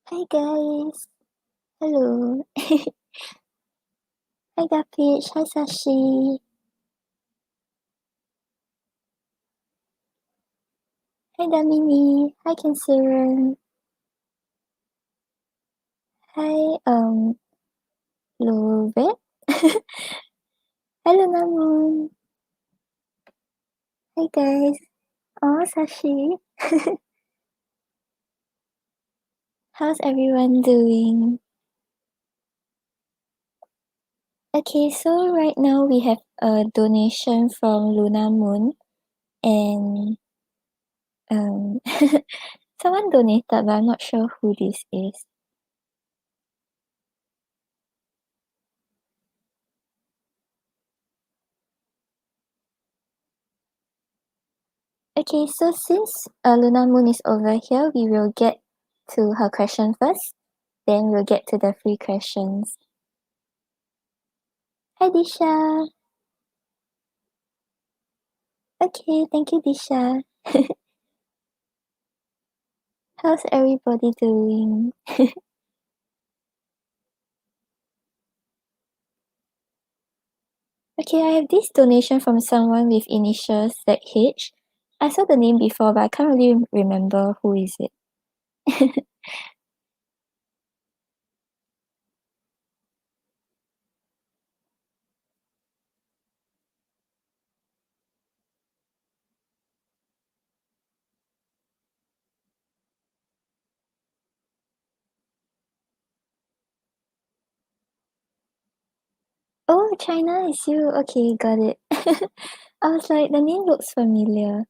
Hi guys. Hello. Hi Gapich. Hi Sashi. Hi Damini. Hi Canceran. Hi Lovet. Hello Namun. Hi guys. Oh Sashi. How's everyone doing? Okay, so right now we have a donation from Luna Moon and um someone donated but I'm not sure who this is. Okay, so since Luna Moon is over here, we will get to her question first. Then we'll get to the free questions. Hi Disha. Okay, thank you Disha. How's everybody doing? Okay, I have this donation from someone with initials ZH. I saw the name before, but I can't really remember who is it. Oh, China is you. Okay, got it. I was like, the name looks familiar.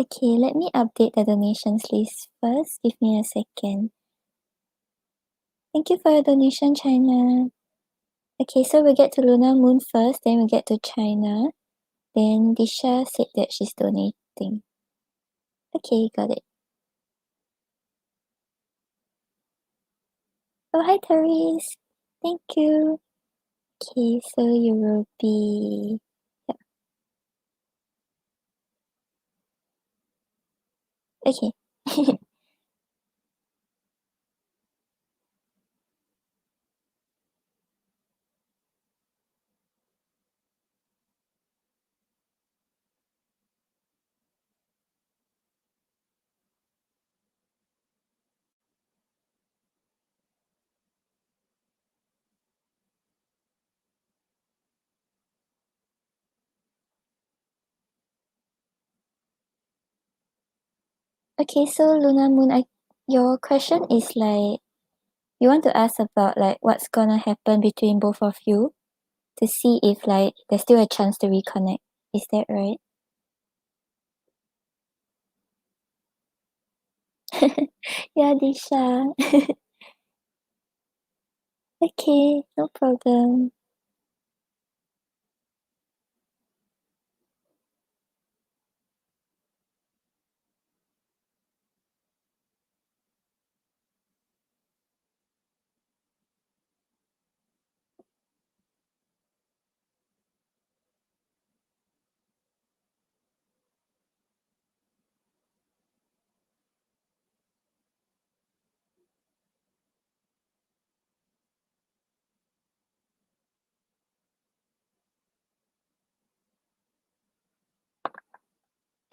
Okay, let me update the donations list first. Give me a second. Thank you for your donation, China. Okay, so we'll get to Lunar Moon first, then we'll get to China. Then Disha said that she's donating. Okay, got it. Oh, hi, Teres. Thank you. Okay, so you will be... Yeah. Okay. Okay, so Lunar Moon, your question is like, you want to ask about like what's gonna happen between both of you to see if like there's still a chance to reconnect. Is that right? Yeah, Disha. Okay, no problem.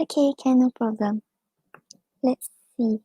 Okay, can, no problem. Let's see.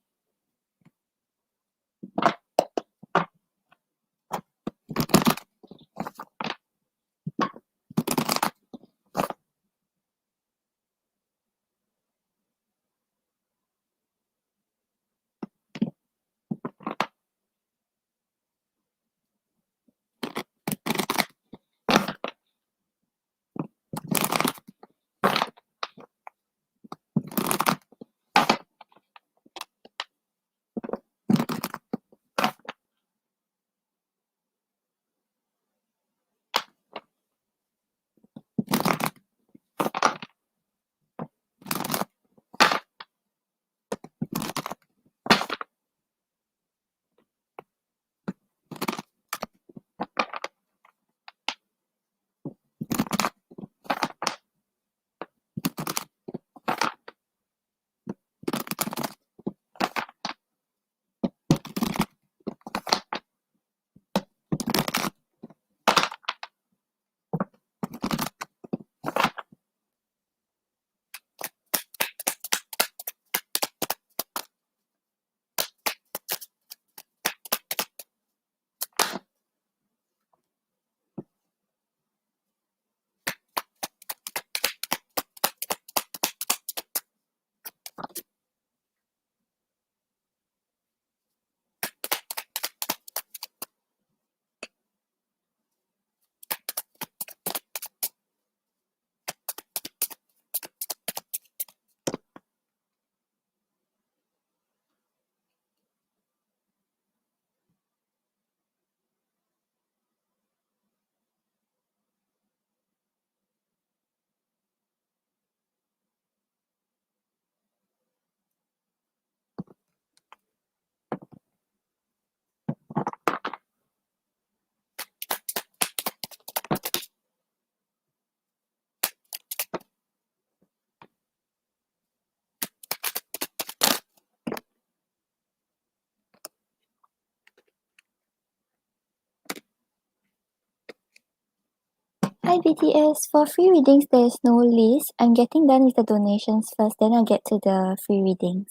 Hi BTS, for free readings there is no list. I'm getting done with the donations first, then I'll get to the free readings.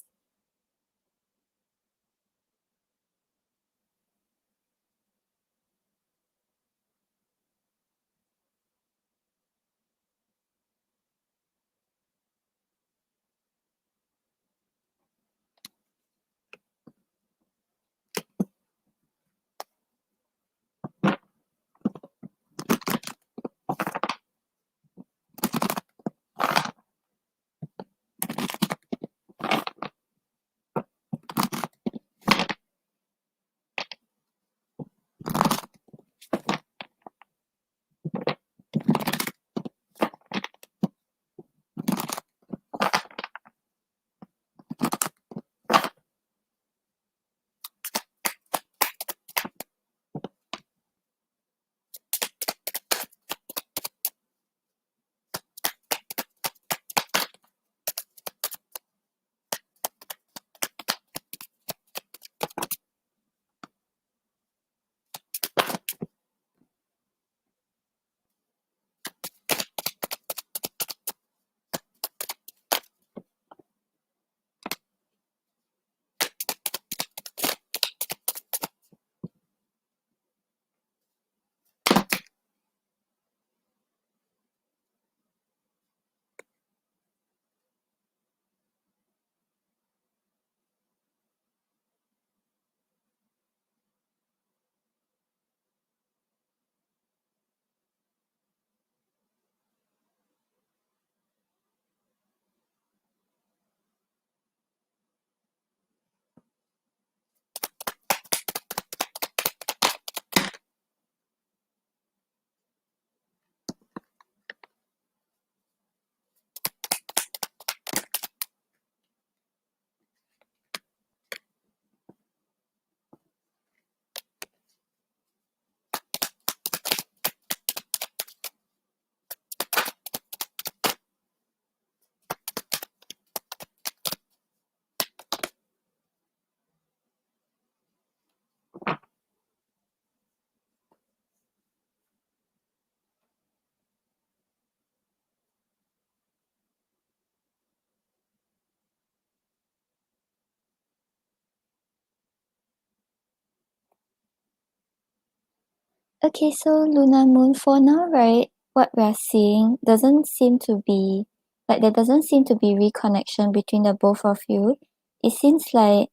Okay, so Luna Moon, for now, right, what we're seeing doesn't seem to be, like, there doesn't seem to be reconnection between the both of you. It seems like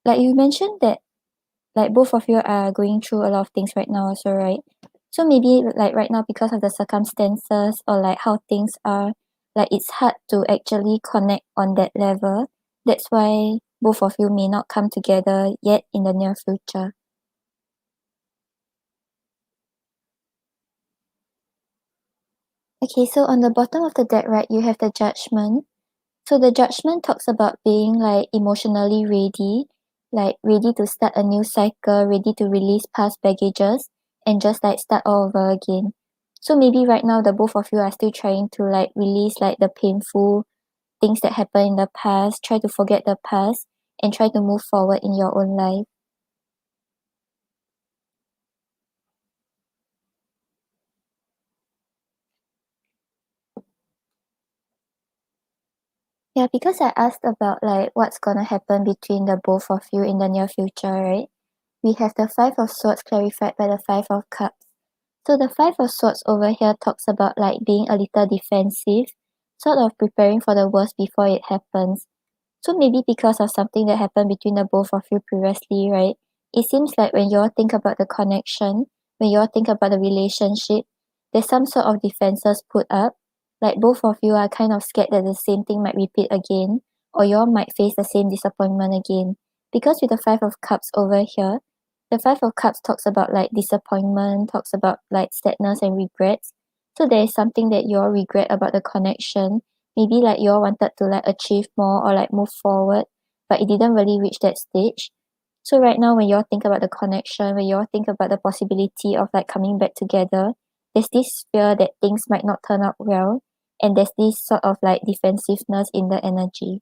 you mentioned that, like, both of you are going through a lot of things right now also, right? So maybe, like, right now, because of the circumstances or, like, how things are, like, it's hard to actually connect on that level. That's why both of you may not come together yet in the near future. Okay, so on the bottom of the deck, right, you have the judgment. So the judgment talks about being like emotionally ready, like ready to start a new cycle, ready to release past baggages and just like start all over again. So maybe right now the both of you are still trying to like release like the painful things that happened in the past, try to forget the past and try to move forward in your own life. Yeah, because I asked about like what's gonna happen between the both of you in the near future, right? We have the Five of Swords clarified by the Five of Cups. So the Five of Swords over here talks about like being a little defensive, sort of preparing for the worst before it happens. So maybe because of something that happened between the both of you previously, right? It seems like when you all think about the connection, when you all think about the relationship, there's some sort of defenses put up. Like both of you are kind of scared that the same thing might repeat again, or you all might face the same disappointment again. Because with the Five of Cups over here, the Five of Cups talks about like disappointment, talks about like sadness and regrets. So there is something that you all regret about the connection. Maybe like you all wanted to like achieve more or like move forward, but it didn't really reach that stage. So right now when you all think about the connection, when you all think about the possibility of like coming back together, there's this fear that things might not turn out well, and there's this sort of like defensiveness in the energy.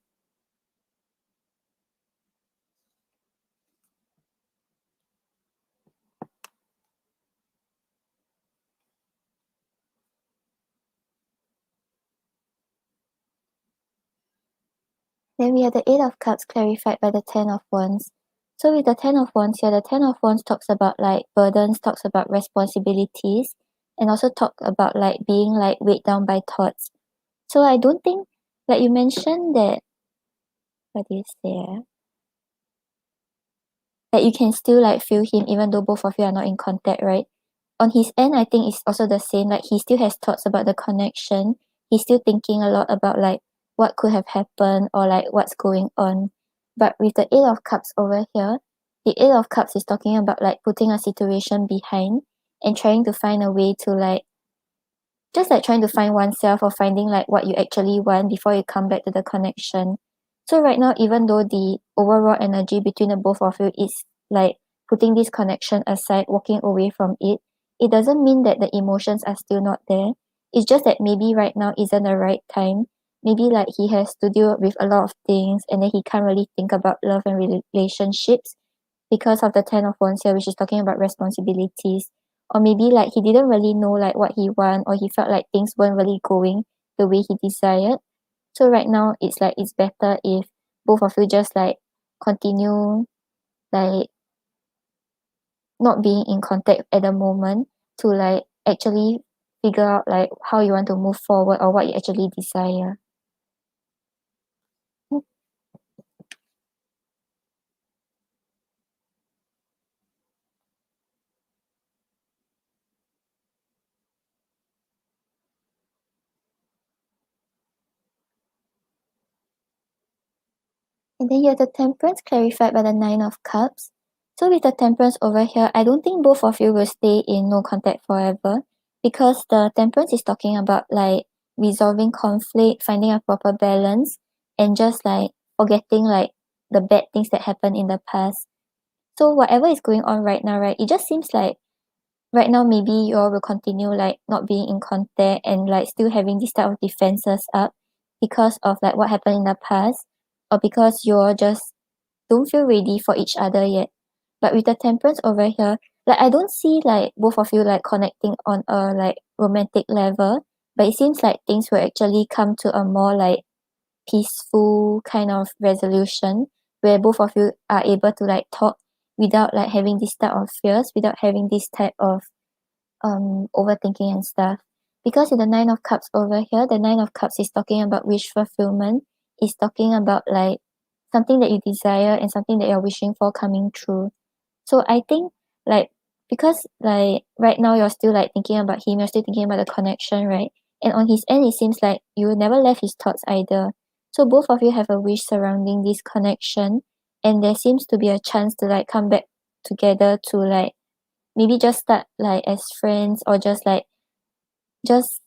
Then we have the Eight of Cups clarified by the Ten of Wands. So with the Ten of Wands here, the Ten of Wands talks about like burdens, talks about responsibilities, and also talk about like being like weighed down by thoughts. So I don't think, like you mentioned that, what do you say? That you can still like feel him even though both of you are not in contact, right? On his end, I think it's also the same. Like he still has thoughts about the connection. He's still thinking a lot about like what could have happened or like what's going on. But with the Eight of Cups over here, the Eight of Cups is talking about like putting a situation behind and trying to find a way to like just like trying to find oneself or finding like what you actually want before you come back to the connection. So right now, even though the overall energy between the both of you is like putting this connection aside, walking away from it, it doesn't mean that the emotions are still not there. It's just that maybe right now isn't the right time. Maybe like he has to deal with a lot of things and then he can't really think about love and relationships because of the Ten of Wands here, which is talking about responsibilities. Or maybe like he didn't really know like what he want, or he felt like things weren't really going the way he desired. So right now it's like it's better if both of you just like continue like not being in contact at the moment to like actually figure out like how you want to move forward or what you actually desire. And then you have the Temperance clarified by the Nine of Cups. So with the Temperance over here, I don't think both of you will stay in no contact forever because the Temperance is talking about like resolving conflict, finding a proper balance, and just like forgetting like the bad things that happened in the past. So whatever is going on right now, right, it just seems like right now maybe you all will continue like not being in contact and like still having this type of defenses up because of like what happened in the past or because you're just don't feel ready for each other yet. But with the Temperance over here, like I don't see like both of you like connecting on a like romantic level, but it seems like things will actually come to a more like peaceful kind of resolution where both of you are able to like talk without like having this type of fears, without having this type of overthinking and stuff. Because in the Nine of Cups over here, the Nine of Cups is talking about wish fulfillment, is talking about like something that you desire and something that you're wishing for coming true. So I think like because like right now you're still like thinking about him, you're still thinking about the connection, right? And on his end it seems like you never left his thoughts either. So both of you have a wish surrounding this connection and there seems to be a chance to like come back together to like maybe just start like as friends or just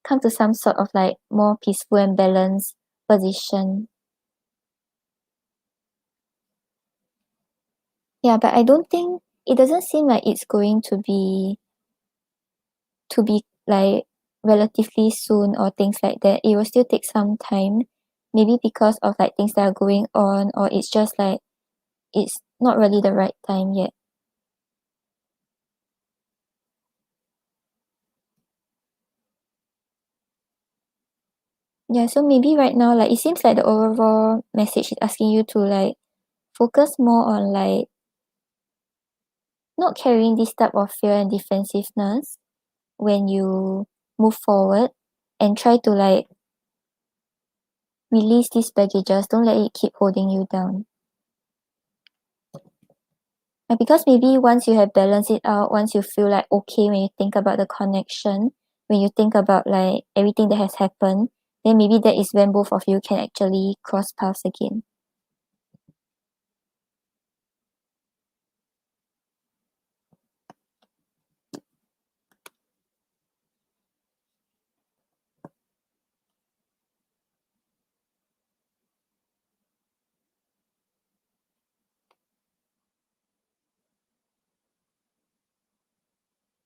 come to some sort of like more peaceful and balanced position. Yeah, but I don't think it doesn't seem like it's going to be like relatively soon or things like that. It will still take some time. Maybe because of like things that are going on or it's just like it's not really the right time yet. Yeah, so maybe right now like it seems like the overall message is asking you to like focus more on like not carrying this type of fear and defensiveness when you move forward and try to like release these baggages. Don't let it keep holding you down. And because maybe once you have balanced it out, once you feel like okay when you think about the connection, when you think about like everything that has happened, then maybe that is when both of you can actually cross paths again.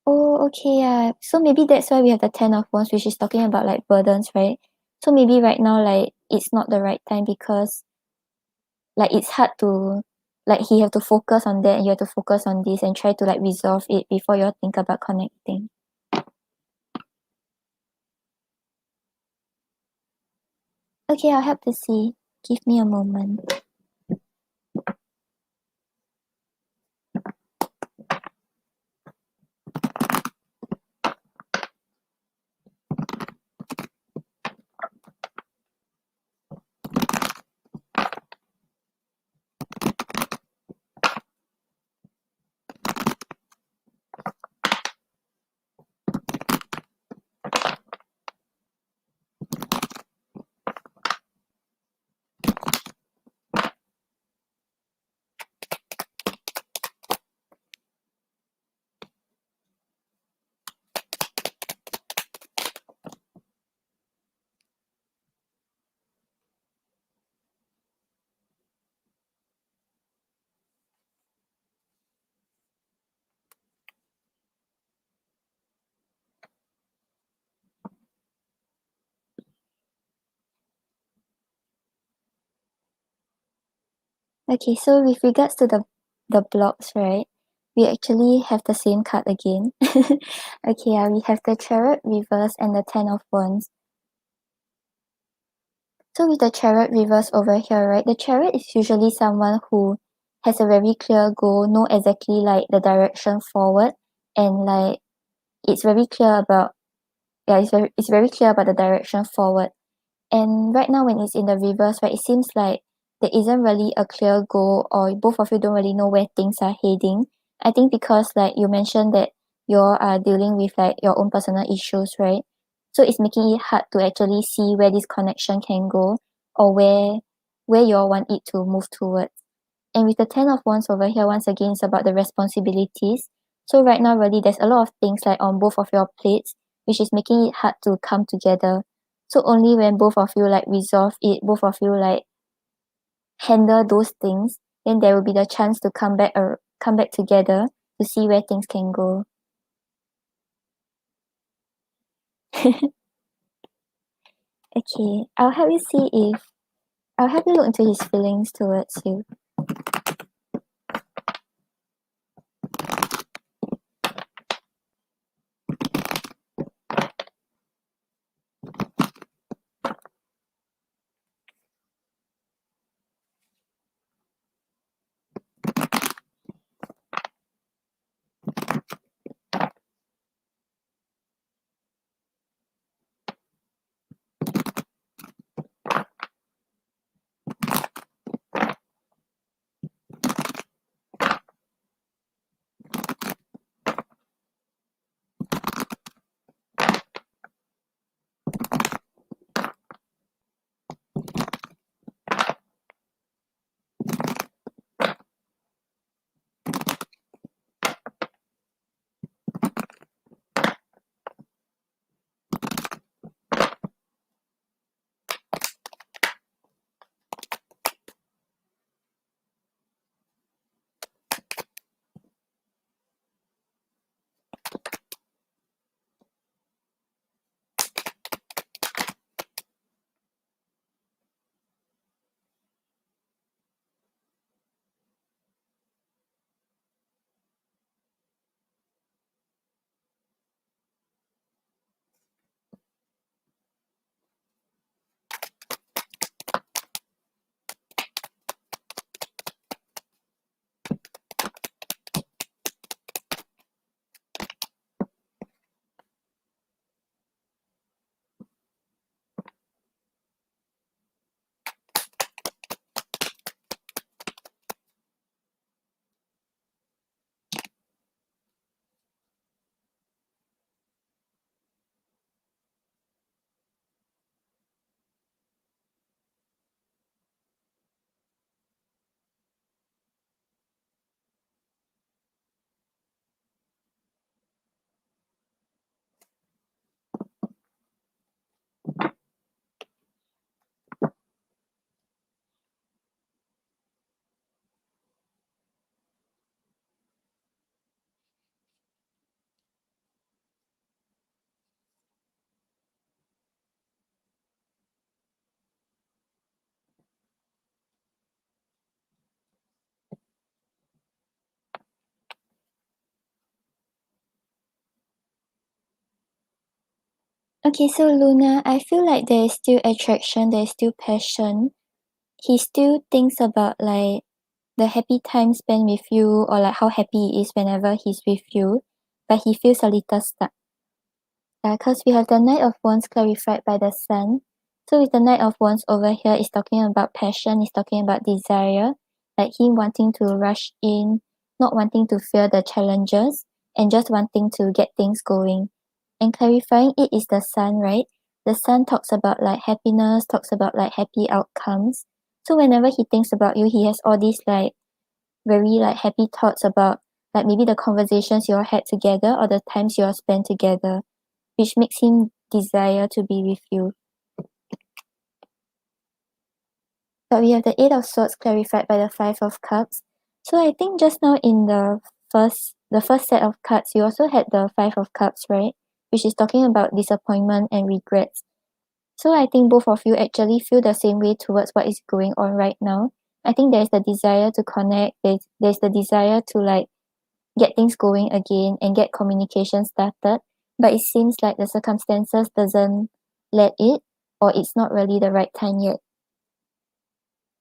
Oh, okay, yeah. So maybe that's why we have the Ten of Wands, which is talking about like burdens, right? So maybe right now, like it's not the right time because like it's hard to like he have to focus on that and you have to focus on this and try to like resolve it before you all think about connecting. Okay, I'll help to see. Give me a moment. Okay, so with regards to the blocks, right? We actually have the same card again. Okay, we have the Chariot reverse and the Ten of Wands. So with the Chariot reverse over here, right? The Chariot is usually someone who has a very clear goal, know exactly like the direction forward, and like it's very clear about it's very clear about the direction forward. And right now when it's in the reverse, right, it seems like there isn't really a clear goal or both of you don't really know where things are heading. I think because like you mentioned that you are dealing with like your own personal issues, right? So it's making it hard to actually see where this connection can go or where you all want it to move towards. And with the Ten of Wands over here, once again, it's about the responsibilities. So right now, really, there's a lot of things like on both of your plates, which is making it hard to come together. So only when both of you like resolve it, both of you like handle those things, then there will be the chance to come back together to see where things can go. Okay, I'll help you look into his feelings towards you. Okay, so Luna, I feel like there is still attraction, there is still passion, he still thinks about like the happy time spent with you, or like how happy he is whenever he's with you, but he feels a little stuck. Because we have the Knight of Wands clarified by the Sun. So with the Knight of Wands over here, is talking about passion, is talking about desire, like him wanting to rush in, not wanting to fear the challenges, and just wanting to get things going. And clarifying it is the Sun, right? The Sun talks about like happiness, talks about like happy outcomes. So whenever he thinks about you, he has all these like very like happy thoughts about like maybe the conversations you all had together or the times you all spent together, which makes him desire to be with you. But we have the Eight of Swords clarified by the Five of Cups. So I think just now in the first set of cards, you also had the Five of Cups, right? Which is talking about disappointment and regrets. So I think both of you actually feel the same way towards what is going on right now. I think there's the desire to connect, there's the desire to like get things going again and get communication started, but it seems like the circumstances doesn't let it, or it's not really the right time yet.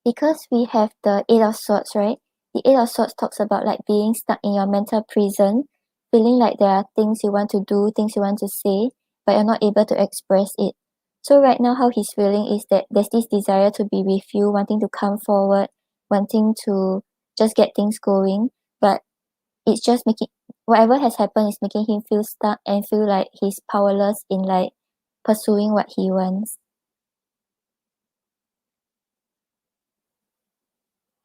Because we have the Eight of Swords, right? The Eight of Swords talks about like being stuck in your mental prison, feeling like there are things you want to do, things you want to say, but you're not able to express it. So right now how he's feeling is that there's this desire to be with you, wanting to come forward, wanting to just get things going, but it's just making whatever has happened is making him feel stuck and feel like he's powerless in like pursuing what he wants.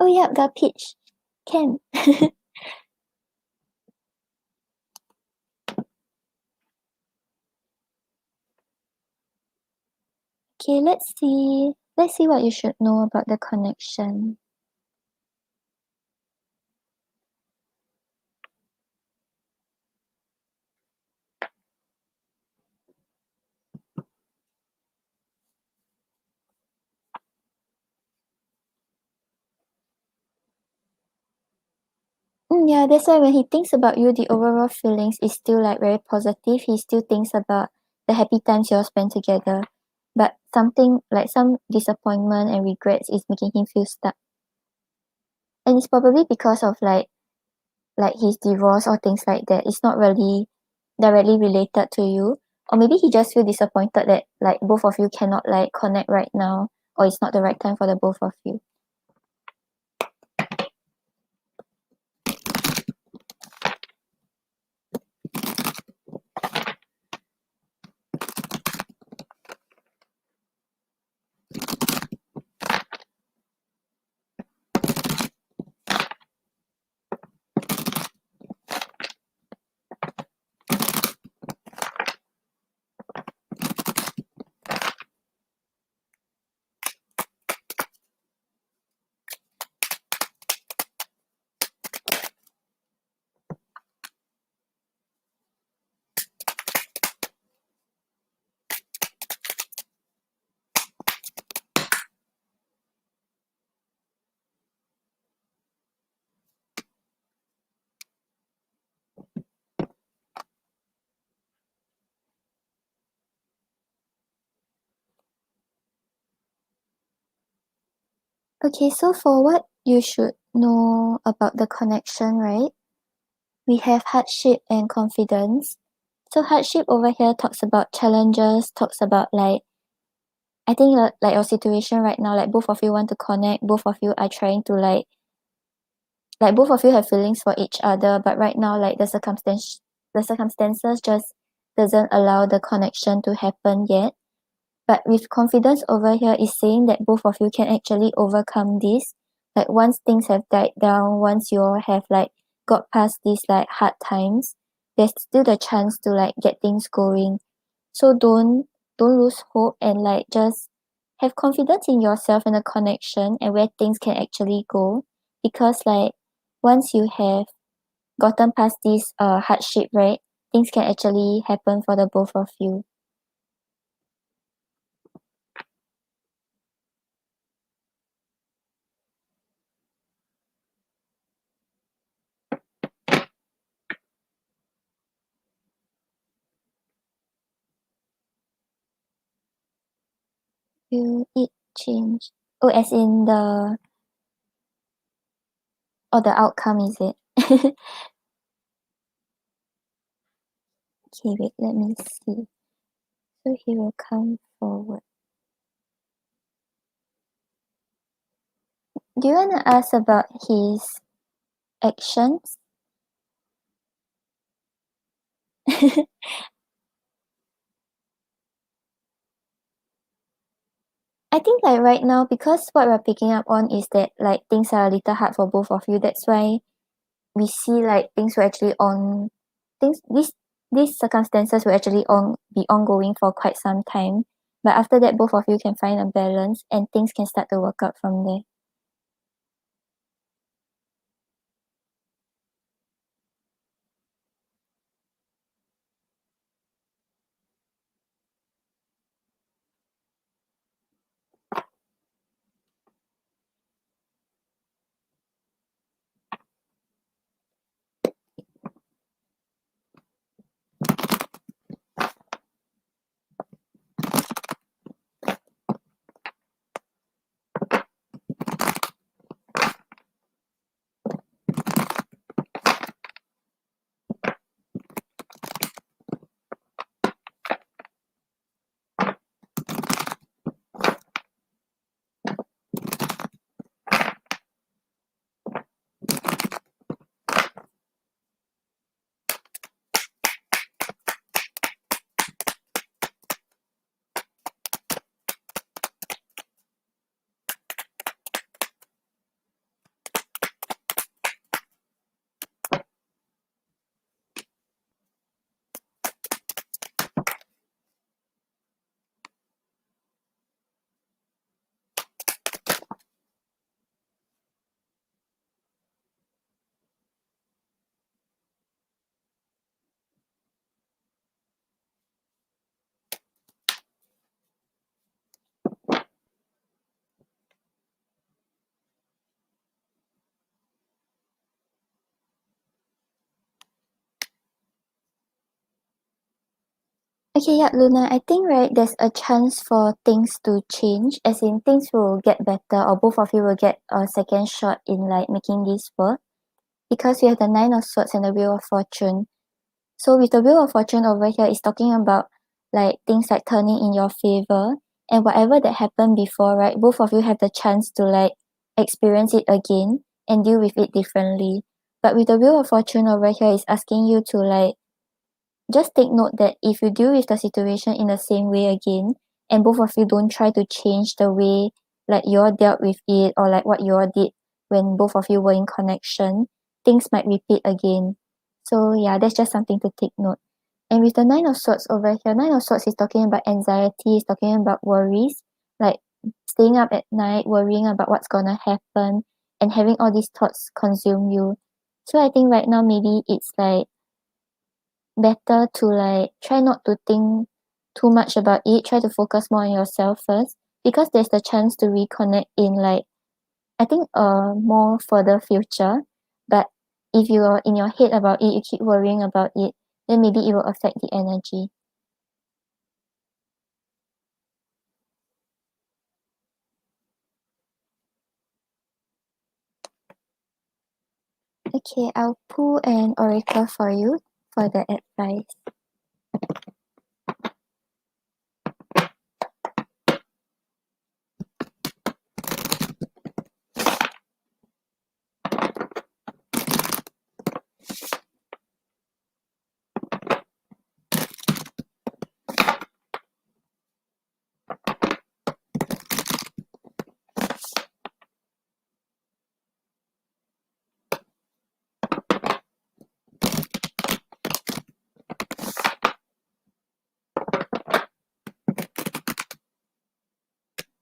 Oh yeah, got Peach. Can. Okay, let's see. Let's see what you should know about the connection. Yeah, that's why when he thinks about you, the overall feelings is still like very positive. He still thinks about the happy times you all spent together. But something like some disappointment and regrets is making him feel stuck. And it's probably because of like his divorce or things like that. It's not really directly related to you. Or maybe he just feel disappointed that like both of you cannot like connect right now, or it's not the right time for the both of you. Okay, so for what you should know about the connection, right? We have hardship and confidence. So hardship over here talks about challenges, talks about like I think like your situation right now, like both of you want to connect, both of you are trying to like both of you have feelings for each other, but right now like the circumstances just doesn't allow the connection to happen yet. But with confidence over here is saying that both of you can actually overcome this. Like once things have died down, once you all have like got past these like hard times, there's still the chance to like get things going. So don't lose hope and like just have confidence in yourself and the connection and where things can actually go. Because like once you have gotten past this hardship, right, things can actually happen for the both of you. Will it change? Oh, as in the outcome, is it? Okay, wait, let me see. So he will come forward. Do you want to ask about his actions? I think like right now, because what we're picking up on is that like things are a little hard for both of you. That's why we see like things will actually on things these circumstances will actually be ongoing for quite some time. But after that, both of you can find a balance and things can start to work out from there. Okay, yeah, Luna, I think right there's a chance for things to change, as in things will get better or both of you will get a second shot in like making this work. Because we have the Nine of Swords and the Wheel of Fortune. So with the Wheel of Fortune over here is talking about like things like turning in your favor, and whatever that happened before, right? Both of you have the chance to like experience it again and deal with it differently. But with the Wheel of Fortune over here is asking you to like just take note that if you deal with the situation in the same way again, and both of you don't try to change the way like you all dealt with it or like what you all did when both of you were in connection, things might repeat again. So yeah, that's just something to take note. And with the Nine of Swords over here, Nine of Swords is talking about anxiety, is talking about worries, like staying up at night, worrying about what's gonna happen, and having all these thoughts consume you. So I think right now maybe it's like better to like try not to think too much about it, try to focus more on yourself first, because there's the chance to reconnect in like I think more further future. But if you're in your head about it, you keep worrying about it, then maybe it will affect the energy. Okay, I'll pull an oracle for you for the advice.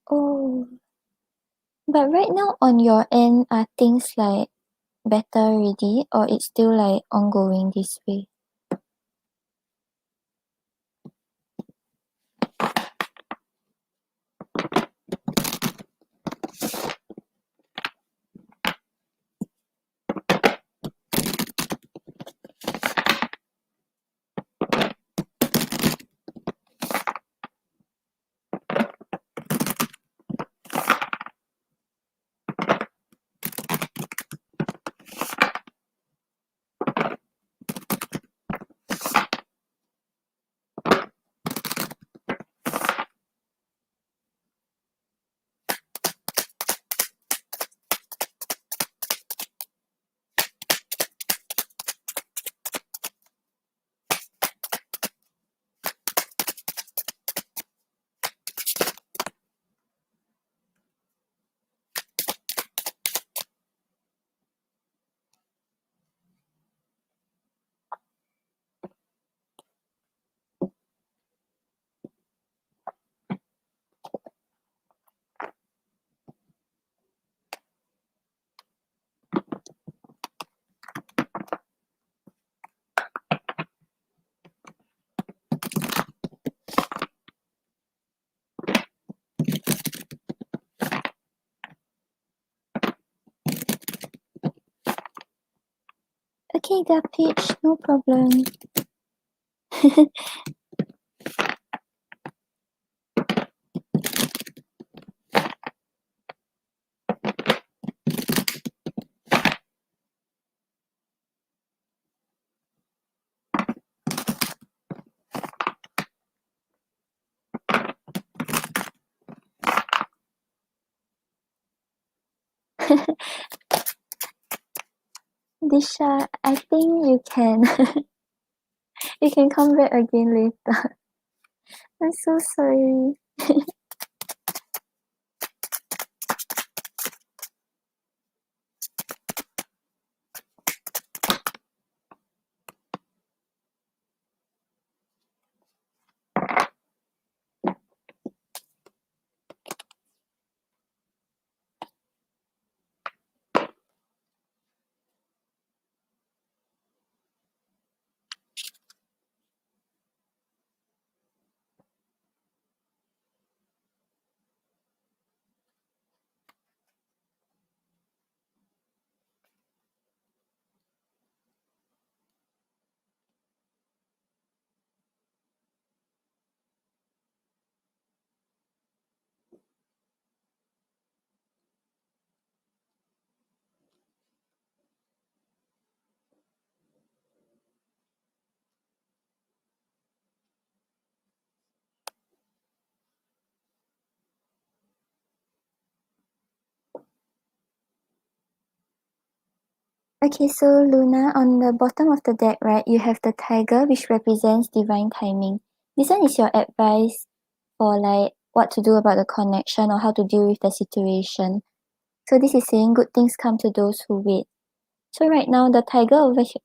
Oh, but right now on your end, are things like better already, or it's still like ongoing this way? Okay, their page, no problem. Disha, I think you can you can come back again later. I'm so sorry. Okay, so Luna, on the bottom of the deck, right, you have the tiger, which represents divine timing. This one is your advice for like what to do about the connection or how to deal with the situation. So this is saying good things come to those who wait. So right now, the tiger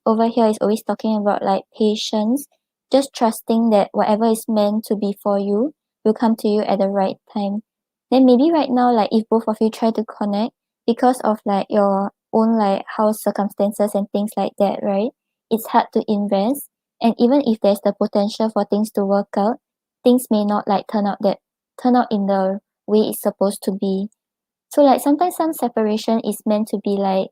over here is always talking about like patience, just trusting that whatever is meant to be for you will come to you at the right time. Then maybe right now, like if both of you try to connect because of like your own like house circumstances and things like that, right? It's hard to invest. And even if there's the potential for things to work out, things may not like turn out in the way it's supposed to be. So like sometimes some separation is meant to be like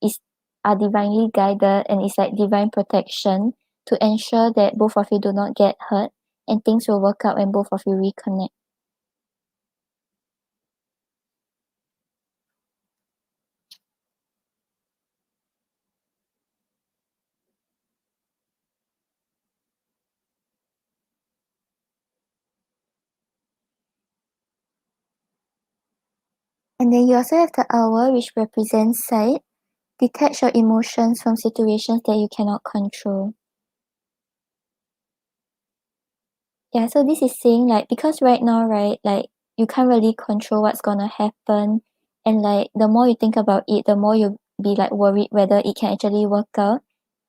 is are divinely guided and it's like divine protection to ensure that both of you do not get hurt and things will work out when both of you reconnect. And then you also have the hour, which represents sight. Detach your emotions from situations that you cannot control. Yeah, so this is saying like because right now, right, like you can't really control what's gonna happen, and like the more you think about it, the more you'll be like worried whether it can actually work out.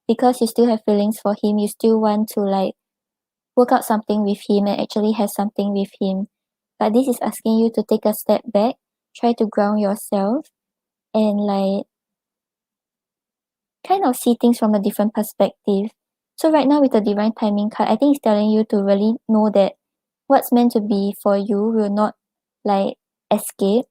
Because you still have feelings for him, you still want to like work out something with him and actually have something with him. But this is asking you to take a step back, try to ground yourself, and like kind of see things from a different perspective. So right now with the divine timing card, I think it's telling you to really know that what's meant to be for you will not like escape.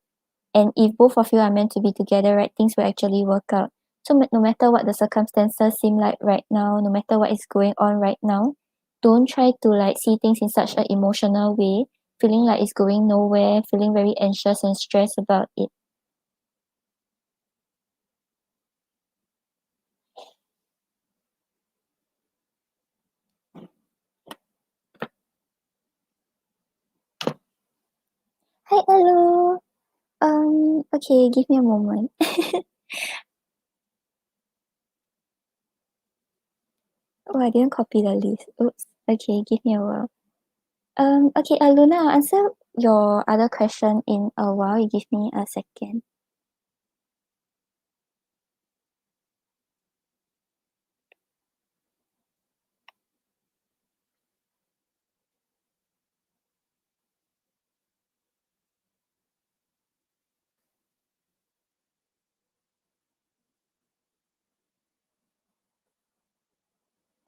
And if both of you are meant to be together, right, things will actually work out. So no matter what the circumstances seem like right now, no matter what is going on right now, don't try to like see things in such an emotional way, feeling like it's going nowhere, feeling very anxious and stressed about it. Hi, hello. Okay, give me a moment. Oh, I didn't copy the list. Oops. Okay, give me a while. Okay, Luna, I'll answer your other question in a while. You give me a second.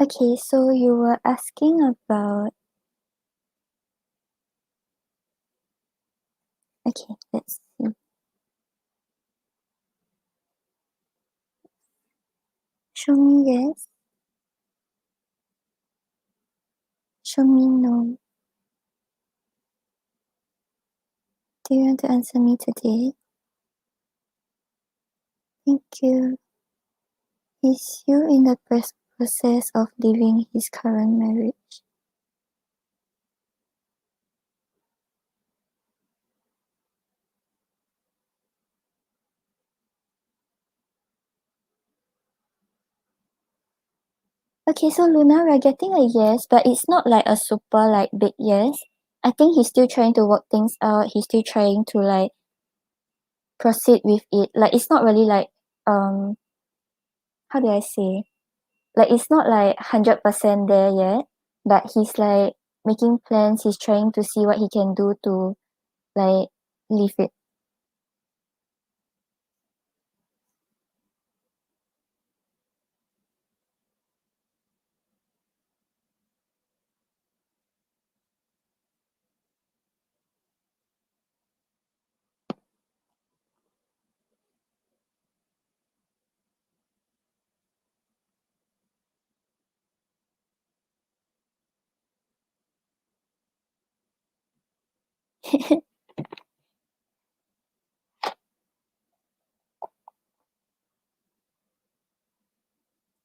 Okay, so you were asking about. Okay, let's see. Show me yes. Show me no. Do you want to answer me today? Thank you. Is you in the process of leaving his current marriage? Okay, so Luna, we're getting a yes, but it's not like a super like big yes. I think he's still trying to work things out. He's still trying to like proceed with it. Like it's not really like how do I say? Like it's not like 100% there yet, but he's like making plans. He's trying to see what he can do to like leave it.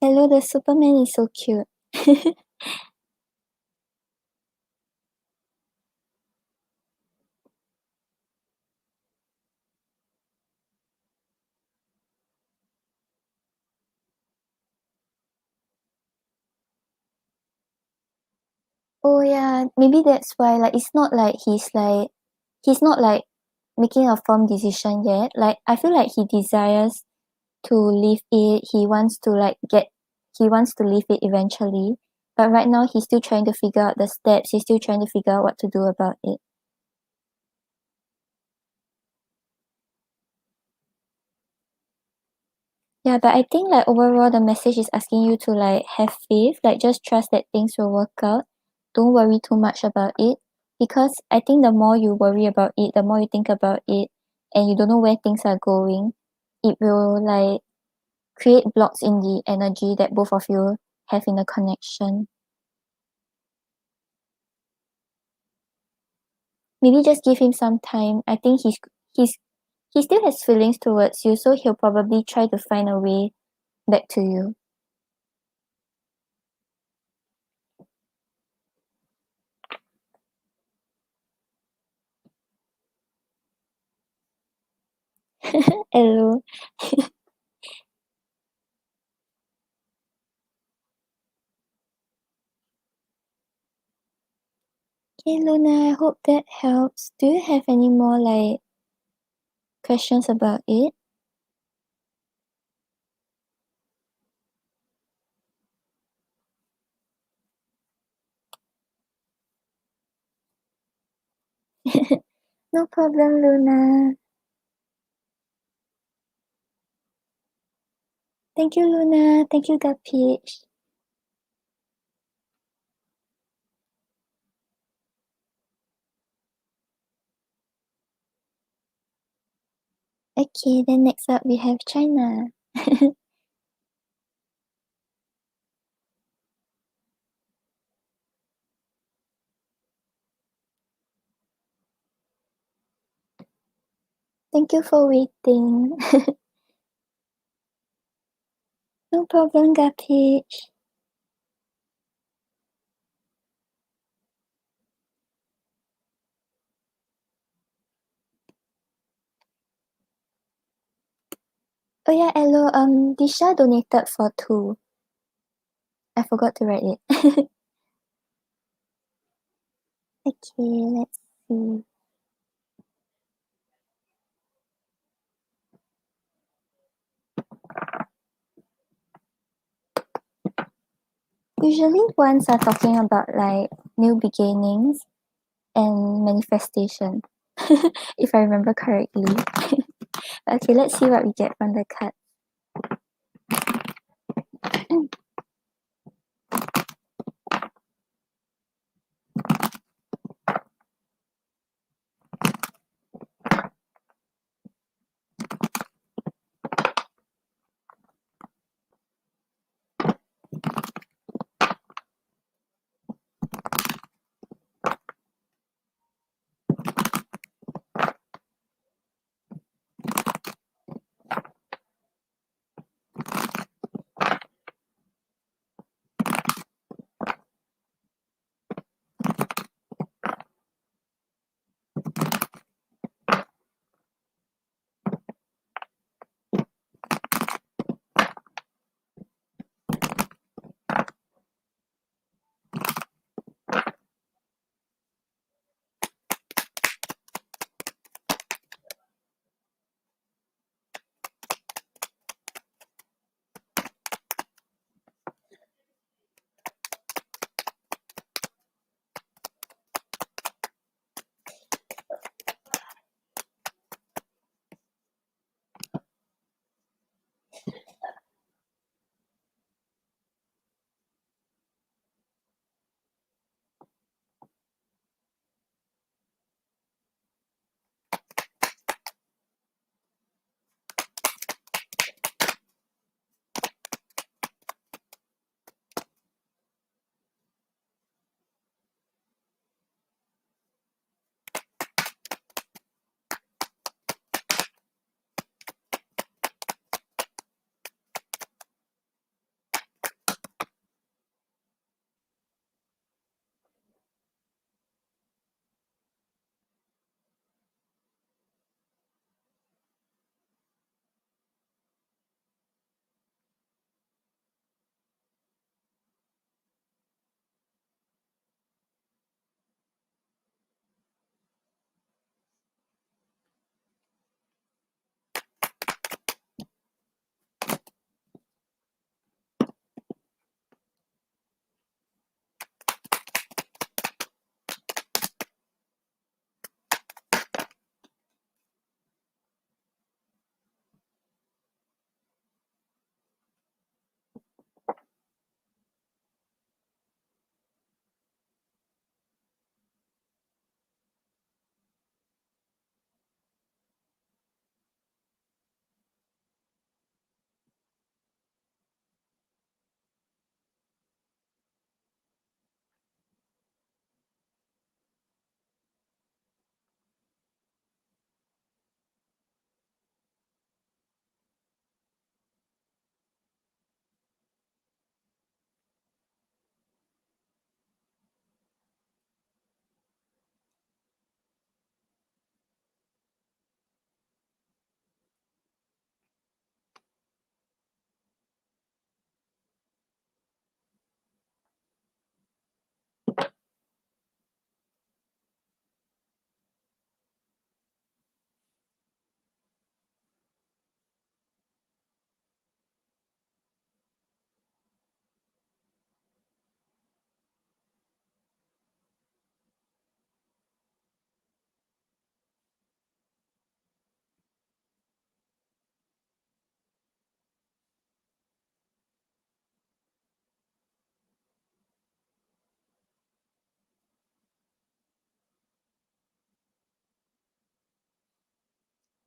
Hello, the Superman is so cute. Oh yeah, maybe that's why like it's not like he's not like making a firm decision yet. Like I feel like he desires to leave it. He wants to leave it eventually. But right now he's still trying to figure out the steps. He's still trying to figure out what to do about it. Yeah, but I think like overall the message is asking you to like have faith, like just trust that things will work out. Don't worry too much about it because I think the more you worry about it, the more you think about it and you don't know where things are going, it will like create blocks in the energy that both of you have in a connection. Maybe just give him some time. I think he still has feelings towards you, so he'll probably try to find a way back to you. Hello. Okay, Luna, I hope that helps. Do you have any more like questions about it? No problem, Luna. Thank you, Luna. Thank you, God Peach. Okay, then next up we have China. Thank you for waiting. No problem, God Peach. Oh yeah, hello. Disha donated for 2. I forgot to write it. Okay, let's see. Usually ones are talking about like new beginnings and manifestation, if I remember correctly. Okay, let's see what we get from the card.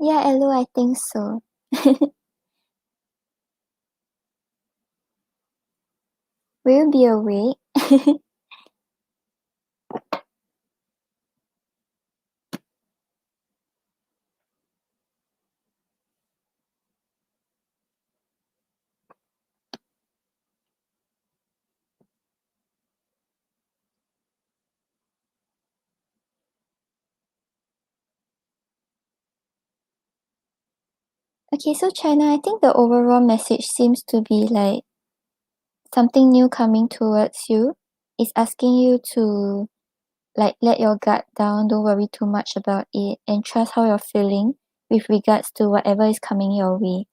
Yeah, hello, I think so. Will you be awake? Okay, so China, I think the overall message seems to be like something new coming towards you. It's asking you to like let your guard down, don't worry too much about it, and trust how you're feeling with regards to whatever is coming your way.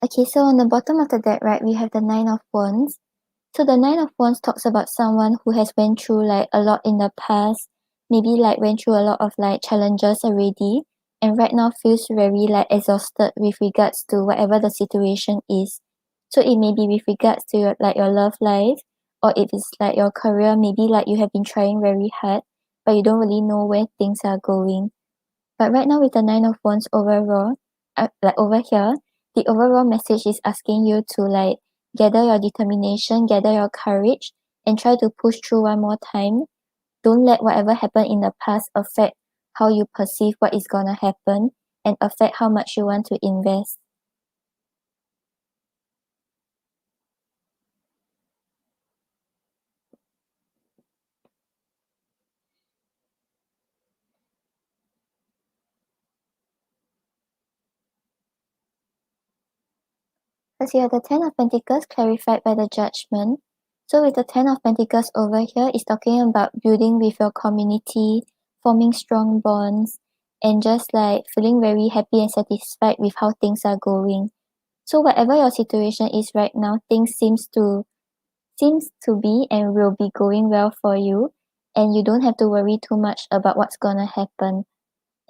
Okay, so on the bottom of the deck, right, we have the Nine of Wands. So the Nine of Wands talks about someone who has went through like a lot in the past, maybe like went through a lot of like challenges already, and right now feels very like exhausted with regards to whatever the situation is. So it may be with regards to your like your love life, or if it's like your career, maybe like you have been trying very hard, but you don't really know where things are going. But right now with the Nine of Wands overall, like over here, the overall message is asking you to like gather your determination, gather your courage, and try to push through one more time. Don't let whatever happened in the past affect how you perceive what is gonna happen and affect how much you want to invest. Because you have the Ten of Pentacles clarified by the Judgment. So with the Ten of Pentacles over here, it's talking about building with your community, forming strong bonds, and just like feeling very happy and satisfied with how things are going. So whatever your situation is right now, things seems to be and will be going well for you, and you don't have to worry too much about what's gonna happen.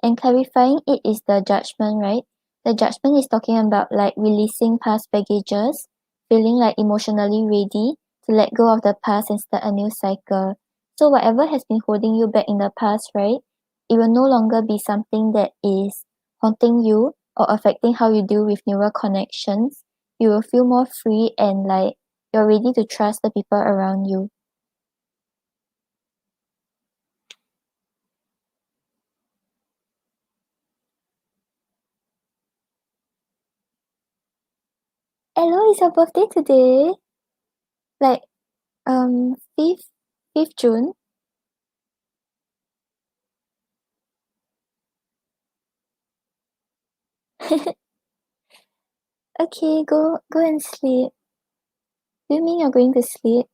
And clarifying it is the Judgment, right? The Judgment is talking about like releasing past baggages, feeling like emotionally ready to let go of the past and start a new cycle. So whatever has been holding you back in the past, right? It will no longer be something that is haunting you or affecting how you deal with newer connections. You will feel more free and like you're ready to trust the people around you. Hello, it's your birthday today. Like 5th June. Okay, go and sleep. Do you mean you're going to sleep?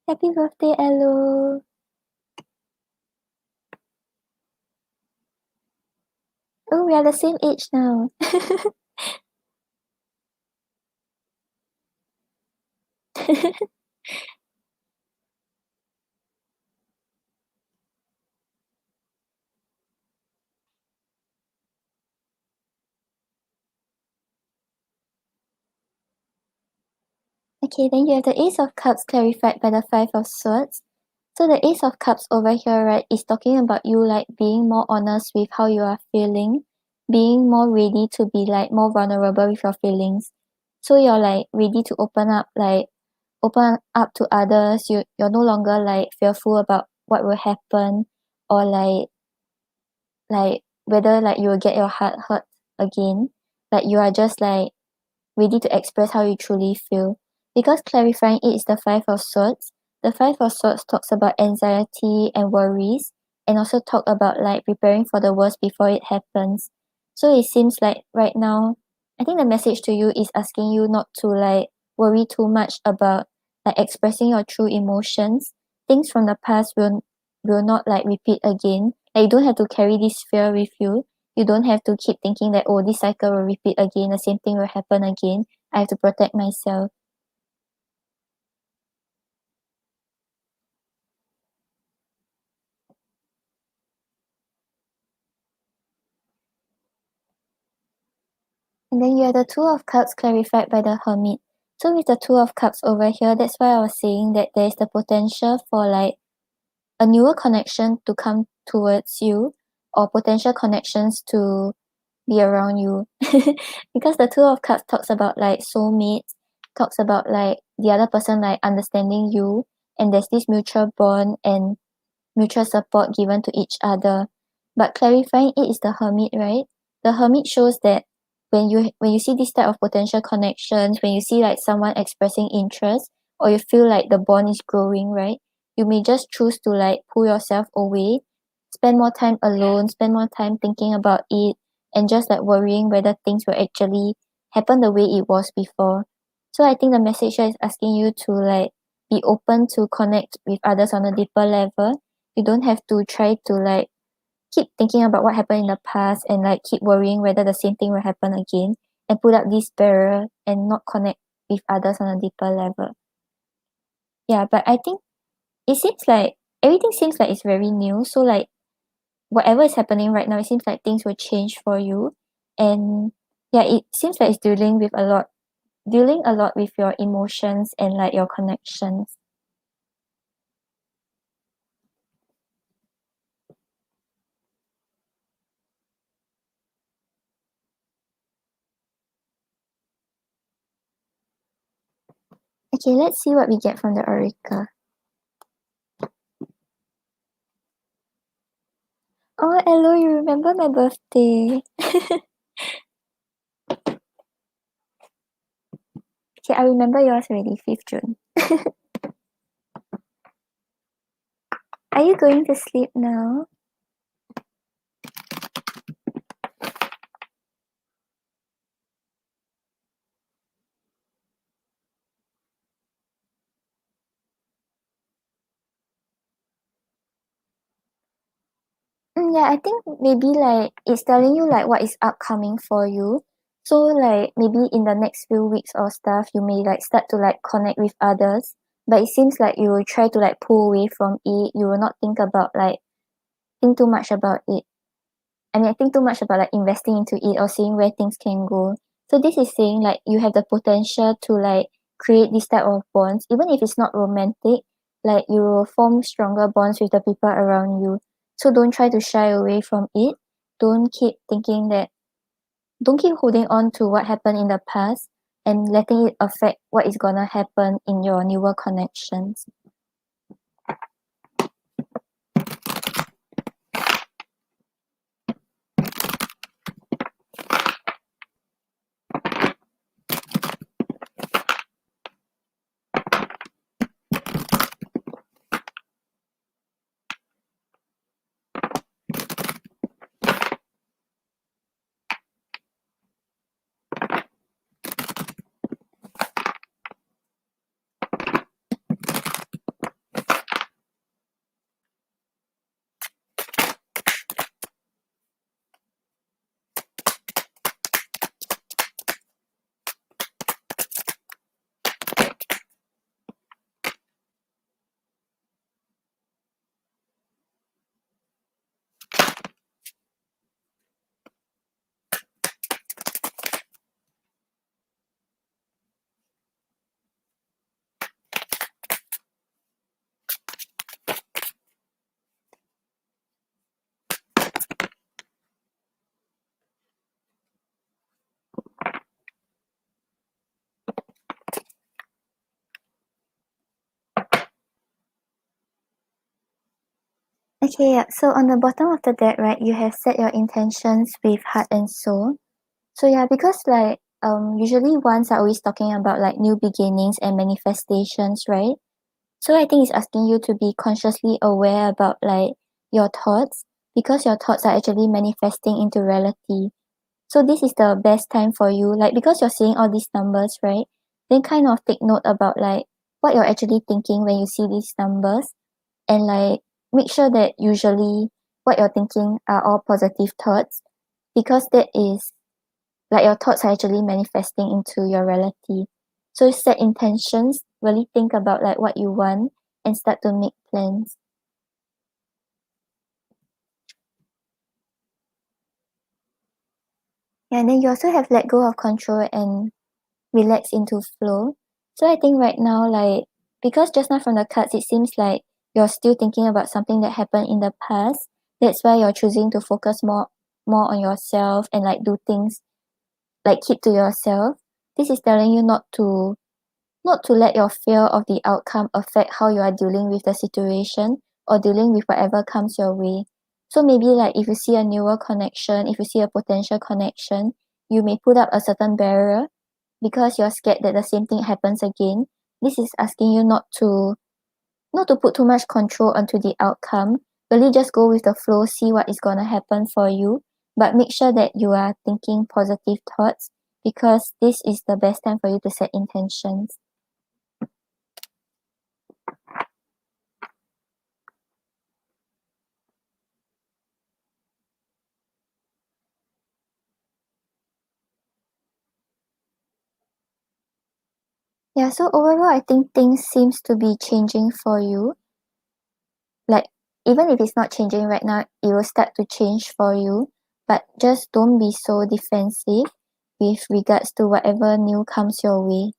Happy birthday, Elo. Oh, we are the same age now. Okay, then you have the Ace of Cups clarified by the Five of Swords. So the Ace of Cups over here, right, is talking about you like being more honest with how you are feeling, being more ready to be like more vulnerable with your feelings. So you're like ready to open up to others. You're no longer like fearful about what will happen or like whether like you will get your heart hurt again. Like you are just like ready to express how you truly feel. Because clarifying it is the Five of Swords. The Five of Swords talks about anxiety and worries and also talk about like preparing for the worst before it happens. So it seems like right now, I think the message to you is asking you not to like worry too much about like expressing your true emotions. Things from the past will not like repeat again. Like you don't have to carry this fear with you. You don't have to keep thinking that, oh, this cycle will repeat again, the same thing will happen again. I have to protect myself. And then you have the Two of Cups clarified by the Hermit. So with the Two of Cups over here, that's why I was saying that there is the potential for like a newer connection to come towards you or potential connections to be around you. Because the Two of Cups talks about like soulmates, talks about like the other person like understanding you, and there's this mutual bond and mutual support given to each other. But clarifying it is the Hermit, right? The Hermit shows that when you see this type of potential connections, when you see like someone expressing interest, or you feel like the bond is growing, right? You may just choose to like pull yourself away, spend more time alone, spend more time thinking about it, and just like worrying whether things will actually happen the way it was before. So I think the message here is asking you to like be open to connect with others on a deeper level. You don't have to try to like keep thinking about what happened in the past and like keep worrying whether the same thing will happen again, and put up this barrier and not connect with others on a deeper level. Yeah, but I think it seems like everything seems like it's very new. So like whatever is happening right now, it seems like things will change for you. And yeah, it seems like it's dealing a lot with your emotions and like your connections. Okay, let's see what we get from the oracle. Oh, hello, you remember my birthday. Okay, I remember yours already, 5th June. Are you going to sleep now? Yeah, I think maybe like it's telling you like what is upcoming for you. So like maybe in the next few weeks or stuff, you may like start to like connect with others. But it seems like you will try to like pull away from it. You will not think too much about it. I mean, I think too much about like investing into it or seeing where things can go. So this is saying like you have the potential to like create this type of bonds, even if it's not romantic. Like you will form stronger bonds with the people around you. So don't try to shy away from it. Don't keep thinking that. Don't keep holding on to what happened in the past and letting it affect what is gonna happen in your newer connections. Okay, yeah. So on the bottom of the deck, right, you have set your intentions with heart and soul. So yeah, because like usually ones are always talking about like new beginnings and manifestations, right? So I think it's asking you to be consciously aware about like your thoughts, because your thoughts are actually manifesting into reality. So this is the best time for you, like because you're seeing all these numbers, right? Then kind of take note about like what you're actually thinking when you see these numbers, and like make sure that usually what you're thinking are all positive thoughts, because that is like your thoughts are actually manifesting into your reality. So set intentions, really think about like what you want and start to make plans. Yeah, and then you also have let go of control and relax into flow. So I think right now, like, because just now from the cards, it seems like you're still thinking about something that happened in the past, That's why you're choosing to focus more on yourself and like do things like keep to yourself. This is telling you not to let your fear of the outcome affect how you are dealing with the situation or dealing with whatever comes your way. So maybe like if you see a newer connection, if you see a potential connection, you may put up a certain barrier because you're scared that the same thing happens again. This is asking you not to put too much control onto the outcome. Really just go with the flow, see what is gonna happen for you, but make sure that you are thinking positive thoughts because this is the best time for you to set intentions. Yeah, so overall I think things seems to be changing for you. Like even if it's not changing right now, it will start to change for you. But just don't be so defensive with regards to whatever new comes your way.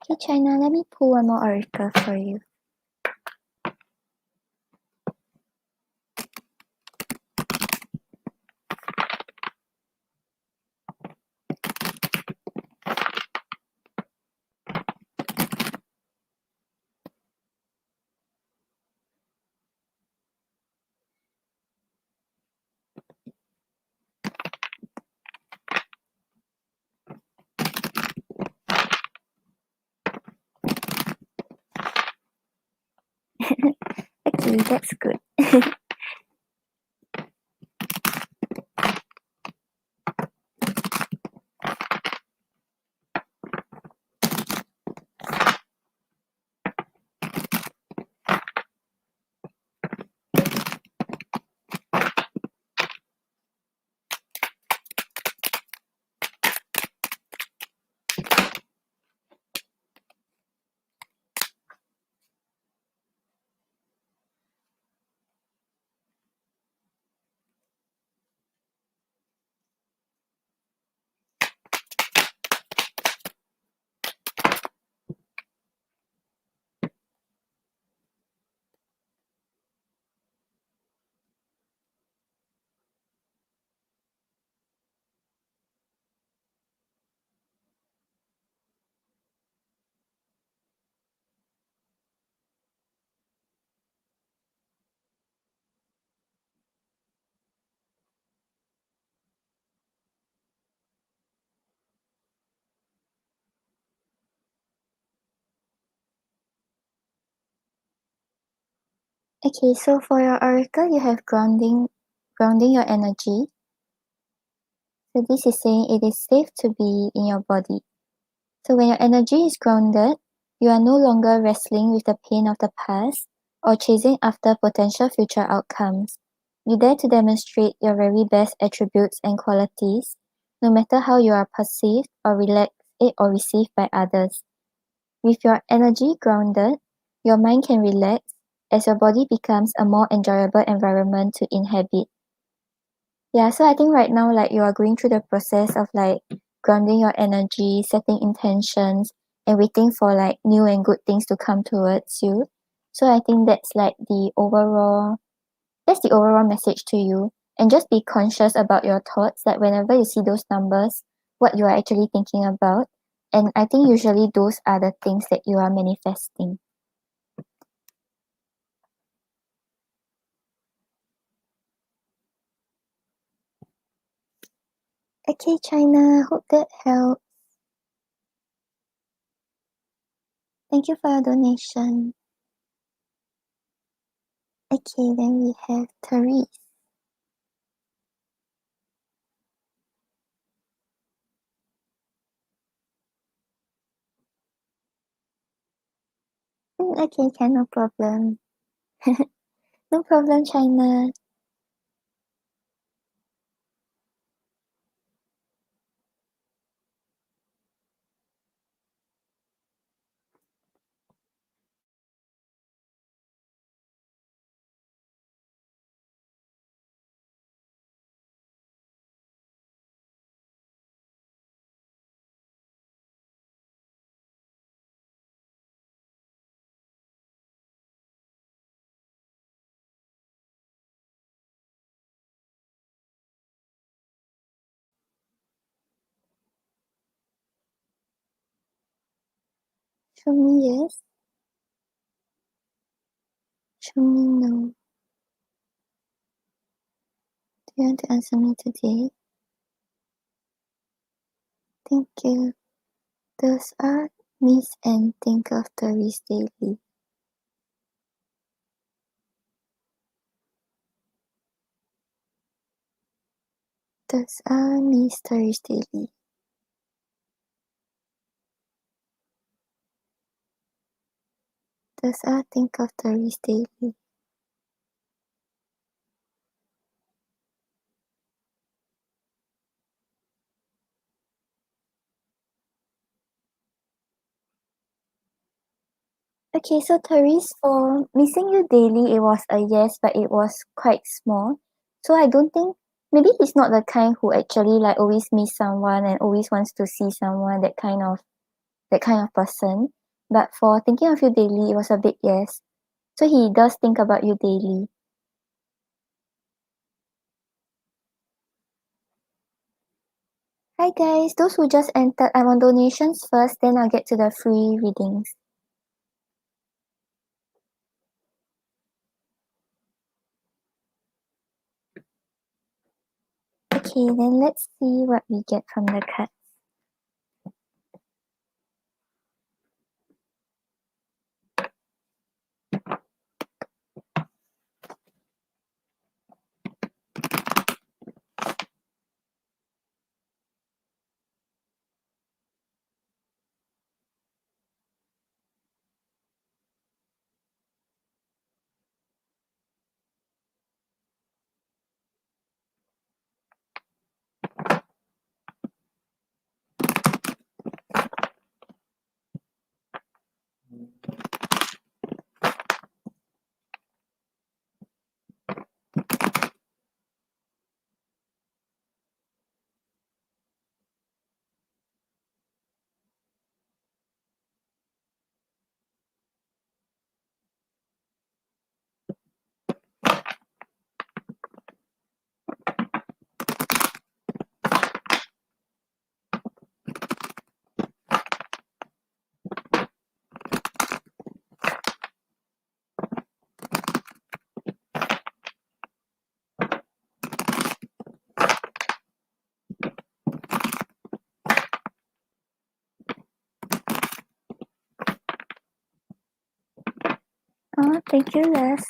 Okay, China, let me pull one more oracle for you. Okay, that's good. Okay, so for your oracle, you have grounding your energy. So this is saying it is safe to be in your body. So when your energy is grounded, you are no longer wrestling with the pain of the past or chasing after potential future outcomes. You dare to demonstrate your very best attributes and qualities, no matter how you are perceived or or received by others. With your energy grounded, your mind can relax as your body becomes a more enjoyable environment to inhabit. Yeah, so I think right now, like you are going through the process of like grounding your energy, setting intentions, and waiting for like new and good things to come towards you. So I think that's the overall message to you. And just be conscious about your thoughts, that whenever you see those numbers, what you are actually thinking about. And I think usually those are the things that you are manifesting. Okay, China, hope that helps. Thank you for your donation. Okay, then we have Teres. Okay, can, no problem. No problem, China. Show me yes. Show me no. Do you want to answer me today? Thank you. Those are Miss and think of Teres daily. Those are Miss Teres daily. Those are think of Teres daily. Okay, so Teres, for missing you daily, it was a yes, but it was quite small. So I don't think, maybe he's not the kind who actually like always miss someone and always wants to see someone, that kind of person. But for thinking of you daily, it was a big yes. So he does think about you daily. Hi guys, those who just entered, I'm on donations first, then I'll get to the free readings. Okay, then let's see what we get from the card. Oh, thank you, Les.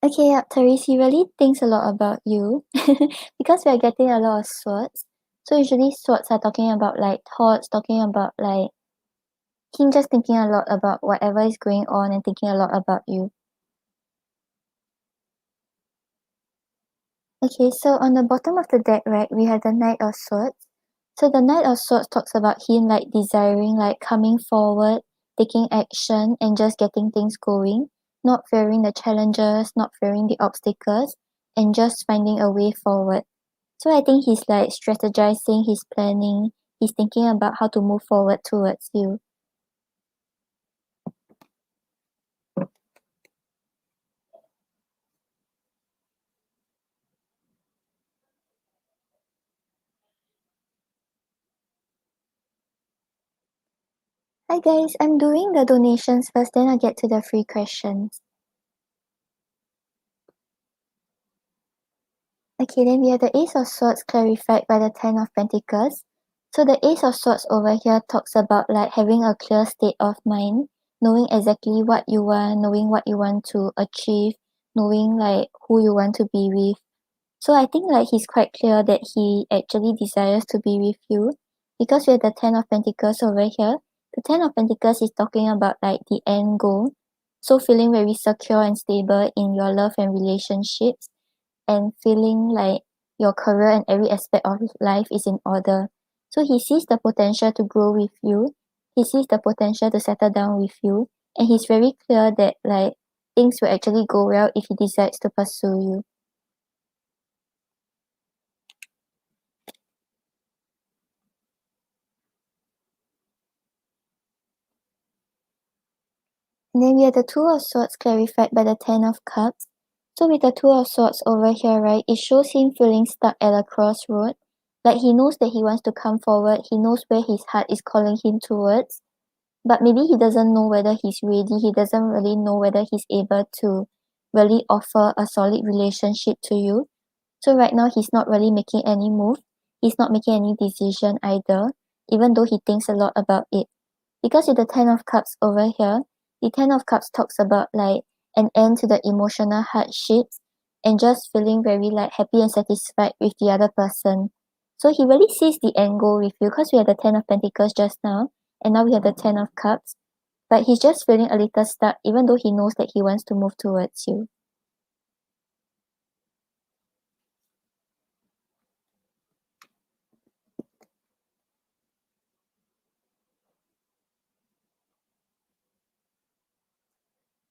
Okay, yeah, Teres, he really thinks a lot about you because we are getting a lot of swords. So usually swords are talking about like thoughts, talking about like him just thinking a lot about whatever is going on and thinking a lot about you. Okay, so on the bottom of the deck, right, we have the Knight of Swords. So the Knight of Swords talks about him like desiring, like coming forward, taking action, and just getting things going, not fearing the challenges, not fearing the obstacles, and just finding a way forward. So I think he's like strategizing, he's planning, he's thinking about how to move forward towards you. Hi guys, I'm doing the donations first, then I'll get to the free questions. Okay, then we have the Ace of Swords clarified by the Ten of Pentacles. So the Ace of Swords over here talks about like having a clear state of mind, knowing exactly what you want, knowing what you want to achieve, knowing like who you want to be with. So I think like he's quite clear that he actually desires to be with you because we have the Ten of Pentacles over here. The Ten of Pentacles is talking about like the end goal. So feeling very secure and stable in your love and relationships and feeling like your career and every aspect of his life is in order. So he sees the potential to grow with you. He sees the potential to settle down with you. And he's very clear that like things will actually go well if he decides to pursue you. And then we have the Two of Swords clarified by the Ten of Cups. So with the Two of Swords over here, right, it shows him feeling stuck at a crossroad. Like he knows that he wants to come forward. He knows where his heart is calling him towards. But maybe he doesn't know whether he's ready. He doesn't really know whether he's able to really offer a solid relationship to you. So right now he's not really making any move. He's not making any decision either, even though he thinks a lot about it. Because with the Ten of Cups over here, the Ten of Cups talks about like an end to the emotional hardships and just feeling very like happy and satisfied with the other person. So he really sees the end goal with you because we had the Ten of Pentacles just now and now we have the Ten of Cups. But he's just feeling a little stuck even though he knows that he wants to move towards you.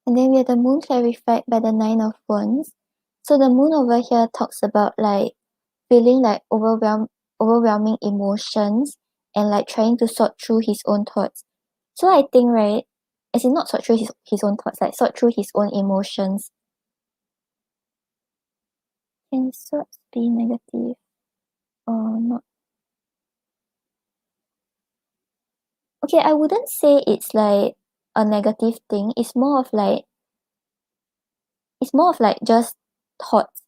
And then we have the moon clarified by the Nine of Wands. So the moon over here talks about like feeling like overwhelming emotions and like trying to sort through his own thoughts. So I think right, as in not sort through his own thoughts, like sort through his own emotions. Can sorts be negative or not? Okay, I wouldn't say it's like a negative thing. It's more of like just thoughts.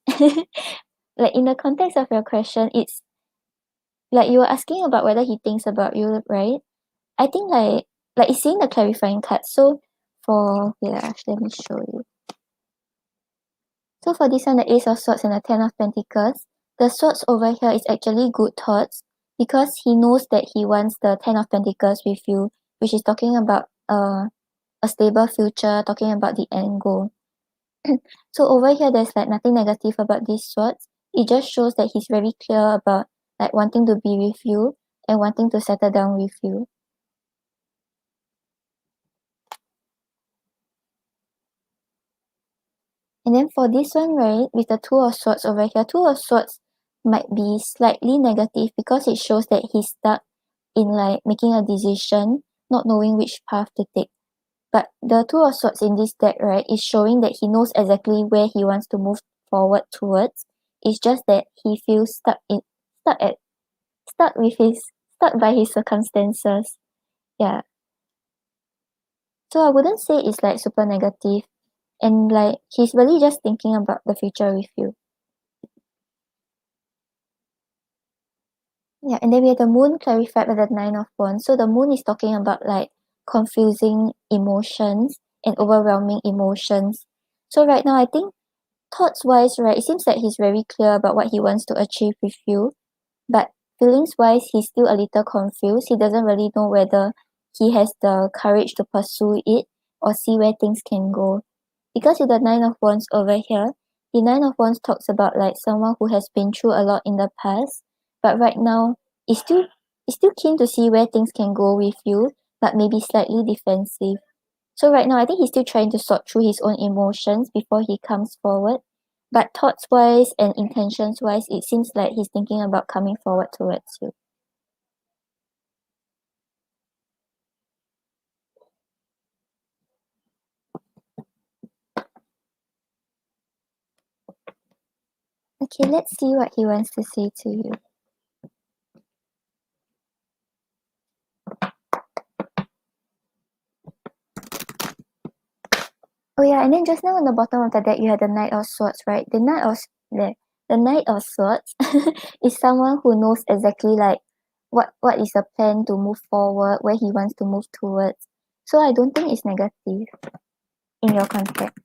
Like in the context of your question, it's like you were asking about whether he thinks about you, right? I think like it's seeing the clarifying card. So for here, actually let me show you. So for this one, the Ace of Swords and the Ten of Pentacles, the swords over here is actually good thoughts because he knows that he wants the Ten of Pentacles with you, which is talking about a stable future, talking about the end goal. So over here, there's like nothing negative about these swords. It just shows that he's very clear about like wanting to be with you and wanting to settle down with you. And then for this one, right, with the Two of Swords over here, Two of Swords might be slightly negative because it shows that he's stuck in like making a decision, not knowing which path to take. But the Two of Swords in this deck, right, is showing that he knows exactly where he wants to move forward towards. It's just that he feels stuck at stuck with his stuck by his circumstances. Yeah. So I wouldn't say it's like super negative and like he's really just thinking about the future with you. Yeah, and then we have the moon clarified by the Nine of Wands. So the moon is talking about like confusing emotions and overwhelming emotions. So right now I think thoughts wise, right, it seems like he's very clear about what he wants to achieve with you, but feelings wise, he's still a little confused. He doesn't really know whether he has the courage to pursue it or see where things can go. Because with the Nine of Wands over here, the Nine of Wands talks about like someone who has been through a lot in the past, but right now is still keen to see where things can go with you, but maybe slightly defensive. So right now, I think he's still trying to sort through his own emotions before he comes forward. But thoughts wise and intentions wise, it seems like he's thinking about coming forward towards you. Okay, let's see what he wants to say to you. Oh yeah, and then just now on the bottom of the deck you had the Knight of Swords, right? The Knight of Swords is someone who knows exactly like what is the plan to move forward, where he wants to move towards. So I don't think it's negative in your context.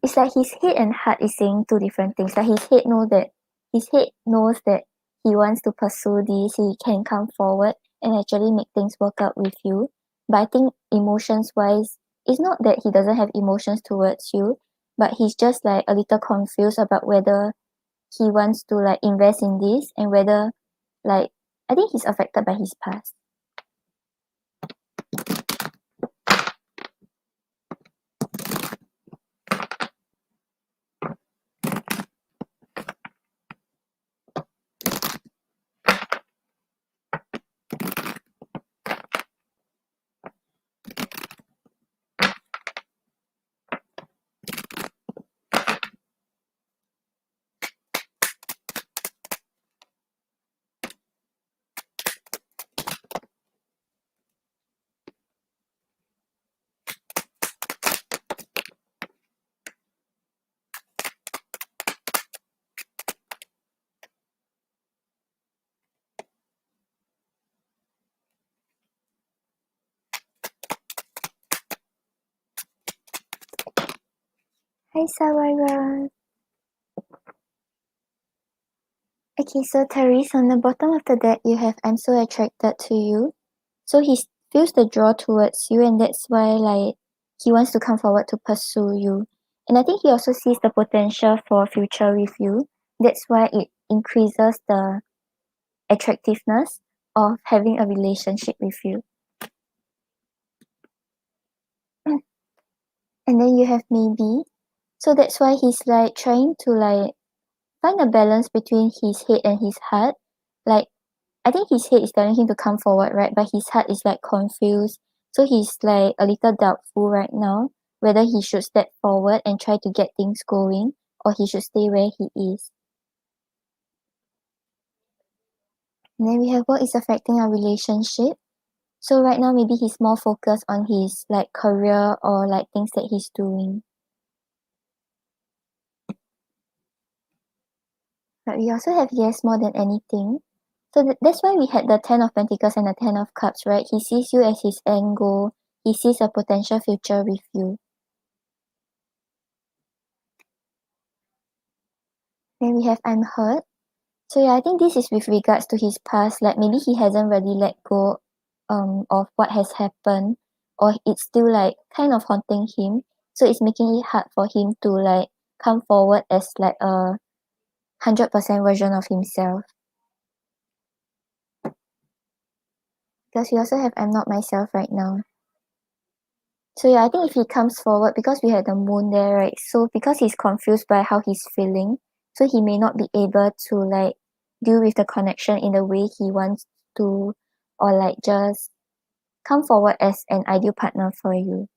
It's like his head and heart is saying two different things. Like his head knows that he wants to pursue this, he can come forward and actually make things work out with you. But I think emotions wise, it's not that he doesn't have emotions towards you, but he's just like a little confused about whether he wants to like invest in this and whether like I think he's affected by his past. Hi Sawara. Okay, so Teres, on the bottom of the deck you have I'm so attracted to you. So he feels the draw towards you and that's why like he wants to come forward to pursue you. And I think he also sees the potential for future with you. That's why it increases the attractiveness of having a relationship with you. And then you have maybe. So that's why he's like trying to like find a balance between his head and his heart. Like I think his head is telling him to come forward, right? But his heart is like confused. So he's like a little doubtful right now whether he should step forward and try to get things going or he should stay where he is. And then we have what is affecting our relationship. So right now maybe he's more focused on his like career or like things that he's doing. But we also have yes more than anything. So that's why we had the Ten of Pentacles and the Ten of Cups, right? He sees you as his end goal. He sees a potential future with you. Then we have I'm hurt. So yeah, I think this is with regards to his past. Like maybe he hasn't really let go of what has happened or it's still like kind of haunting him. So it's making it hard for him to like come forward as like a 100% version of himself. Because we also have I'm not myself right now. So yeah, I think if he comes forward, because we had the moon there, right? So because he's confused by how he's feeling, so he may not be able to like deal with the connection in the way he wants to, or like just come forward as an ideal partner for you.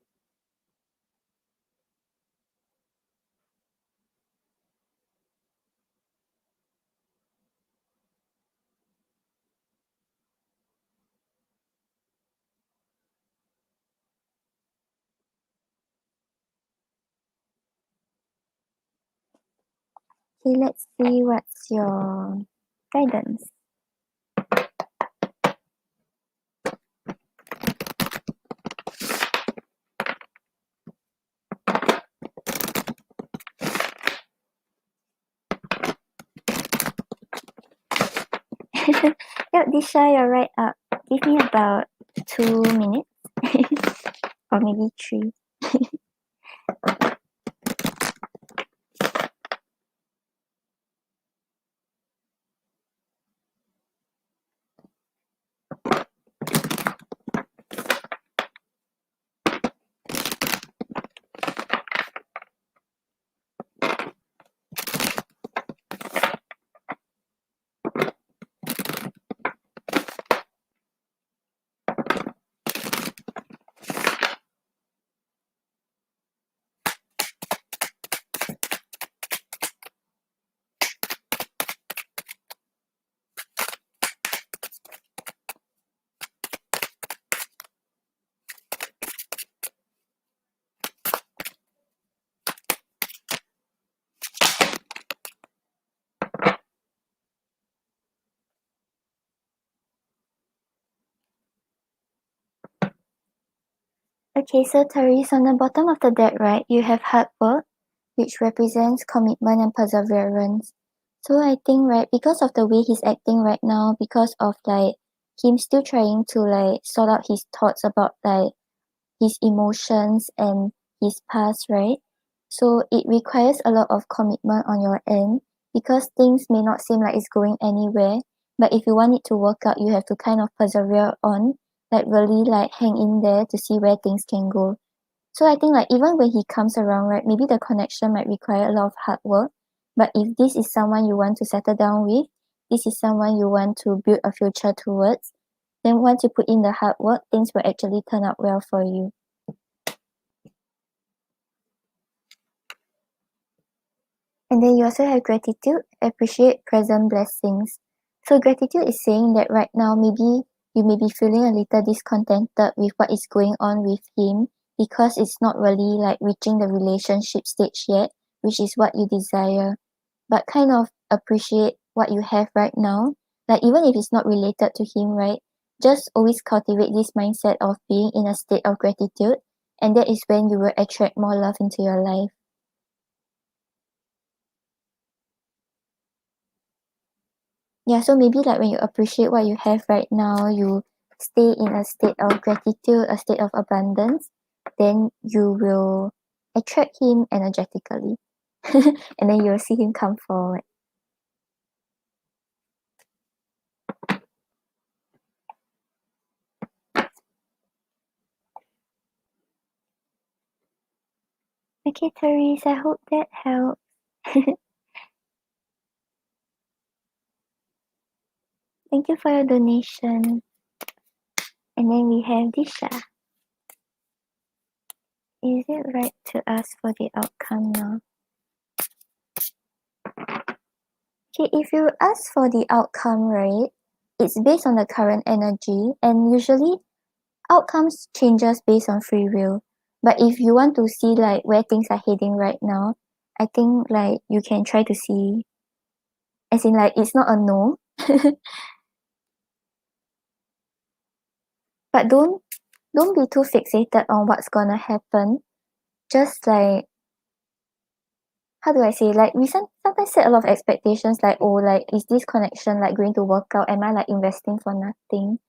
Okay, let's see what's your guidance. Yep, Disha, you're right up. Give me about 2 minutes. Or maybe 3. Okay, so Teres, on the bottom of the deck, right, you have hard work, which represents commitment and perseverance. So I think, right, because of the way he's acting right now, because of like him still trying to like sort out his thoughts about like his emotions and his past, right? So it requires a lot of commitment on your end because things may not seem like it's going anywhere. But if you want it to work out, you have to kind of persevere on, like really like hang in there to see where things can go. So I think like even when he comes around, right, maybe the connection might require a lot of hard work. But if this is someone you want to settle down with, this is someone you want to build a future towards, then once you put in the hard work, things will actually turn out well for you. And then you also have gratitude, appreciate present blessings. So gratitude is saying that right now maybe you may be feeling a little discontented with what is going on with him because it's not really like reaching the relationship stage yet, which is what you desire. But kind of appreciate what you have right now. Like even if it's not related to him, right? Just always cultivate this mindset of being in a state of gratitude, and that is when you will attract more love into your life. Yeah, so maybe like when you appreciate what you have right now, you stay in a state of gratitude, a state of abundance, then you will attract him energetically. And then you'll see him come forward. Okay, Therese, I hope that helps. Thank you for your donation. And then we have Disha. Is it right to ask for the outcome now? Okay, if you ask for the outcome, right, it's based on the current energy, and usually outcomes changes based on free will. But if you want to see like where things are heading right now, I think like you can try to see, as in like it's not a no. But don't be too fixated on what's gonna happen. Just like, how do I say, like we sometimes set a lot of expectations, like, oh, like is this connection like going to work out, am I like investing for nothing?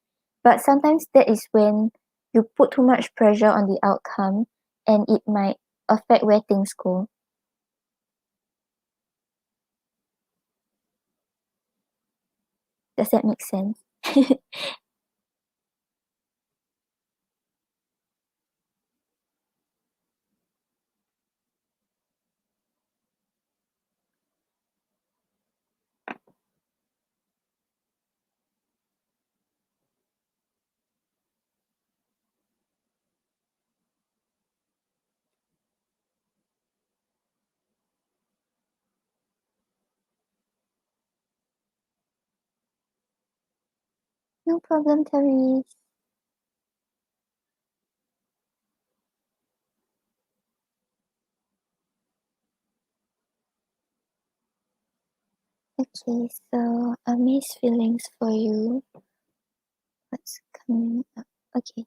But sometimes that is when you put too much pressure on the outcome, and it might affect where things go. Does that make sense? No problem, Therese. Okay, so amazed feelings for you. What's coming up? Okay.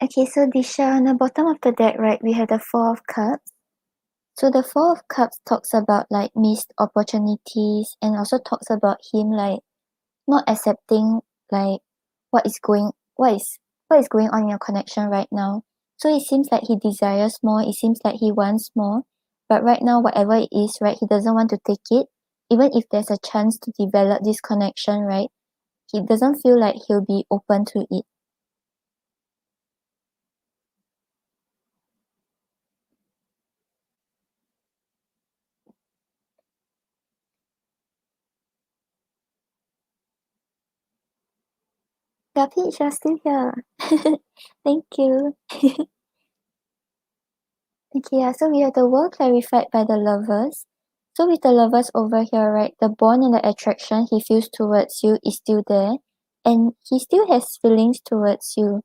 Okay, so Disha, on the bottom of the deck, right, we have the Four of Cups. So the Four of Cups talks about like missed opportunities and also talks about him like not accepting like what is going what is going on in your connection right now. So it seems like he desires more, it seems like he wants more, but right now whatever it is, right, he doesn't want to take it. Even if there's a chance to develop this connection, right, he doesn't feel like he'll be open to it. Yeah, Peach, you're still here. Thank you. Okay, yeah, so we have the world clarified by the lovers. So with the lovers over here, right, the bond and the attraction he feels towards you is still there, and he still has feelings towards you.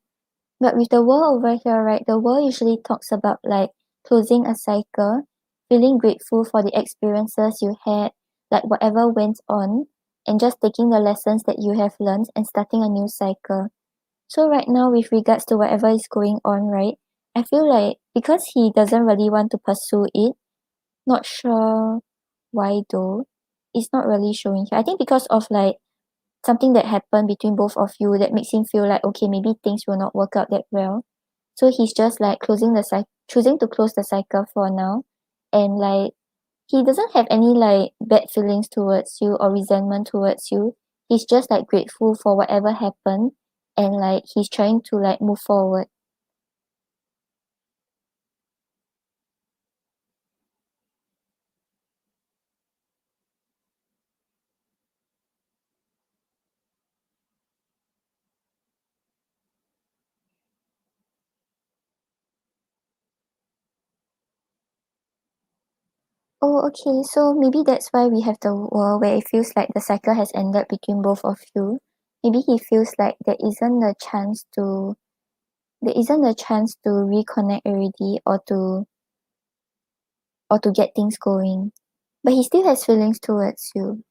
But with the world over here, right, the world usually talks about like closing a cycle, feeling grateful for the experiences you had, like whatever went on, and just taking the lessons that you have learned and starting a new cycle. So right now, with regards to whatever is going on, right, I feel like because he doesn't really want to pursue it, not sure why though, it's not really showing here. I think because of like something that happened between both of you that makes him feel like okay, maybe things will not work out that well. So he's just like closing the cycle, choosing to close the cycle for now, and like he doesn't have any like bad feelings towards you or resentment towards you. He's just like grateful for whatever happened, and like he's trying to like move forward. Oh, okay. So maybe that's why we have the world where it feels like the cycle has ended between both of you. Maybe he feels like there isn't a chance to reconnect already or to get things going. But he still has feelings towards you.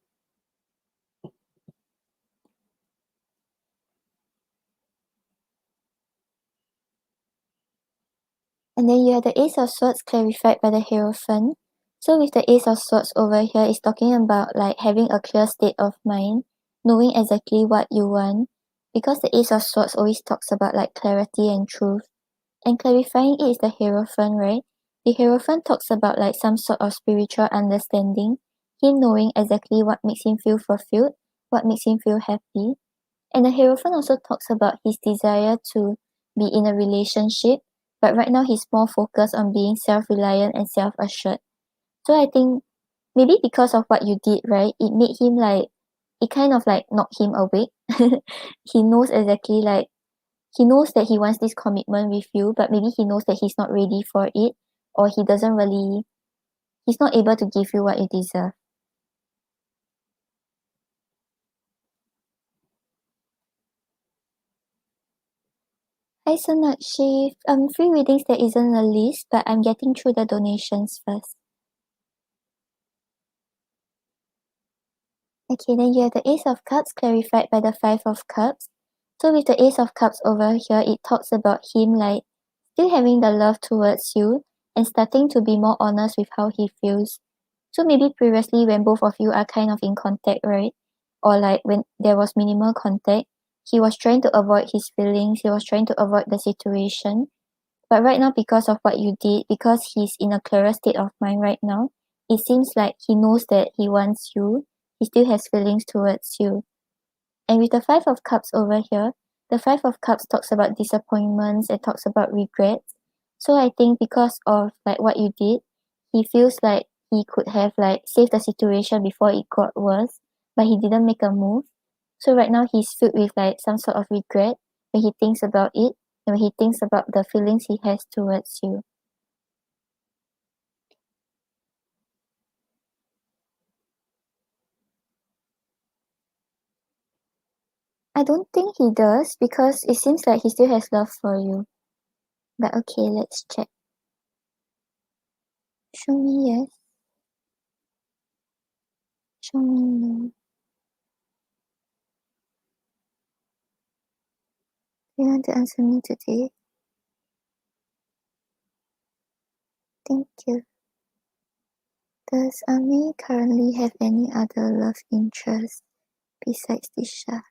And then you have the Ace of Swords clarified by the Hierophant. So with the Ace of Swords over here, it's talking about like having a clear state of mind, knowing exactly what you want. Because the Ace of Swords always talks about like clarity and truth. And clarifying it is the Hierophant, right? The Hierophant talks about like some sort of spiritual understanding, him knowing exactly what makes him feel fulfilled, what makes him feel happy. And the Hierophant also talks about his desire to be in a relationship, but right now he's more focused on being self-reliant and self-assured. So I think maybe because of what you did, right, it made him like, it kind of like knocked him awake. He knows exactly like, he knows that he wants this commitment with you, but maybe he knows that he's not ready for it, or he doesn't really, he's not able to give you what you deserve. Hi Sonakshi, free readings there isn't a list, but I'm getting through the donations first. Okay, then you have the Ace of Cups clarified by the Five of Cups. So with the Ace of Cups over here, it talks about him like still having the love towards you and starting to be more honest with how he feels. So maybe previously when both of you are kind of in contact, right? Or like when there was minimal contact, he was trying to avoid his feelings, he was trying to avoid the situation. But right now, because of what you did, because he's in a clearer state of mind right now, it seems like he knows that he wants you. He still has feelings towards you. And with the Five of Cups over here, the Five of Cups talks about disappointments, it talks about regrets. So I think because of like what you did, he feels like he could have like saved the situation before it got worse, but he didn't make a move. So right now he's filled with like some sort of regret when he thinks about it and when he thinks about the feelings he has towards you. I don't think he does because it seems like he still has love for you. But okay, let's check. Show me yes. Show me no. You want to answer me today? Thank you. Does Ami currently have any other love interests besides Disha?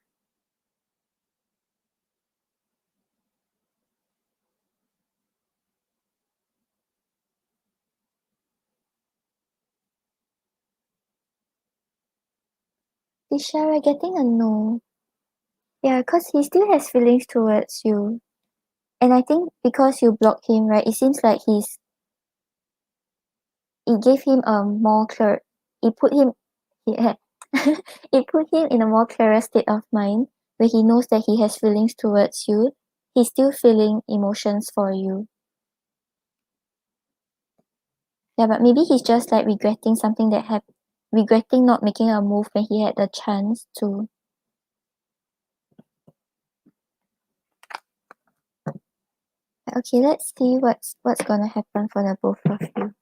Disha, we're getting a no. Yeah, because he still has feelings towards you. And I think because you blocked him, right, it seems like it gave him a more clear, it put him, yeah, it put him in a more clearer state of mind where he knows that he has feelings towards you. He's still feeling emotions for you. Yeah, but maybe he's just like regretting something that happened, regretting not making a move when he had the chance to. Okay, let's see what's gonna happen for the both of you.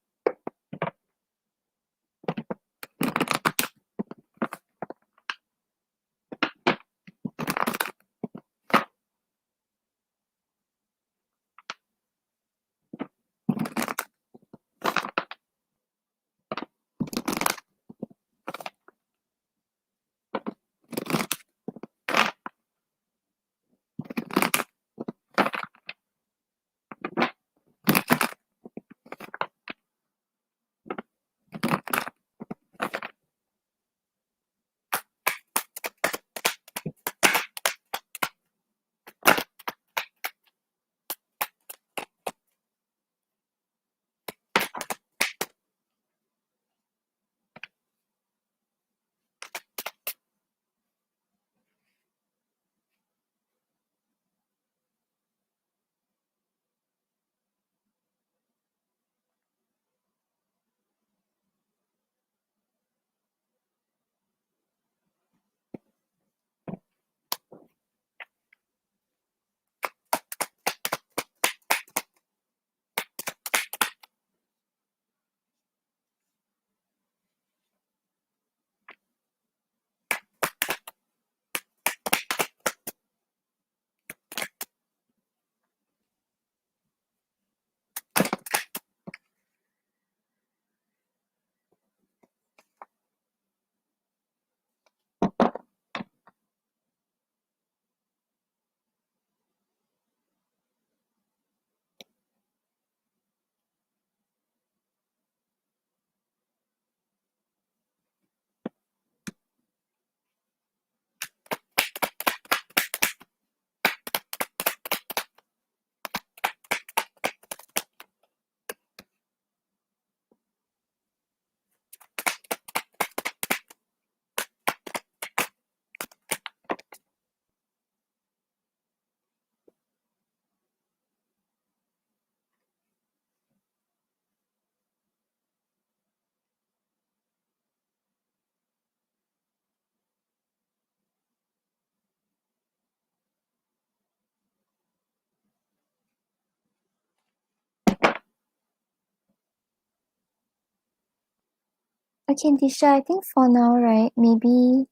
Okay, Disha, I think for now, right, maybe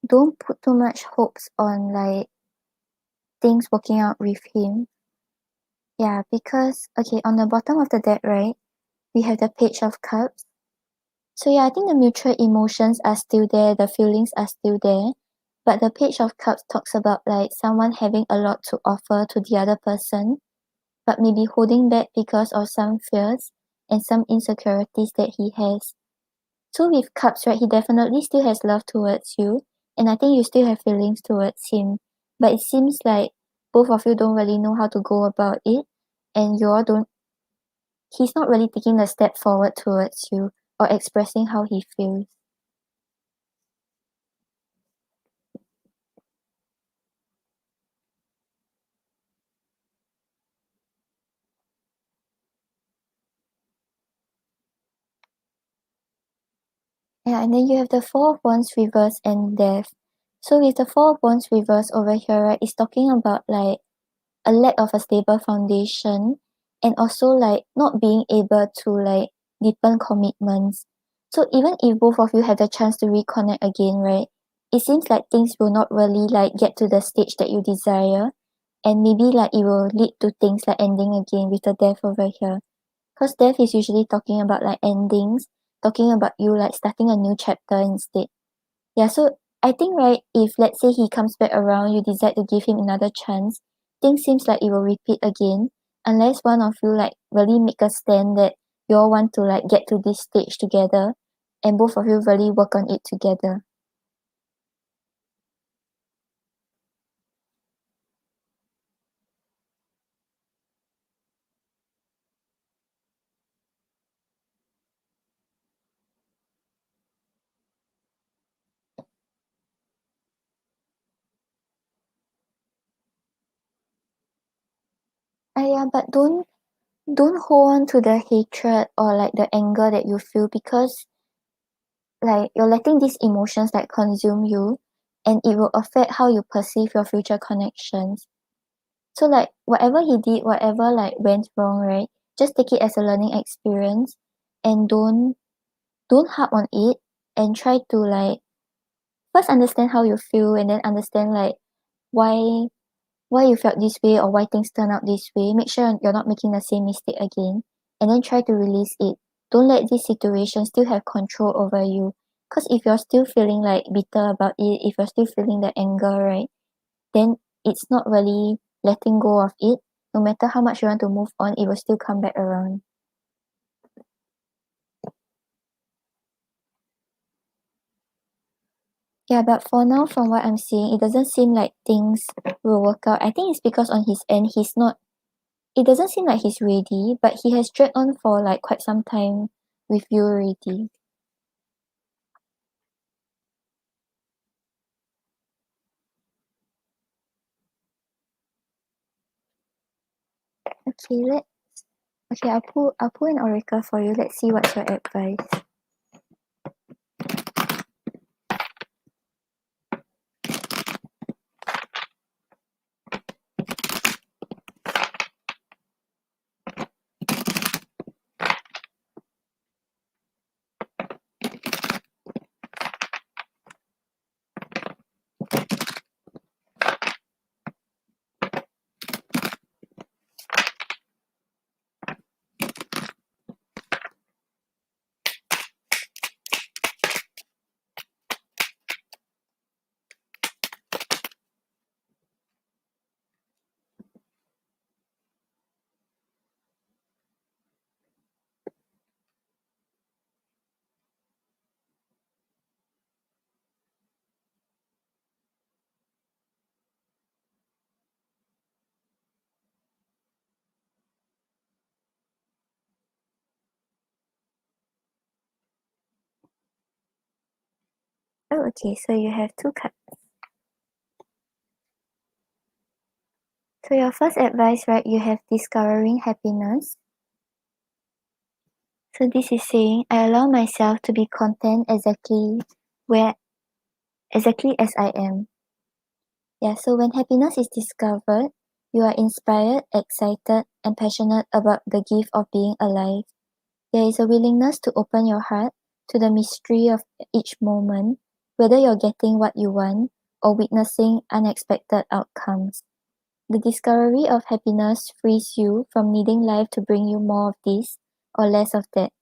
don't put too much hopes on like things working out with him. Yeah, because okay, on the bottom of the deck, right, we have the Page of Cups. So yeah, I think the mutual emotions are still there, the feelings are still there. But the Page of Cups talks about like someone having a lot to offer to the other person, but maybe holding back because of some fears and some insecurities that he has. So with cups, right, he definitely still has love towards you, and I think you still have feelings towards him. But it seems like both of you don't really know how to go about it, and you all don't. He's not really taking a step forward towards you or expressing how he feels. Yeah, and then you have the Four of Wands reverse and Death. So with the Four of Wands reverse over here, right, it's talking about like a lack of a stable foundation and also like not being able to like deepen commitments. So even if both of you have the chance to reconnect again, right, it seems like things will not really like get to the stage that you desire, and maybe like it will lead to things like ending again with the death over here. Because death is usually talking about like endings, talking about you like starting a new chapter instead. Yeah, so I think right, if let's say he comes back around, you decide to give him another chance, things seems like it will repeat again, unless one of you like really make a stand that you all want to like get to this stage together, and both of you really work on it together. Yeah, but don't hold on to the hatred or like the anger that you feel, because like you're letting these emotions like consume you, and it will affect how you perceive your future connections. So like whatever he did, whatever like went wrong, right? Just take it as a learning experience, and don't harp on it, and try to like first understand how you feel, and then understand like why why you felt this way or why things turn out this way. Make sure you're not making the same mistake again, and then try to release it. Don't let this situation still have control over you. Because if you're still feeling like bitter about it, if you're still feeling the anger, right, then it's not really letting go of it. No matter how much you want to move on, it will still come back around. Yeah, but for now, from what I'm seeing, it doesn't seem like things will work out. I think it's because on his end, he's not, it doesn't seem like he's ready, but he has dragged on for like quite some time with you already. Okay, okay, I'll pull an oracle for you. Let's see what's your advice. Oh, okay, so you have two cards. So your first advice, right, you have discovering happiness. So this is saying, I allow myself to be content where exactly as I am. Yeah, so when happiness is discovered, you are inspired, excited, and passionate about the gift of being alive. There is a willingness to open your heart to the mystery of each moment, whether you're getting what you want or witnessing unexpected outcomes. The discovery of happiness frees you from needing life to bring you more of this or less of that.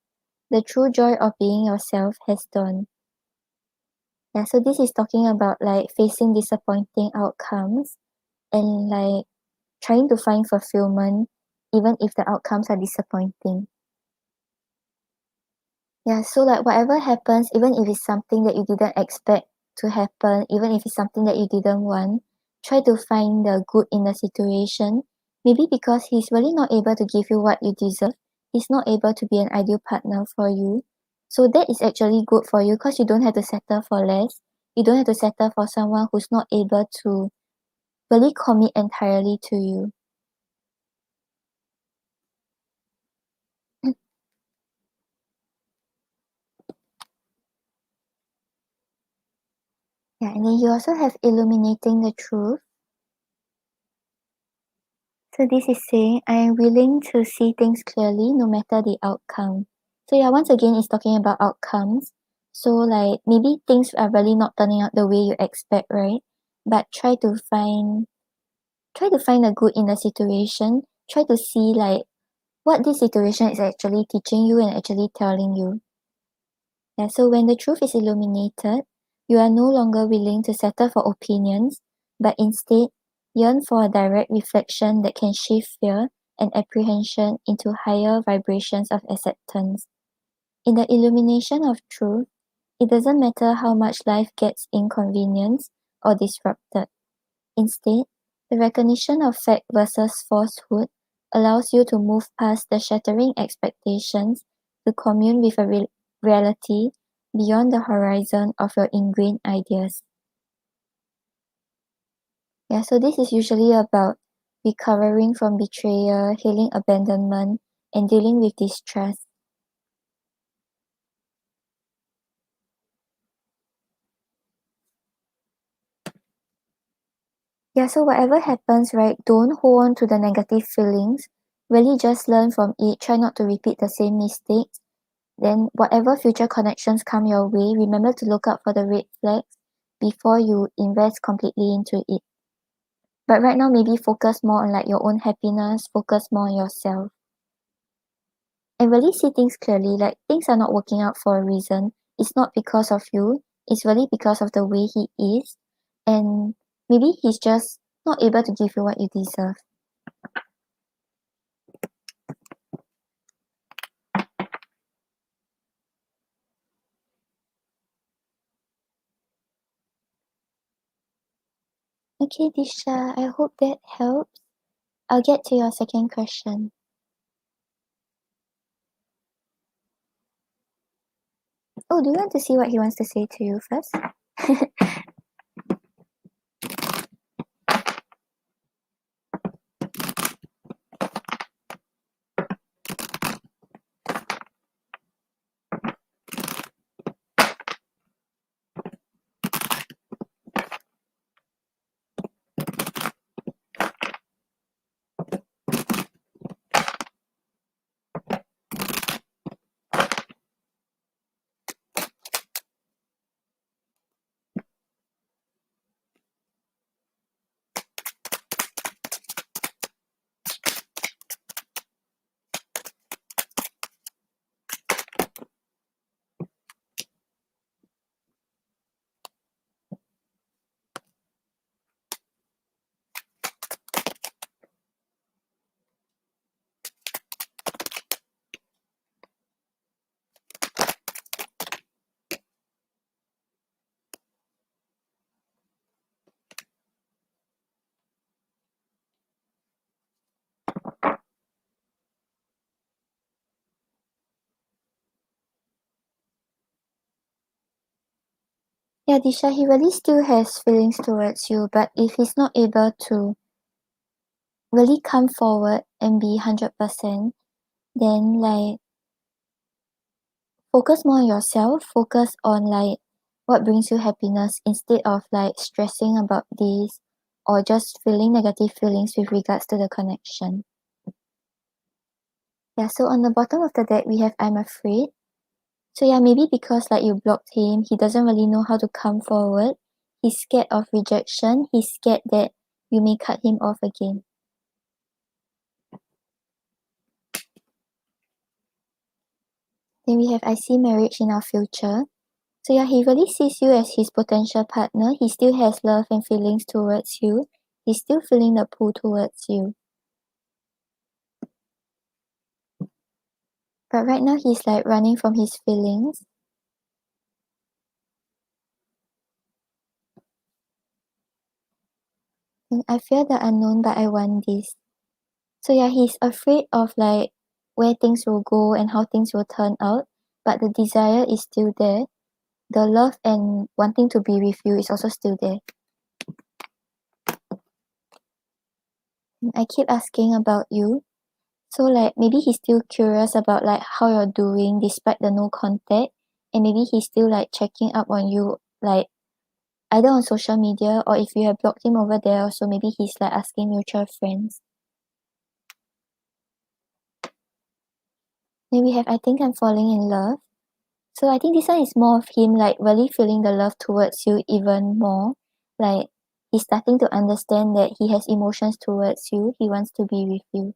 The true joy of being yourself has dawned. Yeah, so this is talking about like facing disappointing outcomes and like trying to find fulfillment even if the outcomes are disappointing. Yeah, so like whatever happens, even if it's something that you didn't expect to happen, even if it's something that you didn't want, try to find the good in the situation. Maybe because he's really not able to give you what you deserve, he's not able to be an ideal partner for you. So that is actually good for you because you don't have to settle for less. You don't have to settle for someone who's not able to really commit entirely to you. Yeah, and then you also have illuminating the truth. So this is saying I am willing to see things clearly no matter the outcome. So yeah, once again it's talking about outcomes. So like maybe things are really not turning out the way you expect, right? But try to find the good in the situation. Try to see like what this situation is actually teaching you and actually telling you. Yeah, so when the truth is illuminated, you are no longer willing to settle for opinions, but instead yearn for a direct reflection that can shift fear and apprehension into higher vibrations of acceptance. In the illumination of truth, it doesn't matter how much life gets inconvenienced or disrupted. Instead, the recognition of fact versus falsehood allows you to move past the shattering expectations to commune with a reality beyond the horizon of your ingrained ideas. Yeah, so this is usually about recovering from betrayal, healing abandonment, and dealing with distrust. Yeah, so whatever happens, right, don't hold on to the negative feelings. Really just learn from it. Try not to repeat the same mistakes. Then whatever future connections come your way, remember to look out for the red flags before you invest completely into it. But right now, maybe focus more on like your own happiness, focus more on yourself. And really see things clearly. Like things are not working out for a reason. It's not because of you. It's really because of the way he is. And maybe he's just not able to give you what you deserve. Okay, Disha, I hope that helps. I'll get to your second question. Oh, do you want to see what he wants to say to you first? Yeah, Disha, he really still has feelings towards you, but if he's not able to really come forward and be 100%, then like focus more on yourself, focus on like what brings you happiness instead of like stressing about this or just feeling negative feelings with regards to the connection. Yeah, so on the bottom of the deck we have I'm afraid. So yeah, maybe because like you blocked him, he doesn't really know how to come forward. He's scared of rejection. He's scared that you may cut him off again. Then we have I see marriage in our future. So yeah, he really sees you as his potential partner. He still has love and feelings towards you. He's still feeling the pull towards you. But right now he's like running from his feelings. And I fear the unknown, but I want this. So yeah, he's afraid of like where things will go and how things will turn out. But the desire is still there. The love and wanting to be with you is also still there. I keep asking about you. So like maybe he's still curious about like how you're doing despite the no contact, and maybe he's still like checking up on you like either on social media or if you have blocked him over there also maybe he's like asking mutual friends. Then we have I think I'm falling in love. So I think this one is more of him like really feeling the love towards you even more. Like he's starting to understand that he has emotions towards you. He wants to be with you.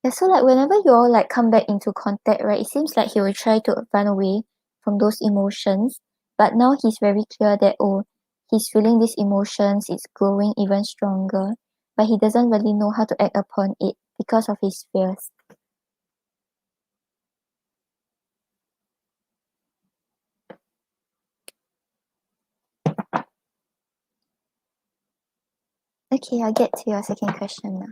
Yeah, so like whenever you all like come back into contact, right, it seems like he will try to run away from those emotions. But now he's very clear that oh, he's feeling these emotions, it's growing even stronger, but he doesn't really know how to act upon it because of his fears. Okay, I'll get to your second question now.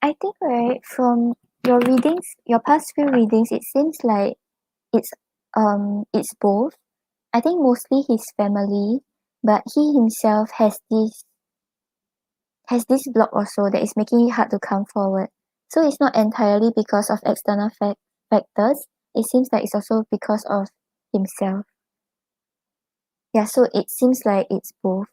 I think right from your readings, your past few readings, it seems like it's it's both. I think mostly his family, but he himself has this block also that is making it hard to come forward. So it's not entirely because of external factors. It seems like it's also because of himself. Yeah, so it seems like it's both.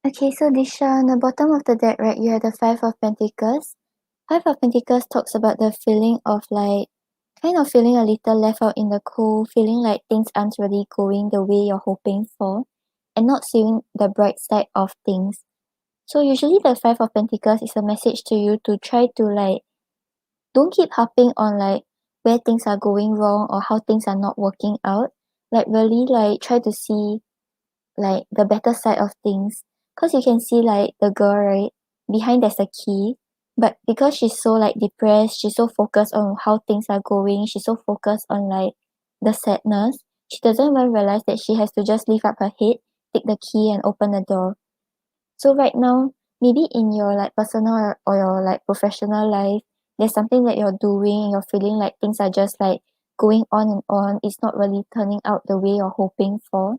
Okay, so Disha, on the bottom of the deck, right, you have the Five of Pentacles. Five of Pentacles talks about the feeling of like, kind of feeling a little left out in the cold, feeling like things aren't really going the way you're hoping for, and not seeing the bright side of things. So usually the Five of Pentacles is a message to you to try to like, don't keep harping on like where things are going wrong or how things are not working out. Like really like try to see like the better side of things. Cause you can see like the girl, right? Behind there's a key. But because she's so like depressed, she's so focused on how things are going, she's so focused on like the sadness, she doesn't even realize that she has to just lift up her head, take the key and open the door. So right now, maybe in your like personal or your like professional life, there's something that you're doing, you're feeling like things are just like going on and on. It's not really turning out the way you're hoping for.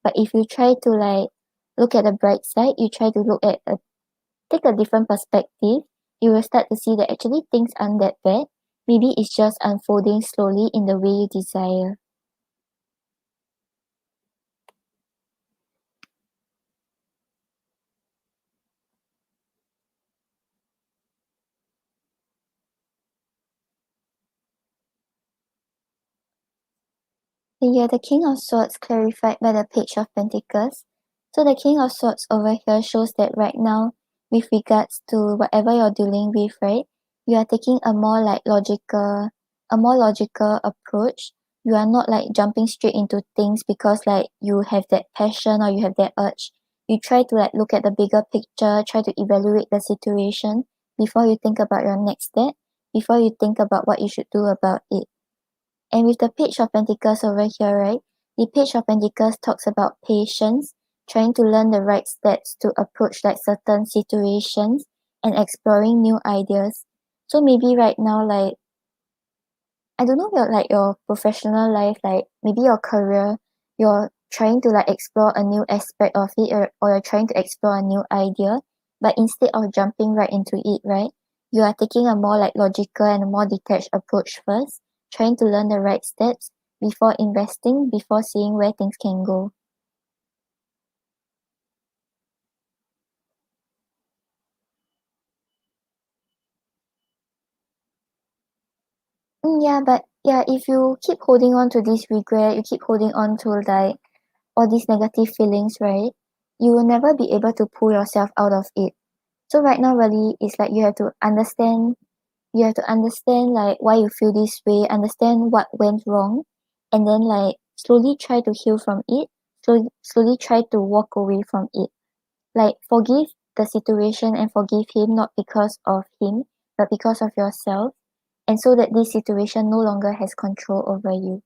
But if you try to like look at the bright side, you try to take a different perspective, you will start to see that actually things aren't that bad. Maybe it's just unfolding slowly in the way you desire. Then you have the King of Swords clarified by the Page of Pentacles. So the King of Swords over here shows that right now, with regards to whatever you're dealing with, right, you are taking a more logical approach you are not like jumping straight into things because like you have that passion or you have that urge. You try to like look at the bigger picture, try to evaluate the situation before you think about your next step, before you think about what you should do about it. And with the Page of Pentacles over here, right? The Page of Pentacles talks about patience, trying to learn the right steps to approach like certain situations and exploring new ideas. So maybe right now, like I don't know about like your professional life, like maybe your career, you're trying to like explore a new aspect of it or you're trying to explore a new idea, but instead of jumping right into it, right? You are taking a more like logical and a more detached approach first, trying to learn the right steps before investing, before seeing where things can go. Yeah, but yeah, if you keep holding on to this regret, you keep holding on to like all these negative feelings, right? You will never be able to pull yourself out of it. So right now really it's like you have to understand like why you feel this way, understand what went wrong, and then like slowly try to heal from it, slowly try to walk away from it. Like forgive the situation and forgive him not because of him, but because of yourself, and so that this situation no longer has control over you.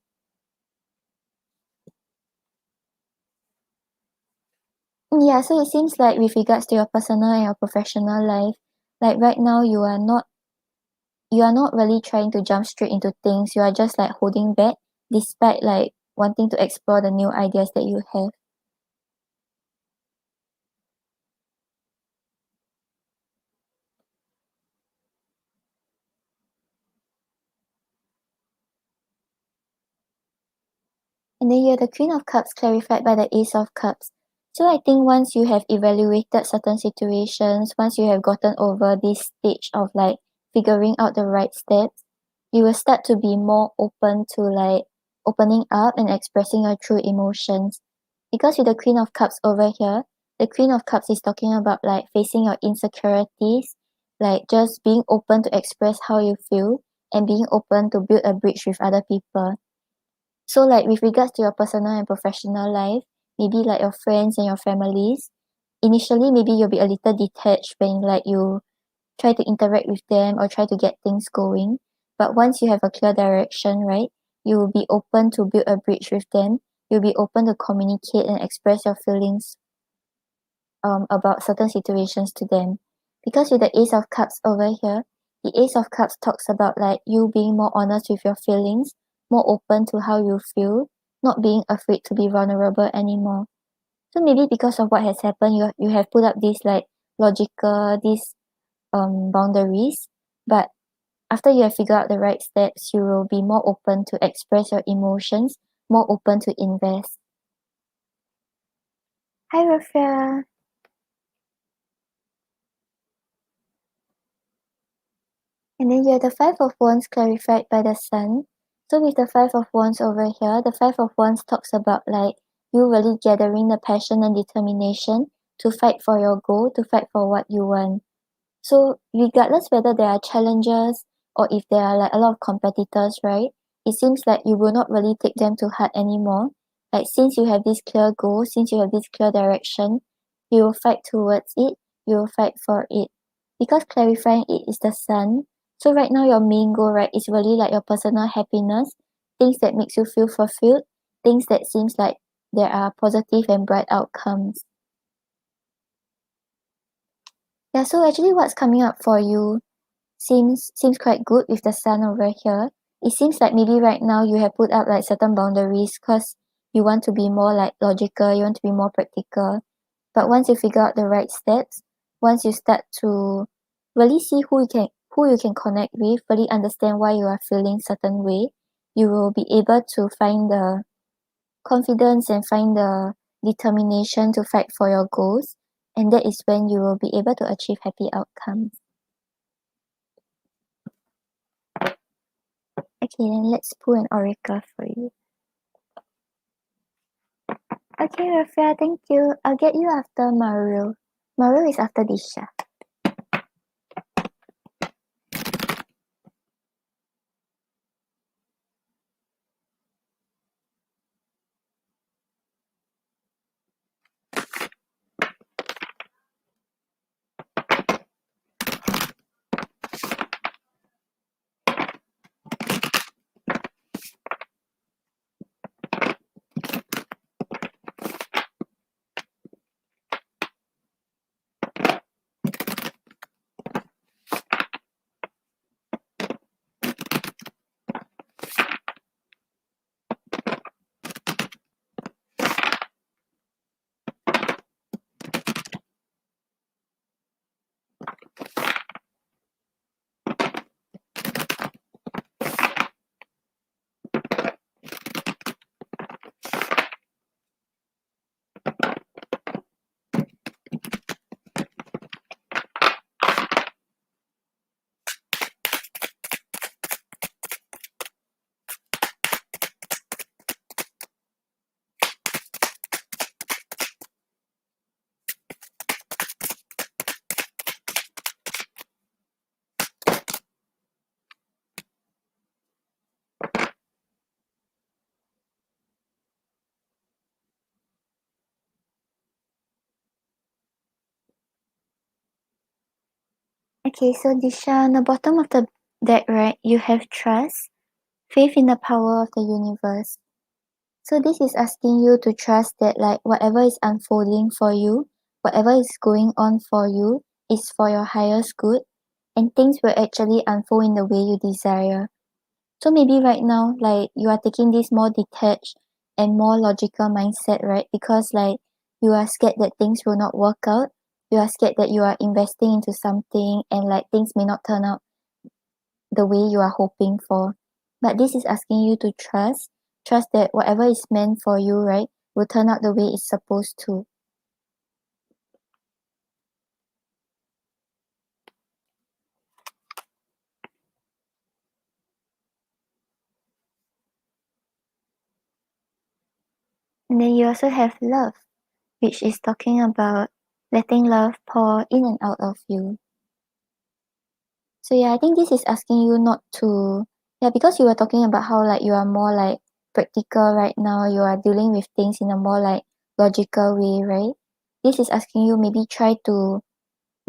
Yeah, so it seems like with regards to your personal and your professional life, like right now you are not really trying to jump straight into things. You are just like holding back despite like wanting to explore the new ideas that you have. And then you have the Queen of Cups clarified by the Ace of Cups. So I think once you have evaluated certain situations, once you have gotten over this stage of like figuring out the right steps, you will start to be more open to like opening up and expressing your true emotions. Because with the Queen of Cups over here, the Queen of Cups is talking about like facing your insecurities, like just being open to express how you feel and being open to build a bridge with other people. So like with regards to your personal and professional life, maybe like your friends and your families, initially maybe you'll be a little detached when like you try to interact with them or try to get things going. But once you have a clear direction, right, you will be open to build a bridge with them. You'll be open to communicate and express your feelings about certain situations to them. Because with the Ace of Cups over here, the Ace of Cups talks about like you being more honest with your feelings, more open to how you feel, not being afraid to be vulnerable anymore. So maybe because of what has happened, you have put up these like logical, these boundaries, but after you have figured out the right steps, you will be more open to express your emotions, more open to invest. Hi, Rafia. And then you have the Five of Wands clarified by the Sun. So with the Five of Wands over here, the Five of Wands talks about like you really gathering the passion and determination to fight for your goal, to fight for what you want. So regardless whether there are challenges or if there are like a lot of competitors, right? It seems like you will not really take them to heart anymore. Like since you have this clear goal, since you have this clear direction, you will fight towards it, you will fight for it. Because clarifying it is the Sun. So right now your main goal, right, is really like your personal happiness, things that makes you feel fulfilled, things that seems like there are positive and bright outcomes. Yeah, so actually what's coming up for you seems quite good with the Sun over here. It seems like maybe right now you have put up like certain boundaries because you want to be more like logical, you want to be more practical. But once you figure out the right steps, once you start to really see who you can connect with, really understand why you are feeling certain way, you will be able to find the confidence and find the determination to fight for your goals. And that is when you will be able to achieve happy outcomes. Okay, then let's pull an oracle for you. Okay, Rafia, thank you. I'll get you after Maru. Maru is after Disha. Okay, so Disha, on the bottom of the deck, right, you have trust, faith in the power of the universe. So this is asking you to trust that like whatever is unfolding for you, whatever is going on for you is for your highest good, and things will actually unfold in the way you desire. So maybe right now, like you are taking this more detached and more logical mindset, right? Because like you are scared that things will not work out. You are scared that you are investing into something and like things may not turn out the way you are hoping for. But this is asking you to trust that whatever is meant for you, right, will turn out the way it's supposed to. And then you also have love, which is talking about letting love pour in and out of you. So yeah, I think this is asking you not to, yeah, because you were talking about how like you are more like practical right now, you are dealing with things in a more like logical way, right? This is asking you maybe try to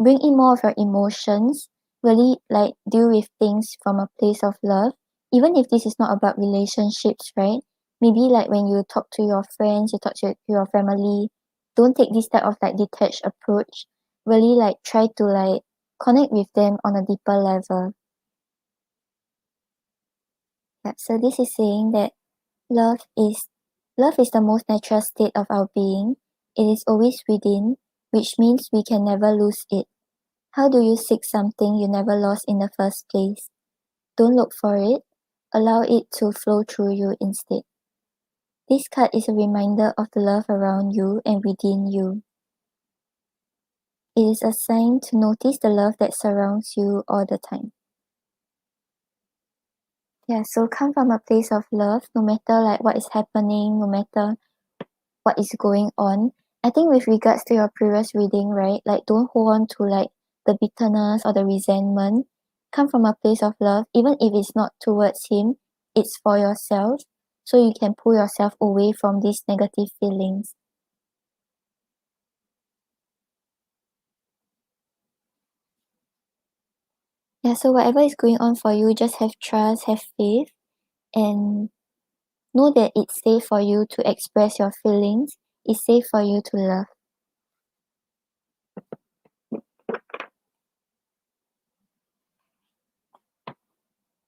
bring in more of your emotions, really like deal with things from a place of love, even if this is not about relationships, right? Maybe like when you talk to your friends, you talk to your family, don't take this type of like detached approach. Really like try to like connect with them on a deeper level. Yeah, so this is saying that love is love is the most natural state of our being. It is always within, which means we can never lose it. How do you seek something you never lost in the first place? Don't look for it. Allow it to flow through you instead. This card is a reminder of the love around you and within you. It is a sign to notice the love that surrounds you all the time. Yeah, so come from a place of love, no matter like what is happening, no matter what is going on. I think with regards to your previous reading, right, like don't hold on to like the bitterness or the resentment. Come from a place of love, even if it's not towards him, it's for yourself, so you can pull yourself away from these negative feelings. Yeah, so whatever is going on for you, just have trust, have faith, and know that it's safe for you to express your feelings. It's safe for you to love.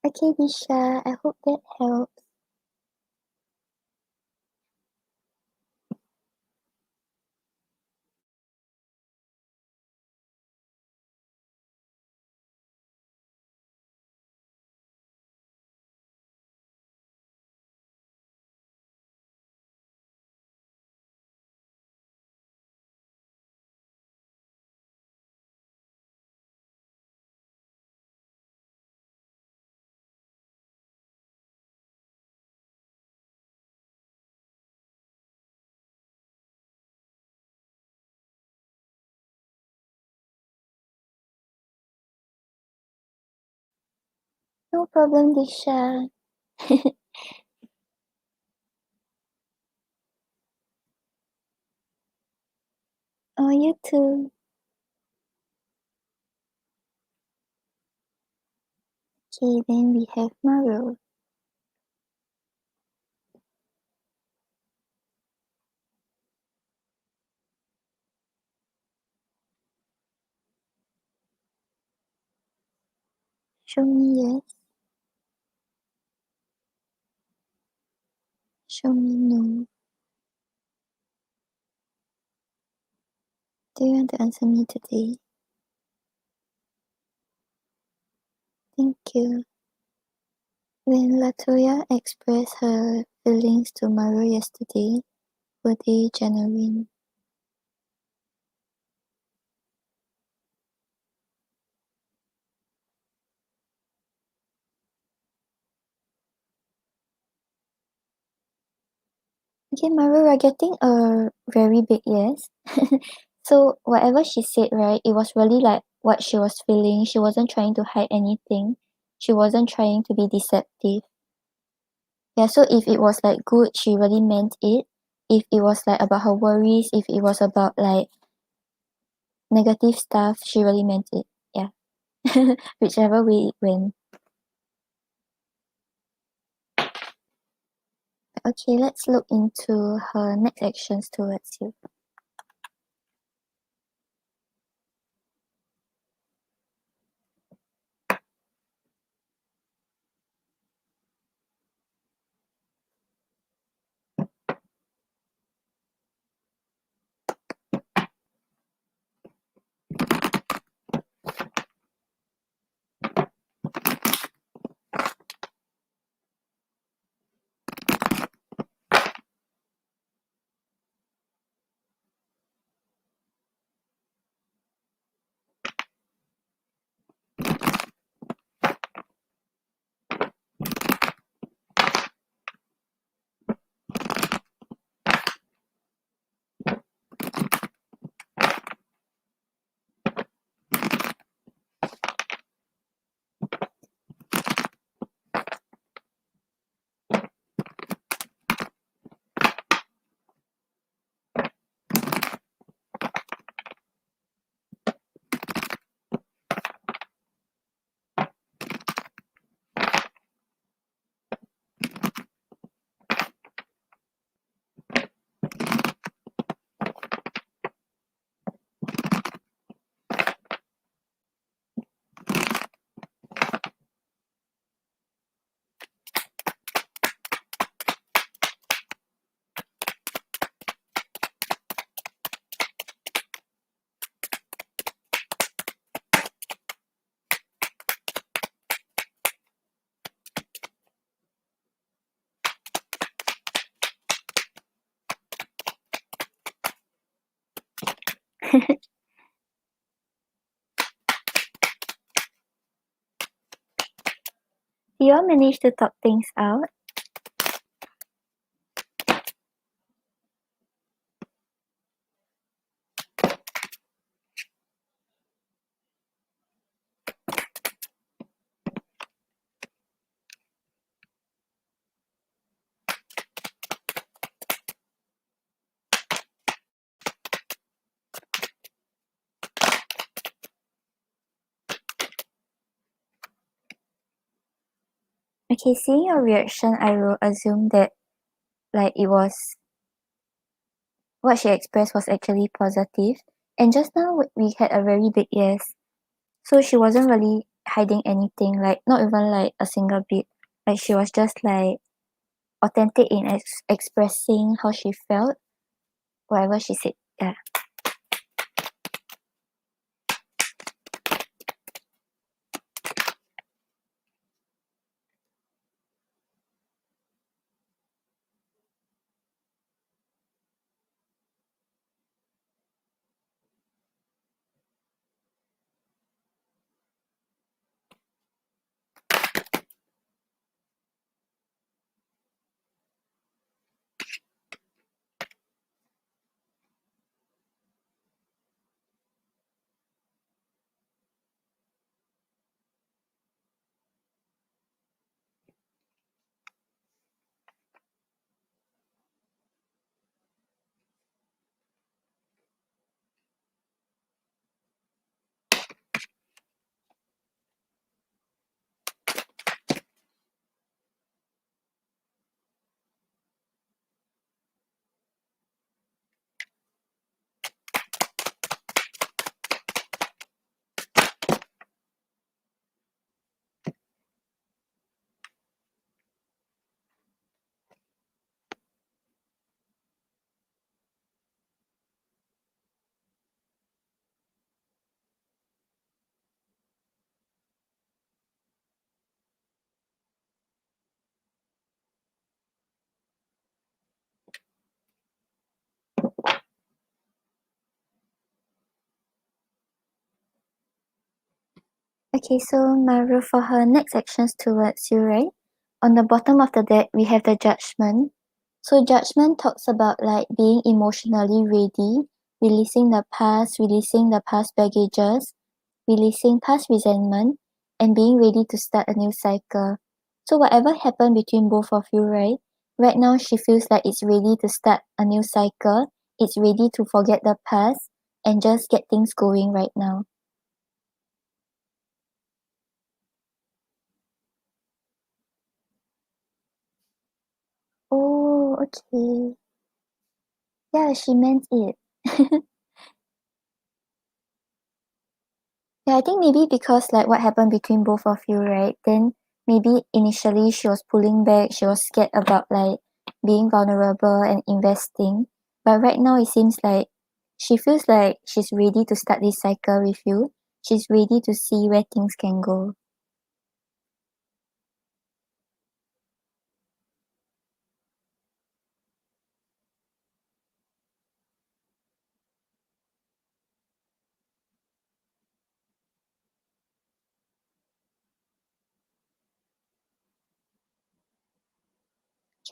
Okay, Disha, I hope that helps. No problem, Disha. Oh, you too. Okay, then we have Maru. Show me yes. Show me no. Do you want to answer me today? Thank you. When Latoya expressed her feelings to Maru yesterday, were they genuine? Okay, Maru, we're getting a very big yes. So whatever she said, right, it was really like what she was feeling. She wasn't trying to hide anything. She wasn't trying to be deceptive. Yeah, so if it was like good, she really meant it. If it was like about her worries, if it was about like negative stuff, she really meant it. Yeah. Whichever way it went. Okay, let's look into her next actions towards you. You all managed to talk things out. Okay, seeing your reaction, I will assume that like it was what she expressed was actually positive. And just now we had a very big yes. So she wasn't really hiding anything, like not even like a single bit. Like she was just like authentic in expressing how she felt, whatever she said. Yeah. Okay, so Maru, for her next actions towards you, right? On the bottom of the deck, we have the judgment. So judgment talks about like being emotionally ready, releasing the past baggages, releasing past resentment, and being ready to start a new cycle. So whatever happened between both of you, right? Right now she feels like it's ready to start a new cycle. It's ready to forget the past and just get things going right now. Okay. Yeah, she meant it. Yeah, I think maybe because like what happened between both of you, right? Then maybe initially she was pulling back, she was scared about like being vulnerable and investing. But right now it seems like she feels like she's ready to start this cycle with you. She's ready to see where things can go.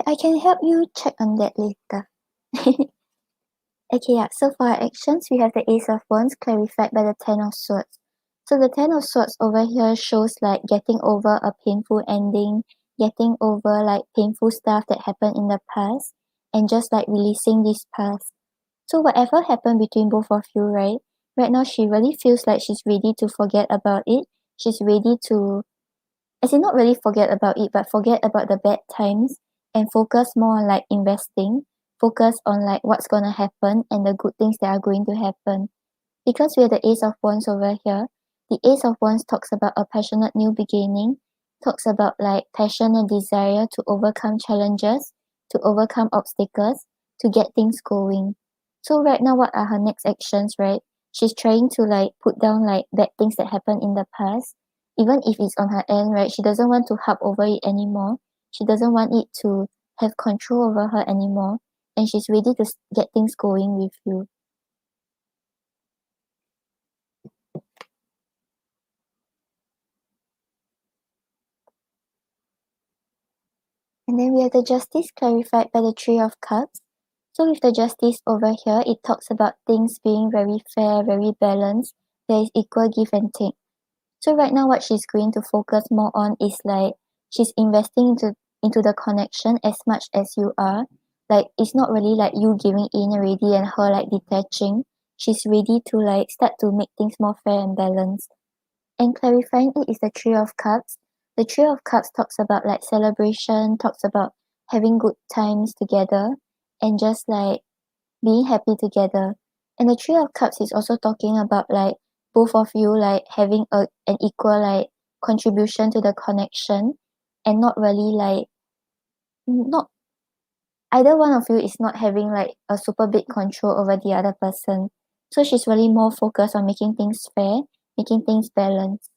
I can help you check on that later. Okay, yeah. So for our actions, we have the Ace of Wands clarified by the Ten of Swords. So the Ten of Swords over here shows like getting over a painful ending, getting over like painful stuff that happened in the past, and just like releasing this past. So whatever happened between both of you, right? Right now she really feels like she's ready to forget about it. She's ready to, as in not really forget about it, but forget about the bad times and focus more on like investing, focus on like what's gonna happen and the good things that are going to happen. Because we have the Ace of Wands over here, the Ace of Wands talks about a passionate new beginning, talks about like passion and desire to overcome challenges, to overcome obstacles, to get things going. So right now, what are her next actions, right? She's trying to like put down like bad things that happened in the past. Even if it's on her end, right? She doesn't want to harp over it anymore. She doesn't want it to have control over her anymore. And she's ready to get things going with you. And then we have the justice clarified by the Three of Cups. So with the justice over here, it talks about things being very fair, very balanced. There is equal give and take. So right now what she's going to focus more on is like she's investing into the connection as much as you are. Like it's not really like you giving in already and her like detaching. She's ready to like start to make things more fair and balanced. And clarifying it is the Three of Cups. The Three of Cups talks about like celebration, talks about having good times together and just like being happy together. And the Three of Cups is also talking about like both of you like having an equal like contribution to the connection and not really like not either one of you is not having like a super big control over the other person. So she's really more focused on making things fair, making things balanced.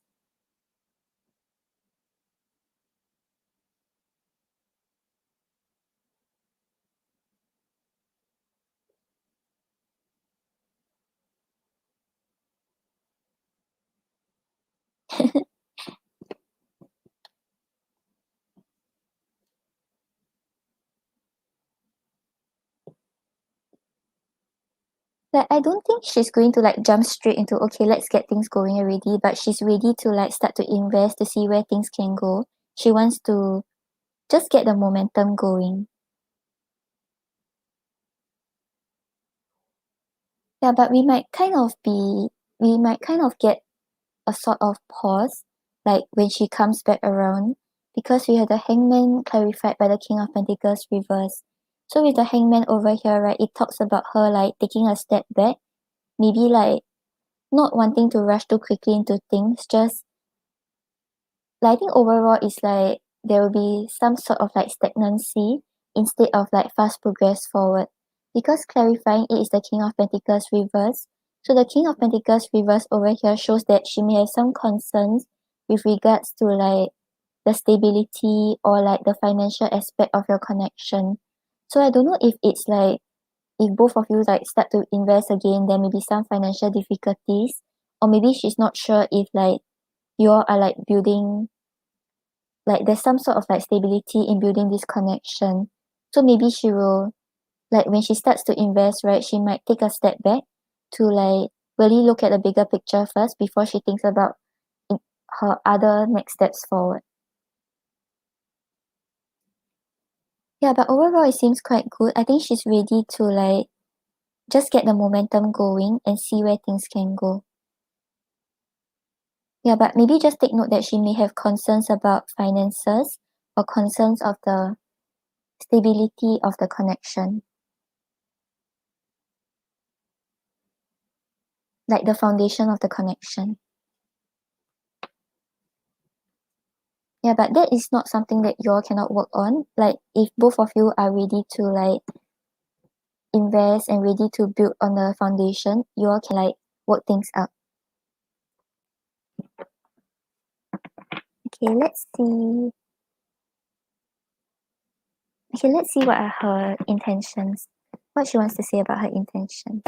Like I don't think she's going to like jump straight into okay, let's get things going already, but she's ready to like start to invest to see where things can go. She wants to just get the momentum going. Yeah, but we might kind of get a sort of pause, like when she comes back around, because we have the hangman clarified by the King of Pentacles reverse. So with the hangman over here, right, it talks about her like taking a step back, maybe like not wanting to rush too quickly into things, just like I think overall is like there will be some sort of like stagnancy instead of like fast progress forward. Because clarifying it is the King of Pentacles reverse. So the King of Pentacles reverse over here shows that she may have some concerns with regards to like the stability or like the financial aspect of your connection. So I don't know if it's like if both of you like start to invest again, there may be some financial difficulties, or maybe she's not sure if like you all are like building like there's some sort of like stability in building this connection. So maybe she will like when she starts to invest, right, she might take a step back to like really look at the bigger picture first before she thinks about her other next steps forward. Yeah, but overall it seems quite good. I think she's ready to like just get the momentum going and see where things can go. Yeah, but maybe just take note that she may have concerns about finances or concerns of the stability of the connection. Like the foundation of the connection. Yeah, but that is not something that you all cannot work on. Like if both of you are ready to like invest and ready to build on the foundation, you all can like work things out. Okay, let's see. Okay, let's see what are her intentions. What she wants to say about her intentions.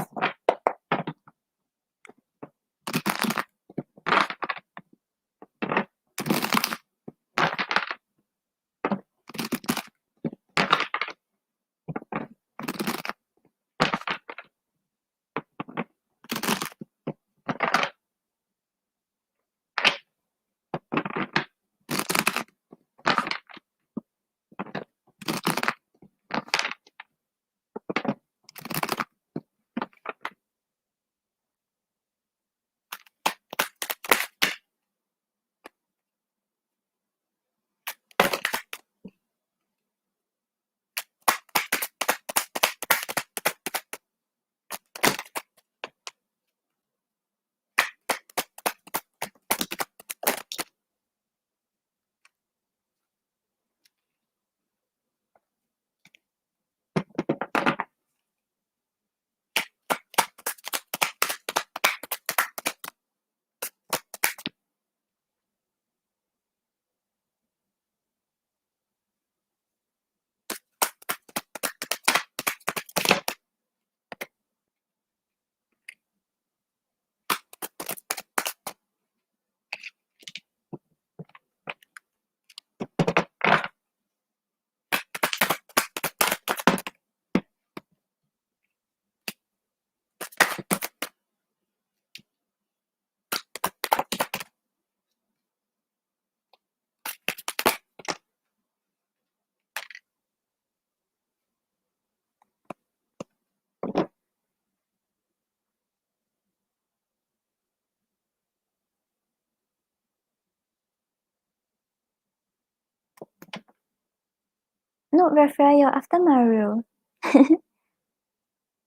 No, Rafia, you're after Maru.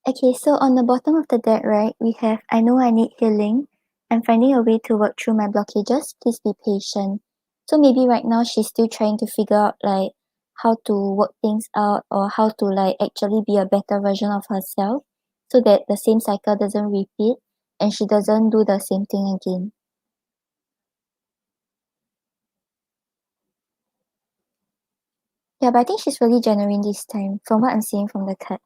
Okay, so on the bottom of the deck, right, we have I know I need healing. I'm finding a way to work through my blockages. Please be patient. So maybe right now she's still trying to figure out like how to work things out or how to like actually be a better version of herself so that the same cycle doesn't repeat and she doesn't do the same thing again. Yeah, but I think she's really genuine this time from what I'm seeing from the cards.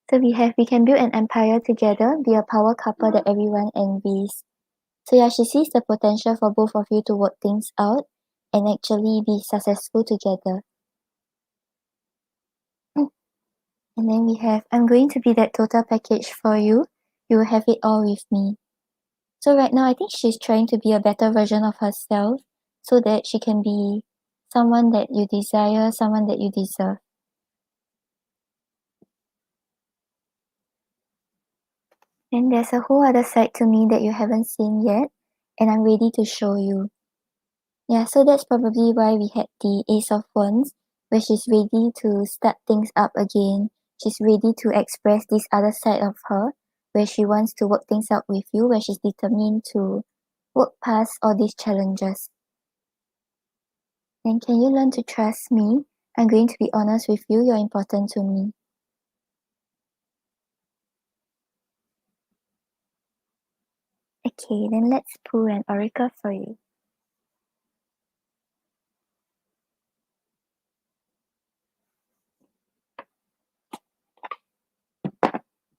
So we can build an empire together, be a power couple that everyone envies. So yeah, she sees the potential for both of you to work things out and actually be successful together. Mm. And then we have I'm going to be that total package for you. You will have it all with me. So right now I think she's trying to be a better version of herself so that she can be someone that you desire, someone that you deserve. And there's a whole other side to me that you haven't seen yet, and I'm ready to show you. Yeah, so that's probably why we had the Ace of Wands, where she's ready to start things up again. She's ready to express this other side of her, where she wants to work things out with you, where she's determined to work past all these challenges. And can you learn to trust me? I'm going to be honest with you, you're important to me. Okay, then let's pull an oracle for you.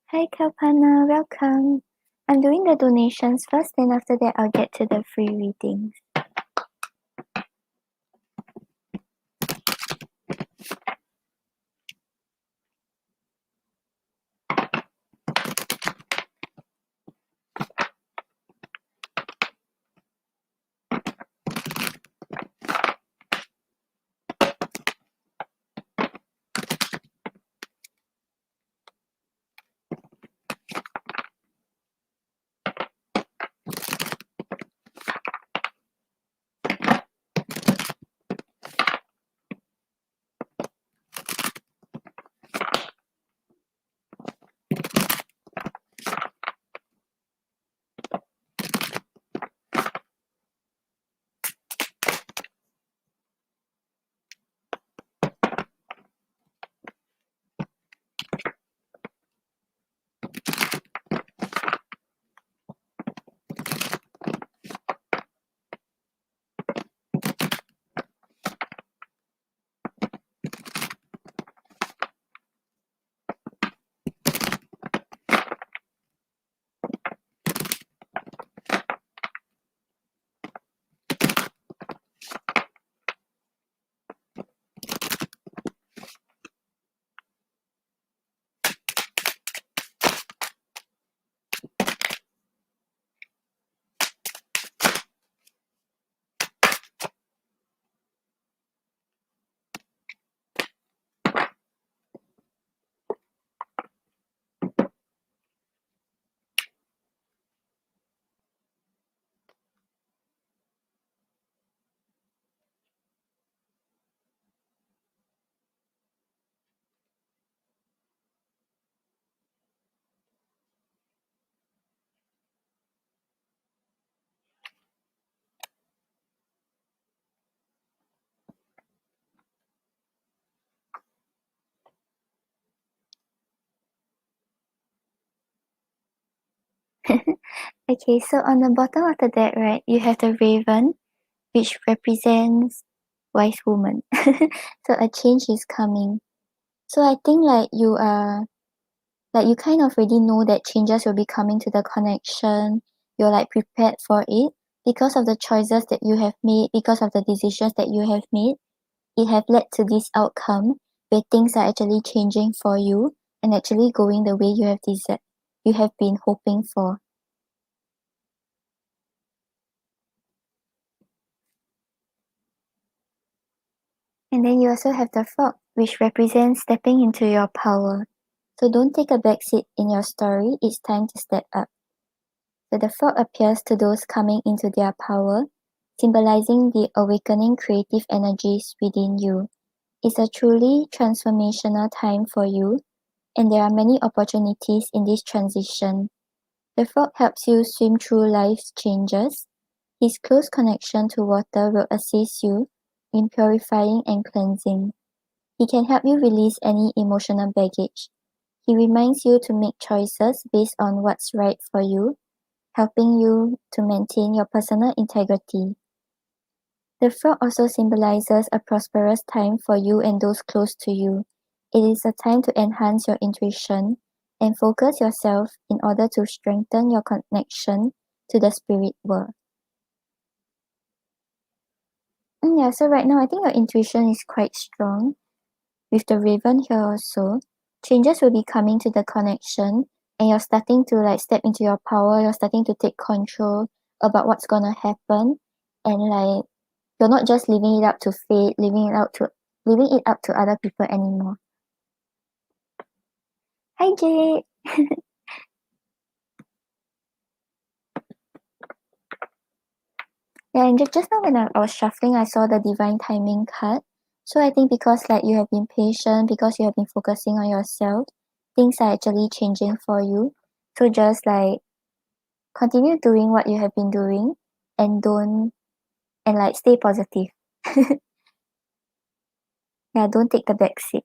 Hi Kalpana, welcome. I'm doing the donations first, then after that I'll get to the free readings. Okay, so on the bottom of the deck, right, you have the raven, which represents wise woman. So a change is coming. So I think you kind of already know that changes will be coming to the connection. You're like prepared for it because of the choices that you have made, because of the decisions that you have made. It have led to this outcome where things are actually changing for you and actually going the way you have been hoping for. And then you also have the frog, which represents stepping into your power. So don't take a back seat in your story, it's time to step up. So the frog appears to those coming into their power, symbolizing the awakening creative energies within you. It's a truly transformational time for you, and there are many opportunities in this transition. The frog helps you swim through life's changes. His close connection to water will assist you in purifying and cleansing. He can help you release any emotional baggage. He reminds you to make choices based on what's right for you, helping you to maintain your personal integrity. The frog also symbolizes a prosperous time for you and those close to you. It is a time to enhance your intuition and focus yourself in order to strengthen your connection to the spirit world. Yeah, so right now I think your intuition is quite strong. With the raven here also, changes will be coming to the connection and you're starting to like step into your power, you're starting to take control about what's gonna happen, and like you're not just leaving it up to fate, leaving it up to other people anymore. Hi Jay. Yeah, and just now when I was shuffling, I saw the divine timing card. So I think because like you have been patient, because you have been focusing on yourself, things are actually changing for you. So just like continue doing what you have been doing and don't and like stay positive. Yeah, don't take the back seat.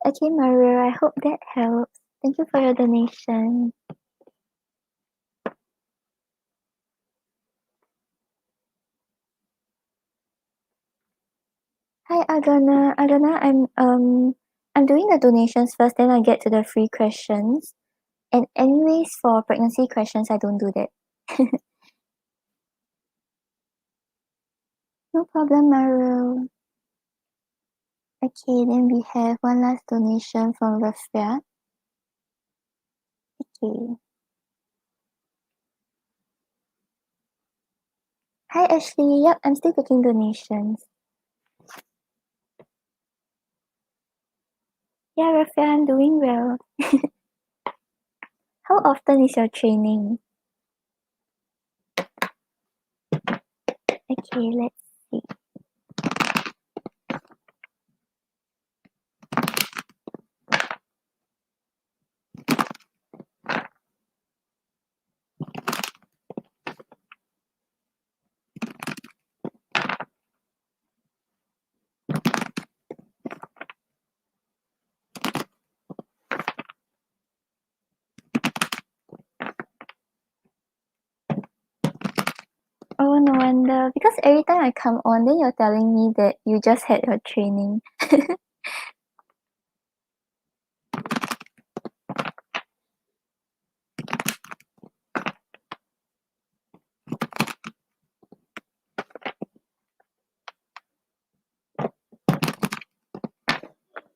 Okay, Maru, I hope that helps. Thank you for your donation. Hi, Agana. Agana, I'm doing the donations first, then I get to the free questions. And anyways, for pregnancy questions, I don't do that. No problem, Maru. Okay, then we have one last donation from Rafia. Okay. Hi, Ashley. Yep, I'm still taking donations. Yeah, Rafia, I'm doing well. How often is your training? Okay, let's see. Oh, no wonder. Because every time I come on, then you're telling me that you just had your training.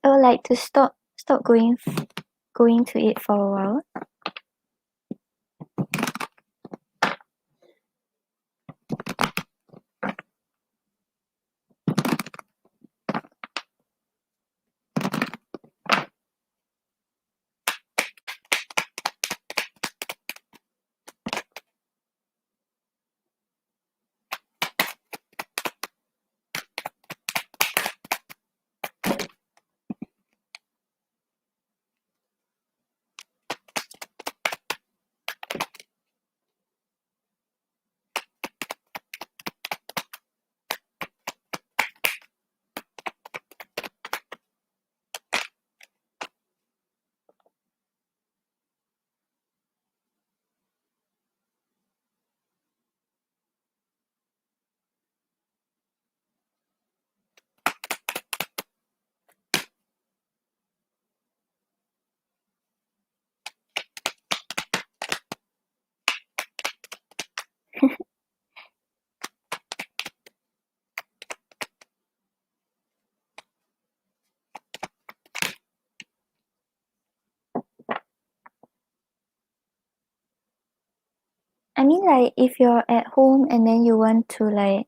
I would like to stop going to it for a while. I mean, like, if you're at home and then you want to, like,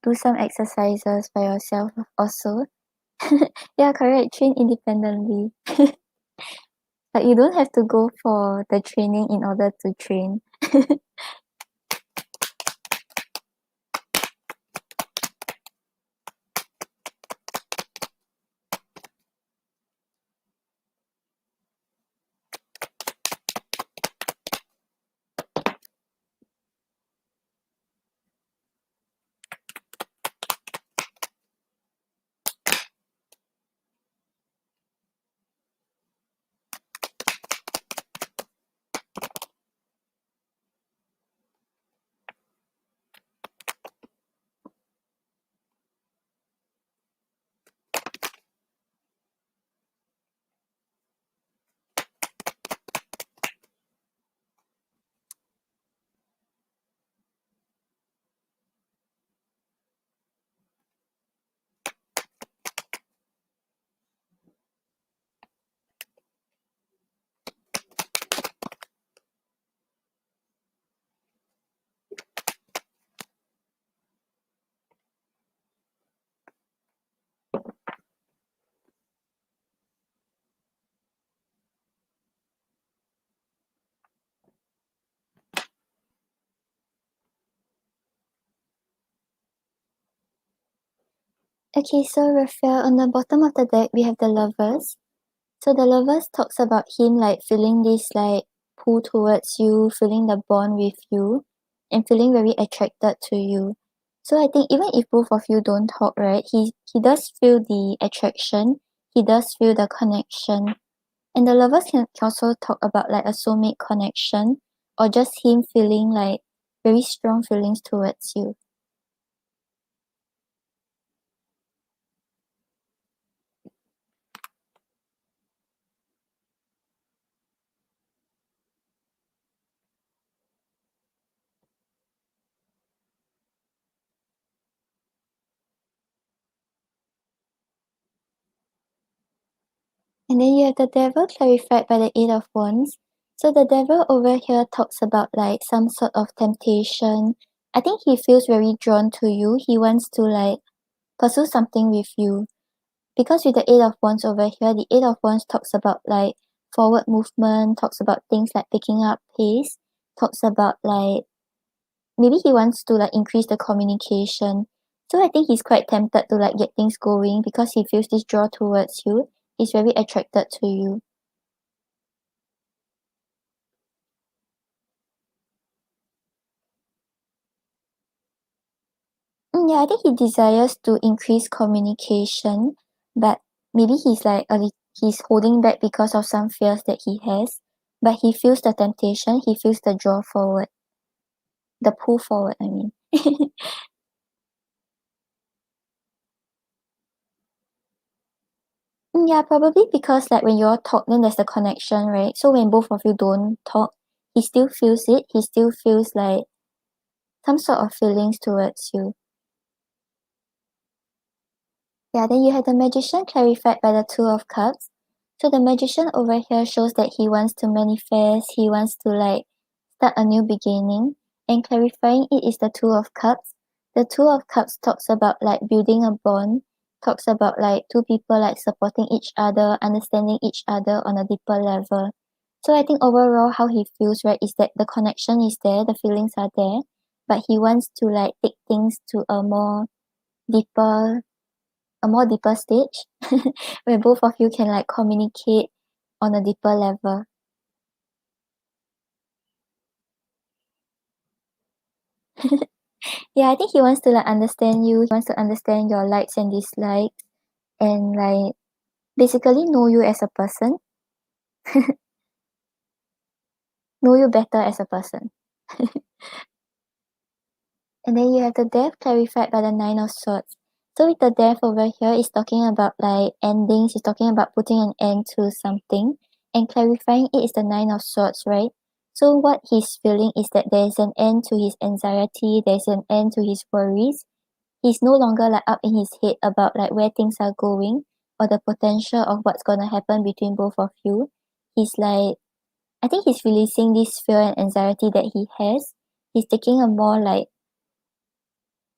do some exercises by yourself also. Yeah, correct. Train independently. Like, you don't have to go for the training in order to train. Okay, so Rafia, on the bottom of the deck, we have the lovers. So the lovers talks about him, like, feeling this, like, pull towards you, feeling the bond with you, and feeling very attracted to you. So I think even if both of you don't talk, right, he does feel the attraction, he does feel the connection. And the lovers can also talk about, like, a soulmate connection, or just him feeling, like, very strong feelings towards you. And then you have the devil clarified by the Eight of Wands. So the devil over here talks about, like, some sort of temptation. I think he feels very drawn to you. He wants to, like, pursue something with you. Because with the Eight of Wands over here, the Eight of Wands talks about, like, forward movement, talks about things like picking up pace, talks about, like, maybe he wants to, like, increase the communication. So I think he's quite tempted to, like, get things going because he feels this draw towards you. He's very attracted to you. Yeah, I think he desires to increase communication, but maybe he's holding back because of some fears that he has. But he feels the temptation, he feels the draw forward, the pull forward, I mean. Yeah, probably because, like, when you all talk, then there's the connection, right? So when both of you don't talk, he still feels it. He still feels, like, some sort of feelings towards you. Yeah, then you have the magician clarified by the Two of Cups. So the magician over here shows that he wants to manifest, he wants to, like, start a new beginning. And clarifying it is the Two of Cups. The Two of Cups talks about, like, building a bond, talks about, like, two people, like, supporting each other, understanding each other on a deeper level. So I think overall how he feels, right, is that the connection is there, the feelings are there, but he wants to, like, take things to deeper a more deeper stage where both of you can, like, communicate on a deeper level. Yeah, I think he wants to, like, understand you. He wants to understand your likes and dislikes and, like, basically know you as a person, know you better as a person. And then you have the death clarified by the Nine of Swords. So with the death over here, it's talking about, like, endings. It's talking about putting an end to something. And clarifying it is the Nine of Swords, right? So what he's feeling is that there's an end to his anxiety, there's an end to his worries. He's no longer like up in his head about like where things are going or the potential of what's gonna happen between both of you. He's like, I think he's releasing this fear and anxiety that he has. He's taking a more like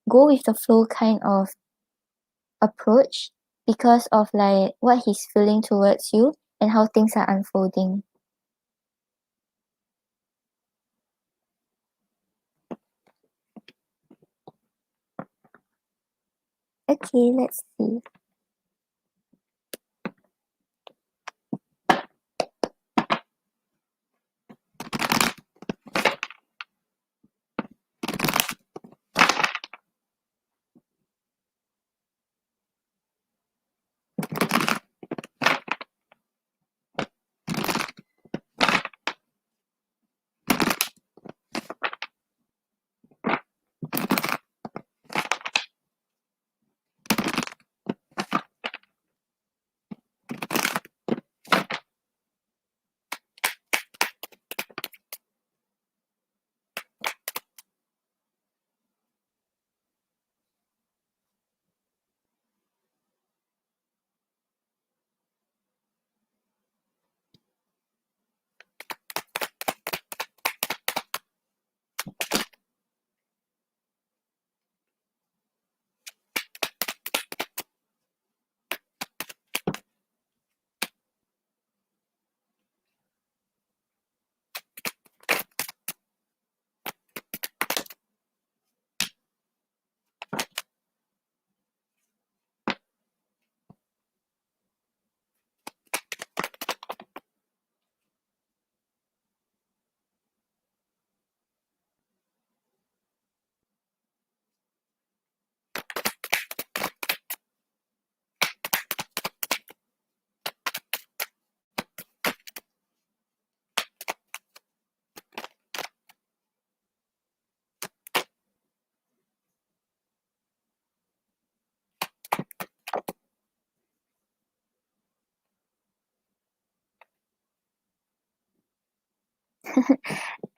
go with the flow kind of approach because of like what he's feeling towards you and how things are unfolding. Okay, let's see.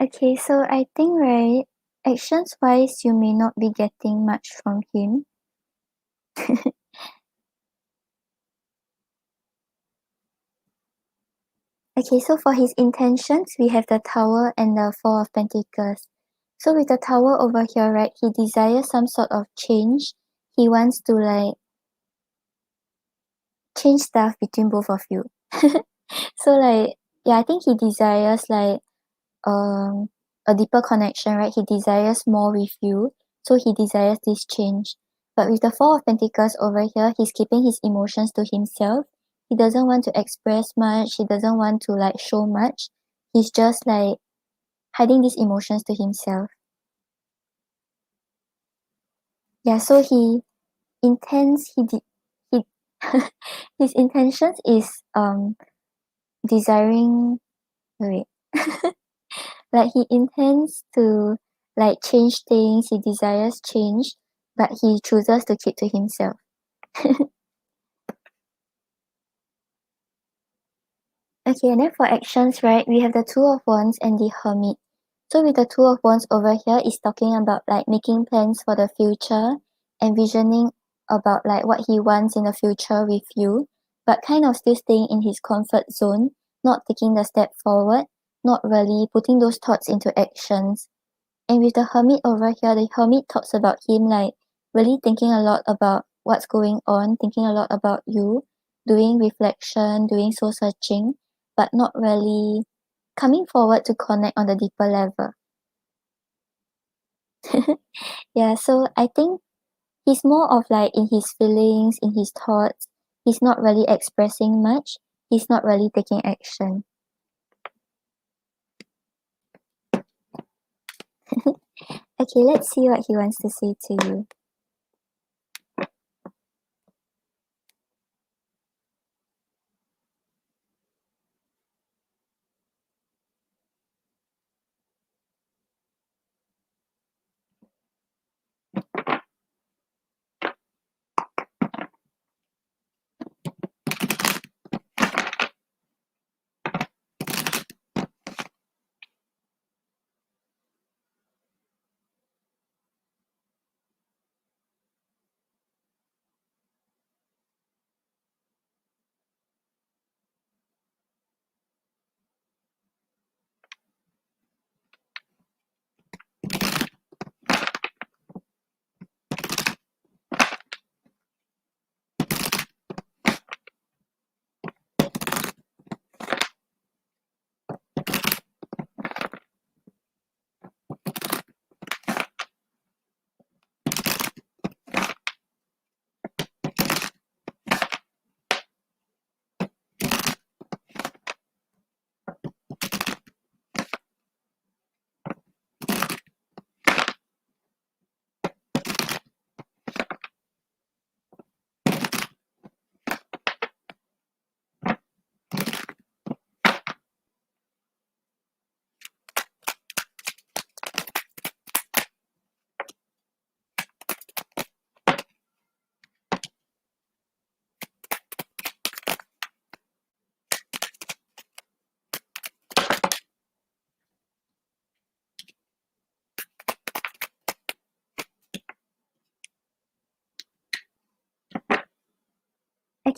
Okay, so I think right, actions wise you may not be getting much from him. Okay, so for his intentions, we have the Tower and the Four of Pentacles. So with the Tower over here, right, he desires some sort of change. He wants to like change stuff between both of you. So like, yeah, I think he desires like um a deeper connection, right? He desires more with you. So he desires this change. But with the Four of Pentacles over here, he's keeping his emotions to himself. He doesn't want to express much. He doesn't want to like show much. He's just like hiding these emotions to himself. Yeah, so he intends he his intentions is desiring wait like he intends to like change things, he desires change, but he chooses to keep to himself. Okay, and then for actions, right, we have the Two of Wands and the Hermit. So with the Two of Wands over here is talking about like making plans for the future, envisioning about like what he wants in the future with you, but kind of still staying in his comfort zone, not taking the step forward, not really putting those thoughts into actions. And with the Hermit over here, the Hermit talks about him like really thinking a lot about what's going on, thinking a lot about you, doing reflection, doing soul searching, but not really coming forward to connect on the deeper level. Yeah, so I think he's more of like in his feelings, in his thoughts. He's not really expressing much. He's not really taking action. Okay, let's see what he wants to say to you.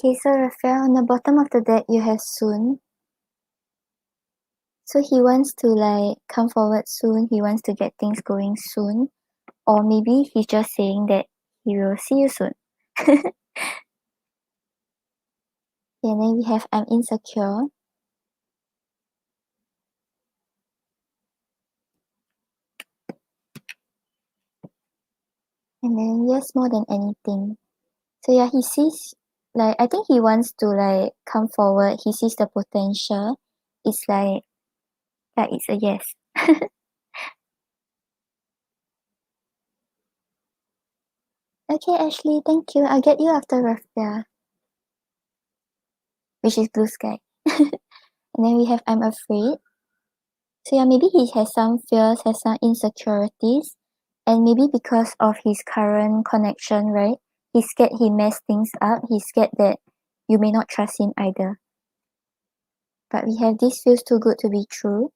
Okay, so Rafia, on the bottom of the deck you have soon. So he wants to like come forward soon, he wants to get things going soon. Or maybe he's just saying that he will see you soon. And then we have I'm insecure. And then yes, more than anything. So yeah, he sees like I think he wants to like come forward. He sees the potential. It's like yeah, it's a yes. Okay, Ashley, thank you. I'll get you after Rafia, which is blue sky. And then we have I'm afraid. So yeah, maybe he has some fears, has some insecurities, and maybe because of his current connection, right? He's scared he messed things up. He's scared that you may not trust him either. But we have this feels too good to be true.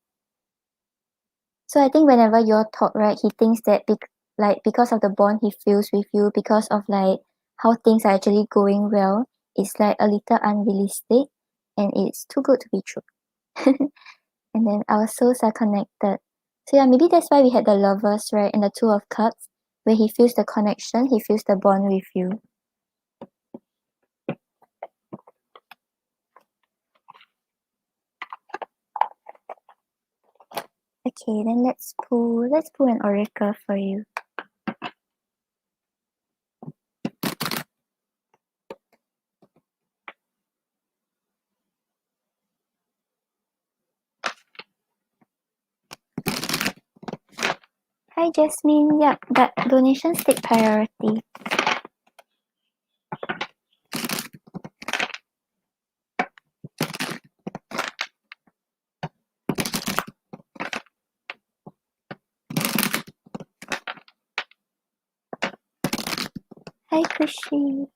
So I think whenever you're talk, right, he thinks that because of the bond he feels with you, because of like how things are actually going well, it's like a little unrealistic and it's too good to be true. And then our souls are connected. So yeah, maybe that's why we had the lovers, right, and the two of cups, where he feels the connection, he feels the bond with you. Okay, then let's pull an oracle for you. Hi Jasmine, yep, but donations take priority. Hi Kushi.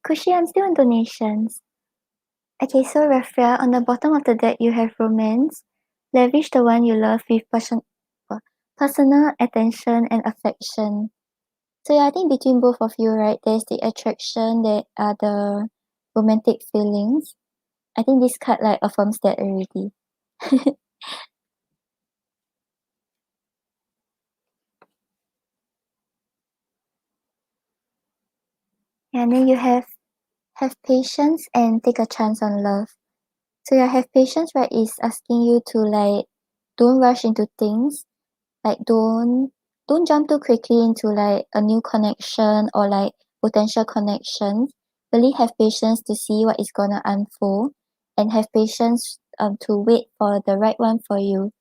Kushi, I'm still on donations. Okay, so Rafia, on the bottom of the deck you have romance. Lavish the one you love with personal attention and affection. So yeah, I think between both of you, right, there's the attraction, there are the romantic feelings. I think this card like affirms that already. And then you have patience and take a chance on love. So yeah, have patience, right, is asking you to like don't rush into things. Like don't jump too quickly into like a new connection or like potential connections. Really have patience to see what is gonna unfold and have patience to wait for the right one for you.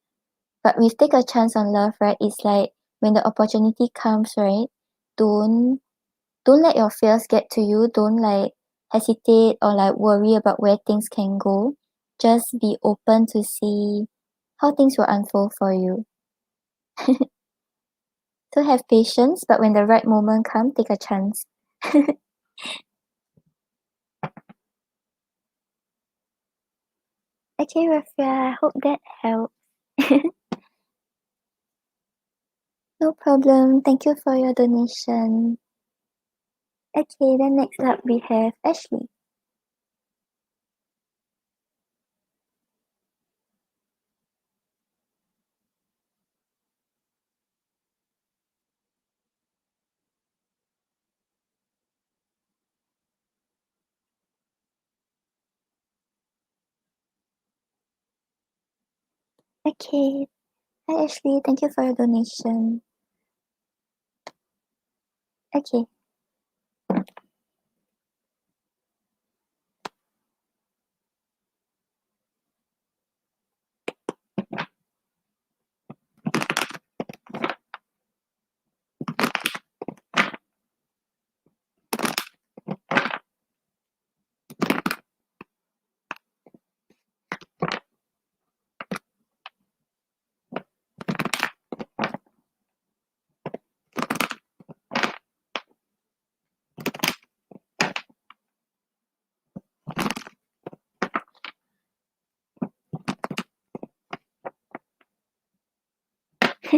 But with take a chance on love, right, it's like when the opportunity comes, right, don't don't let your fears get to you. Don't like hesitate or like worry about where things can go. Just be open to see how things will unfold for you. So have patience, but when the right moment comes, take a chance. Okay, Rafia, I hope that helps. No problem. Thank you for your donation. Okay, then next up we have Ashley. Okay. Hi Ashley, thank you for your donation. Okay.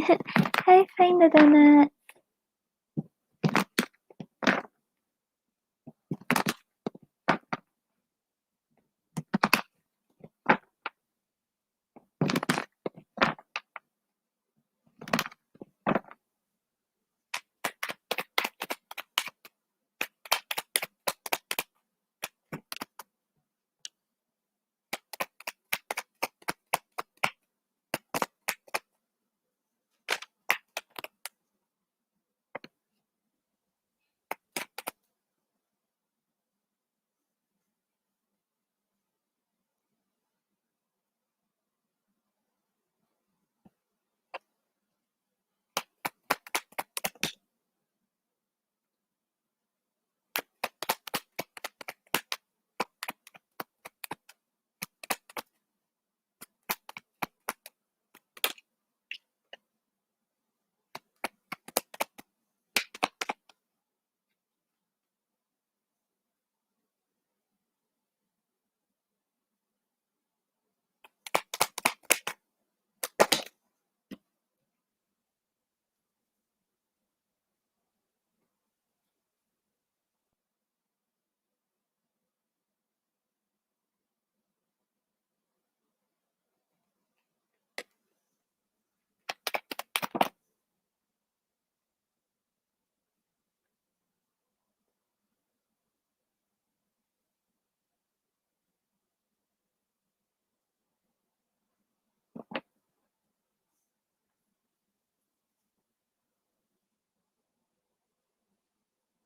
Hi, find the donut.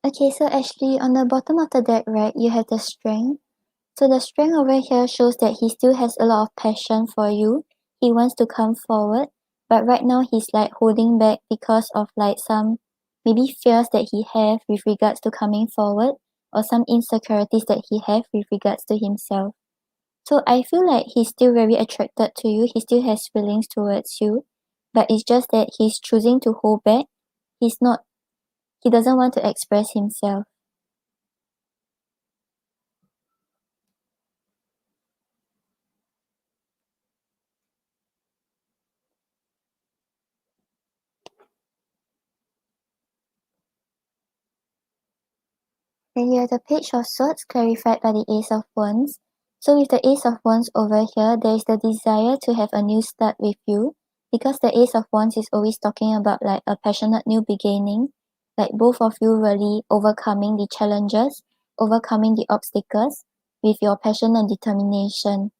Okay, so actually on the bottom of the deck, right, you have the strength. So the strength over here shows that he still has a lot of passion for you. He wants to come forward, but right now he's like holding back because of like some maybe fears that he have with regards to coming forward, or some insecurities that he have with regards to himself. So I feel like he's still very attracted to you. He still has feelings towards you, but it's just that he's choosing to hold back. He's not he doesn't want to express himself. Then you have the Page of Swords clarified by the Ace of Wands. So with the Ace of Wands over here, there is the desire to have a new start with you, because the Ace of Wands is always talking about like a passionate new beginning, like both of you really overcoming the challenges, overcoming the obstacles with your passion and determination.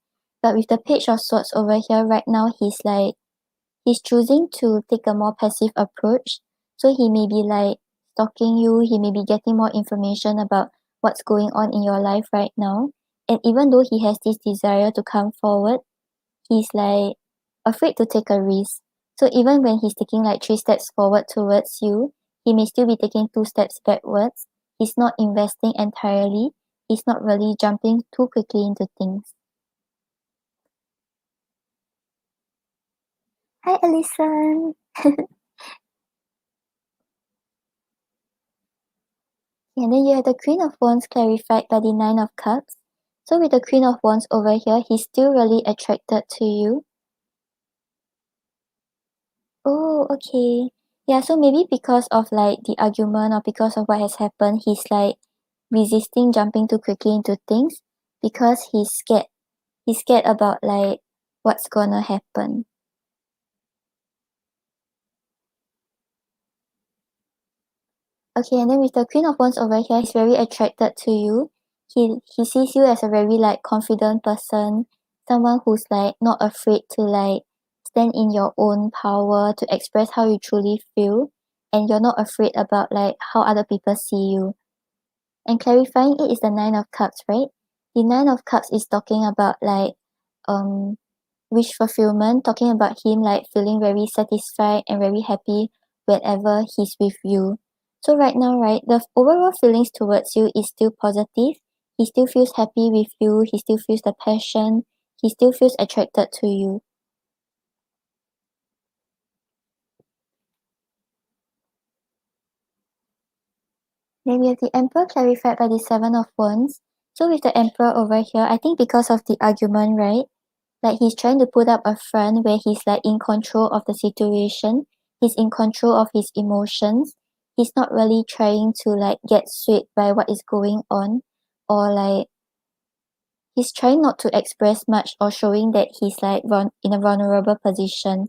But with the Page of Swords over here, right now he's choosing to take a more passive approach. So he may be like stalking you, he may be getting more information about what's going on in your life right now. And even though he has this desire to come forward, he's like afraid to take a risk. So even when he's taking like 3 steps forward towards you, he may still be taking 2 steps backwards. He's not investing entirely. He's not really jumping too quickly into things. Hi, Alison. And then you have the Queen of Wands clarified by the Nine of Cups. So with the Queen of Wands over here, he's still really attracted to you. Oh, okay. Yeah, so maybe because of like the argument or because of what has happened, he's like resisting jumping too quickly into things because he's scared. He's scared about like what's gonna happen. Okay, and then with the Queen of Wands over here, he's very attracted to you. He sees you as a very like confident person, someone who's like not afraid to like stand in your own power to express how you truly feel, and you're not afraid about like how other people see you. And clarifying it is the Nine of Cups, right? The Nine of Cups is talking about like um wish fulfillment, talking about him like feeling very satisfied and very happy whenever he's with you. So right now, right, the overall feelings towards you is still positive. He still feels happy with you, he still feels the passion, he still feels attracted to you. Then we have the Emperor clarified by the Seven of Wands. So with the Emperor over here, I think because of the argument, right? Like he's trying to put up a front where he's like in control of the situation. he's in control of his emotions. He's not really trying to like get swayed by what is going on, or like he's trying not to express much or showing that he's like in a vulnerable position.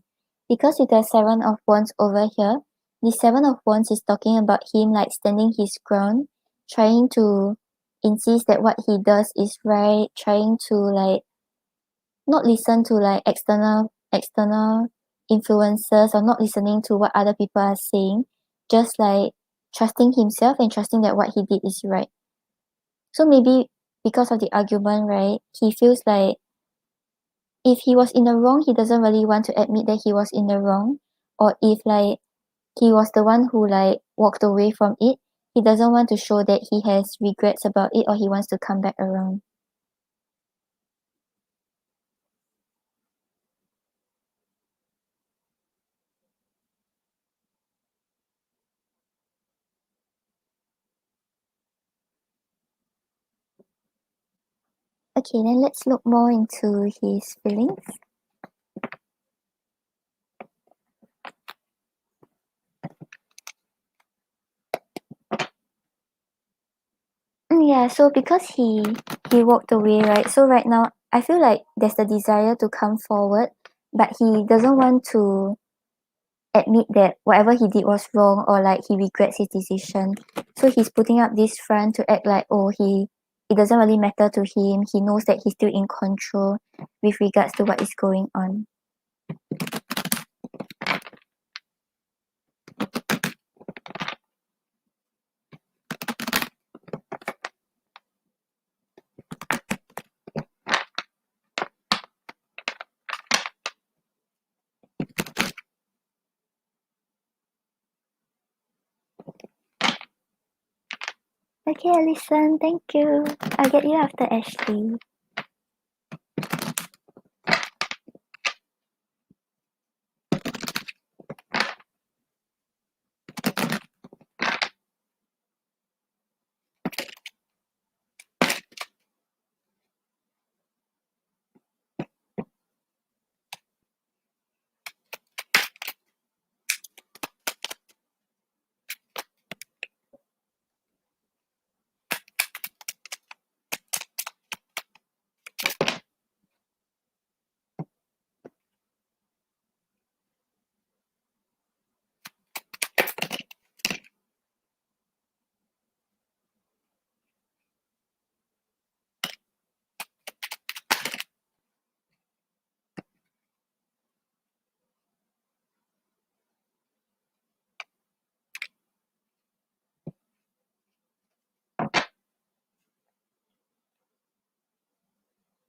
Because with the Seven of Wands over here, the Seven of Wands is talking about him like standing his ground, trying to insist that what he does is right, trying to like not listen to like external influences, or not listening to what other people are saying, just like trusting himself and trusting that what he did is right. So maybe because of the argument, right, he feels like if he was in the wrong, he doesn't really want to admit that he was in the wrong. Or if like he was the one who like walked away from it, he doesn't want to show that he has regrets about it, or he wants to come back around. Okay, then let's look more into his feelings. Yeah, so because he walked away, right? So right now I feel like there's the desire to come forward, but he doesn't want to admit that whatever he did was wrong, or like he regrets his decision. So he's putting up this front to act like, oh, it doesn't really matter to him. He knows that he's still in control with regards to what is going on. Okay, Alison, thank you. I'll get you after Ashley.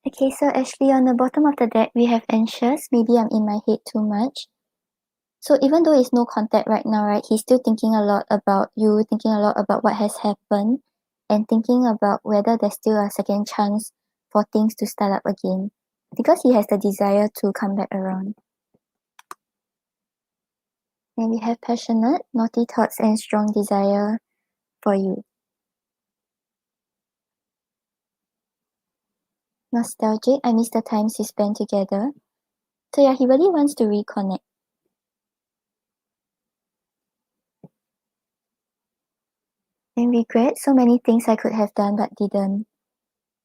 Okay, so Ashley, on the bottom of the deck, we have anxious. Maybe I'm in my head too much. So even though it's no contact right now, right, he's still thinking a lot about you, thinking a lot about what has happened, and thinking about whether there's still a second chance for things to start up again. Because he has the desire to come back around. And we have passionate, naughty thoughts, and strong desire for you. Nostalgic, I miss the times we spent together. So yeah, he really wants to reconnect. And regret, so many things I could have done but didn't.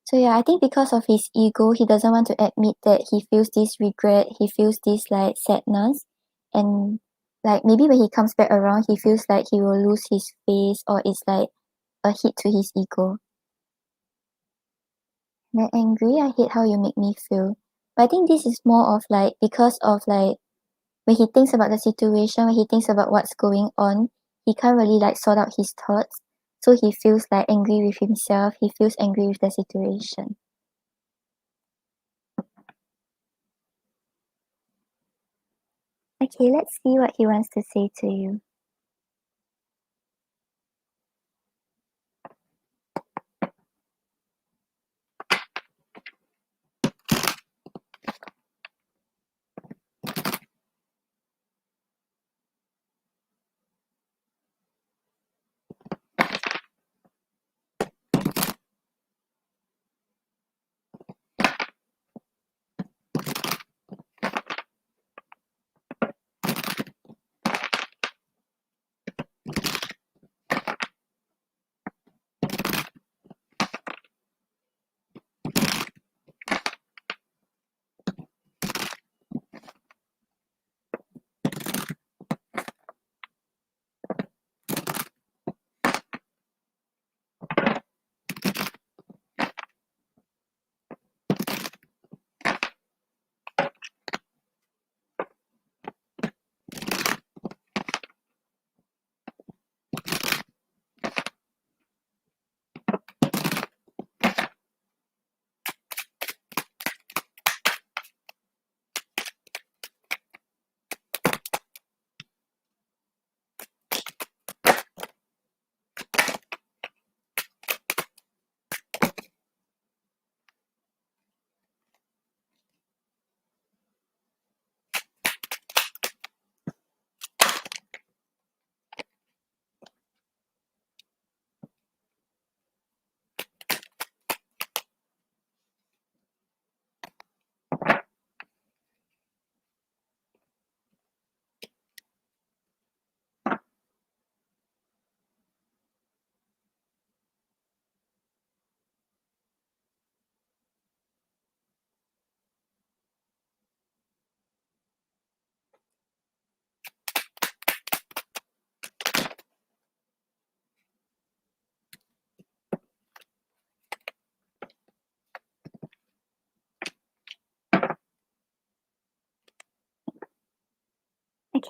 So yeah, I think because of his ego, he doesn't want to admit that he feels this regret, he feels this like sadness. And like maybe when he comes back around, he feels like he will lose his face, or it's like a hit to his ego. Then angry, I hate how you make me feel. But I think this is more of like because of like when he thinks about the situation, when he thinks about what's going on, he can't really like sort out his thoughts. So he feels like angry with himself, he feels angry with the situation. Okay, let's see what he wants to say to you.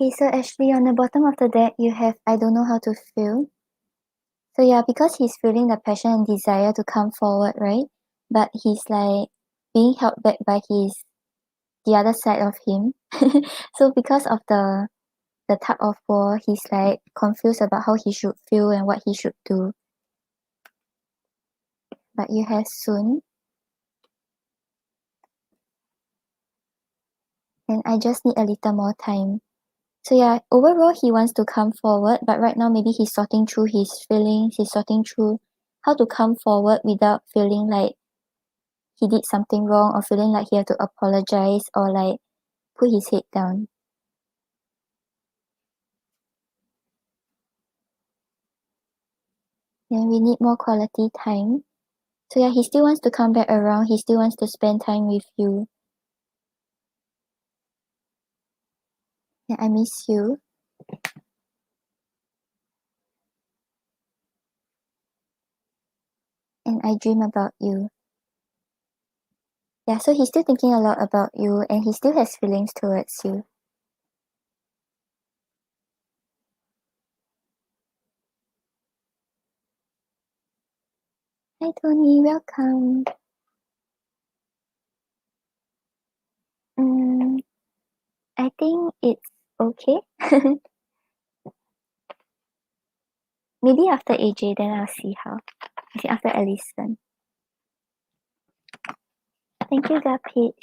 Okay, so Ashley, on the bottom of the deck, you have I don't know how to feel. So yeah, because he's feeling the passion and desire to come forward, right? But he's like being held back by the other side of him. So because of the tug of war, he's like confused about how he should feel and what he should do. But you have soon. And I just need a little more time. So yeah, overall he wants to come forward, but right now maybe he's sorting through his feelings, he's sorting through how to come forward without feeling like he did something wrong or feeling like he had to apologize or like put his head down. And we need more quality time. So yeah, he still wants to come back around, he still wants to spend time with you. Yeah, I miss you. And I dream about you. Yeah, so he's still thinking a lot about you and he still has feelings towards you. Hi Tony, welcome. I think it's okay. Maybe after AJ, then I'll see how. I think after Alison. Thank you, Gapit.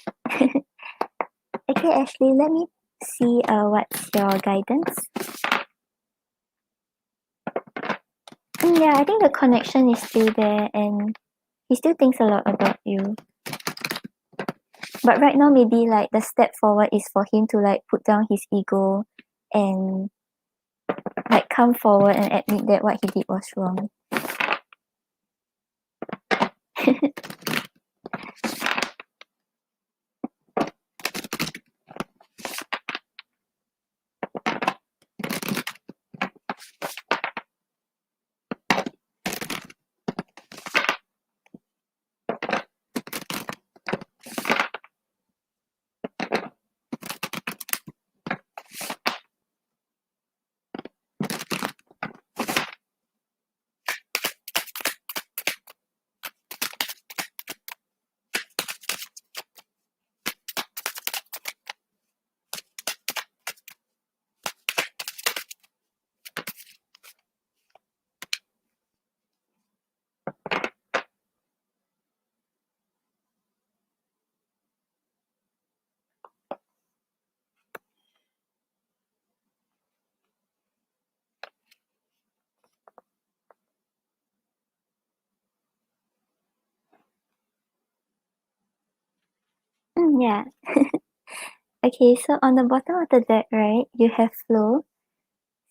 Okay, Ashley, let me see what's your guidance. Yeah, I think the connection is still there and he still thinks a lot about you. But right now maybe like the step forward is for him to like put down his ego and like come forward and admit that what he did was wrong. Yeah. Okay, so on the bottom of the deck, right, you have flow.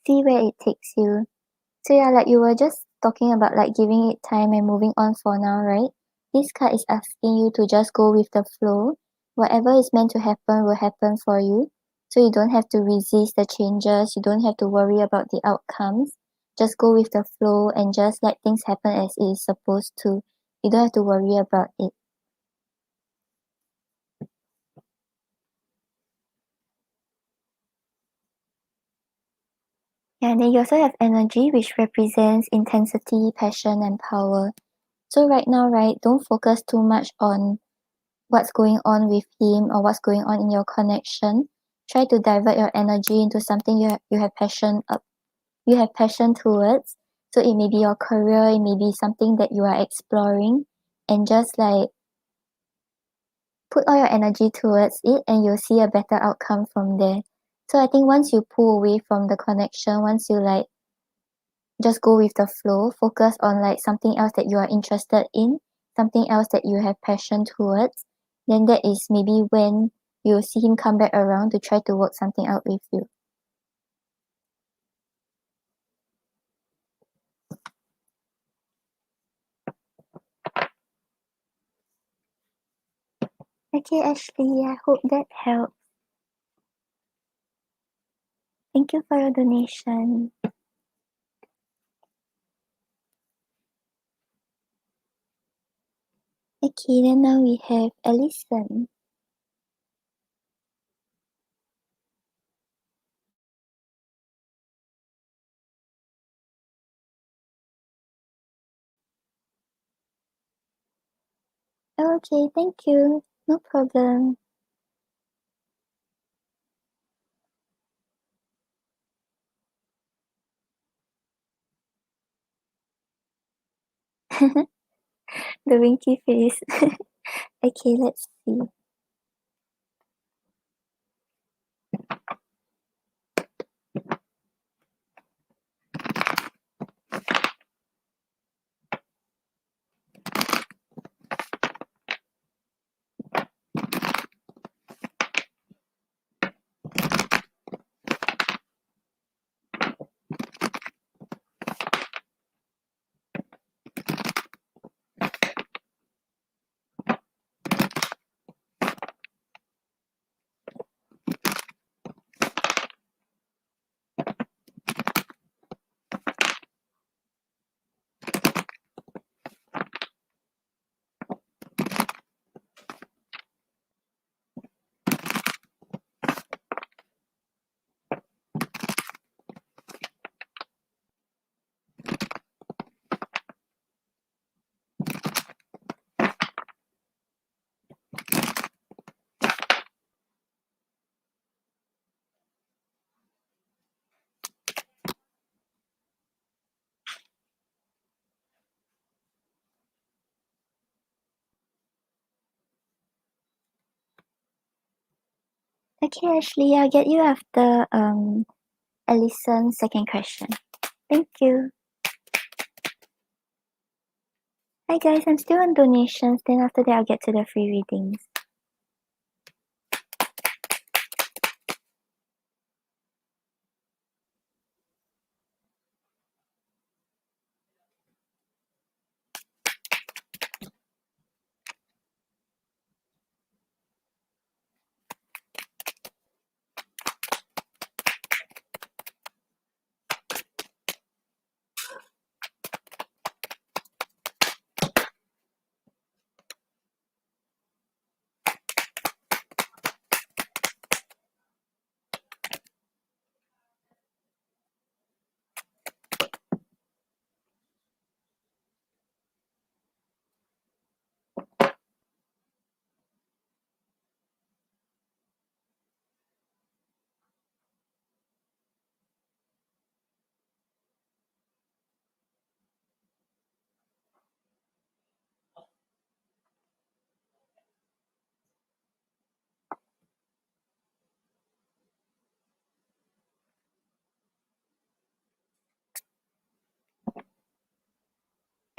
See where it takes you. So yeah, like you were just talking about like giving it time and moving on for now, right? This card is asking you to just go with the flow. Whatever is meant to happen will happen for you. So you don't have to resist the changes. You don't have to worry about the outcomes. Just go with the flow and just let things happen as it is supposed to. You don't have to worry about it. Yeah, and then you also have energy, which represents intensity, passion, and power. So right now, right, don't focus too much on what's going on with him or what's going on in your connection. Try to divert your energy into something you have passion towards. So it may be your career, it may be something that you are exploring, and just like put all your energy towards it and you'll see a better outcome from there. So I think once you pull away from the connection, once you like just go with the flow, focus on like something else that you are interested in, something else that you have passion towards, then that is maybe when you'll see him come back around to try to work something out with you. Okay, Ashley, I hope that helps. Thank you for your donation. Okay, then now we have Alison. Okay, thank you. No problem. The winky face. Okay, let's see. Okay, Ashley, I'll get you after Alison's second question. Thank you. Hi guys, I'm still on donations, then after that I'll get to the free readings.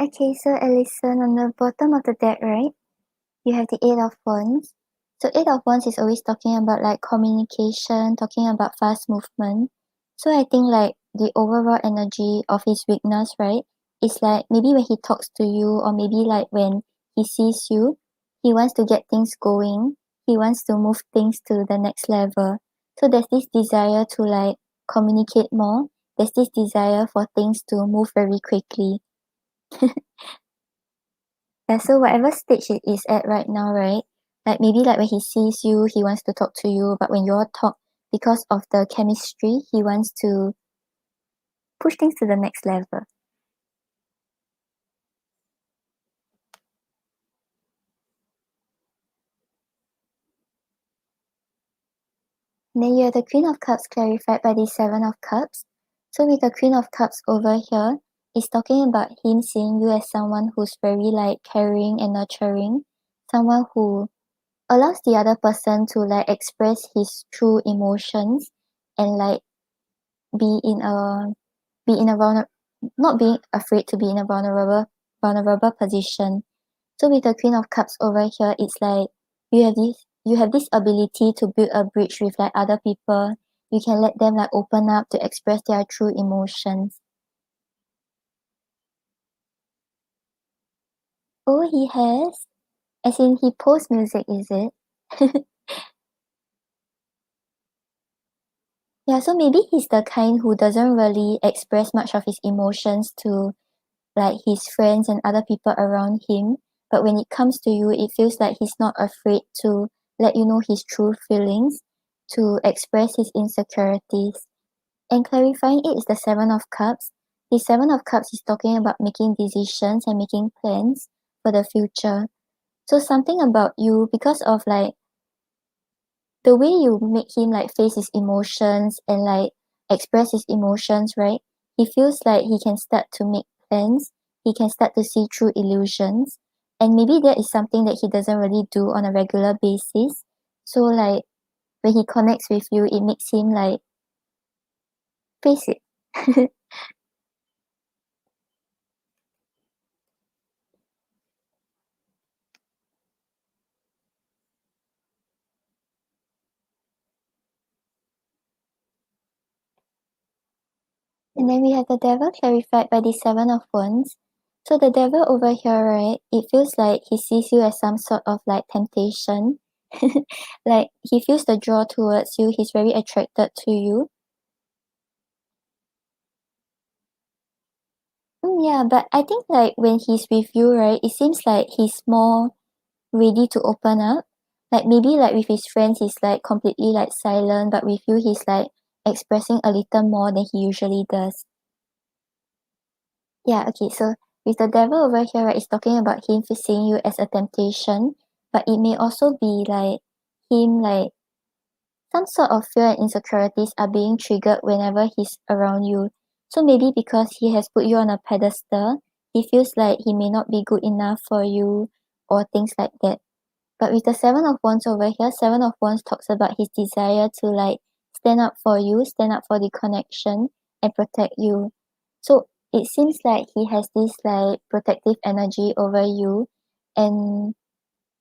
Okay, so Alison, on the bottom of the deck, right, you have the Eight of Wands. So Eight of Wands is always talking about like communication, talking about fast movement. So I think like the overall energy of his weakness, right, is like maybe when he talks to you or maybe like when he sees you, he wants to get things going. He wants to move things to the next level. So there's this desire to like communicate more. There's this desire for things to move very quickly. Yeah, so whatever stage it is at right now, right? Like maybe like when he sees you, he wants to talk to you, but when you're talk, because of the chemistry, he wants to push things to the next level. And then you have the Queen of Cups clarified by the Seven of Cups. So with the Queen of Cups over here, it's talking about him seeing you as someone who's very like caring and nurturing, someone who allows the other person to like express his true emotions and like be in a not being afraid to be in a vulnerable position. So with the Queen of Cups over here, it's like you have this ability to build a bridge with like other people. You can let them like open up to express their true emotions. Oh, he has? As in he posts music, is it? Yeah, so maybe he's the kind who doesn't really express much of his emotions to like his friends and other people around him, but when it comes to you, it feels like he's not afraid to let you know his true feelings, to express his insecurities. And clarifying it is the Seven of Cups. The Seven of Cups is talking about making decisions and making plans for the future. So something about you, because of like the way you make him like face his emotions and like express his emotions, right? He feels like he can start to make plans, he can start to see through illusions, and maybe that is something that he doesn't really do on a regular basis. So like when he connects with you, it makes him like face it. And then we have the devil clarified by the Seven of Wands. So the devil over here, right, it feels like he sees you as some sort of like temptation. Like he feels the draw towards you, he's very attracted to you. Yeah, but I think like when he's with you, right, it seems like he's more ready to open up. Like maybe like with his friends, he's like completely like silent, but with you, he's like expressing a little more than he usually does. Yeah, okay, so with the devil over here, right, it's talking about him seeing you as a temptation, but it may also be like him like some sort of fear and insecurities are being triggered whenever he's around you. So maybe because he has put you on a pedestal, he feels like he may not be good enough for you or things like that. But with the Seven of Wands over here, Seven of Wands talks about his desire to like stand up for you, stand up for the connection and protect you. So it seems like he has this like protective energy over you, and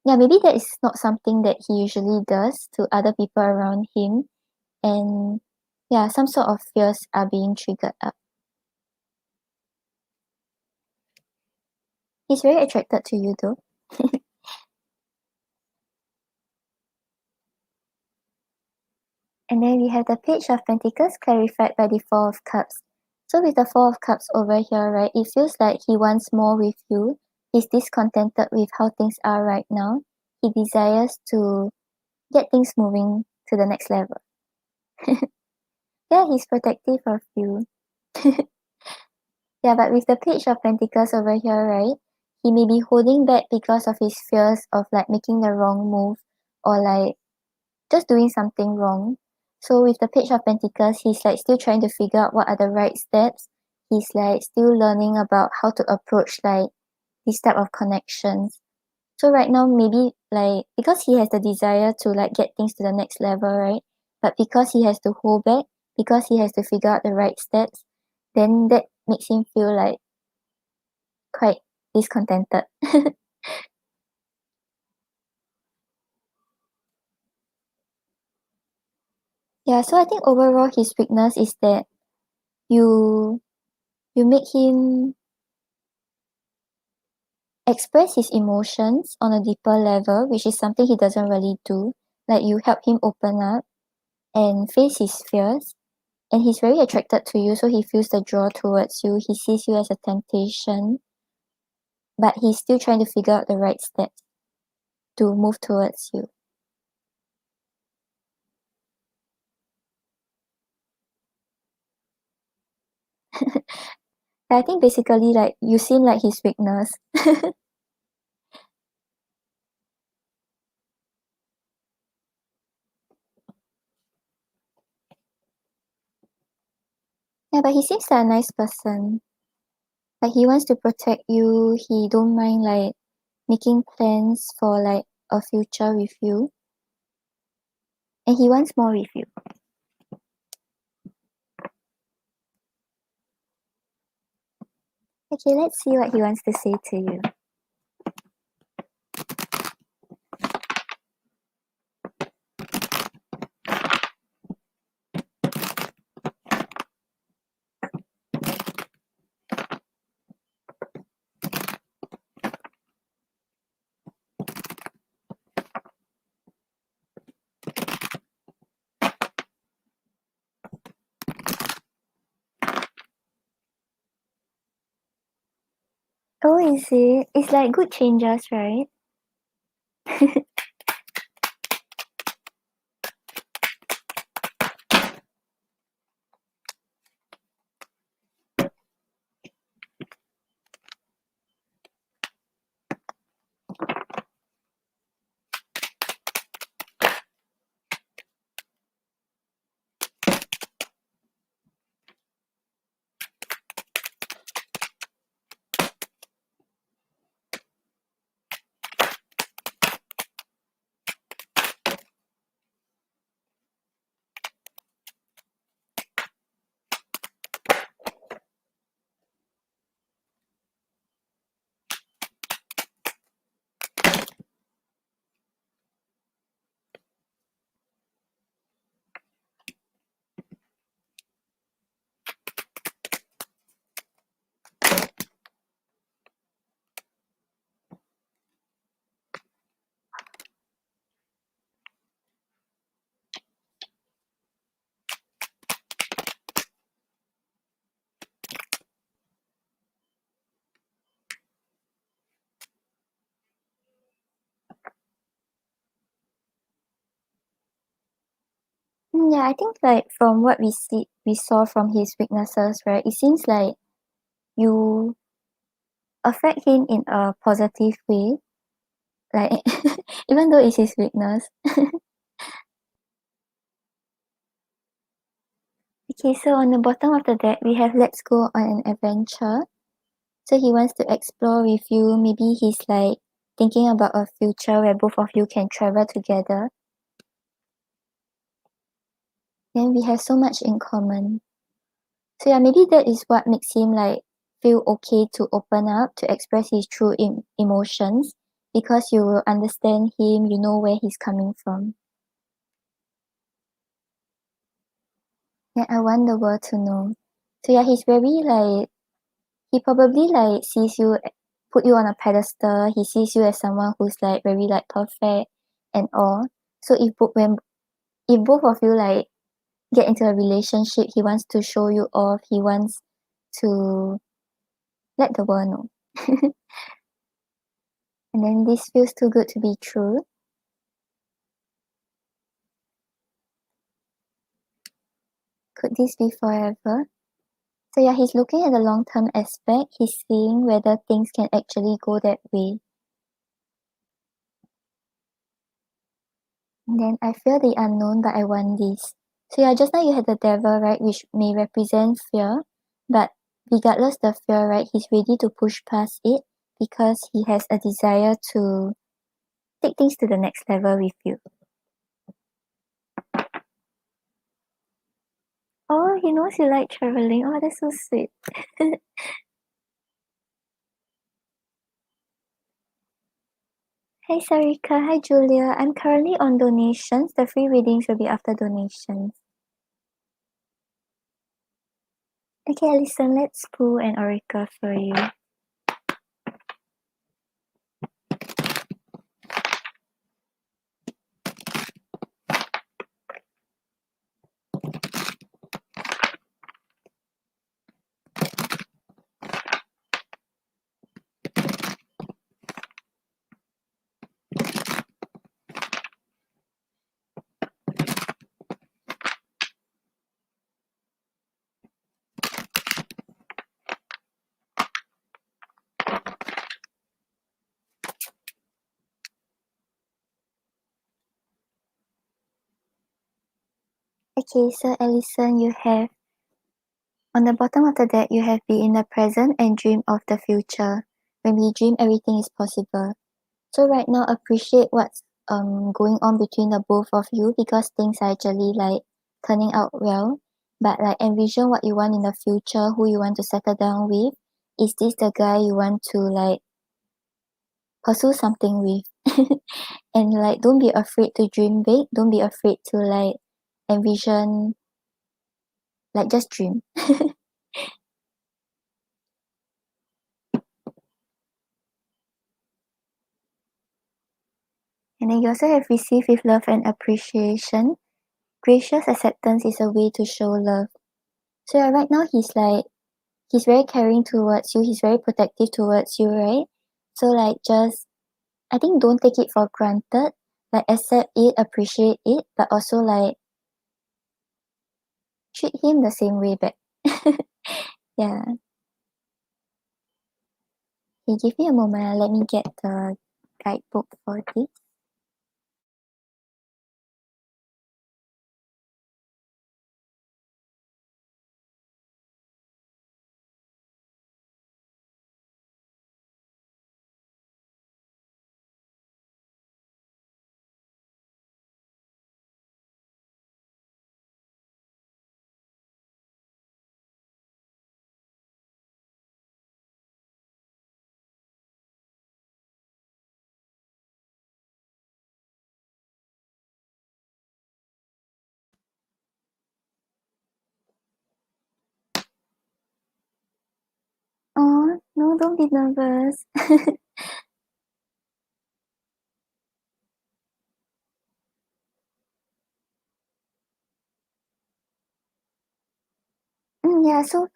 yeah, maybe that is not something that he usually does to other people around him, and yeah, some sort of fears are being triggered up. He's very attracted to you though. And then we have the Page of Pentacles clarified by the Four of Cups. So with the Four of Cups over here, right, it feels like he wants more with you. He's discontented with how things are right now. He desires to get things moving to the next level. Yeah, he's protective of you. Yeah, but with the Page of Pentacles over here, right, he may be holding back because of his fears of like making the wrong move or like just doing something wrong. So with the Page of Pentacles, he's like still trying to figure out what are the right steps. He's like still learning about how to approach like this type of connections. So right now, maybe like because he has the desire to like get things to the next level, right? But because he has to hold back, because he has to figure out the right steps, then that makes him feel like quite discontented. Yeah, so I think overall his weakness is that you you make him express his emotions on a deeper level, which is something he doesn't really do. Like you help him open up and face his fears. And he's very attracted to you, so he feels the draw towards you. He sees you as a temptation, but he's still trying to figure out the right steps to move towards you. I think basically like you seem like his weakness. Yeah, but he seems like a nice person. Like he wants to protect you. He don't mind like making plans for like a future with you. And he wants more with you. Okay, let's see what he wants to say to you. Oh, is it? It's like good changes, right? Yeah, I think like from what we saw from his weaknesses, right? It seems like you affect him in a positive way, like even though it's his weakness. Okay, so on the bottom of the deck, we have let's go on an adventure. So he wants to explore with you. Maybe he's like thinking about a future where both of you can travel together. Then we have so much in common. So yeah, maybe that is what makes him like feel okay to open up, to express his true emotions, because you will understand him, you know where he's coming from. Yeah, I want the world to know. So yeah, he's very like, he probably like sees you, put you on a pedestal. He sees you as someone who's like very like perfect and all. So if both of you like get into a relationship, he wants to show you off. He wants to let the world know. And then this feels too good to be true. Could this be forever? So yeah, he's looking at the long-term aspect. He's seeing whether things can actually go that way. And then I fear the unknown, but I want this. So yeah, just now you had the devil, right, which may represent fear, but regardless the fear, right, he's ready to push past it because he has a desire to take things to the next level with you. Oh, he knows you like traveling. Oh, that's so sweet. Hey Sarika, hi Julia. I'm currently on donations. The free readings will be after donations. Okay, Alison, let's pull an oracle for you. Okay, so Alison, you have on the bottom of the deck, you have be in the present and dream of the future. When we dream, everything is possible. So right now, appreciate what's going on between the both of you because things are actually like turning out well. But like envision what you want in the future, who you want to settle down with. Is this the guy you want to like pursue something with? And like don't be afraid to dream big. Don't be afraid to like envision, like just dream. And then you also have receive with love and appreciation. Gracious acceptance is a way to show love. So yeah, right now he's very caring towards you, he's very protective towards you, right? So like just I think don't take it for granted. Like accept it, appreciate it, but also like treat him the same way back. Yeah. Okay, give me a moment, let me get the guidebook for this. Oh, no, don't be nervous. Yeah, so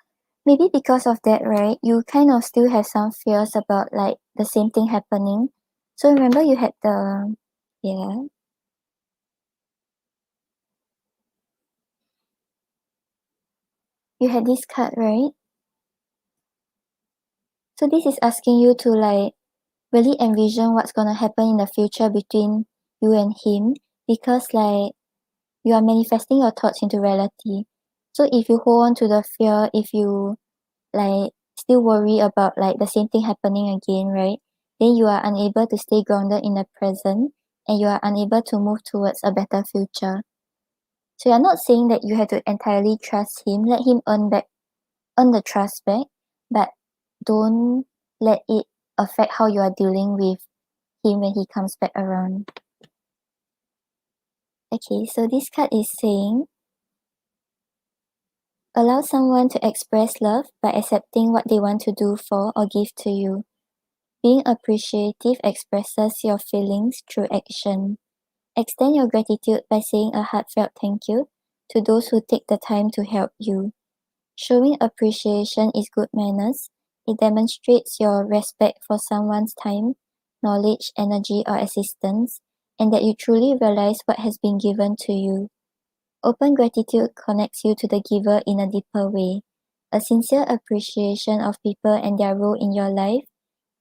maybe because of that, right, you kind of still have some fears about like the same thing happening. So remember you had the yeah. you had this card, right? So this is asking you to like really envision what's gonna happen in the future between you and him, because like you are manifesting your thoughts into reality. So if you hold on to the fear, if you like still worry about like the same thing happening again, right? Then you are unable to stay grounded in the present, and you are unable to move towards a better future. So you're not saying that you have to entirely trust him. Let him earn the trust back, but don't let it affect how you are dealing with him when he comes back around. Okay, so this card is saying allow someone to express love by accepting what they want to do for or give to you. Being appreciative expresses your feelings through action. Extend your gratitude by saying a heartfelt thank you to those who take the time to help you. Showing appreciation is good manners. It demonstrates your respect for someone's time, knowledge, energy, or assistance, and that you truly realize what has been given to you. Open gratitude connects you to the giver in a deeper way. A sincere appreciation of people and their role in your life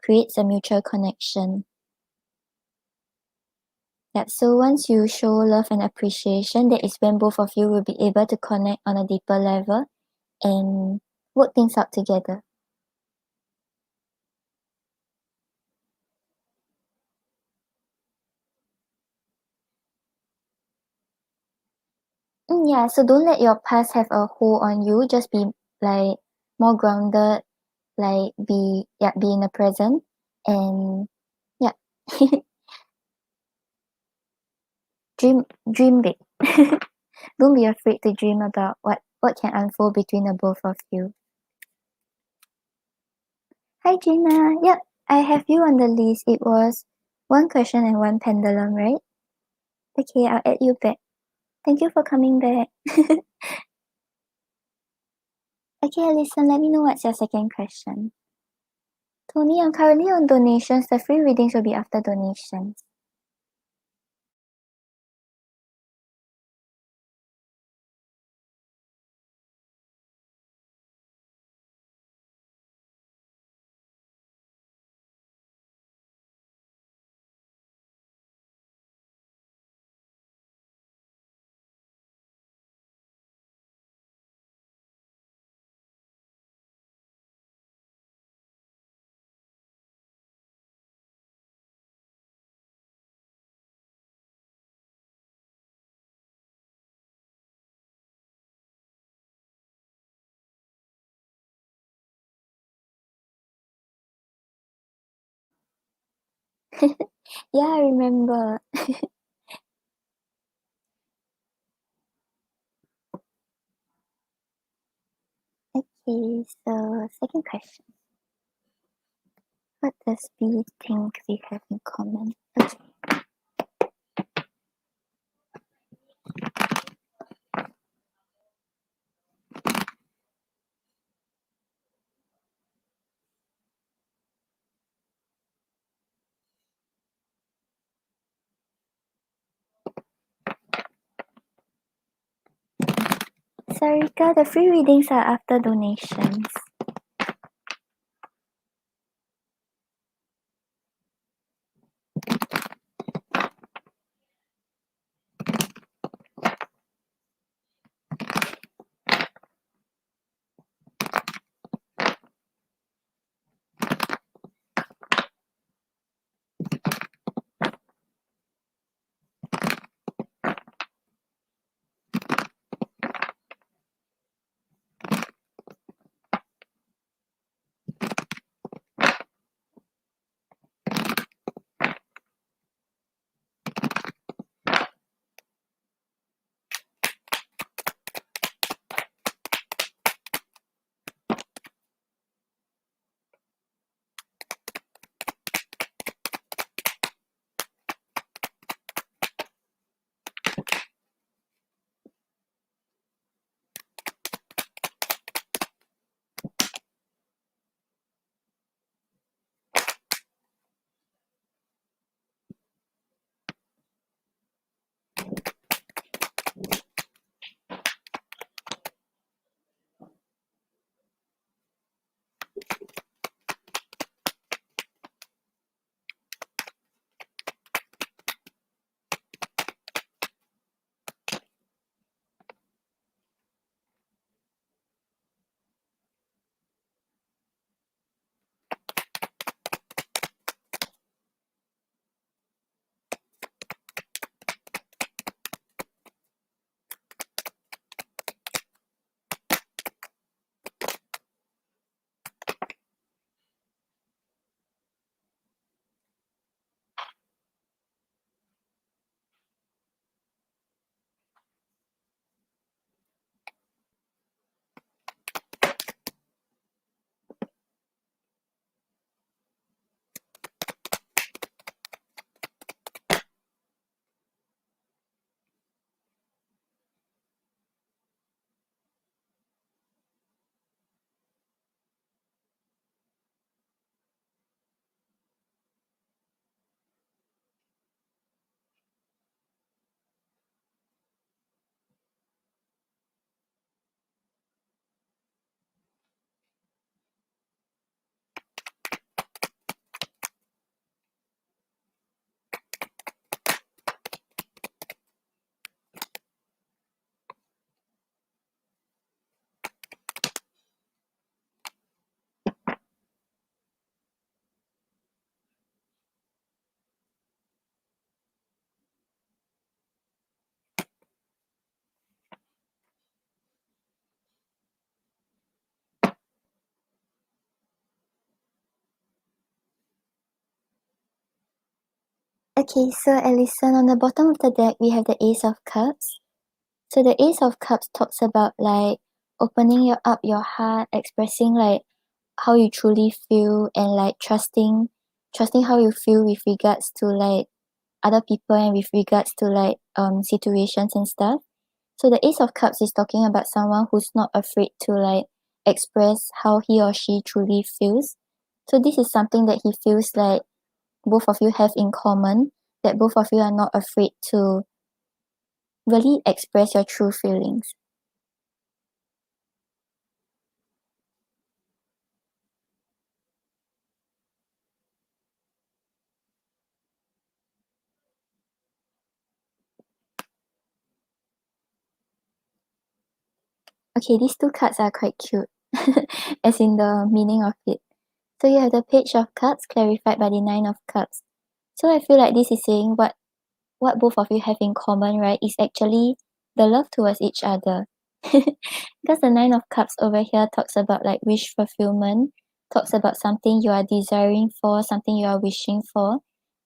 creates a mutual connection. Yep, so once you show love and appreciation, that is when both of you will be able to connect on a deeper level and work things out together. Yeah, so don't let your past have a hold on you. Just be like more grounded, like be in the present, and yeah, dream big. Don't be afraid to dream about what can unfold between the both of you. Hi Gina. Yep, I have you on the list. It was one question and one pendulum, right? Okay, I'll add you back. Thank you for coming back. Okay, Alison, let me know what's your second question. Tony, I'm currently on donations. The free readings will be after donations. Yeah, I remember. Okay, so second question. What does B think we have in common? Okay. Sarika, the free readings are after donations. Okay, so Alison, on the bottom of the deck, we have the Ace of Cups. So the Ace of Cups talks about like opening up your heart, expressing like how you truly feel, and like trusting how you feel with regards to like other people and with regards to like situations and stuff. So the Ace of Cups is talking about someone who's not afraid to like express how he or she truly feels. So this is something that he feels like both of you have in common, that both of you are not afraid to really express your true feelings. Okay, these two cards are quite cute, as in the meaning of it. So you have the Page of Cups clarified by the Nine of Cups. So I feel like this is saying what both of you have in common, right, is actually the love towards each other. Because the Nine of Cups over here talks about like wish fulfillment, talks about something you are desiring for, something you are wishing for.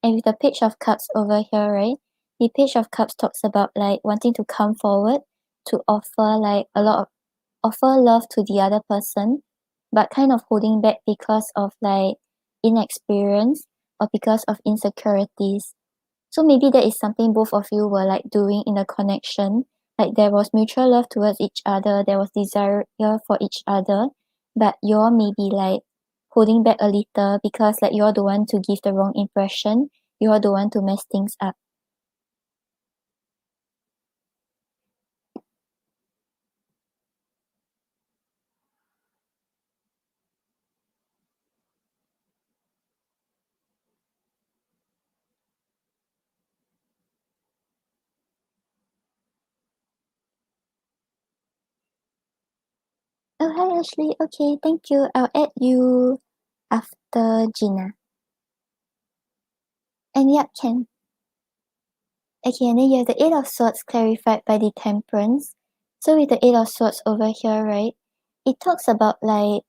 And with the Page of Cups over here, right, the Page of Cups talks about like wanting to come forward to offer like a lot of offer love to the other person, but kind of holding back because of like inexperience or because of insecurities. So maybe that is something both of you were like doing in a connection. Like there was mutual love towards each other, there was desire for each other, but you're maybe like holding back a little because like you're the one to give the wrong impression, you're the one to mess things up. Oh, hi Ashley. Okay, thank you. I'll add you after Gina. And yeah, can. Okay, and then you have the Eight of Swords clarified by the Temperance. So with the Eight of Swords over here, right, it talks about like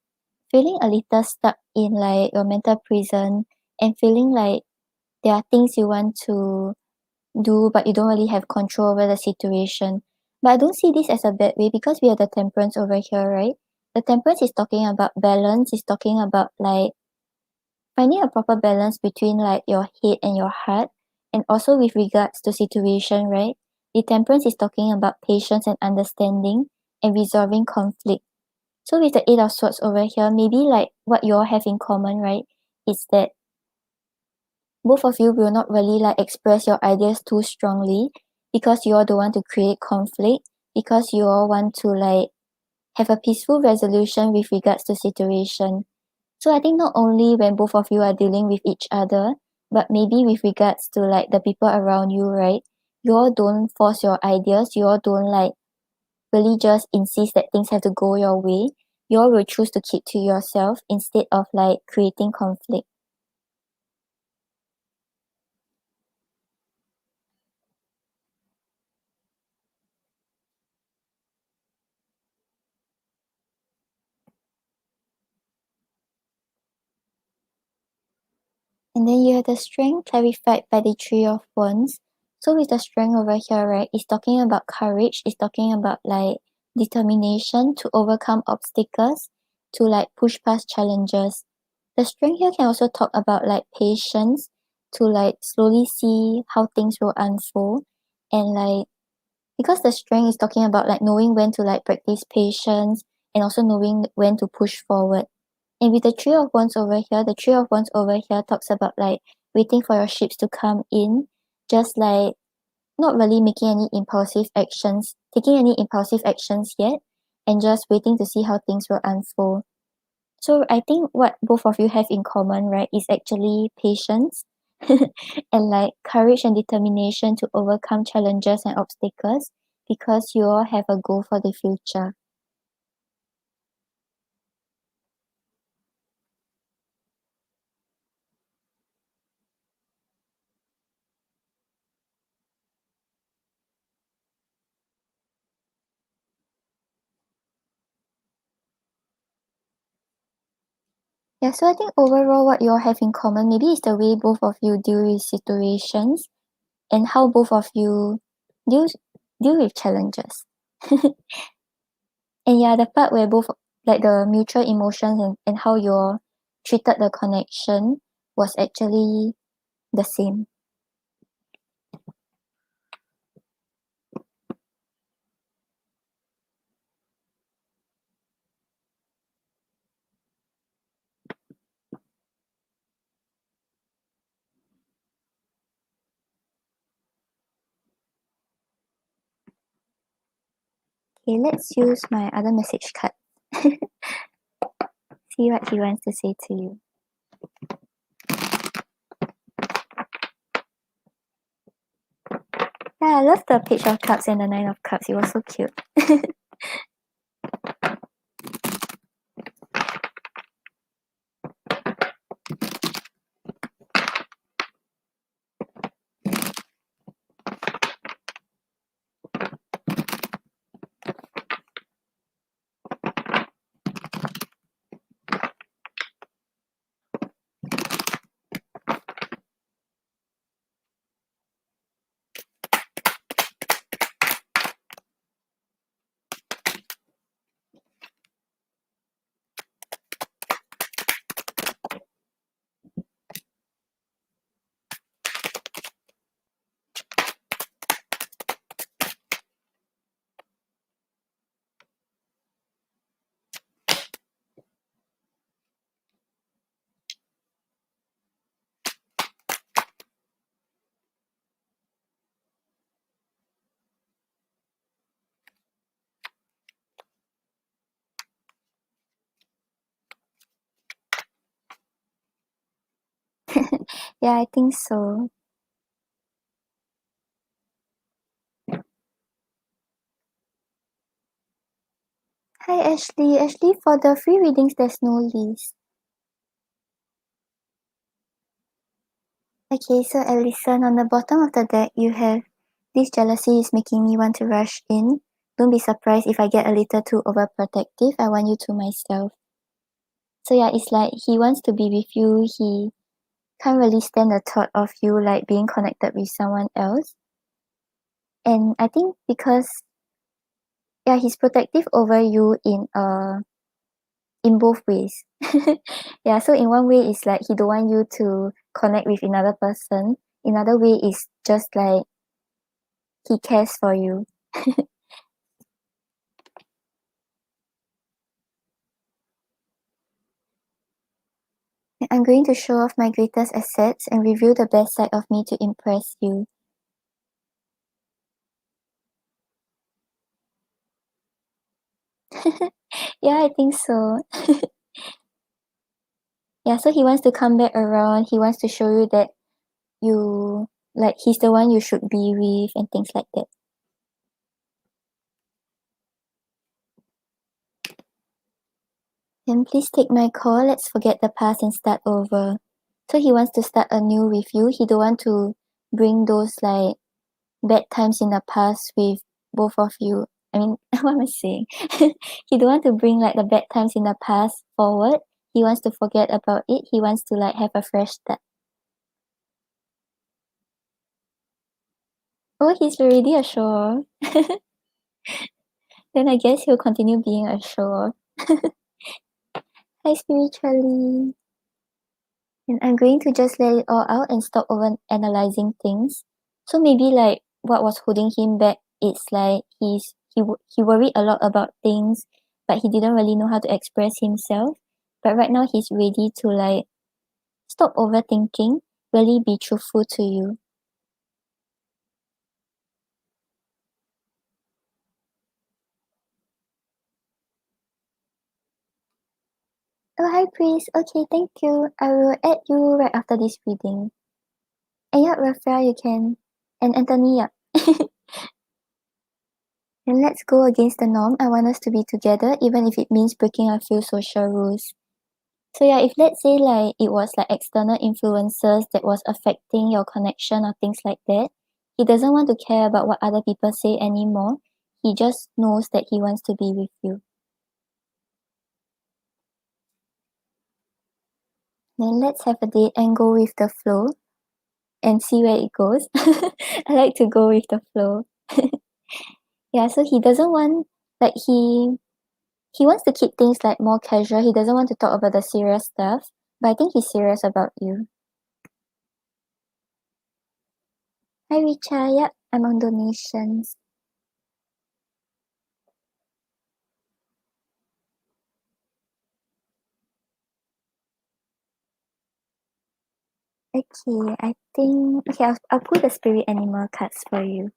feeling a little stuck in like your mental prison and feeling like there are things you want to do but you don't really have control over the situation. But I don't see this as a bad way because we have the Temperance over here, right? The Temperance is talking about balance, is talking about like finding a proper balance between like your head and your heart, and also with regards to situation, right? The Temperance is talking about patience and understanding and resolving conflict. So with the Eight of Swords over here, maybe like what you all have in common, right, is that both of you will not really like express your ideas too strongly because you all don't want to create conflict, because you all want to like have a peaceful resolution with regards to situation. So I think not only when both of you are dealing with each other, but maybe with regards to like the people around you, right? You all don't force your ideas, you all don't like really just insist that things have to go your way. You all will choose to keep to yourself instead of like creating conflict. And then you have the strength clarified by the Three of Wands. So with the strength over here, right, it's talking about courage, it's talking about like determination to overcome obstacles, to like push past challenges. The strength here can also talk about like patience, to like slowly see how things will unfold, and like because the strength is talking about like knowing when to like practice patience and also knowing when to push forward. And with the Three of Wands over here, the Three of Wands over here talks about like waiting for your ships to come in, just like not really making any impulsive actions, taking any impulsive actions yet, and just waiting to see how things will unfold. So I think what both of you have in common, right, is actually patience and like courage and determination to overcome challenges and obstacles because you all have a goal for the future. Yeah, so I think overall what you all have in common maybe is the way both of you deal with situations and how both of you deal deal with challenges. And yeah, the part where both like the mutual emotions and how you all treated the connection was actually the same. Okay, let's use my other message card. See what he wants to say to you. Yeah, I love the Page of Cups and the Nine of Cups. It was so cute. Yeah, I think so. Hi Ashley. Ashley, for the free readings, there's no list. Okay, so Alison, on the bottom of the deck, you have this jealousy is making me want to rush in. Don't be surprised if I get a little too overprotective. I want you to myself. So yeah, it's like he wants to be with you. He can't really stand the thought of you like being connected with someone else. And I think because yeah, he's protective over you in both ways. Yeah, so in one way it's like he don't want you to connect with another person. Another way is just like he cares for you. I'm going to show off my greatest assets and reveal the best side of me to impress you. Yeah, I think so. Yeah, so he wants to come back around. He wants to show you that you like he's the one you should be with and things like that. Then please take my call. Let's forget the past and start over. So he wants to start anew with you. He don't want to bring those like bad times in the past with both of you. I mean, what am I saying? He don't want to bring like the bad times in the past forward. He wants to forget about it. He wants to like have a fresh start. Oh, he's already a show. Then I guess he'll continue being a show. Hi, spiritually. And I'm going to just let it all out and stop over analyzing things. So maybe like what was holding him back, it's like he worried a lot about things, but he didn't really know how to express himself. But right now he's ready to like stop overthinking, really be truthful to you. Oh, hi, Priest. Okay, thank you. I will add you right after this reading. And yeah, Rafia, you can. And Anthony, yeah. And let's go against the norm. I want us to be together, even if it means breaking a few social rules. So yeah, if let's say like it was like external influences that was affecting your connection or things like that, he doesn't want to care about what other people say anymore. He just knows that he wants to be with you. Then let's have a date and go with the flow and see where it goes. I like to go with the flow. Yeah, so he doesn't want, like, he wants to keep things like more casual. He doesn't want to talk about the serious stuff, but I think he's serious about you. Hi Richa, yep, I'm on donations. Okay, I think okay, I'll pull the spirit animal cards for you.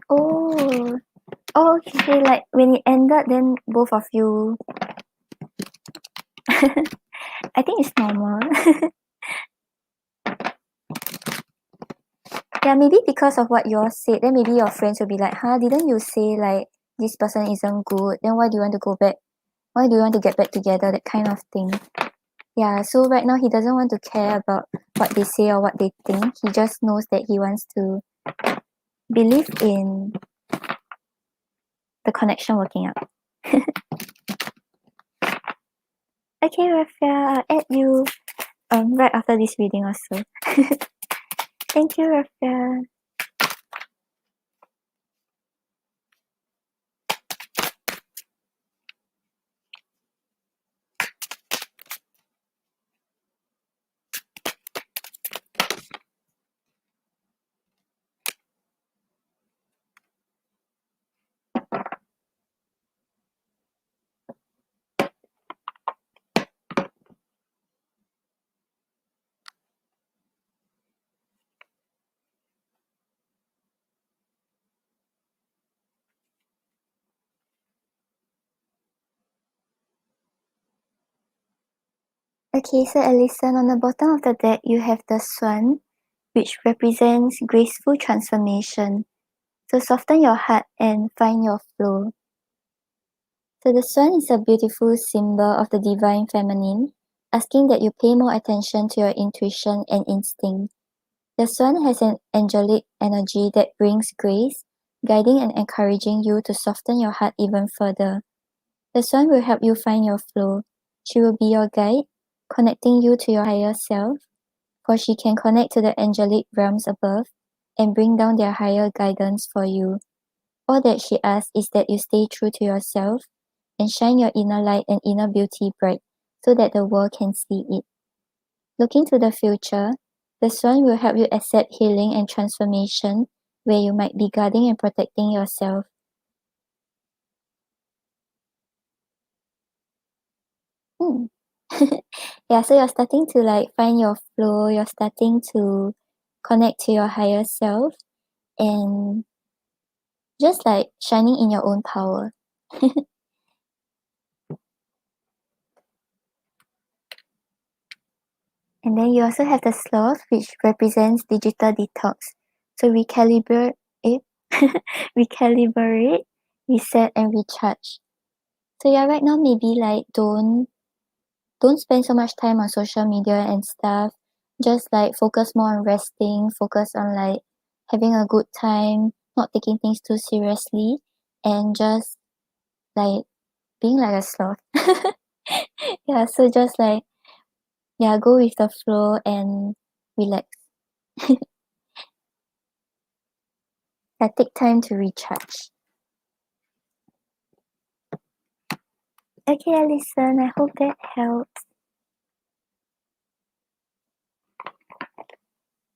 Oh, oh, okay. Like when it ended, then both of you. I think it's normal. Yeah, maybe because of what you all said, then maybe your friends will be like, huh, didn't you say like this person isn't good? Then why do you want to go back? Why do you want to get back together? That kind of thing. Yeah, so right now he doesn't want to care about what they say or what they think. He just knows that he wants to believe in the connection working out. Okay, Rafia, I'll add you right after this reading also. Thank you, Rafia. Okay, so Alison, on the bottom of the deck, you have the Swan, which represents graceful transformation. So soften your heart and find your flow. So the Swan is a beautiful symbol of the divine feminine, asking that you pay more attention to your intuition and instinct. The Swan has an angelic energy that brings grace, guiding and encouraging you to soften your heart even further. The Swan will help you find your flow. She will be your guide, connecting you to your higher self, for she can connect to the angelic realms above and bring down their higher guidance for you. All that she asks is that you stay true to yourself and shine your inner light and inner beauty bright so that the world can see it. Looking to the future, the Swan will help you accept healing and transformation where you might be guarding and protecting yourself. Hmm. Yeah, so you're starting to like find your flow, you're starting to connect to your higher self and just like shining in your own power. And then you also have the sloth, which represents digital detox. So eh? recalibrate, reset, and recharge. So yeah, right now maybe like don't spend so much time on social media and stuff. Just like focus more on resting, focus on like having a good time, not taking things too seriously, and just like being like a sloth. Yeah, so just like yeah, go with the flow and relax. Yeah, take time to recharge. Okay, Alison, I hope that helps.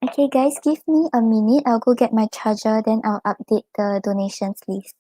Okay, guys, give me a minute. I'll go get my charger, then I'll update the donations list.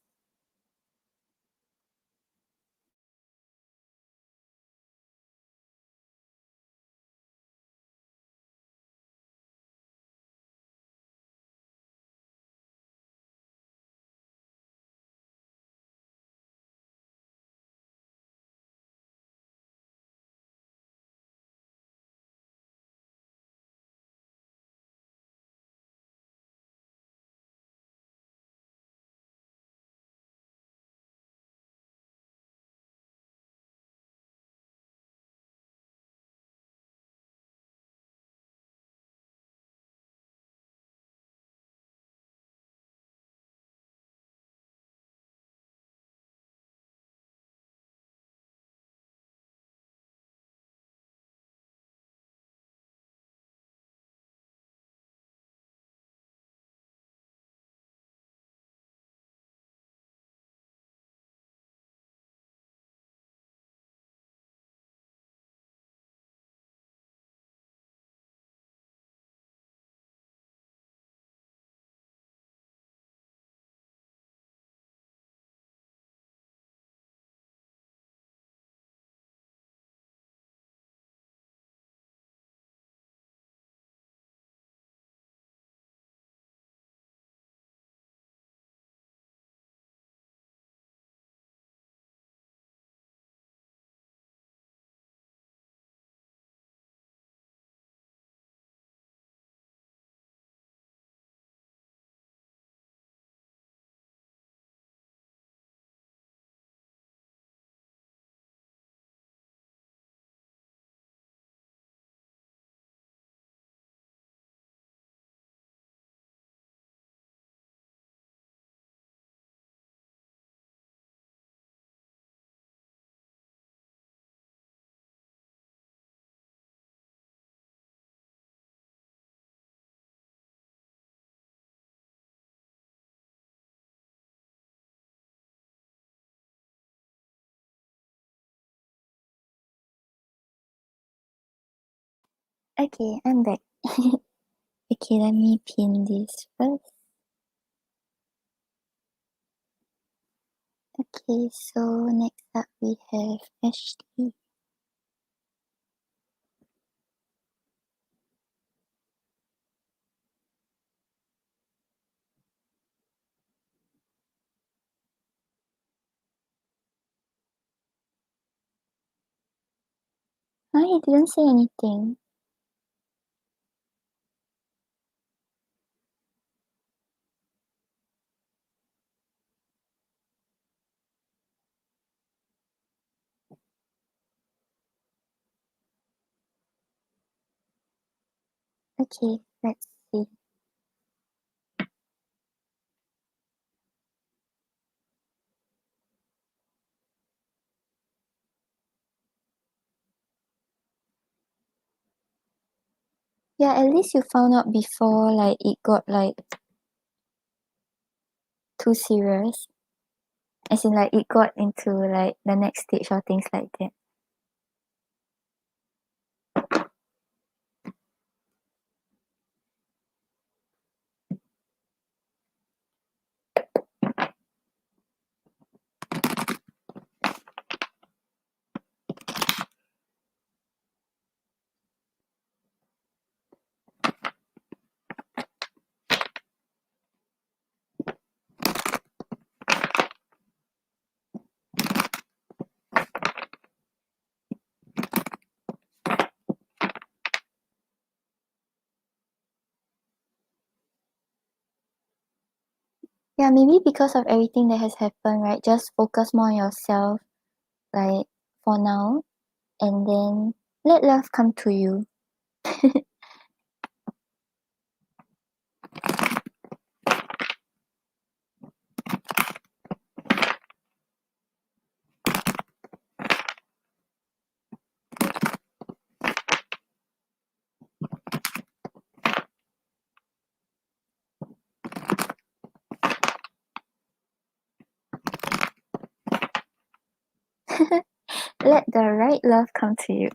Okay, I'm back. Okay, let me pin this first. Okay, so next up we have Ashley. He didn't say anything. Okay, let's see. Yeah, at least you found out before like it got like too serious. As in like it got into like the next stage or things like that. Yeah, maybe because of everything that has happened, right? Just focus more on yourself, like for now, and then let love come to you. Let the right love come to you.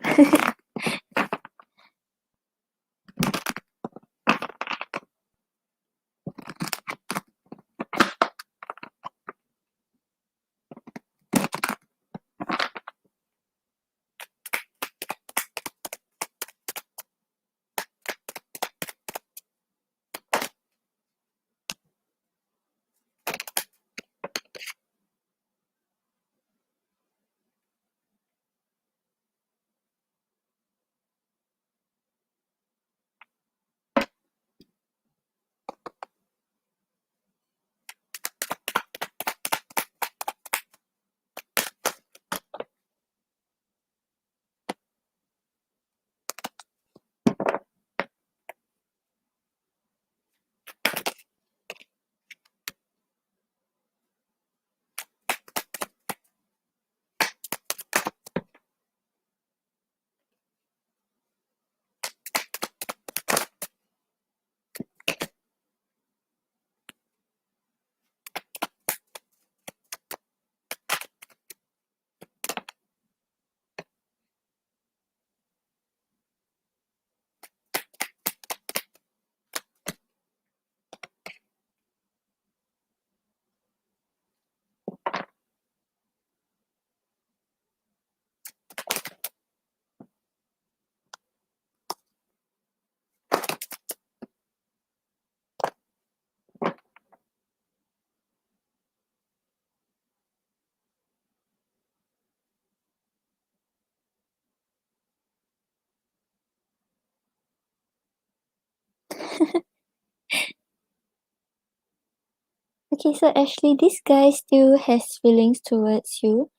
Okay, so Ashley, this guy still has feelings towards you.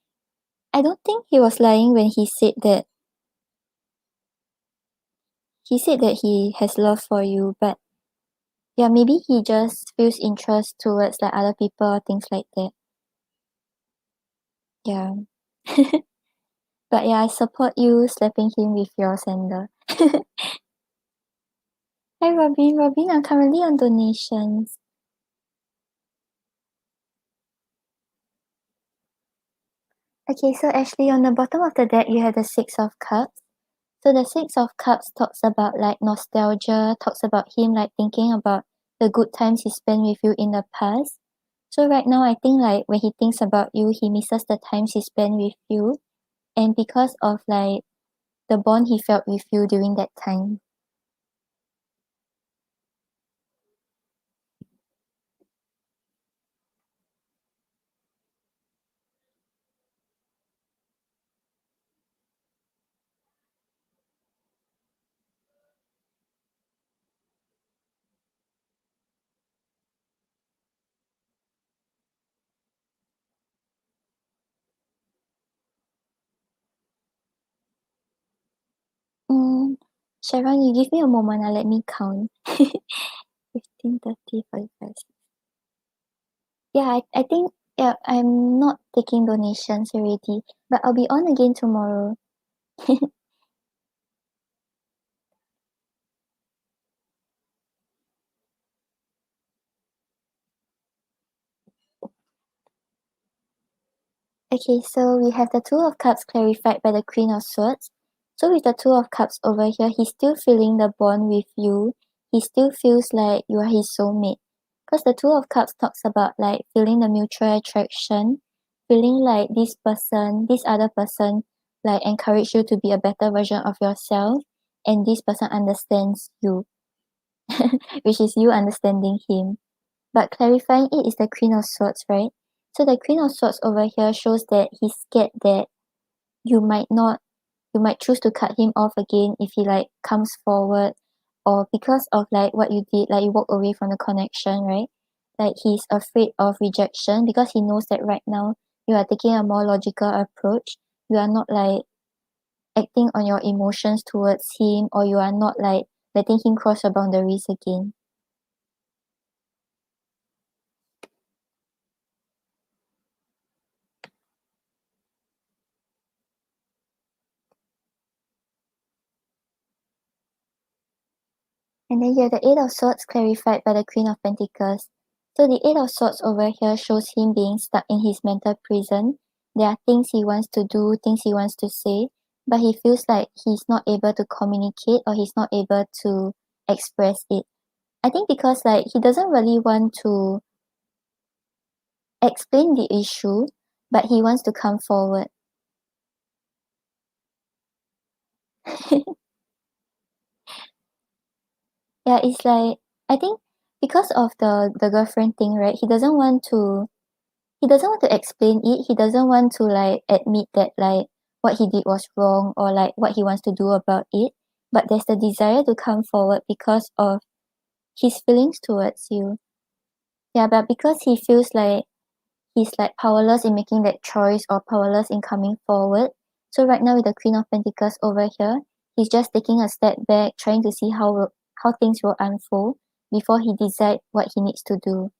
I don't think he was lying when he said that he has love for you, but yeah, maybe he just feels interest towards like other people or things like that. Yeah. But yeah, I support you slapping him with your sandal. Hi Robin. Robin, I'm currently on donations. Okay, so Ashley, on the bottom of the deck, you have the Six of Cups. So the Six of Cups talks about like nostalgia, talks about him like thinking about the good times he spent with you in the past. So right now I think like when he thinks about you, he misses the times he spent with you. And because of like the bond he felt with you during that time. Mm, Sharon, you give me a moment, let me count. 15, 30, 45. Yeah, I think yeah, I'm not taking donations already, but I'll be on again tomorrow. Okay, so we have the Two of Cups clarified by the Queen of Swords. So with the Two of Cups over here, he's still feeling the bond with you. He still feels like you are his soulmate. Because the Two of Cups talks about like feeling the mutual attraction, feeling like this person, this other person, like encourage you to be a better version of yourself, and this person understands you, which is you understanding him. But clarifying it is the Queen of Swords, right? So the Queen of Swords over here shows that he's scared that you might not you might choose to cut him off again if he like comes forward, or because of like what you did, like you walk away from the connection, right? Like he's afraid of rejection because he knows that right now you are taking a more logical approach. You are not like acting on your emotions towards him, or you are not like letting him cross your boundaries again. And then you have the Eight of Swords clarified by the Queen of Pentacles. So the Eight of Swords over here shows him being stuck in his mental prison. There are things he wants to do, things he wants to say, but he feels like he's not able to communicate, or he's not able to express it. I think because like he doesn't really want to explain the issue, but he wants to come forward. Yeah, it's like I think because of the girlfriend thing, right? He doesn't want to explain it. He doesn't want to like admit that like what he did was wrong, or like what he wants to do about it. But there's the desire to come forward because of his feelings towards you. Yeah, but because he feels like he's like powerless in making that choice, or powerless in coming forward. So right now with the Queen of Pentacles over here, he's just taking a step back, trying to see how things will unfold before he decide what he needs to do.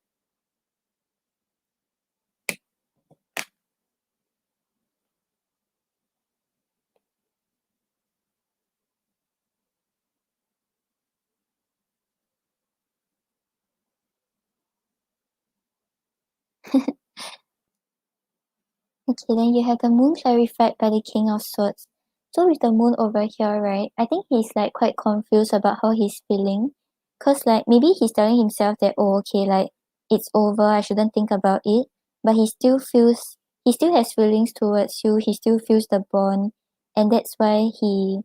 Okay, then you have the moon clarified by the King of Swords. So with the moon over here, right, I think he's like quite confused about how he's feeling. Cause like maybe he's telling himself that, oh, okay, like it's over, I shouldn't think about it. But he still has feelings towards you, he still feels the bond. And that's why he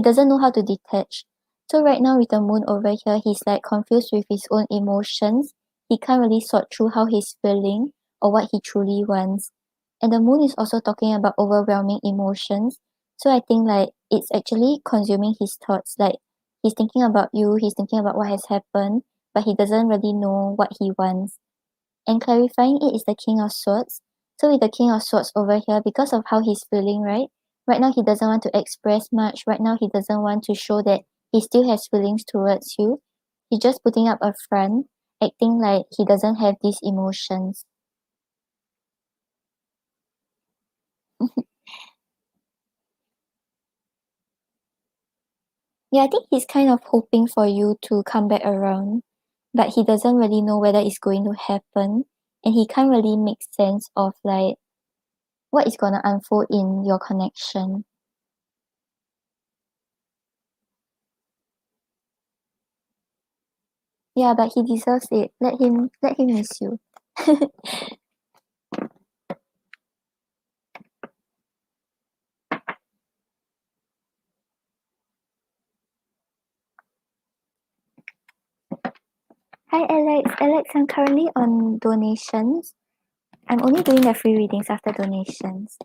doesn't know how to detach. So right now with the moon over here, he's like confused with his own emotions. He can't really sort through how he's feeling or what he truly wants. And the moon is also talking about overwhelming emotions. So I think like it's actually consuming his thoughts. Like he's thinking about you, he's thinking about what has happened, but he doesn't really know what he wants. And clarifying it is the King of Swords. So with the King of Swords over here, because of how he's feeling, right? Right now he doesn't want to express much. Right now he doesn't want to show that he still has feelings towards you. He's just putting up a front, acting like he doesn't have these emotions. Yeah, I think he's kind of hoping for you to come back around, but he doesn't really know whether it's going to happen, and he can't really make sense of like what is gonna unfold in your connection. Yeah, but he deserves it. Let him miss you. Hi Alex. Alex, I'm currently on donations. I'm only doing the free readings after donations.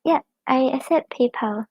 Yeah, I accept PayPal.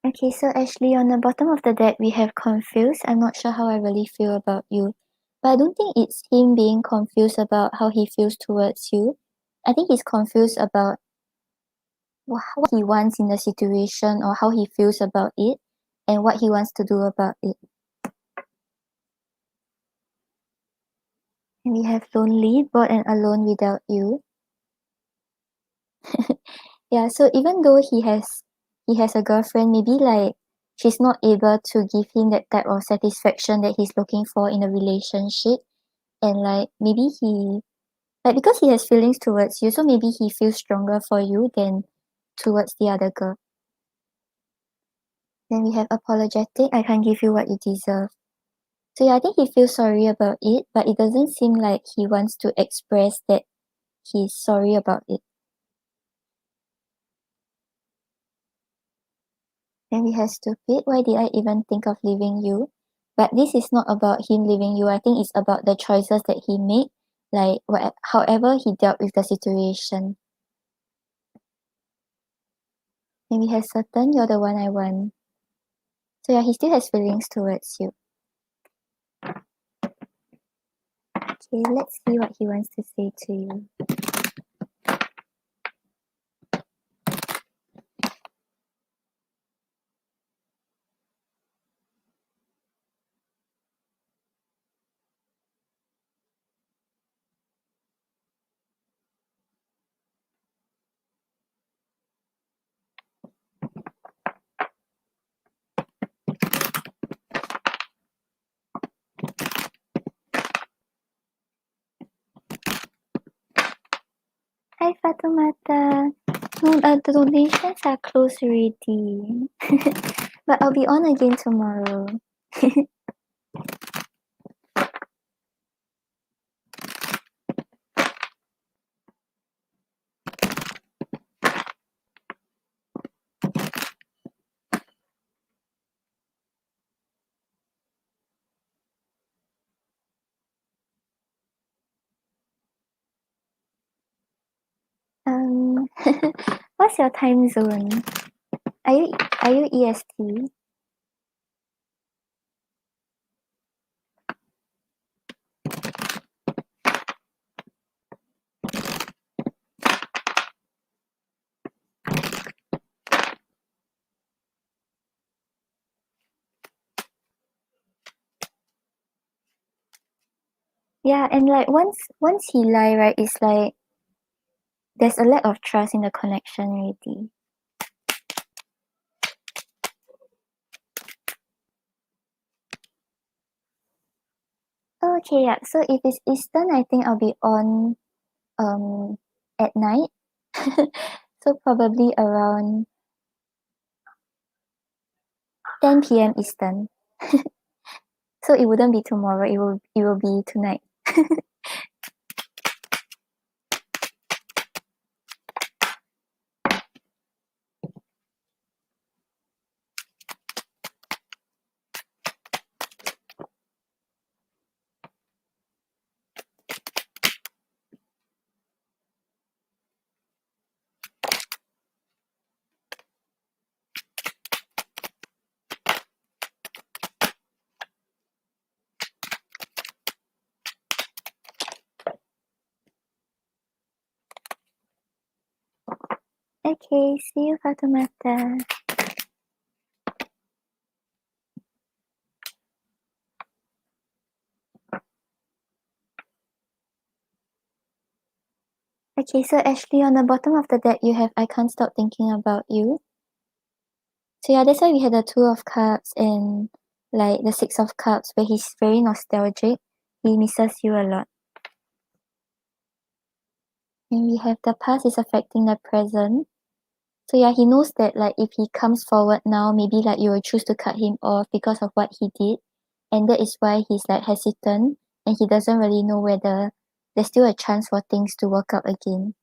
Okay, so Ashley, on the bottom of the deck, we have confused. I'm not sure how I really feel about you. But I don't think it's him being confused about how he feels towards you. I think he's confused about what he wants in the situation or how he feels about it and what he wants to do about it. And we have lonely, bored and alone without you. Yeah, so even though he has a girlfriend, maybe like she's not able to give him that type of satisfaction that he's looking for in a relationship. And like maybe because he has feelings towards you, so maybe he feels stronger for you than towards the other girl. Then we have apologetic, I can't give you what you deserve. So yeah, I think he feels sorry about it, but it doesn't seem like he wants to express that he's sorry about it. Then we have stupid, why did I even think of leaving you? But this is not about him leaving you. I think it's about the choices that he made, like however he dealt with the situation. Then we have certain, you're the one I want. So yeah, he still has feelings towards you. Okay, let's see what he wants to say to you. Hi Fatumata. No, the donations are closed already. But I'll be on again tomorrow. Um, what's your time zone? Are you EST? Yeah, and like once he lie, right, it's like there's a lack of trust in the connection already. Okay, yeah. So if it's Eastern, I think I'll be on at night. So probably around 10 p.m. Eastern. So it wouldn't be tomorrow, it will be tonight. Okay, see you Fatumata. Okay, so Ashley, on the bottom of the deck you have I can't stop thinking about you. So yeah, that's why we had the Two of Cups and like the Six of Cups where he's very nostalgic. He misses you a lot. And we have the past is affecting the present. So yeah, he knows that like if he comes forward now, maybe like you will choose to cut him off because of what he did. And that is why he's like hesitant and he doesn't really know whether there's still a chance for things to work out again.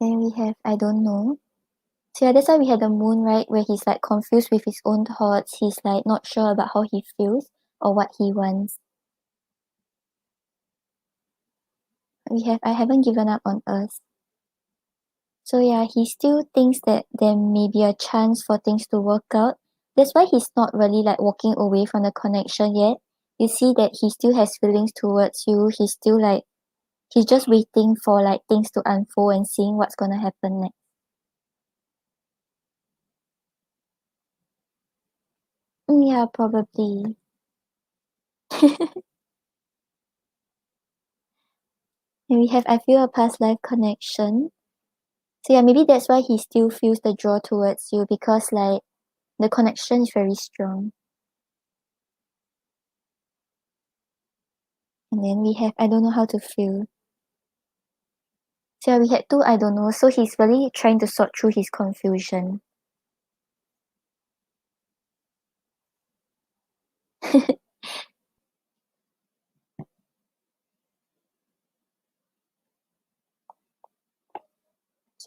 Then we have I don't know. So yeah, that's why we had the moon, right? Where he's like confused with his own thoughts. He's like not sure about how he feels or what he wants. We have I haven't given up on us. So yeah, he still thinks that there may be a chance for things to work out. That's why he's not really like walking away from the connection yet. You see that he still has feelings towards you. He's still like he's just waiting for like things to unfold and seeing what's gonna happen next. Yeah, probably. And we have I feel a past life connection. So yeah, maybe that's why he still feels the draw towards you because like the connection is very strong. And then we have I don't know how to feel. So yeah, we had two I don't know. So he's really trying to sort through his confusion.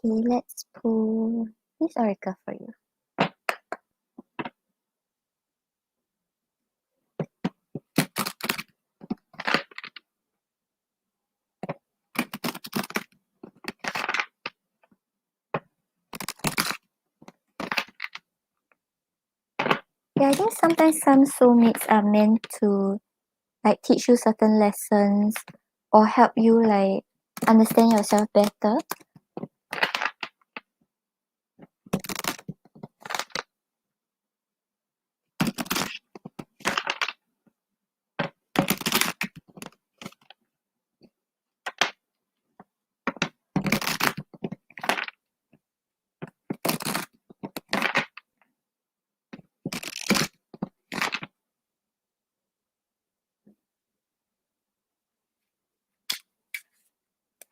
Okay, let's pull this oracle for you. Yeah, I think sometimes some soulmates are meant to like teach you certain lessons or help you like understand yourself better.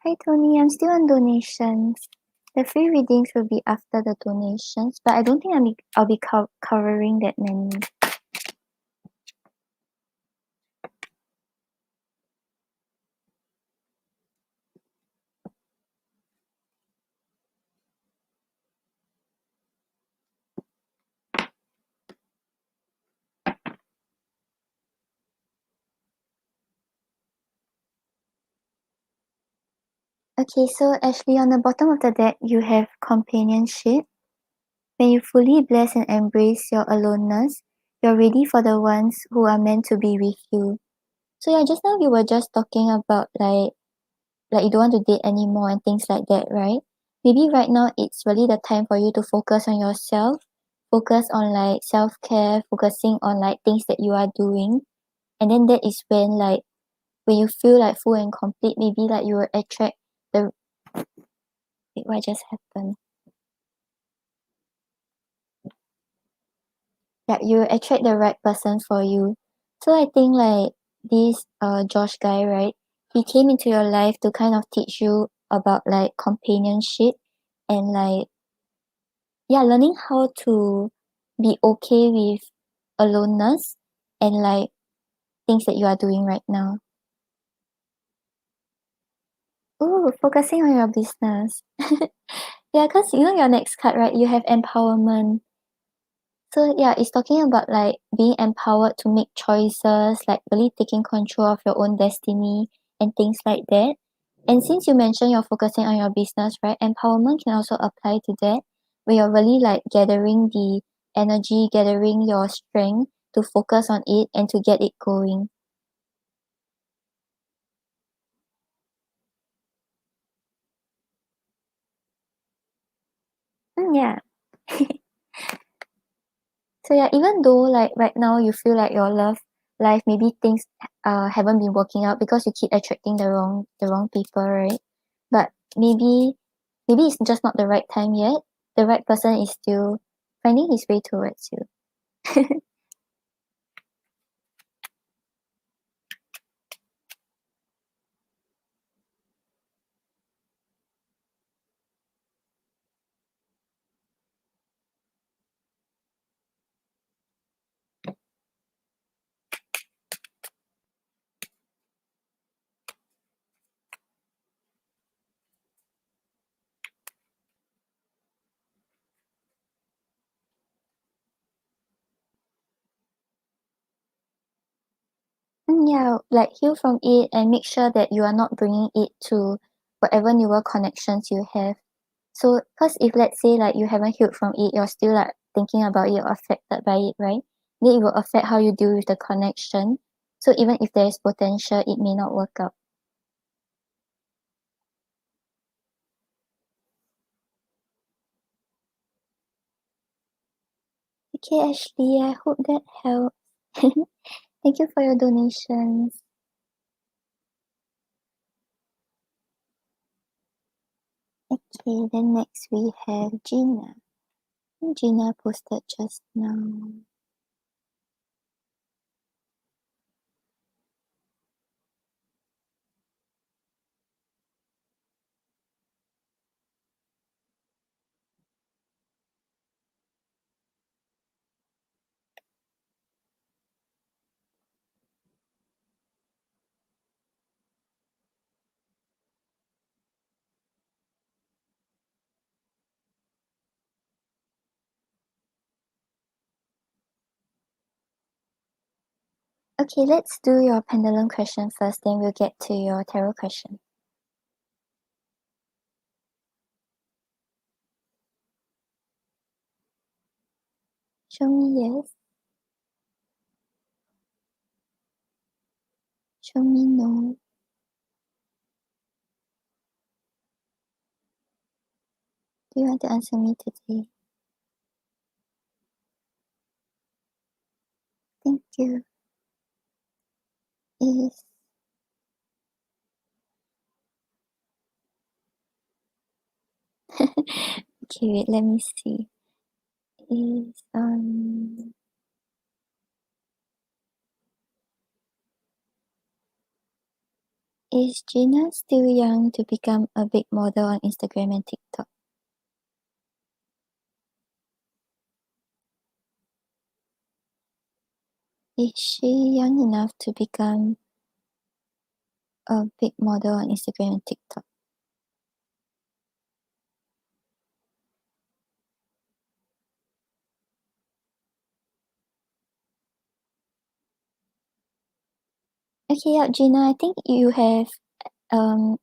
Hi Tony, I'm still on donations. The free readings will be after the donations, but I don't think I'll be covering that many. Okay, so Ashley, on the bottom of the deck, you have companionship. When you fully bless and embrace your aloneness, you're ready for the ones who are meant to be with you. So yeah, just now we were just talking about like you don't want to date anymore and things like that, right? Maybe right now it's really the time for you to focus on yourself, focus on like self-care, focusing on like things that you are doing. And then that is when you feel like full and complete, maybe like you will attract the wait, what just happened? yeah, you attract the right person for you. So I think like this Josh guy, right? He came into your life to kind of teach you about like companionship and like yeah, learning how to be okay with aloneness and like things that you are doing right now. Ooh, focusing on your business. Yeah, because you know your next card, right? You have empowerment. So yeah, it's talking about like being empowered to make choices, like really taking control of your own destiny and things like that. And since you mentioned you're focusing on your business, right? Empowerment can also apply to that, where you're really like gathering the energy, gathering your strength to focus on it and to get it going. Yeah. So yeah, even though like right now you feel like your love life, maybe things haven't been working out because you keep attracting the wrong people, right? But maybe it's just not the right time yet. The right person is still finding his way towards you. Yeah, like heal from it and make sure that you are not bringing it to whatever newer connections you have. So, because if let's say like you haven't healed from it, you're still like thinking about it or affected by it, right? Then it will affect how you deal with the connection. So even if there is potential, it may not work out. Okay, Ashley, I hope that helps. Thank you for your donations. Okay, then next we have Gina. Gina posted just now. Okay, let's do your pendulum question first, then we'll get to your tarot question. Show me yes. Show me no. Do you want to answer me today? Thank you. Is okay, wait, let me see. Is is Gina still young to become a big model on Instagram and TikTok? Is she young enough to become a big model on Instagram and TikTok? Okay, yeah, Gina, I think you have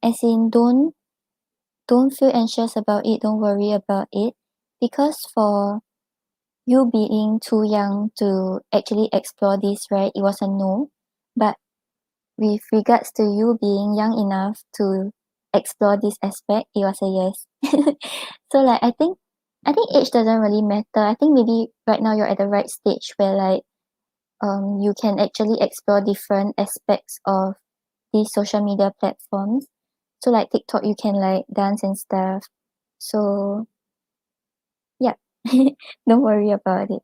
as in don't feel anxious about it, don't worry about it. Because for you being too young to actually explore this, right? It was a no. But with regards to you being young enough to explore this aspect, it was a yes. So like I think age doesn't really matter. I think maybe right now you're at the right stage where like you can actually explore different aspects of these social media platforms. So like TikTok you can like dance and stuff. So yeah. Don't worry about it.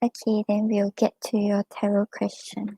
Okay, then we'll get to your tarot question.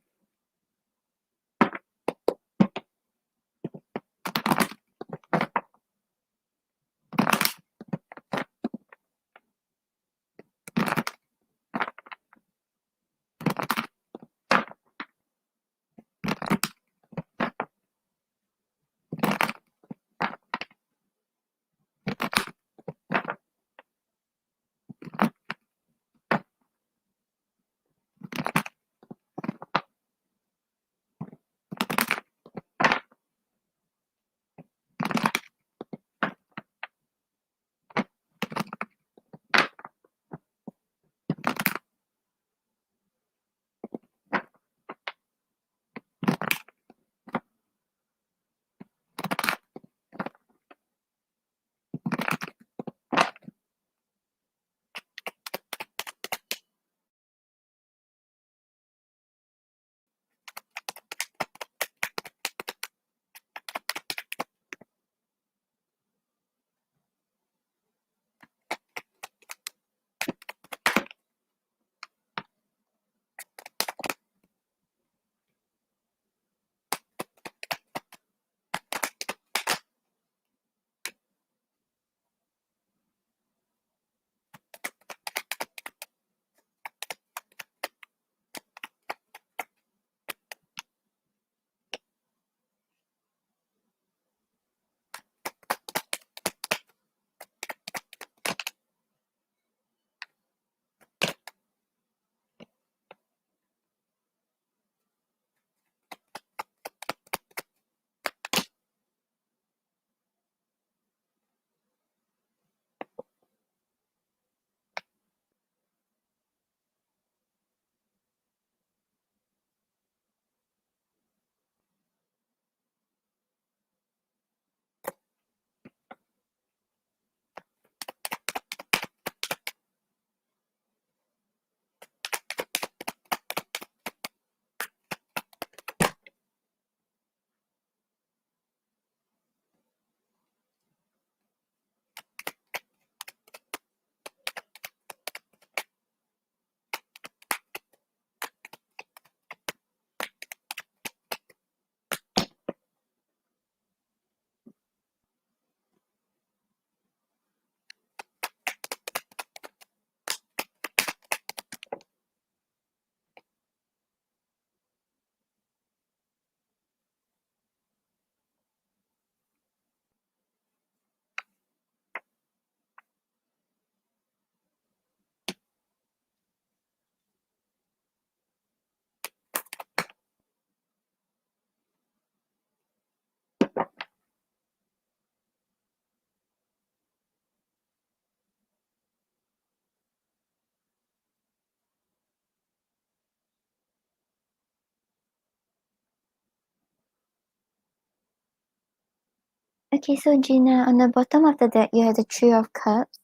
Okay, so Gina, on the bottom of the deck, you have the Three of Cups.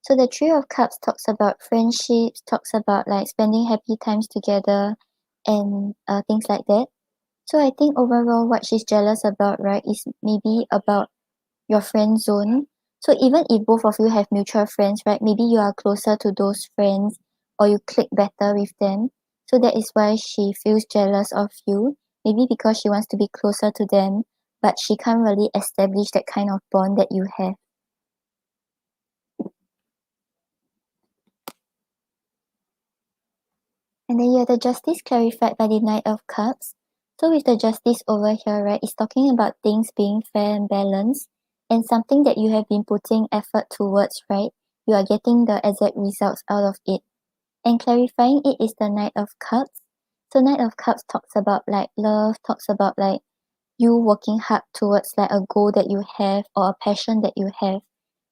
So the Three of Cups talks about friendships, talks about like spending happy times together and things like that. So I think overall what she's jealous about, right, is maybe about your friend zone. So even if both of you have mutual friends, right, maybe you are closer to those friends or you click better with them. So that is why she feels jealous of you. Maybe because she wants to be closer to them, but she can't really establish that kind of bond that you have. And then you have the justice clarified by the Knight of Cups. So with the justice over here, right, it's talking about things being fair and balanced and something that you have been putting effort towards, right? You are getting the exact results out of it. And clarifying it is the Knight of Cups. So Knight of Cups talks about like love, talks about like you working hard towards like a goal that you have or a passion that you have.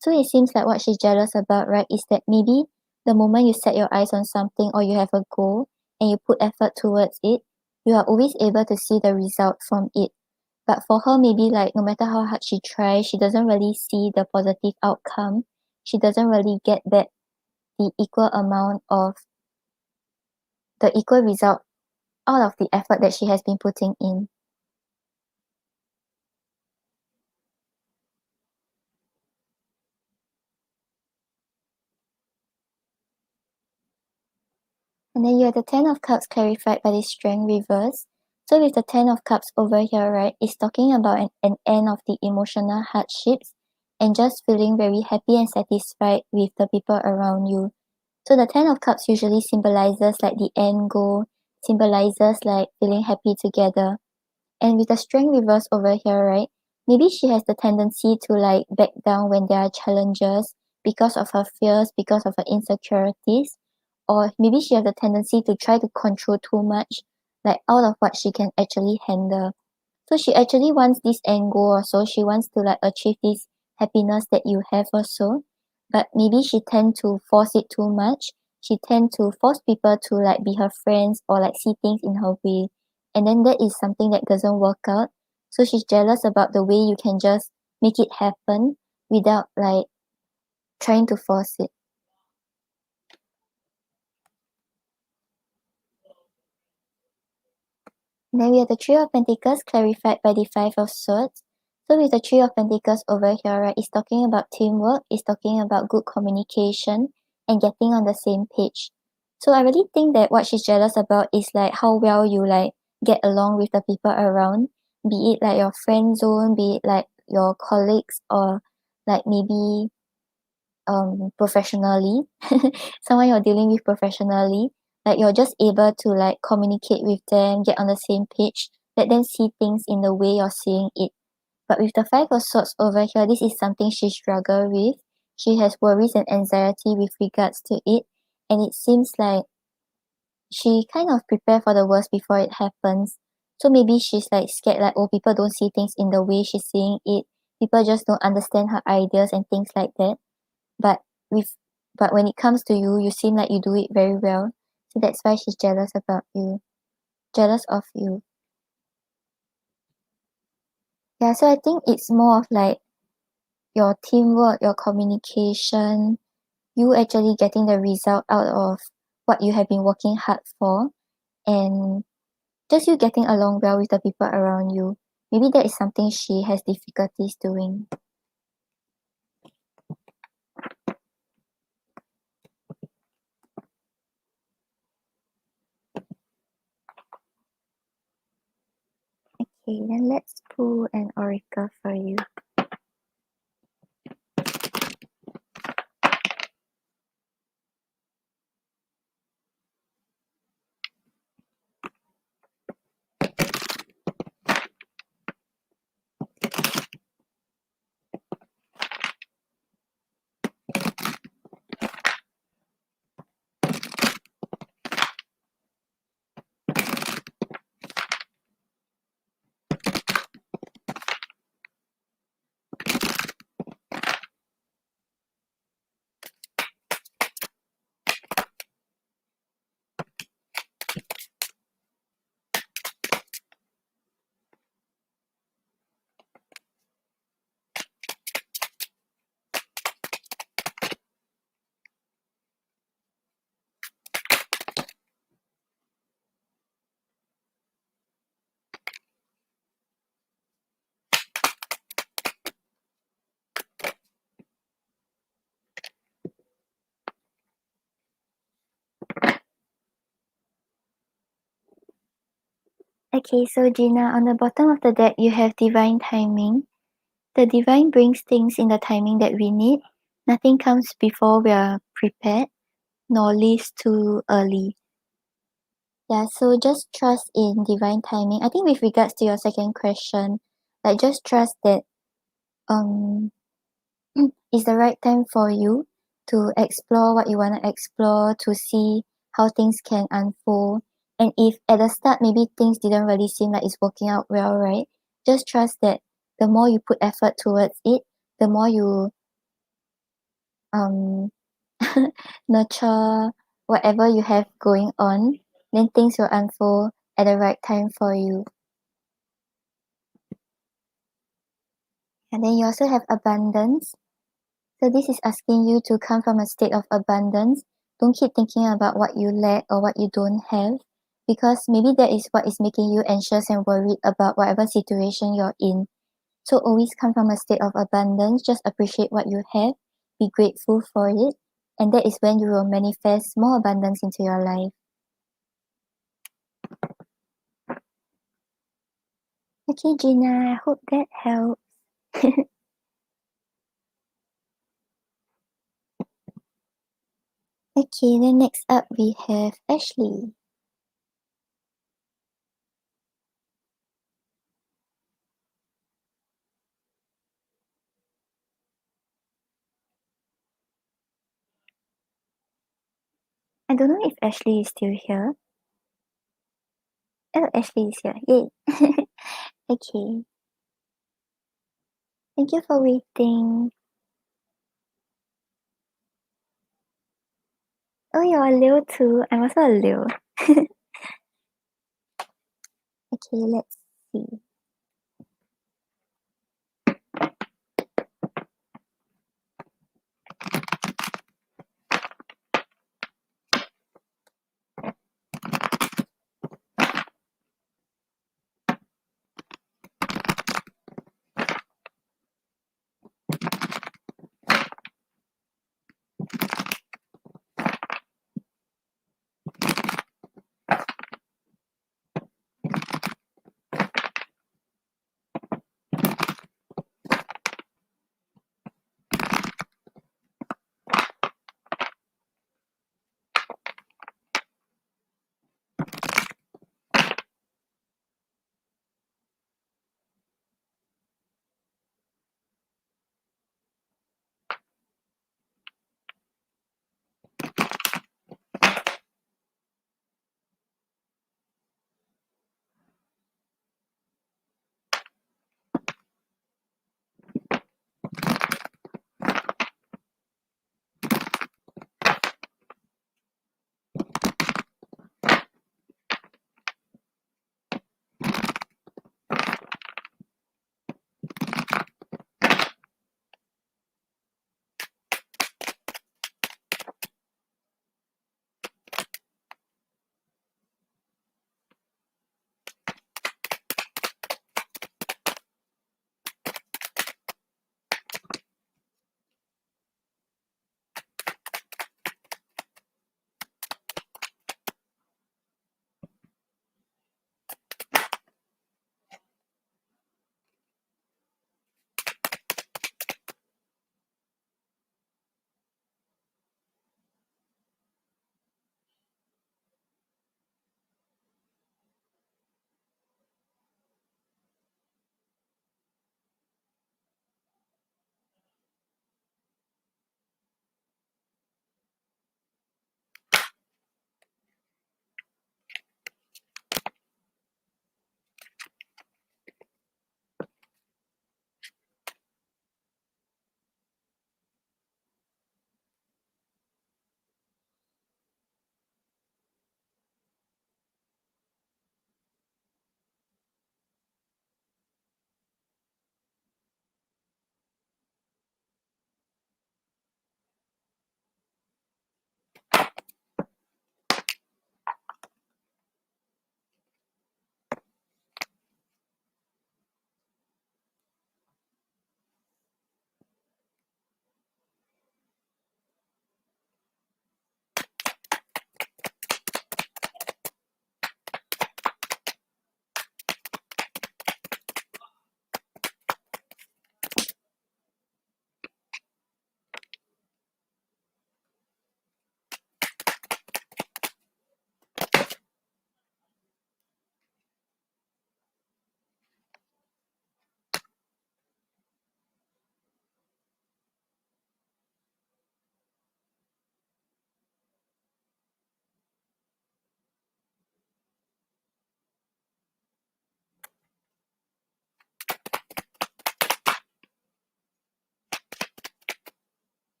So it seems like what she's jealous about, right, is that maybe the moment you set your eyes on something or you have a goal and you put effort towards it, you are always able to see the result from it. But for her, maybe like no matter how hard she tries, she doesn't really see the positive outcome. She doesn't really get that the equal amount of the equal result out of the effort that she has been putting in. And then you have the Ten of Cups clarified by the Strength reverse. So with the Ten of Cups over here, right, it's talking about an end of the emotional hardships and just feeling very happy and satisfied with the people around you. So the Ten of Cups usually symbolizes like the end goal, symbolizes like feeling happy together. And with the Strength reverse over here, right, maybe she has the tendency to like back down when there are challenges because of her fears, because of her insecurities, or maybe she has the tendency to try to control too much, like out of what she can actually handle. So she actually wants this end goal also. She wants to like achieve this happiness that you have also. But maybe she tend to force it too much. She tend to force people to like be her friends or like see things in her way. And then that is something that doesn't work out. So she's jealous about the way you can just make it happen without like trying to force it. Then we have the Three of Pentacles clarified by the Five of Swords. So with the Three of Pentacles over here, right, it's talking about teamwork, it's talking about good communication and getting on the same page. So I really think that what she's jealous about is like how well you like get along with the people around, be it like your friend zone, be it like your colleagues or like maybe professionally, someone you're dealing with professionally, like you're just able to like communicate with them, get on the same page, let them see things in the way you're seeing it. But with the Five of Swords over here, this is something she struggles with. She has worries and anxiety with regards to it, and it seems like she kind of prepare for the worst before it happens. So maybe she's like scared like, oh, people don't see things in the way she's seeing it, people just don't understand her ideas and things like that. But with but when it comes to you, you seem like you do it very well. So that's why she's jealous about you. Jealous of you. Yeah, so I think it's more of like your teamwork, your communication, you actually getting the result out of what you have been working hard for, and just you getting along well with the people around you. Maybe that is something she has difficulties doing. Okay, then let's pull an oracle for you. Okay, so Gina, on the bottom of the deck, you have divine timing. The divine brings things in the timing that we need. Nothing comes before we are prepared, nor leaves too early. Yeah, so just trust in divine timing. I think with regards to your second question, like just trust that um it's the right time for you to explore what you want to explore, to see how things can unfold. And if at the start maybe things didn't really seem like it's working out well, right? Just trust that the more you put effort towards it, the more you um nurture whatever you have going on, then things will unfold at the right time for you. And then you also have abundance. So this is asking you to come from a state of abundance. Don't keep thinking about what you lack or what you don't have, because maybe that is what is making you anxious and worried about whatever situation you're in. So always come from a state of abundance. Just appreciate what you have. Be grateful for it. And that is when you will manifest more abundance into your life. Okay, Gina, I hope that helps. Okay, then next up we have Ashley. I don't know if Ashley is still here. Oh, Ashley is here. Yay. Okay. Thank you for waiting. Oh, you're a Leo too. I'm also a Leo. Okay, let's see.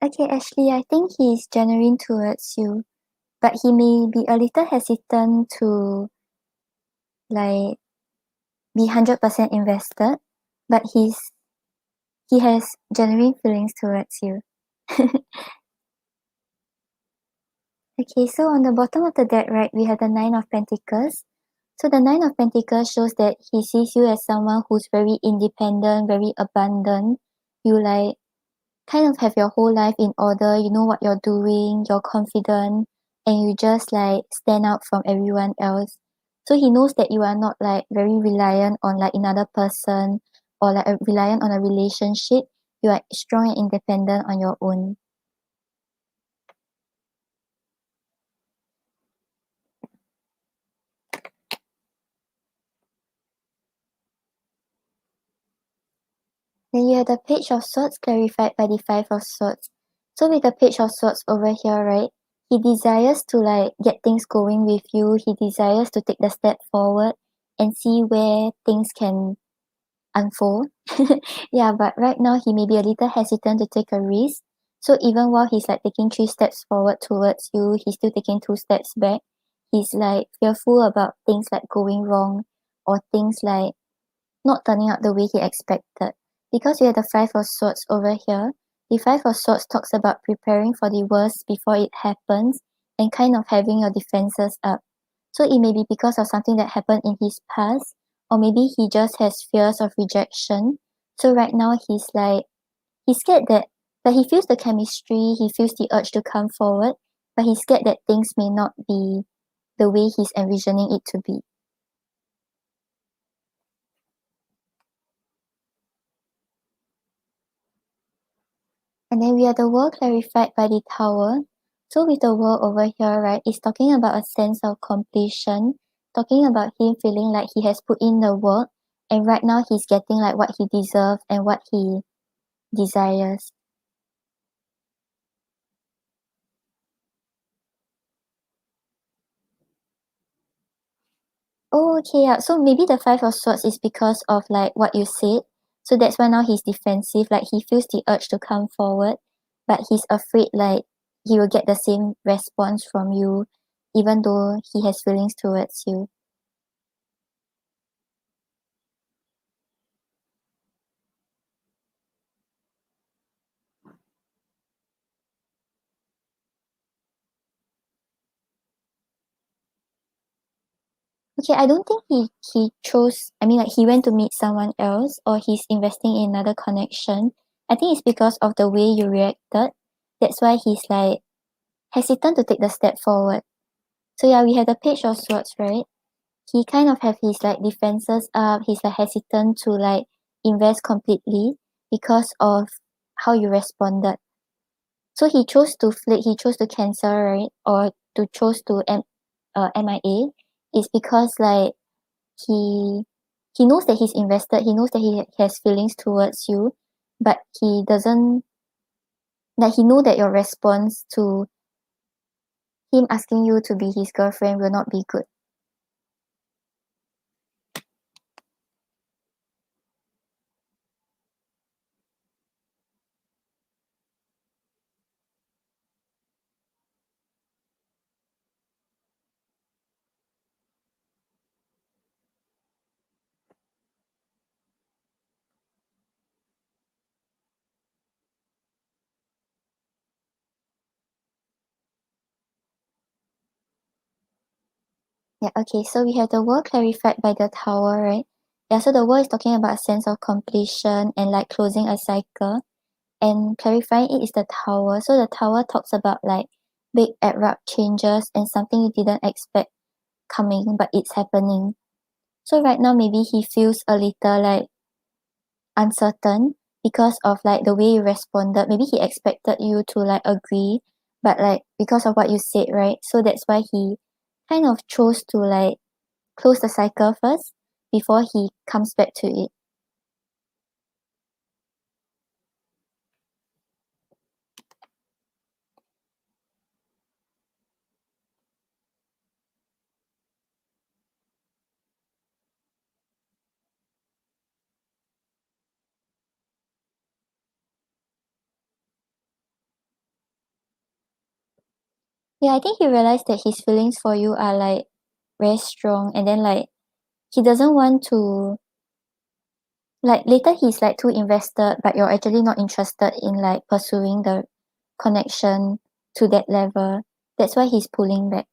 Okay, Ashley, I think he's genuine towards you, but he may be a little hesitant to like be 100% invested, but he has genuine feelings towards you. Okay, so on the bottom of the deck, right, we have the Nine of Pentacles. So the Nine of Pentacles shows that he sees you as someone who's very independent, very abundant. You like kind of have your whole life in order, you know what you're doing, you're confident, and you just like stand out from everyone else. So he knows that you are not like very reliant on like another person or like reliant on a relationship. You are strong and independent on your own. Then you have the Page of Swords clarified by the Five of Swords. So with the Page of Swords over here, right, he desires to like get things going with you. He desires to take the step forward and see where things can unfold. Yeah, but right now he may be a little hesitant to take a risk. So even while he's like taking 3 steps forward towards you, he's still taking 2 steps back. He's like fearful about things like going wrong or things like not turning out the way he expected. Because we have the Five of Swords over here, the Five of Swords talks about preparing for the worst before it happens and kind of having your defenses up. So it may be because of something that happened in his past, or maybe he just has fears of rejection. So right now he's scared that but he feels the chemistry, he feels the urge to come forward, but he's scared that things may not be the way he's envisioning it to be. And then we have the World clarified by the Tower. So with the World over here, right, it's talking about a sense of completion, talking about him feeling like he has put in the work, and right now he's getting like what he deserves and what he desires. Oh, okay, yeah. So maybe the Five of Swords is because of like what you said. So that's why now he's defensive, like he feels the urge to come forward, but he's afraid like he will get the same response from you, even though he has feelings towards you. Okay, I don't think he chose, I mean like he went to meet someone else or he's investing in another connection. I think it's because of the way you reacted. That's why he's like hesitant to take the step forward. So yeah, we have the Page of Swords, right? He kind of have his like defenses up. He's like hesitant to like invest completely because of how you responded. So he chose to flick, he chose to cancel, right? Or to chose to MIA is because like he he knows that he's invested, he knows that he has feelings towards you, but he doesn't like he know that your response to him asking you to be his girlfriend will not be good. Yeah, okay, so we have the World clarified by the Tower, right? Yeah, so the World is talking about a sense of completion and like closing a cycle, and clarifying it is the Tower. So the Tower talks about like big abrupt changes and something you didn't expect coming, but it's happening. So right now maybe he feels a little like uncertain because of like the way you responded. Maybe he expected you to like agree, but like because of what you said, right? So that's why he kind of chose to like close the cycle first before he comes back to it. Yeah, I think he realized that his feelings for you are like very strong, and then like he doesn't want to like later he's like too invested, but you're actually not interested in like pursuing the connection to that level. That's why he's pulling back.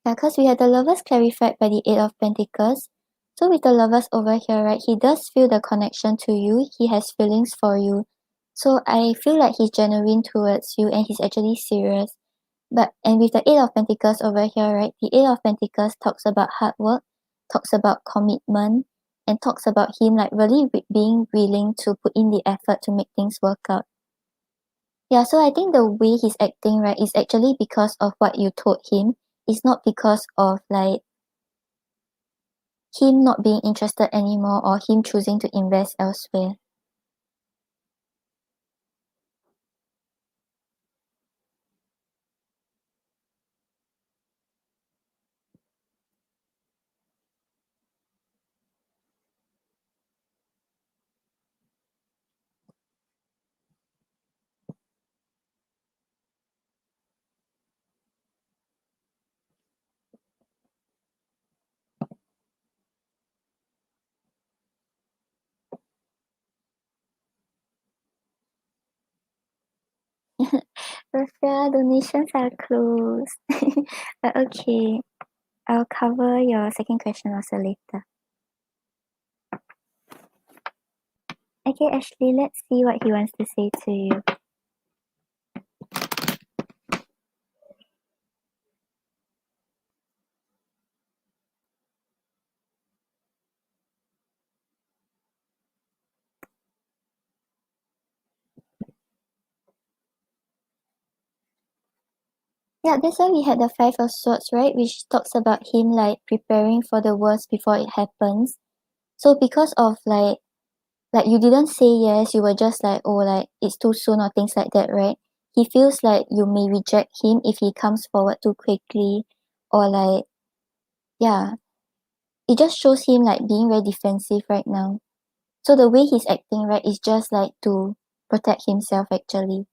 Yeah, because we had the lovers clarified by the Eight of Pentacles. So with the lovers over here, right, he does feel the connection to you. He has feelings for you. So I feel like he's genuine towards you and he's actually serious. And with the Eight of Pentacles over here, right, the Eight of Pentacles talks about hard work, talks about commitment, and talks about him like really being willing to put in the effort to make things work out. Yeah, so I think the way he's acting, right, is actually because of what you told him. It's not because of like him not being interested anymore or him choosing to invest elsewhere. Rafia, donations are closed. But okay, I'll cover your second question also later. Okay, Ashley, let's see what he wants to say to you. Yeah, that's why we had the Five of Swords, right? Which talks about him like preparing for the worst before it happens. So because of like you didn't say yes, you were just like, oh, like it's too soon or things like that, right? He feels like you may reject him if he comes forward too quickly, or like, yeah, it just shows him like being very defensive right now. So the way he's acting, right, is just like to protect himself actually.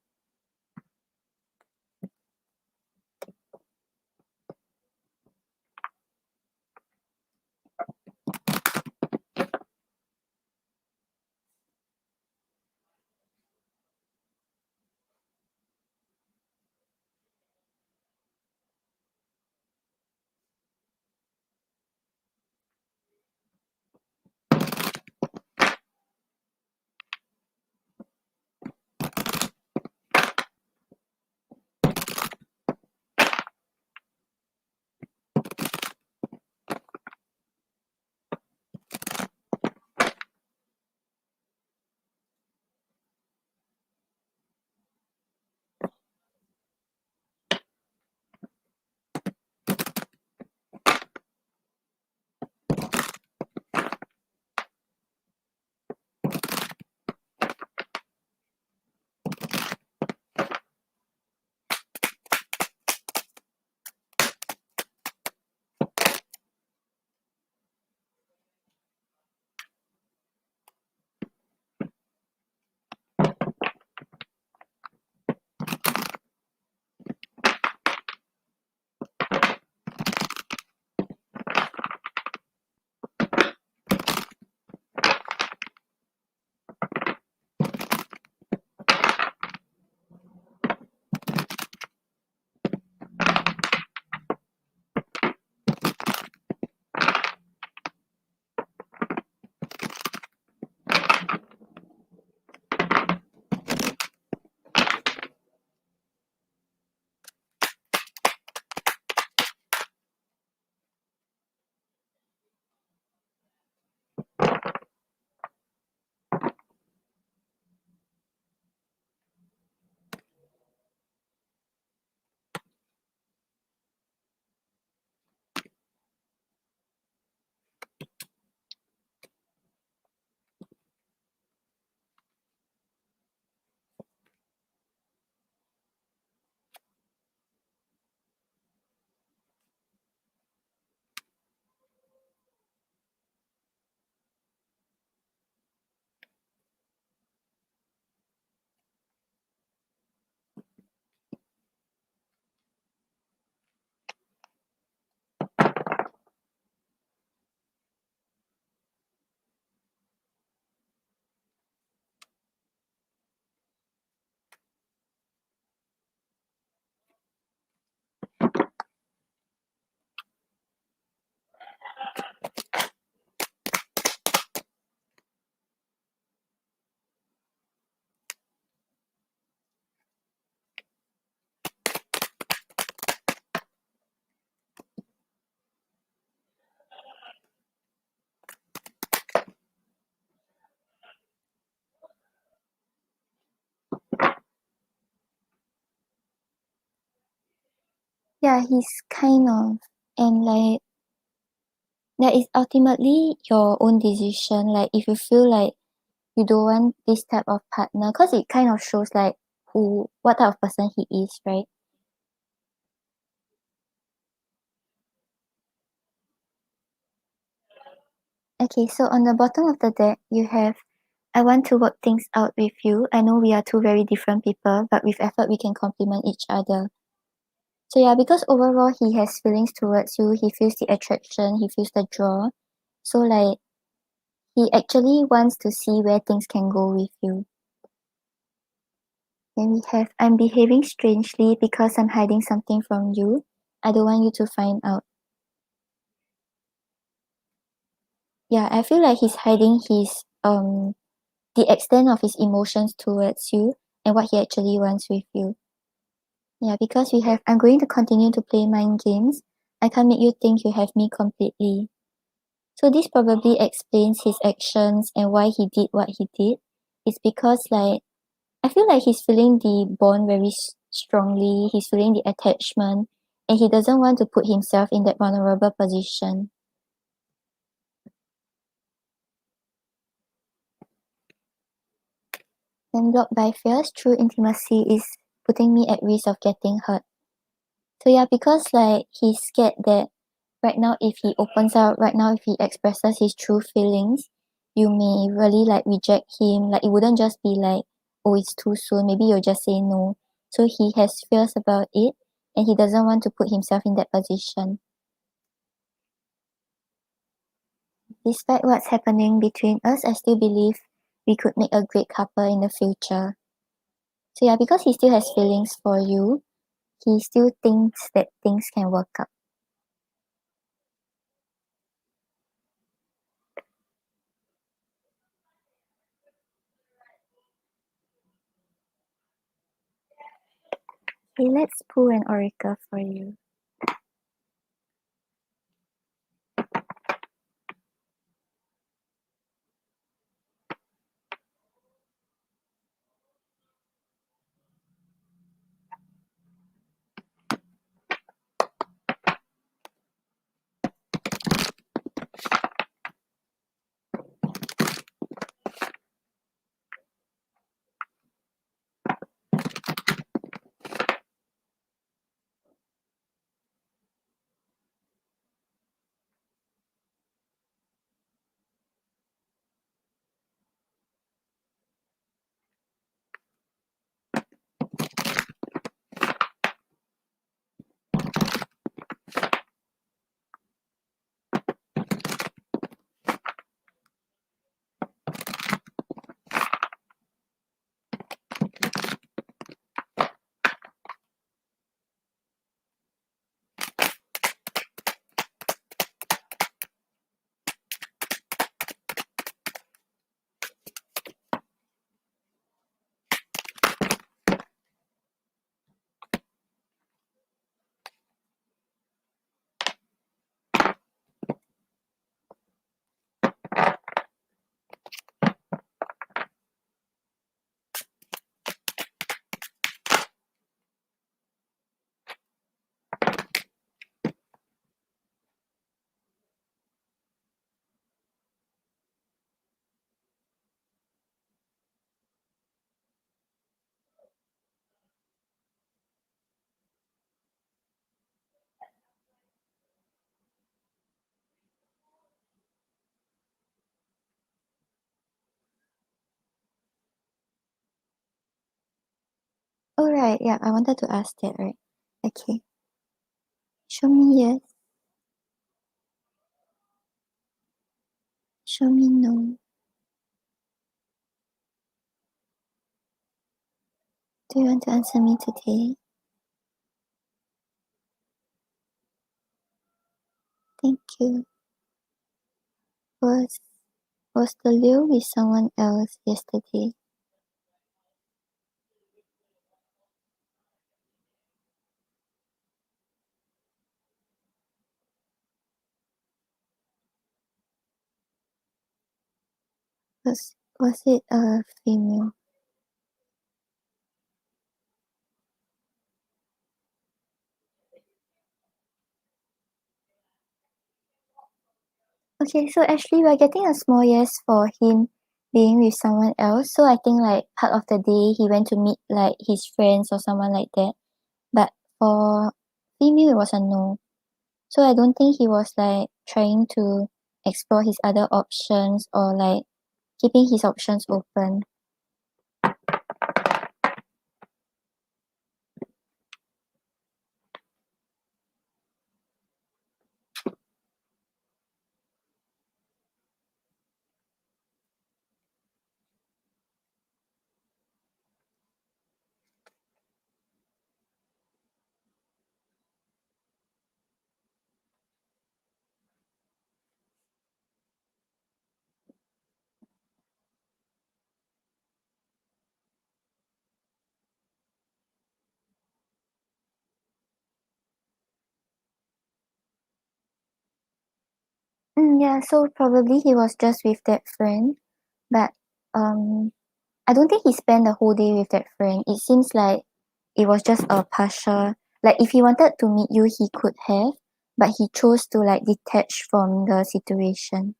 Yeah, he's kind of, and like that is ultimately your own decision. Like if you feel like you don't want this type of partner, because it kind of shows like what type of person he is, right? Okay, so on the bottom of the deck, you have I want to work things out with you. I know we are two very different people, but with effort, we can complement each other. So, yeah, because overall he has feelings towards you, he feels the attraction, he feels the draw. So, like, he actually wants to see where things can go with you. Then we have I'm behaving strangely because I'm hiding something from you. I don't want you to find out. Yeah, I feel like he's hiding the extent of his emotions towards you and what he actually wants with you. Yeah, because we have I'm going to continue to play mind games. I can't make you think you have me completely. So this probably explains his actions and why he did what he did. It's because like I feel like he's feeling the bond very strongly. He's feeling the attachment, and he doesn't want to put himself in that vulnerable position. When blocked by fears, true intimacy is putting me at risk of getting hurt. So yeah, because like he's scared that right now if he opens up, right now if he expresses his true feelings, you may really like reject him. Like it wouldn't just be like, oh, it's too soon. Maybe you'll just say no. So he has fears about it and he doesn't want to put himself in that position. Despite what's happening between us, I still believe we could make a great couple in the future. So yeah, because he still has feelings for you, he still thinks that things can work out. Okay, let's pull an oracle for you. Oh, right. Yeah, I wanted to ask that, right? Okay. Show me yes. Show me no. Do you want to answer me today? Thank you. Was was the Leo with someone else yesterday? Was it a female? Okay, so actually we're getting a small yes for him being with someone else. So I think like part of the day he went to meet like his friends or someone like that. But for female it was a no. So I don't think he was like trying to explore his other options or like keeping his options open. Yeah, so probably he was just with that friend, but I don't think he spent the whole day with that friend. It seems like it was just a partial. Like if he wanted to meet you, he could have, but he chose to like detach from the situation.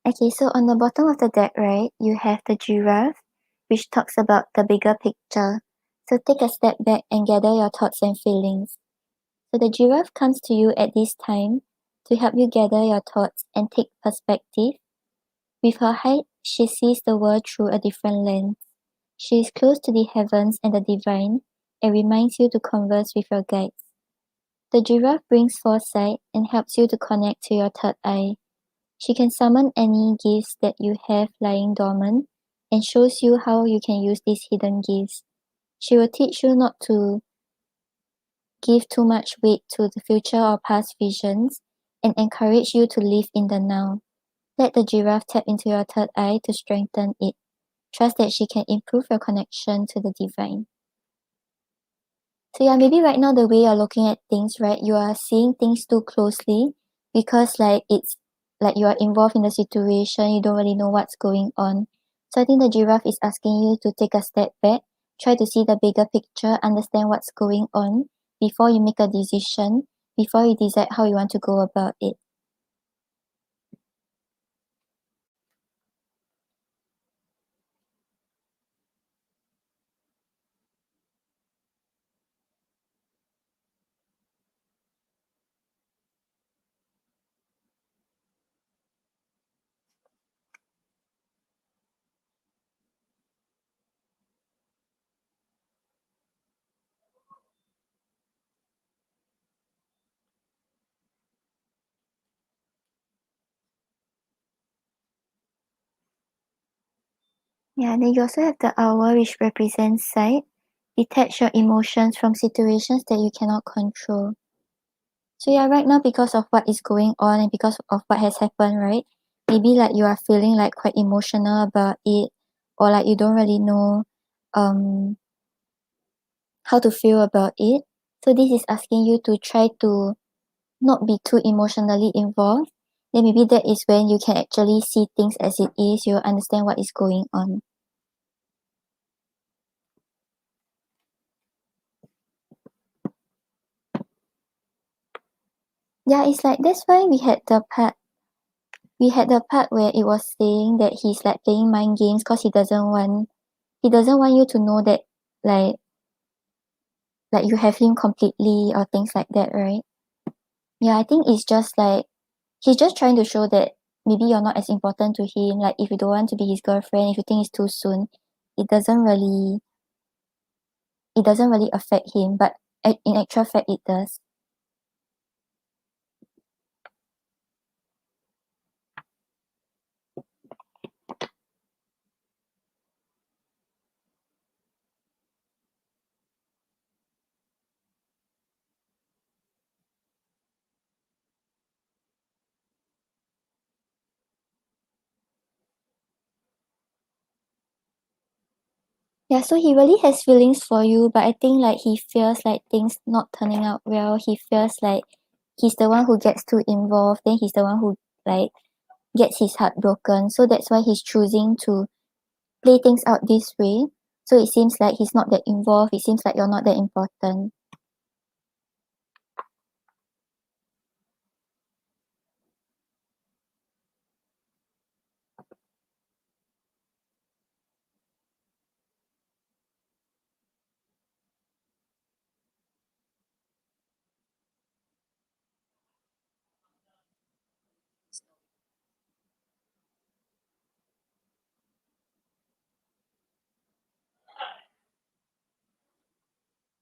Okay, so on the bottom of the deck, right, you have the giraffe, which talks about the bigger picture. So take a step back and gather your thoughts and feelings. So the giraffe comes to you at this time to help you gather your thoughts and take perspective. With her height, she sees the world through a different lens. She is close to the heavens and the divine and reminds you to converse with your guides. The giraffe brings foresight and helps you to connect to your third eye. She can summon any gifts that you have lying dormant and shows you how you can use these hidden gifts. She will teach you not to give too much weight to the future or past visions and encourage you to live in the now. Let the giraffe tap into your third eye to strengthen it. Trust that she can improve your connection to the divine. So yeah, maybe right now the way you're looking at things, right, you are seeing things too closely because like it's like you are involved in the situation, you don't really know what's going on. So I think the giraffe is asking you to take a step back, try to see the bigger picture, understand what's going on before you make a decision, before you decide how you want to go about it. Yeah, then you also have the hour which represents sight. Detach your emotions from situations that you cannot control. So yeah, right now because of what is going on and because of what has happened, right? Maybe like you are feeling like quite emotional about it or like you don't really know um how to feel about it. So this is asking you to try to not be too emotionally involved. Then maybe that is when you can actually see things as it is, you understand what is going on. Yeah, it's like that's why we had the part where it was saying that he's like playing mind games because he doesn't want you to know that like like you have him completely or things like that, right? Yeah, I think it's just like he's just trying to show that maybe you're not as important to him. Like if you don't want to be his girlfriend, if you think it's too soon, it doesn't really it doesn't really affect him, but in actual fact it does. Yeah, so he really has feelings for you, but I think like he fears like things not turning out well. He fears like he's the one who gets too involved, then he's the one who like gets his heart broken. So that's why he's choosing to play things out this way. So it seems like he's not that involved. It seems like you're not that important.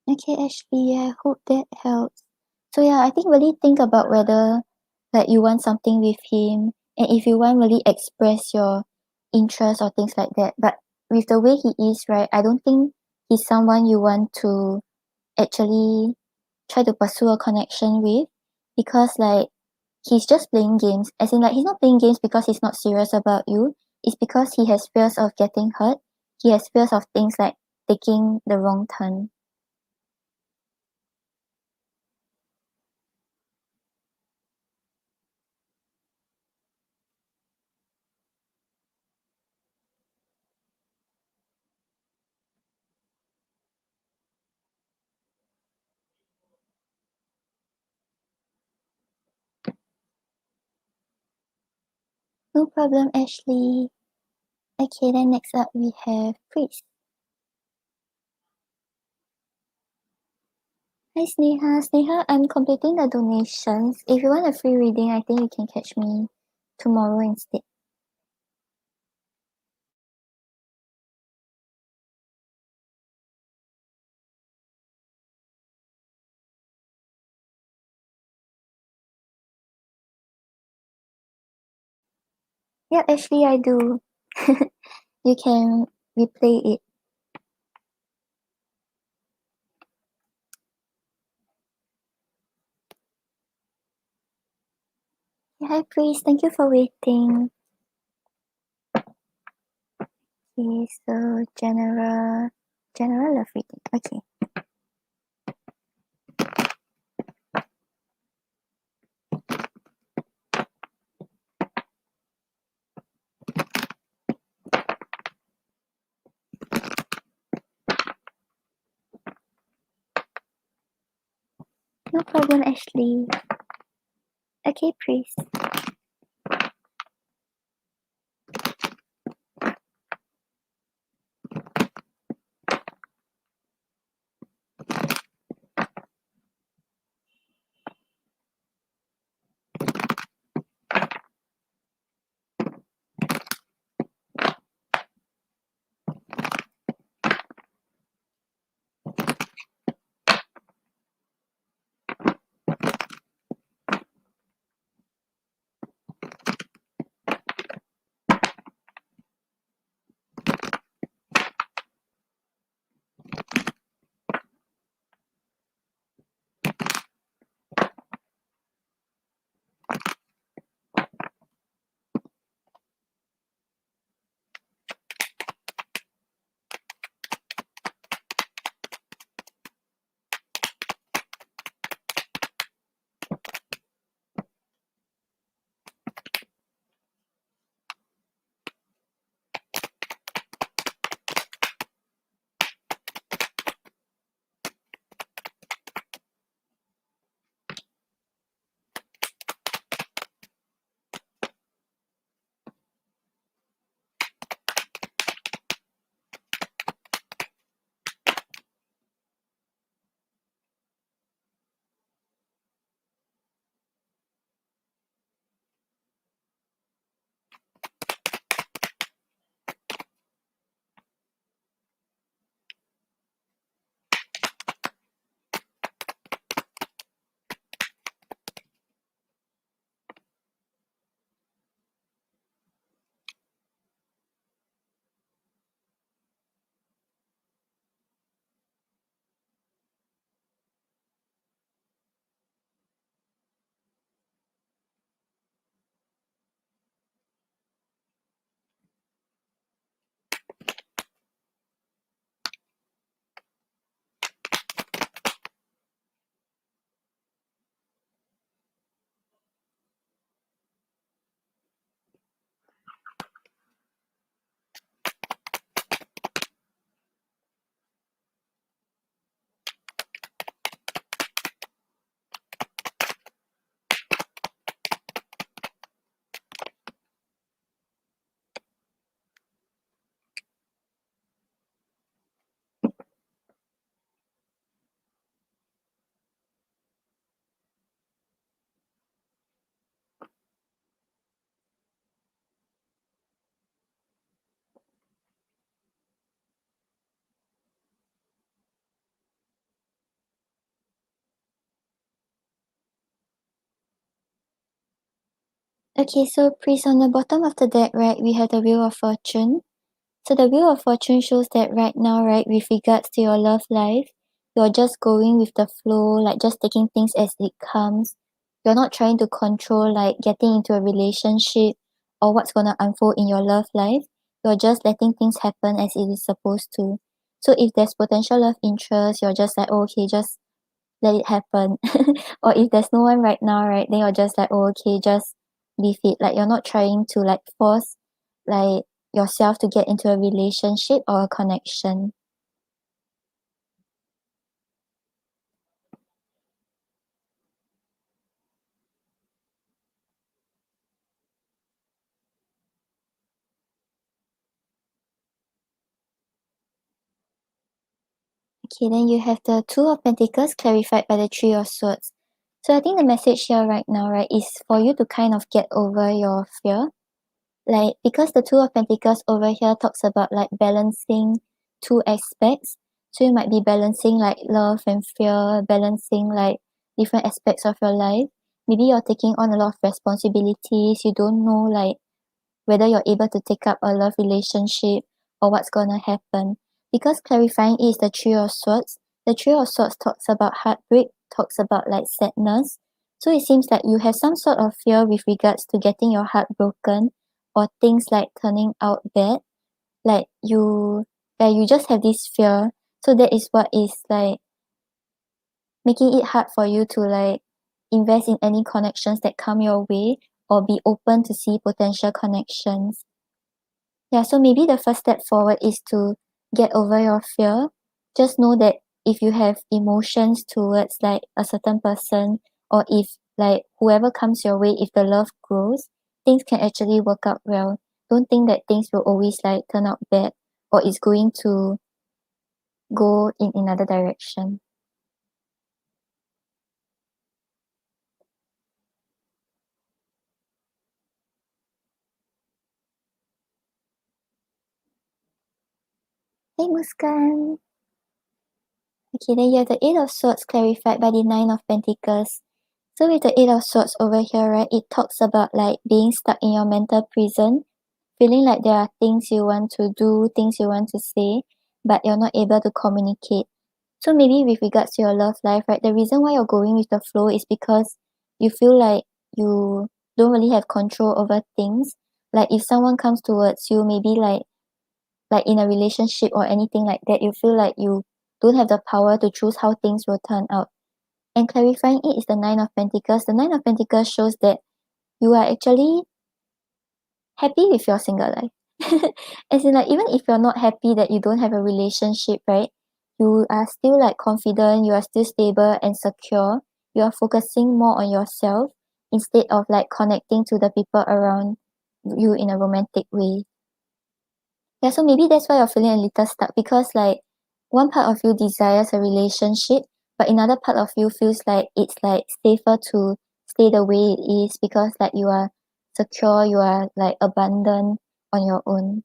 Okay, Ashley, I hope that helps. So yeah, I think really think about whether like you want something with him and if you want really express your interest or things like that. But with the way he is, right, I don't think he's someone you want to actually try to pursue a connection with because like he's just playing games. As in like he's not playing games because he's not serious about you. It's because he has fears of getting hurt. He has fears of things like taking the wrong turn. No problem, Ashley. Okay, then next up we have Priest. Hi Sneha. Sneha, I'm completing the donations. If you want a free reading, I think you can catch me tomorrow instead. Yep, Ashley, I do. You can replay it. Hi Priest, thank you for waiting. Okay, so general love reading. Okay. No problem, Ashley. Okay, Priest. Okay, so Pris, on the bottom of the deck, right, we have the Wheel of Fortune. So the Wheel of Fortune shows that right now, right, with regards to your love life, you're just going with the flow, like just taking things as it comes. You're not trying to control, like getting into a relationship or what's gonna unfold in your love life. You're just letting things happen as it is supposed to. So if there's potential love interest, you're just like, oh, okay, just let it happen. Or if there's no one right now, right, then you're just like, oh, okay, just leave it. Like you're not trying to like force like yourself to get into a relationship or a connection. Okay, then you have the Two of Pentacles clarified by the Three of Swords. So I think the message here right now, right, is for you to kind of get over your fear. Like because the Two of Pentacles over here talks about like balancing two aspects. So you might be balancing like love and fear, balancing like different aspects of your life. Maybe you're taking on a lot of responsibilities. You don't know like whether you're able to take up a love relationship or what's gonna happen. Because clarifying is the Three of Swords. The Three of Swords talks about heartbreak, talks about like sadness. So it seems like you have some sort of fear with regards to getting your heart broken or things like turning out bad. Like you just have this fear. So that is what is like making it hard for you to like invest in any connections that come your way or be open to see potential connections. Yeah, so maybe the first step forward is to get over your fear. Just know that if you have emotions towards like a certain person or if like whoever comes your way, if the love grows, things can actually work out well. Don't think that things will always like turn out bad or it's going to go in another direction. Hey Muskan. Okay, then you have the Eight of Swords clarified by the Nine of Pentacles. So with the Eight of Swords over here, right, it talks about like being stuck in your mental prison, feeling like there are things you want to do, things you want to say, but you're not able to communicate. So maybe with regards to your love life, right, the reason why you're going with the flow is because you feel like you don't really have control over things. Like if someone comes towards you, maybe like in a relationship or anything like that, you feel like you don't have the power to choose how things will turn out. And clarifying it is the Nine of Pentacles. The Nine of Pentacles shows that you are actually happy with your single life. As in like even if you're not happy that you don't have a relationship, right? You are still like confident, you are still stable and secure. You are focusing more on yourself instead of like connecting to the people around you in a romantic way. Yeah, so maybe that's why you're feeling a little stuck because like one part of you desires a relationship, but another part of you feels like it's like safer to stay the way it is because like you are secure, you are like abundant on your own.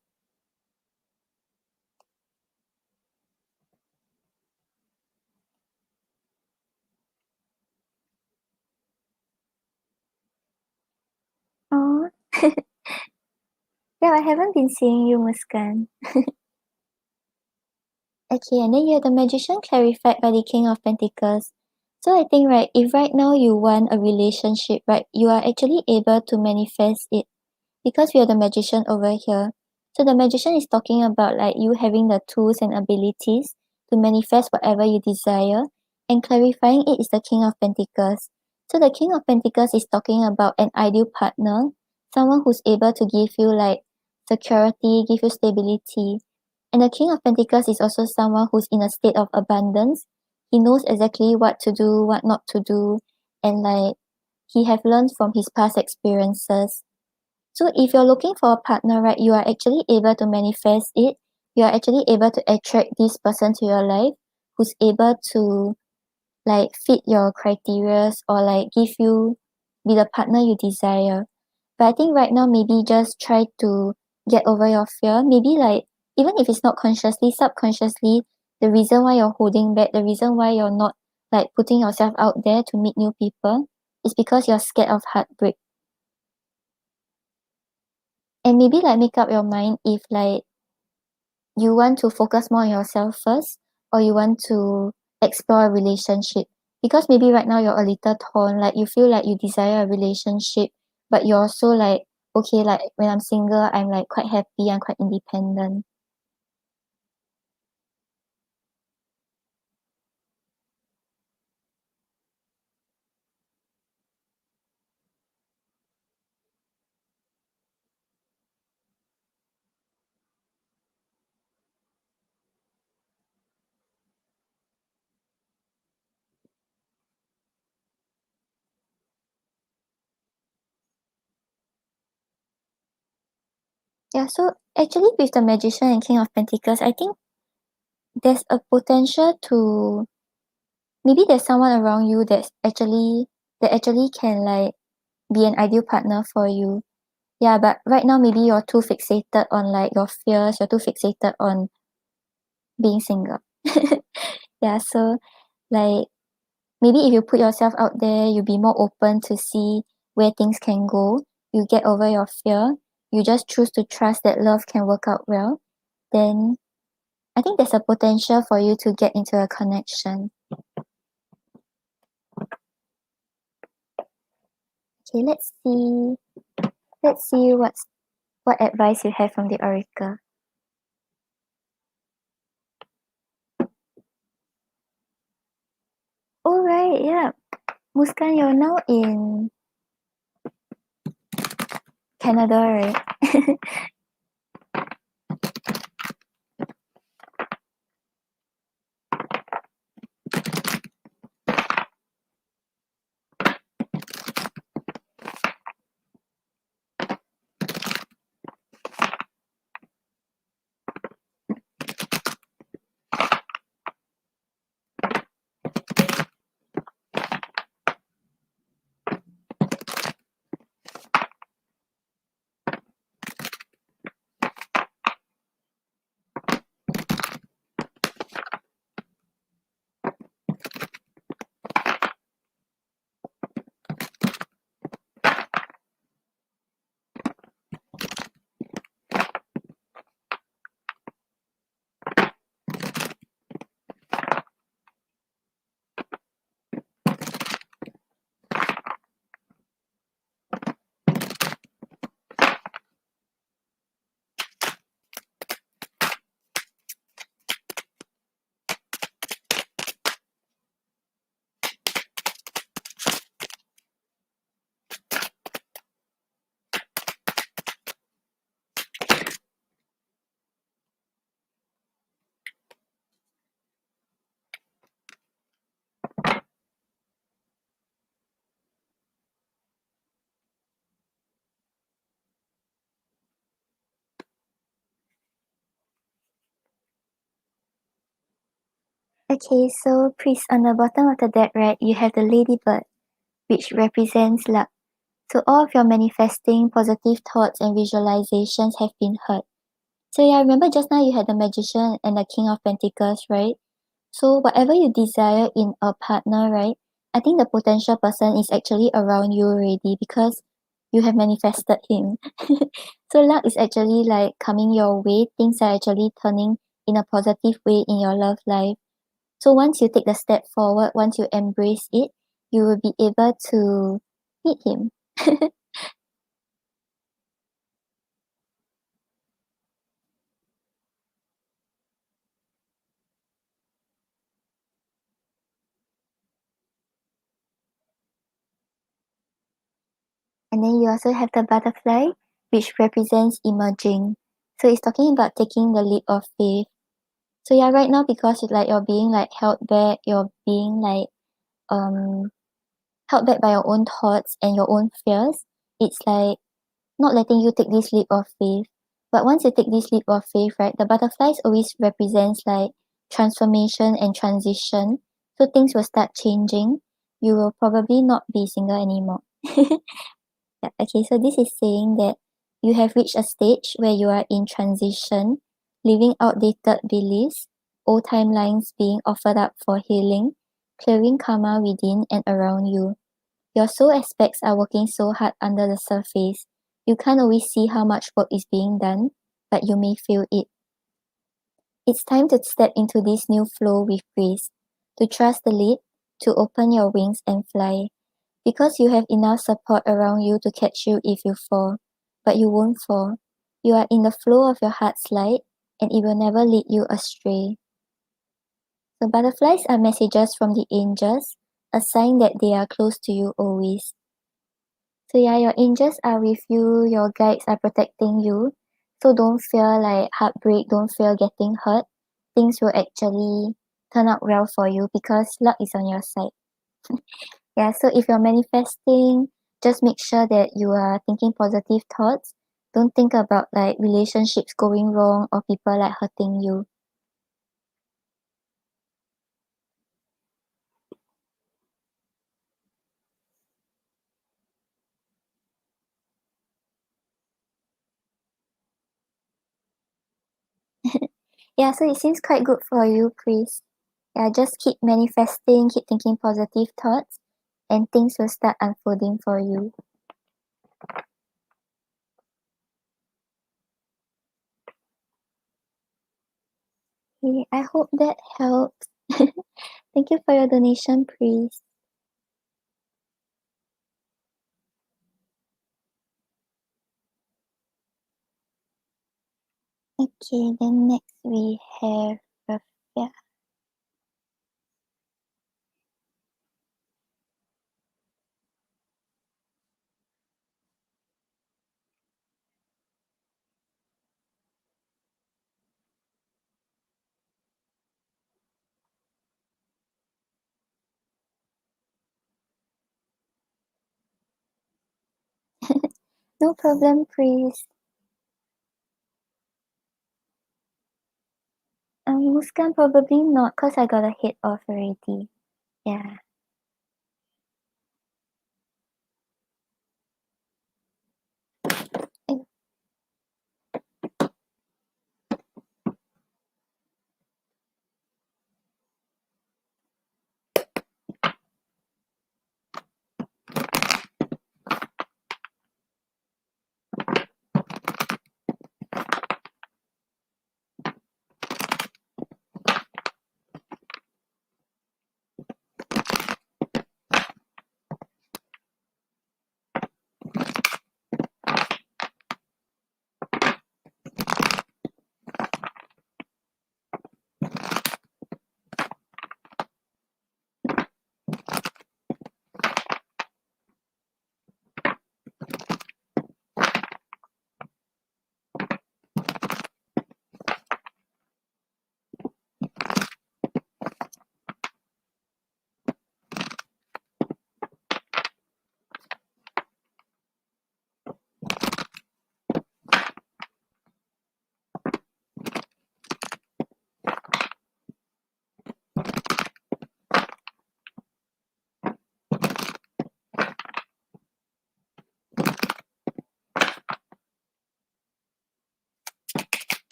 Oh, yeah, I haven't been seeing you, Muskan. Okay, and then you have the Magician clarified by the King of Pentacles. So I think right, if right now you want a relationship, right, you are actually able to manifest it because we are the magician over here. So the magician is talking about like you having the tools and abilities to manifest whatever you desire, and clarifying it is the King of Pentacles. So the King of Pentacles is talking about an ideal partner, someone who's able to give you like security, give you stability. And the King of Pentacles is also someone who's in a state of abundance. He knows exactly what to do, what not to do, and like he have learned from his past experiences. So if you're looking for a partner, right, you are actually able to manifest it. You are actually able to attract this person to your life who's able to like fit your criterias or like give you be the partner you desire. But I think right now maybe just try to get over your fear. Maybe like even if it's not consciously, subconsciously, the reason why you're holding back, the reason why you're not like putting yourself out there to meet new people is because you're scared of heartbreak. And maybe like make up your mind if like you want to focus more on yourself first, or you want to explore a relationship. Because maybe right now you're a little torn, like you feel like you desire a relationship, but you're also like, okay, like when I'm single, I'm like quite happy, I'm quite independent. Yeah, so actually with the Magician and King of Pentacles, I think there's a potential to maybe there's someone around you that actually can like be an ideal partner for you. Yeah, but right now maybe you're too fixated on like your fears, you're too fixated on being single. Yeah, so like maybe if you put yourself out there, you'll be more open to see where things can go. You get over your fear. You just choose to trust that love can work out well. Then I think there's a potential for you to get into a connection. Okay, let's see. Let's see what advice you have from the oracle. All right, yeah. Muskan, you're now in Canada, right? Okay, so priest, on the bottom of the deck, right, you have the ladybird, which represents luck. So all of your manifesting positive thoughts and visualizations have been heard. So yeah, remember just now you had the magician and the king of pentacles, right? So whatever you desire in a partner, right? I think the potential person is actually around you already because you have manifested him. So luck is actually like coming your way. Things are actually turning in a positive way in your love life. So once you take the step forward, once you embrace it, you will be able to meet him. And then you also have the butterfly, which represents emerging. So it's talking about taking the leap of faith. So yeah, right now because like you're being like held back, you're being like um held back by your own thoughts and your own fears. It's like not letting you take this leap of faith. But once you take this leap of faith, right, the butterflies always represents like transformation and transition. So things will start changing. You will probably not be single anymore. Yeah, okay, so this is saying that you have reached a stage where you are in transition, leaving outdated beliefs, old timelines being offered up for healing, clearing karma within and around you. Your soul aspects are working so hard under the surface. You can't always see how much work is being done, but you may feel it. It's time to step into this new flow with grace, to trust the lead, to open your wings and fly, because you have enough support around you to catch you if you fall, but you won't fall. You are in the flow of your heart's light, and it will never lead you astray. So butterflies are messages from the angels, a sign that they are close to you always. So yeah, your angels are with you, your guides are protecting you. So don't fear like heartbreak, don't fear getting hurt. Things will actually turn out well for you because luck is on your side. Yeah, so if you're manifesting, just make sure that you are thinking positive thoughts. Don't think about like relationships going wrong or people like hurting you. Yeah, so it seems quite good for you, Chris. Yeah, just keep manifesting, keep thinking positive thoughts, and things will start unfolding for you. Okay, I hope that helps. Thank you for your donation, Chris. Okay, then next we have Rafia. No problem, Chris. Muskan probably not, cause I got a hit off already. Yeah. Eh,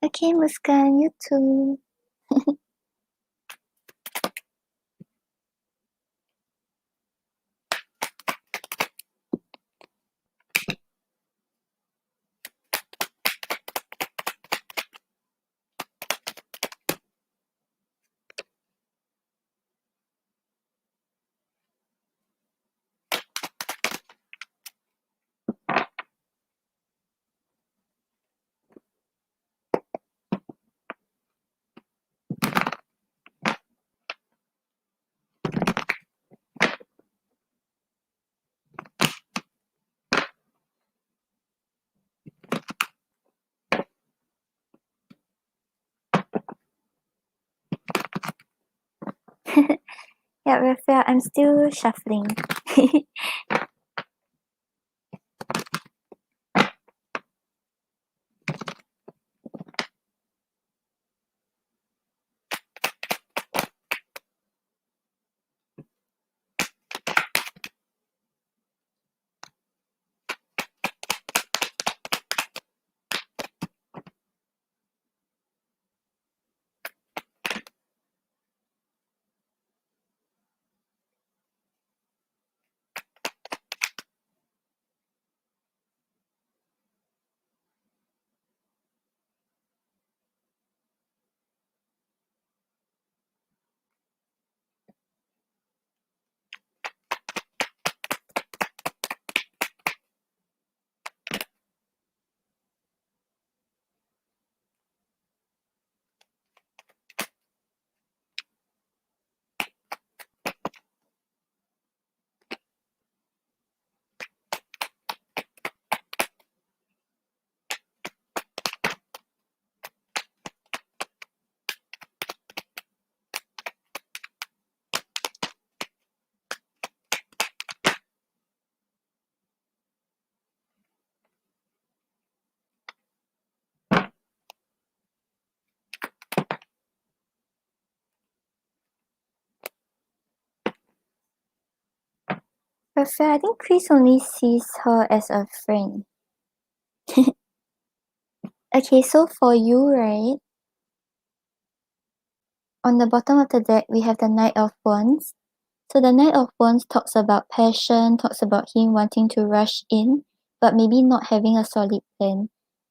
Okay, Muskan, you too. Yeah, Rafia, I'm still shuffling. Rafia, I think Chris only sees her as a friend. Okay, so for you, right, on the bottom of the deck, we have the Knight of Wands. So the Knight of Wands talks about passion, talks about him wanting to rush in, but maybe not having a solid plan.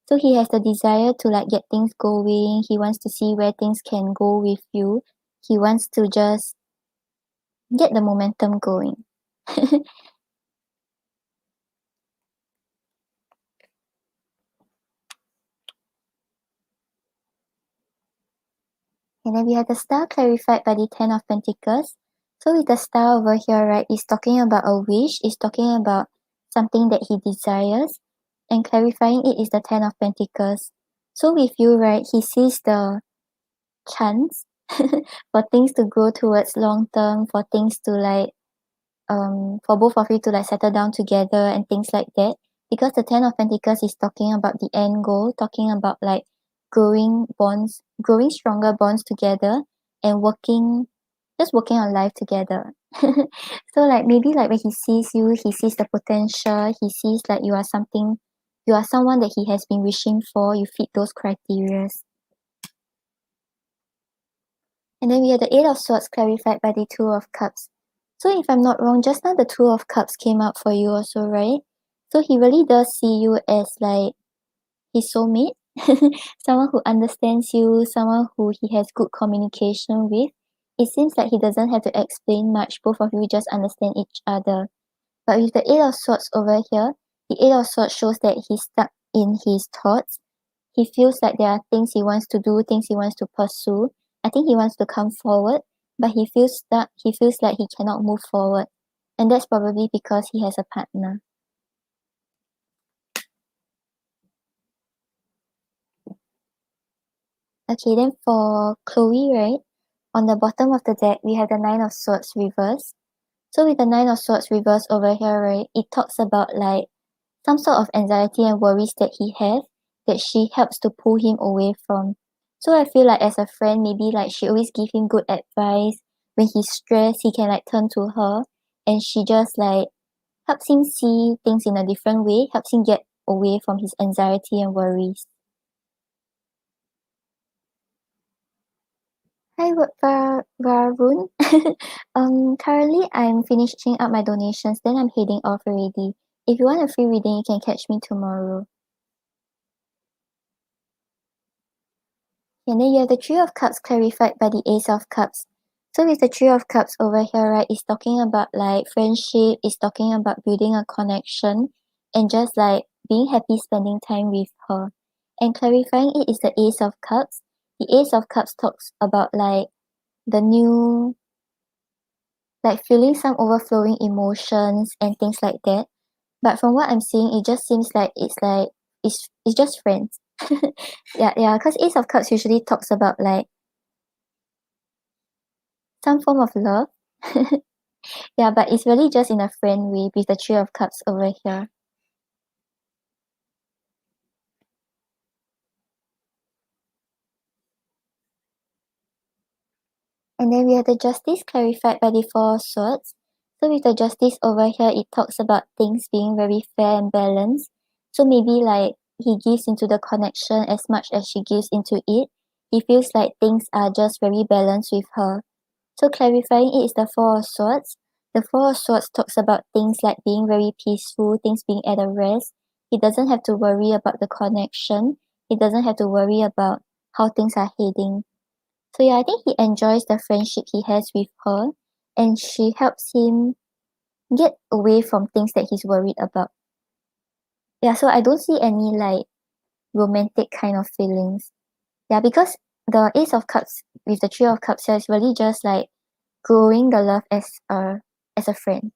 So he has the desire to like get things going. He wants to see where things can go with you. He wants to just get the momentum going. And then we have the star clarified by the Ten of Pentacles. So with the star over here, right, is talking about a wish, is talking about something that he desires, and clarifying it is the Ten of Pentacles. So with you, right, he sees the chance for things to grow towards long term, for things to like for both of you to like settle down together and things like that. Because the Ten of Pentacles is talking about the end goal, talking about like growing bonds, growing stronger bonds together and working on life together. So like maybe like when he sees you, he sees the potential, he sees like you are someone that he has been wishing for, you fit those criteria. And then we have the Eight of Swords clarified by the Two of Cups. So if I'm not wrong, just now the Two of Cups came out for you also, right? So he really does see you as like his soulmate, someone who understands you, someone who he has good communication with. It seems like he doesn't have to explain much, both of you just understand each other. But with the Eight of Swords over here, the Eight of Swords shows that he's stuck in his thoughts. He feels like there are things he wants to do, things he wants to pursue. I think he wants to come forward, but he feels stuck. He feels like he cannot move forward. And that's probably because he has a partner. Okay, then for Chloe, right? On the bottom of the deck, we have the Nine of Swords reversed. So with the Nine of Swords reversed over here, right, it talks about like some sort of anxiety and worries that he has that she helps to pull him away from. So I feel like as a friend, maybe like she always give him good advice. When he's stressed, he can like turn to her and she just like helps him see things in a different way, helps him get away from his anxiety and worries. Hi, Varun. Currently I'm finishing up my donations, then I'm heading off already. If you want a free reading, you can catch me tomorrow. And then you have the Three of Cups clarified by the Ace of Cups. So with the Three of Cups over here, right, it's talking about like friendship, it's talking about building a connection and just like being happy spending time with her. And clarifying it is the Ace of Cups. The Ace of Cups talks about like the new, like feeling some overflowing emotions and things like that. But from what I'm seeing, it just seems like it's just friends. Yeah, because Ace of Cups usually talks about like some form of love. Yeah, but it's really just in a friend way with the Three of Cups over here. And then we have the Justice clarified by the Four of Swords. So with the Justice over here, it talks about things being very fair and balanced. So maybe like he gives into the connection as much as she gives into it. He feels like things are just very balanced with her. So clarifying it is the Four of Swords. The Four of Swords talks about things like being very peaceful, things being at a rest. He doesn't have to worry about the connection. He doesn't have to worry about how things are heading. So yeah, I think he enjoys the friendship he has with her and she helps him get away from things that he's worried about. Yeah, so I don't see any like romantic kind of feelings. Yeah, because the Ace of Cups with the Three of Cups here is really just like growing the love as a friend.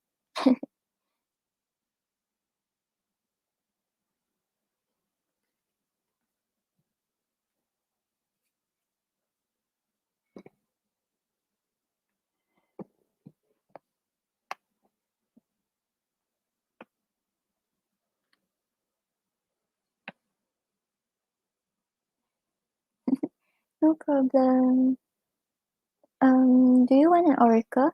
No problem. Do you want an oracle?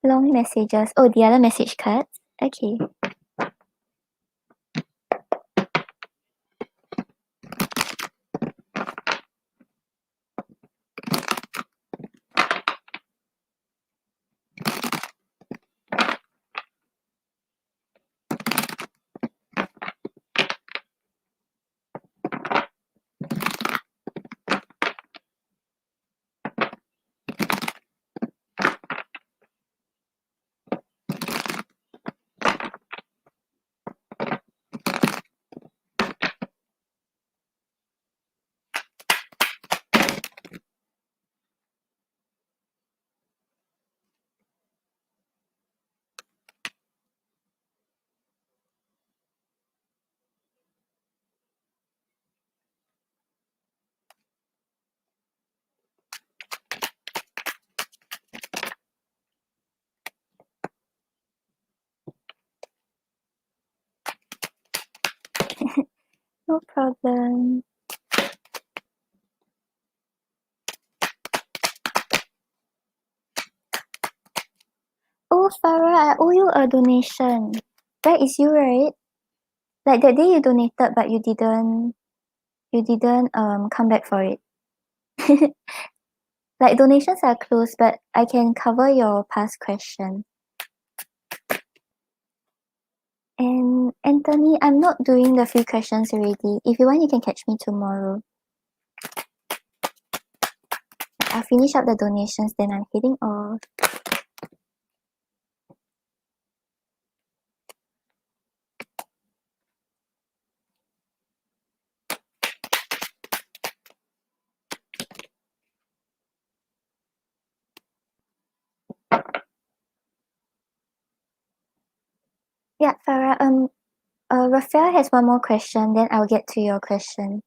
Long messages. Oh, the other message cards. Okay. No problem. Oh, Farah, I owe you a donation. That is you, right? Like that day you donated, but you didn't come back for it. Like donations are closed, but I can cover your past question. And Anthony, I'm not doing the free questions already. If you want, you can catch me tomorrow. I'll finish up the donations, then I'm heading off. Yeah, Farah, Rafia has one more question, then I'll get to your question.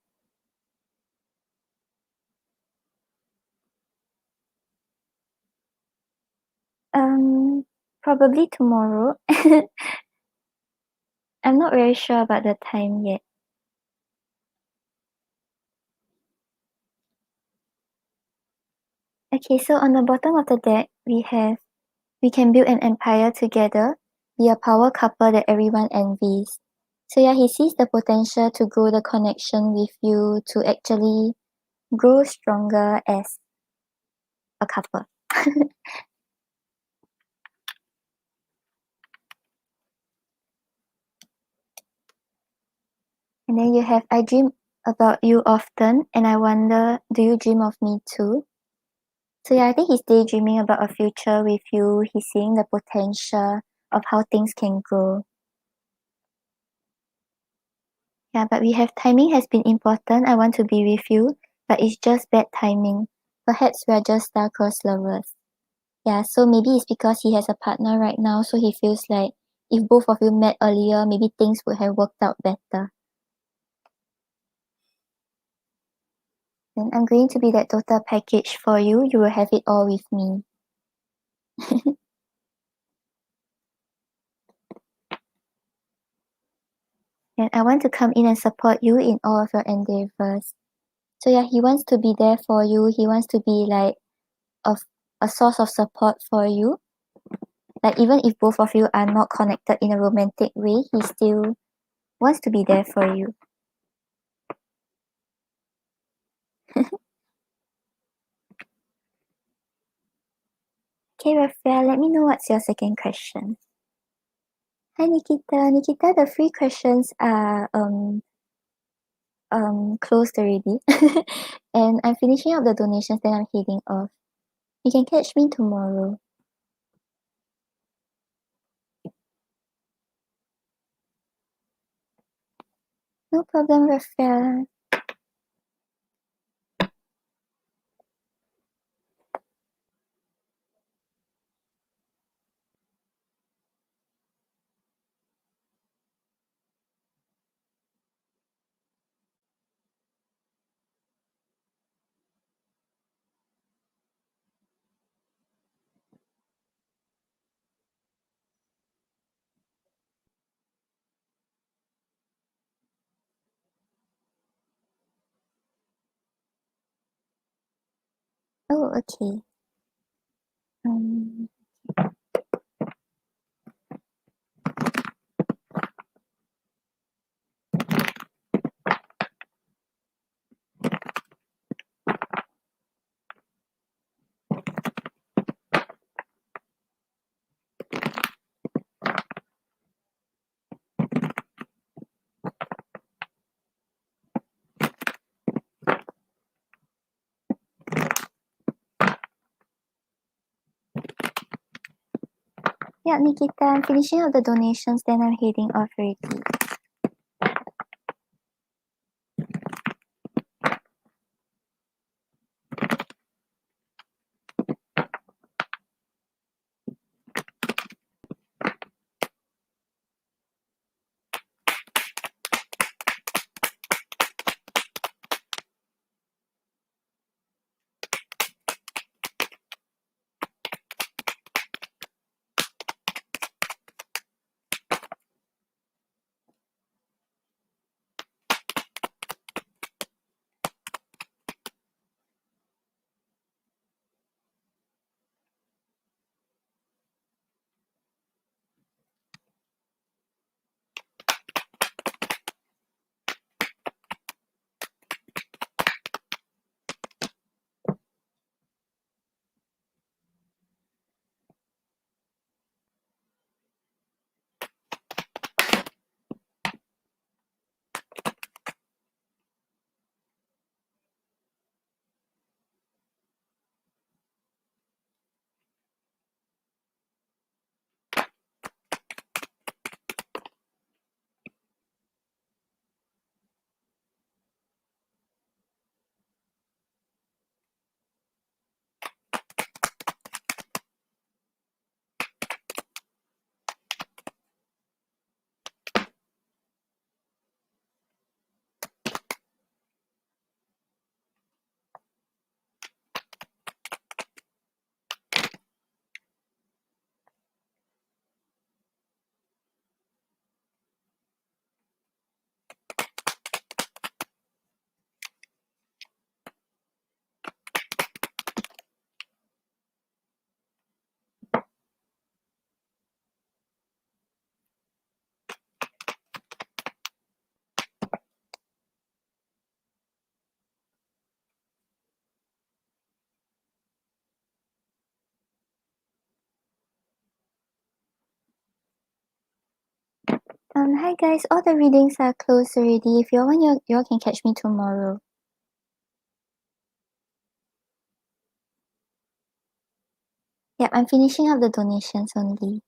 Probably tomorrow. I'm not very sure about the time yet. Okay, so on the bottom of the deck, we can build an empire together, be a power couple that everyone envies. So yeah, he sees the potential to grow the connection with you to actually grow stronger as a couple. And then you have, I dream about you often, and I wonder, do you dream of me too? So yeah, I think he's daydreaming about a future with you. He's seeing the potential of how things can grow. Yeah, but we have timing has been important. I want to be with you, but it's just bad timing. Perhaps we're just star-crossed lovers. Yeah, so maybe it's because he has a partner right now, so he feels like if both of you met earlier, maybe things would have worked out better. Then I'm going to be that total package for you. You will have it all with me. And I want to come in and support you in all of your endeavors. So yeah, he wants to be there for you. He wants to be like of a source of support for you. Like even if both of you are not connected in a romantic way, he still wants to be there for you. Okay, Rafia, let me know what's your second question. Hi Nikita. Nikita, the free questions are closed already. And I'm finishing up the donations, then I'm heading off. You can catch me tomorrow. No problem, Rafia. Oh, okay. Um, Yeah, Nikita, I'm finishing up the donations, then I'm heading off already. Hi guys, all the readings are closed already. If you all want, you all can catch me tomorrow. Yep, I'm finishing up the donations only.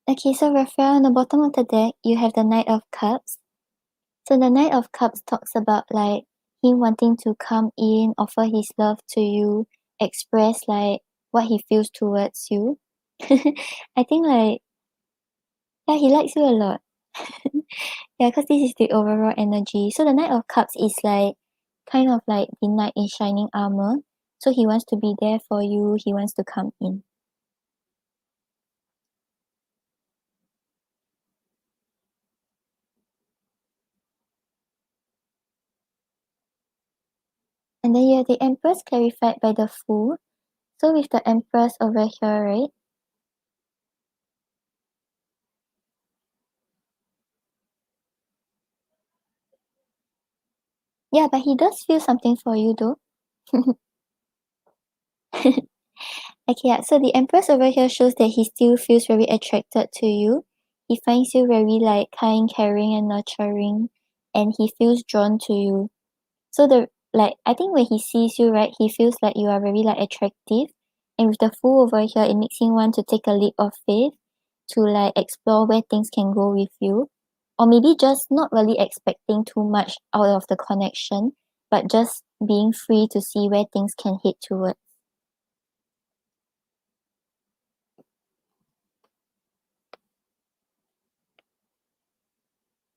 Okay, so Rafia, on the bottom of the deck, you have the Knight of Cups. So the Knight of Cups talks about like him wanting to come in, offer his love to you, express like what he feels towards you. I think like, yeah, he likes you a lot. Yeah, because this is the overall energy. So the Knight of Cups is like kind of like the knight in shining armor. So he wants to be there for you, he wants to come in. And then you have the Empress clarified by the Fool. So with the Empress over here, right? Yeah, but he does feel something for you though. Okay, yeah, so the Empress over here shows that he still feels very attracted to you. He finds you very like kind, caring and nurturing, and he feels drawn to you. So the like I think when he sees you, right, he feels like you are very like attractive. And with the Fool over here, it makes him want to take a leap of faith to like explore where things can go with you. Or maybe just not really expecting too much out of the connection, but just being free to see where things can head towards.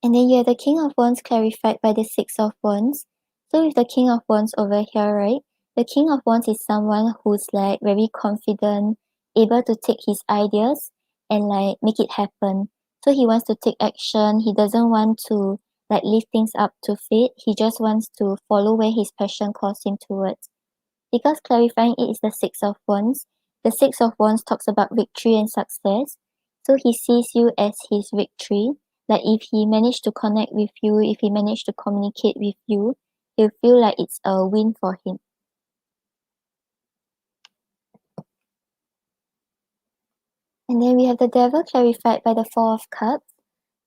And then you have the King of Wands clarified by the Six of Wands. So with the King of Wands over here, right? The King of Wands is someone who's like very confident, able to take his ideas and like make it happen. So he wants to take action. He doesn't want to like leave things up to fate. He just wants to follow where his passion calls him towards. Because clarifying it is the Six of Wands, the Six of Wands talks about victory and success. So he sees you as his victory. Like if he managed to connect with you, if he managed to communicate with you, he'll feel like it's a win for him. And then we have the Devil clarified by the Four of Cups.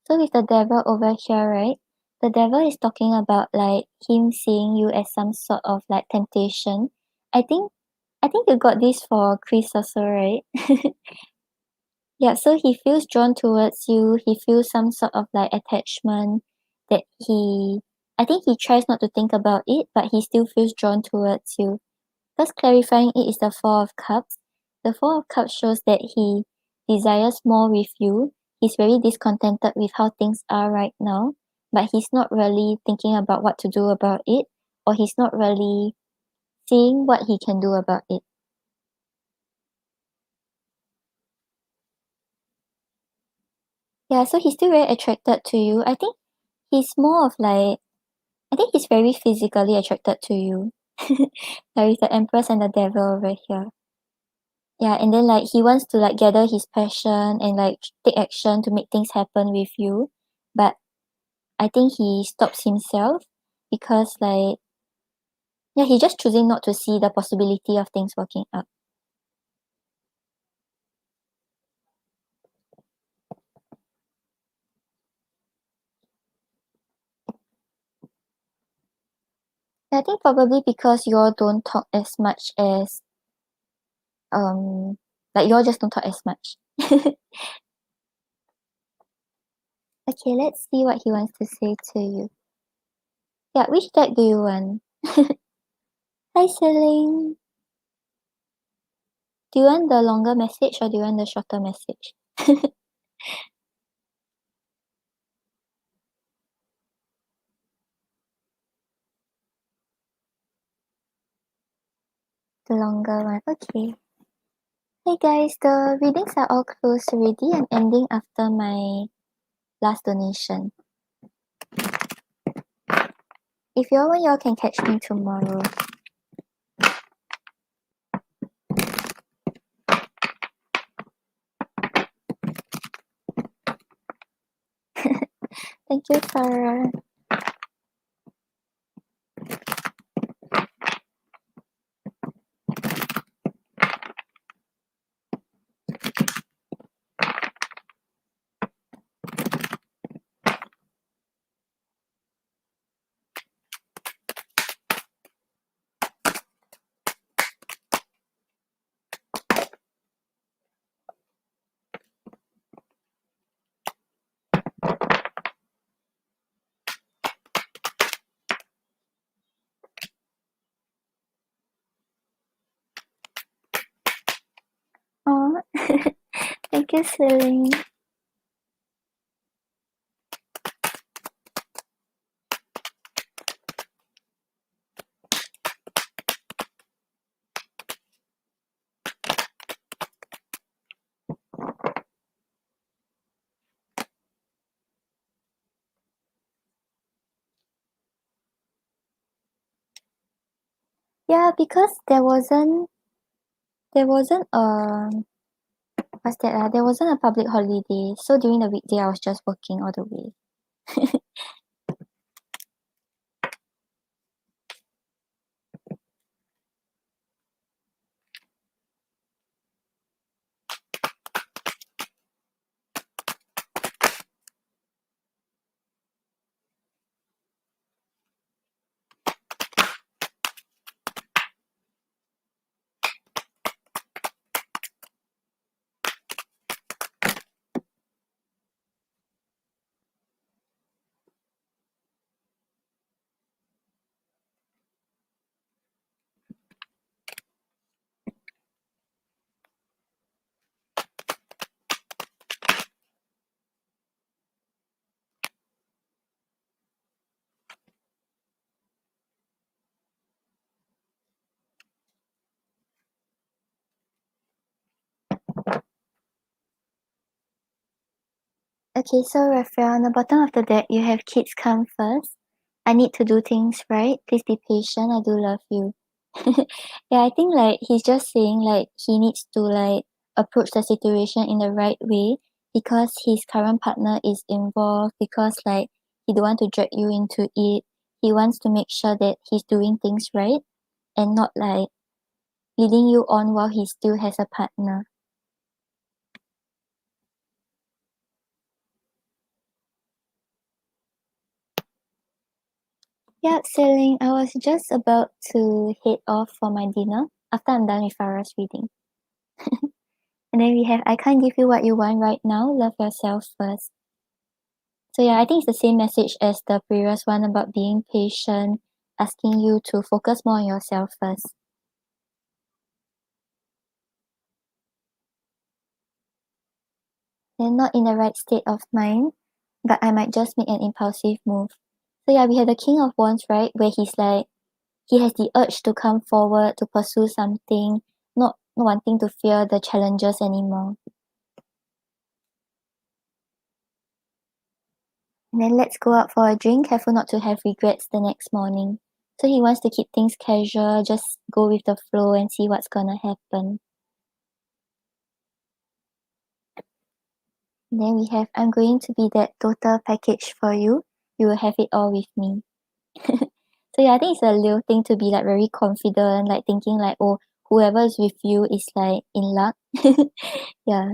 So with the Devil over here, right? the devil is talking about like him seeing you as some sort of like temptation. I think you got this for Chris also, right? Yeah, so he feels drawn towards you. He feels some sort of like attachment that I think he tries not to think about it, but he still feels drawn towards you. Just clarifying it is the Four of Cups. The Four of Cups shows that he desires more with you. He's very discontented with how things are right now, but he's not really thinking about what to do about it, or he's not really seeing what he can do about it. Yeah, so he's still very attracted to you. I think he's more of like, I think he's very physically attracted to you. There is the Empress and the Devil over here. Yeah, and then like he wants to like gather his passion and like take action to make things happen with you. But I think he stops himself because like, yeah, he's just choosing not to see the possibility of things working out. I think probably because you all don't talk as much as like you all just don't talk as much. Okay, let's see what he wants to say to you. Yeah, which deck do you want? Hi, Celine. Do you want the longer message or do you want the shorter message? The longer one. Okay. Hey guys, the readings are all closed already. I'm ending after my last donation. If you all want, you all can catch me tomorrow. Thank you, Farah. Oh, thank you, Celine. Yeah, because there wasn't what's that? There wasn't a public holiday, so during the weekday I was just working all the way. Okay, so Rafia, on the bottom of the deck, you have kids come first. I need to do things right. Please be patient. I do love you. Yeah, I think like he's just saying like he needs to like approach the situation in the right way because his current partner is involved because like he don't want to drag you into it. He wants to make sure that he's doing things right and not like leading you on while he still has a partner. Yep, Celine, I was just about to head off for my dinner after I'm done with Farah's reading. And then we have I can't give you what you want right now, love yourself first. So yeah, I think it's the same message as the previous one about being patient, asking you to focus more on yourself first. Then not in the right state of mind, but I might just make an impulsive move. So yeah, we have the King of Wands, right? Where he's like, he has the urge to come forward, to pursue something, not wanting to fear the challenges anymore. And then let's go out for a drink, careful not to have regrets the next morning. So he wants to keep things casual, just go with the flow and see what's gonna happen. And then we have, I'm going to be that total package for you. You will have it all with me. So yeah, I think it's a little thing to be like very confident, like thinking like, oh, whoever is with you is like in luck. Yeah.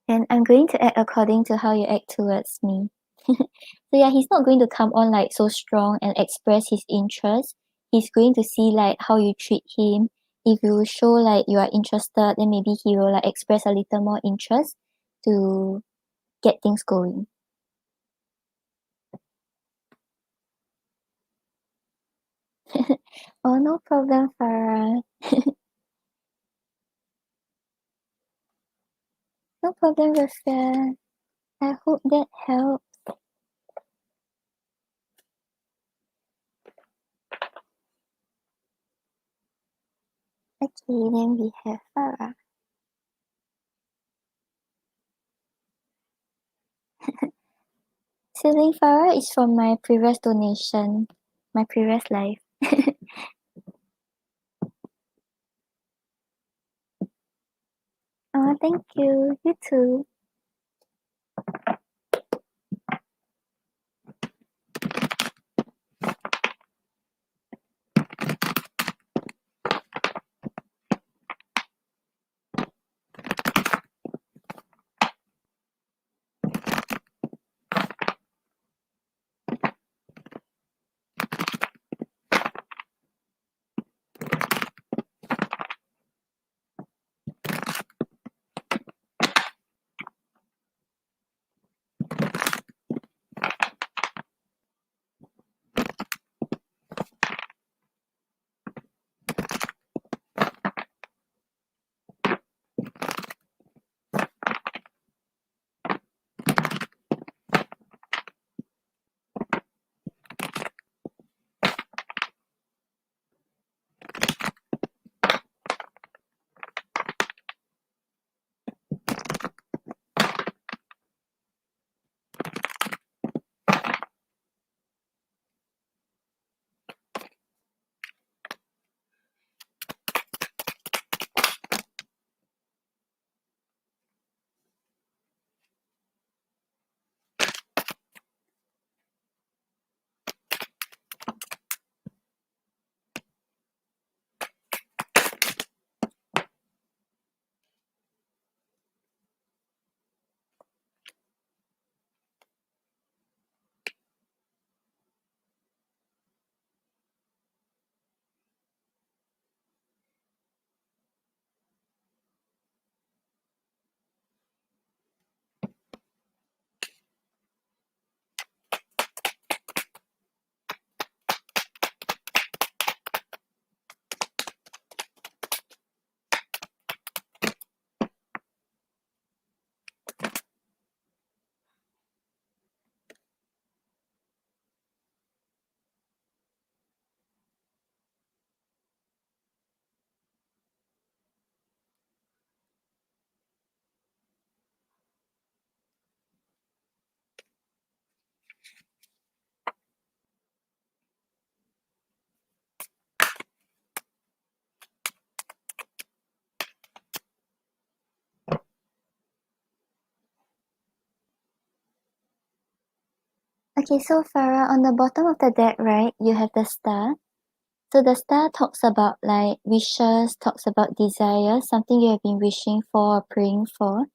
And I'm going to act according to how you act towards me. So yeah, he's not going to come on like so strong and express his interest. He's going to see like how you treat him. If you show like you are interested, then maybe he will like express a little more interest to get things going. Oh, no problem, Farah. No problem, Rafia. I hope that helps. Okay, then we have Farah. Ceiling Farah is from my previous donation, my previous life. Oh, thank you. You too. Okay, so Farah, on the bottom of the deck, right, you have the star. So the star talks about like wishes, talks about desires, something you have been wishing for or praying for.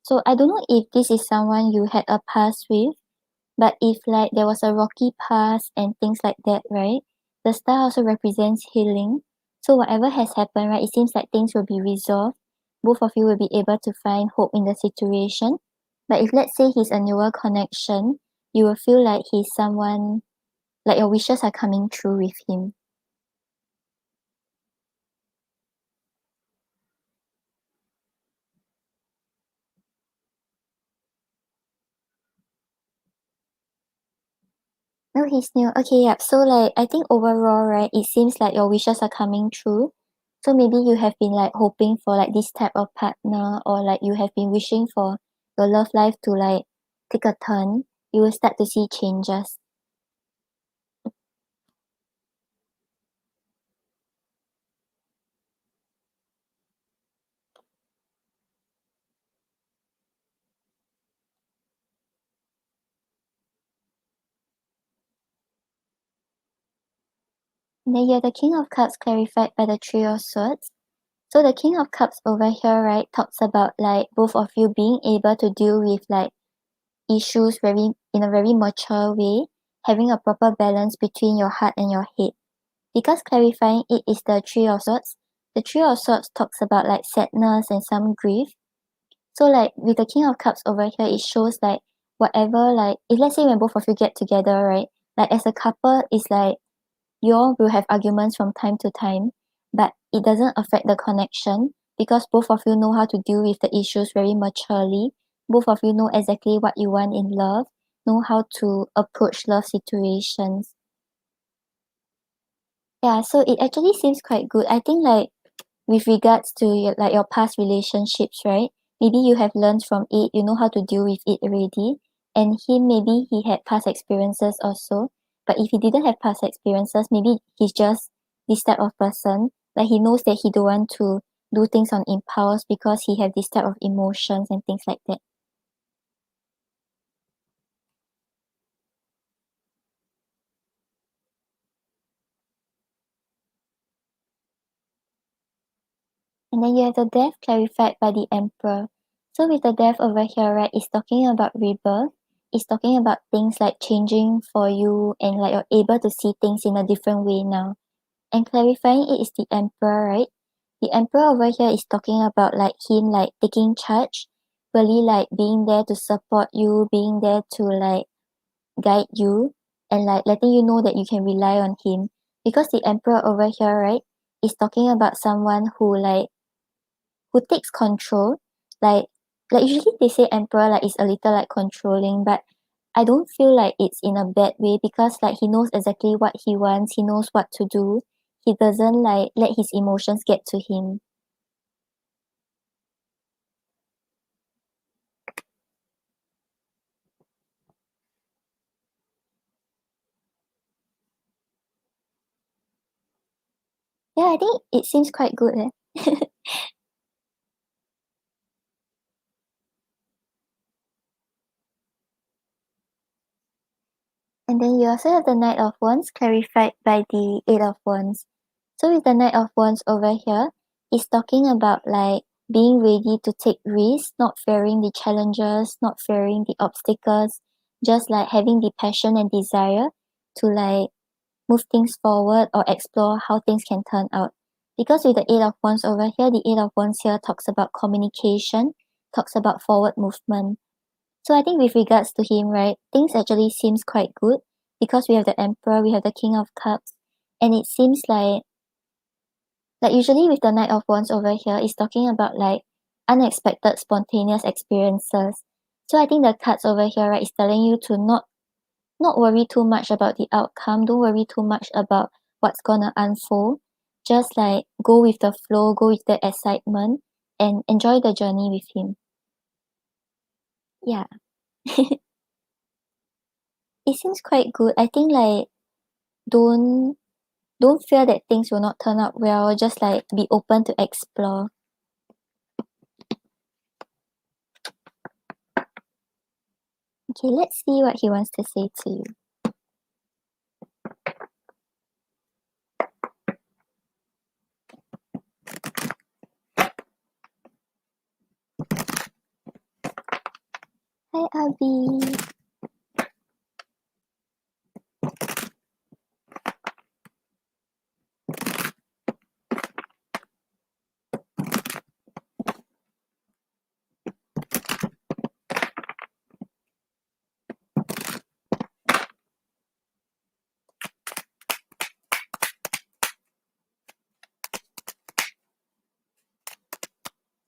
So I don't know if this is someone you had a past with, but if like there was a rocky past and things like that, right? The star also represents healing. So whatever has happened, right, it seems like things will be resolved. Both of you will be able to find hope in the situation. But if let's say he's a newer connection, you will feel like he's someone like your wishes are coming true with him. No, he's new. Okay, yep. So like I think overall, right, it seems like your wishes are coming true. So maybe you have been like hoping for like this type of partner, or like you have been wishing for your love life to like take a turn. You will start to see changes. And then you have the King of Cups clarified by the Three of Swords. So the King of Cups over here, right, talks about like both of you being able to deal with like issues very in a very mature way, having a proper balance between your heart and your head. Because clarifying it is the Three of Swords, the Three of Swords talks about like sadness and some grief. So like with the King of Cups over here, it shows like whatever like if let's say when both of you get together, right? Like as a couple, it's like you all will have arguments from time to time, but it doesn't affect the connection because both of you know how to deal with the issues very maturely. Both of you know exactly what you want in love, know how to approach love situations. Yeah, so it actually seems quite good. I think like with regards to your, like your past relationships, right? Maybe you have learned from it, you know how to deal with it already. And him, maybe he had past experiences also. But if he didn't have past experiences, maybe he's just this type of person. Like he knows that he don't want to do things on impulse because he have this type of emotions and things like that. And then you have the death clarified by the emperor. So with the death over here, right, it's talking about rebirth. It's talking about things like changing for you and like you're able to see things in a different way now. And clarifying it is the emperor, right? The emperor over here is talking about like him like taking charge, really like being there to support you, being there to like guide you and like letting you know that you can rely on him. Because the emperor over here, right, is talking about someone who takes control. Like like usually they say emperor like is a little like controlling, but I don't feel like it's in a bad way because like he knows exactly what he wants, he knows what to do. He doesn't like let his emotions get to him. Yeah, I think it seems quite good. And then you also have the Knight of Wands clarified by the Eight of Wands. So with the Knight of Wands over here, it's talking about like being ready to take risks, not fearing the challenges, not fearing the obstacles, just like having the passion and desire to like move things forward or explore how things can turn out. Because with the Eight of Wands over here, the Eight of Wands here talks about communication, talks about forward movement. So I think with regards to him, right, things actually seems quite good because we have the Emperor, we have the King of Cups, and it seems like usually with the Knight of Wands over here is talking about like unexpected spontaneous experiences. So I think the cards over here, right, is telling you to not worry too much about the outcome, don't worry too much about what's gonna unfold. Just like go with the flow, go with the excitement and enjoy the journey with him. Yeah. It seems quite good. I think like don't don't fear that things will not turn out well. Just like be open to explore. Okay, let's see what he wants to say to you. Abby.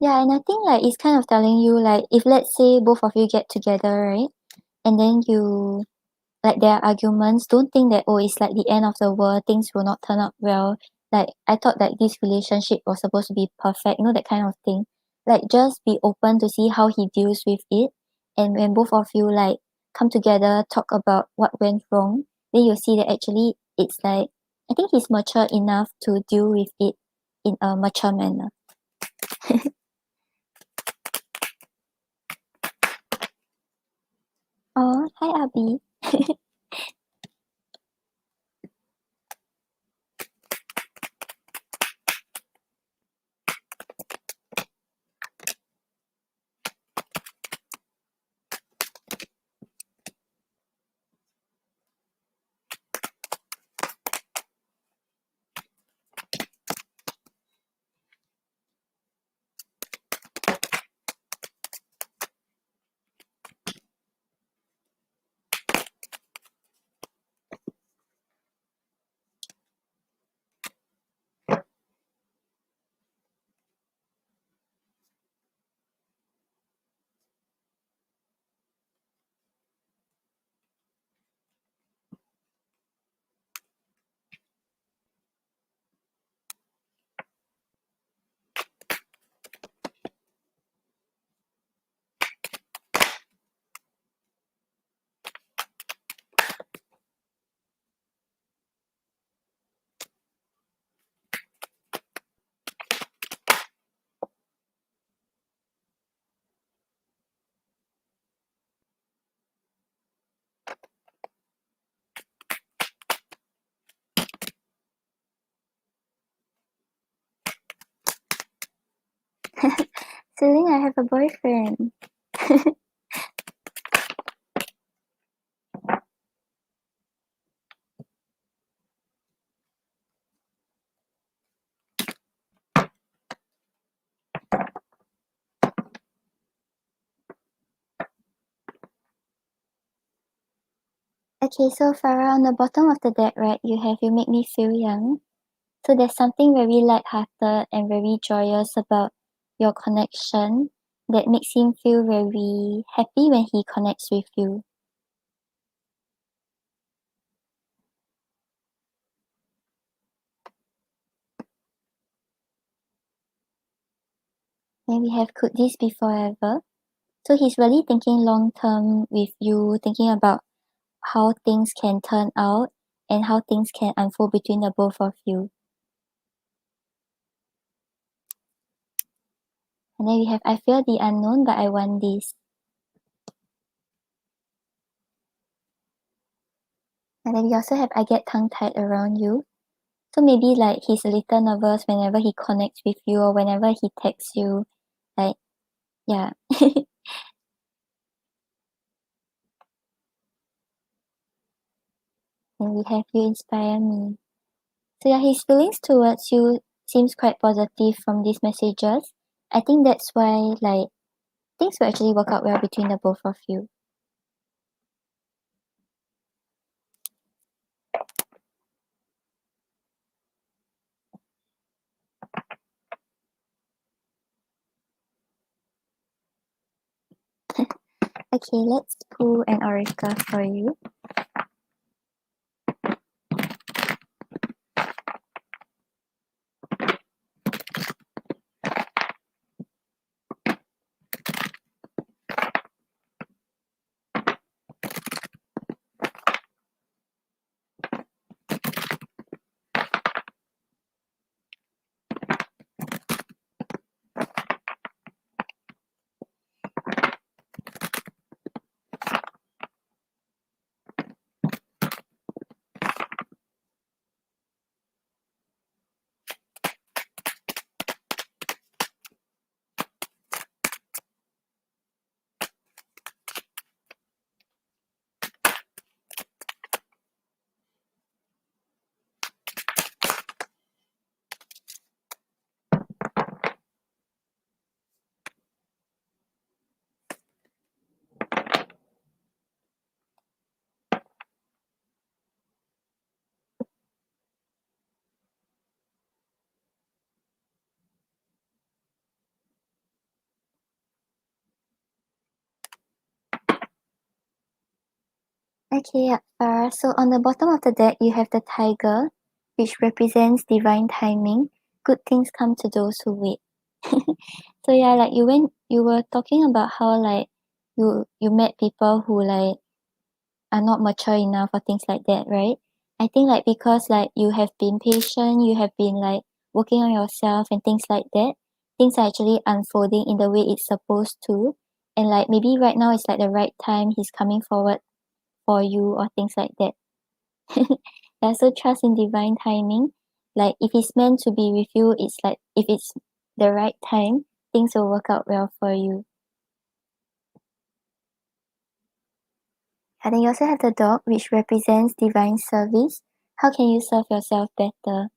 Yeah, and I think like it's kind of telling you like if let's say both of you get together, right? And then you like there are arguments, don't think that oh it's like the end of the world, things will not turn out well. Like I thought that this relationship was supposed to be perfect, you know, that kind of thing. Like just be open to see how he deals with it. And when both of you like come together, talk about what went wrong, then you'll see that actually it's like I think he's mature enough to deal with it in a mature manner. Oh, hi Abby. Celine, I have a boyfriend. Okay, so Farah, on the bottom of the deck, right, you have you make me feel young. So there's something very light-hearted and very joyous about your connection that makes him feel very happy when he connects with you. And we have could this be forever? So he's really thinking long term with you, thinking about how things can turn out and how things can unfold between the both of you. And then we have I fear the unknown, but I want this. And then we also have I get tongue tied around you. So maybe like he's a little nervous whenever he connects with you or whenever he texts you. Like, yeah. And we have you inspire me. So yeah, his feelings towards you seems quite positive from these messages. I think that's why like things will actually work out well between the both of you. Okay, let's pull an oracle for you. Okay, yeah, Farah. So on the bottom of the deck, you have the tiger, which represents divine timing. Good things come to those who wait. So yeah, like you were talking about how like you met people who like are not mature enough or things like that, right? I think like because like you have been patient, you have been like working on yourself and things like that, things are actually unfolding in the way it's supposed to. And like maybe right now it's like the right time he's coming forward for you or things like that. Yeah, so trust in divine timing. Like if it's meant to be with you, it's like if it's the right time, things will work out well for you. And then you also have the dog, which represents divine service. How can you serve yourself better?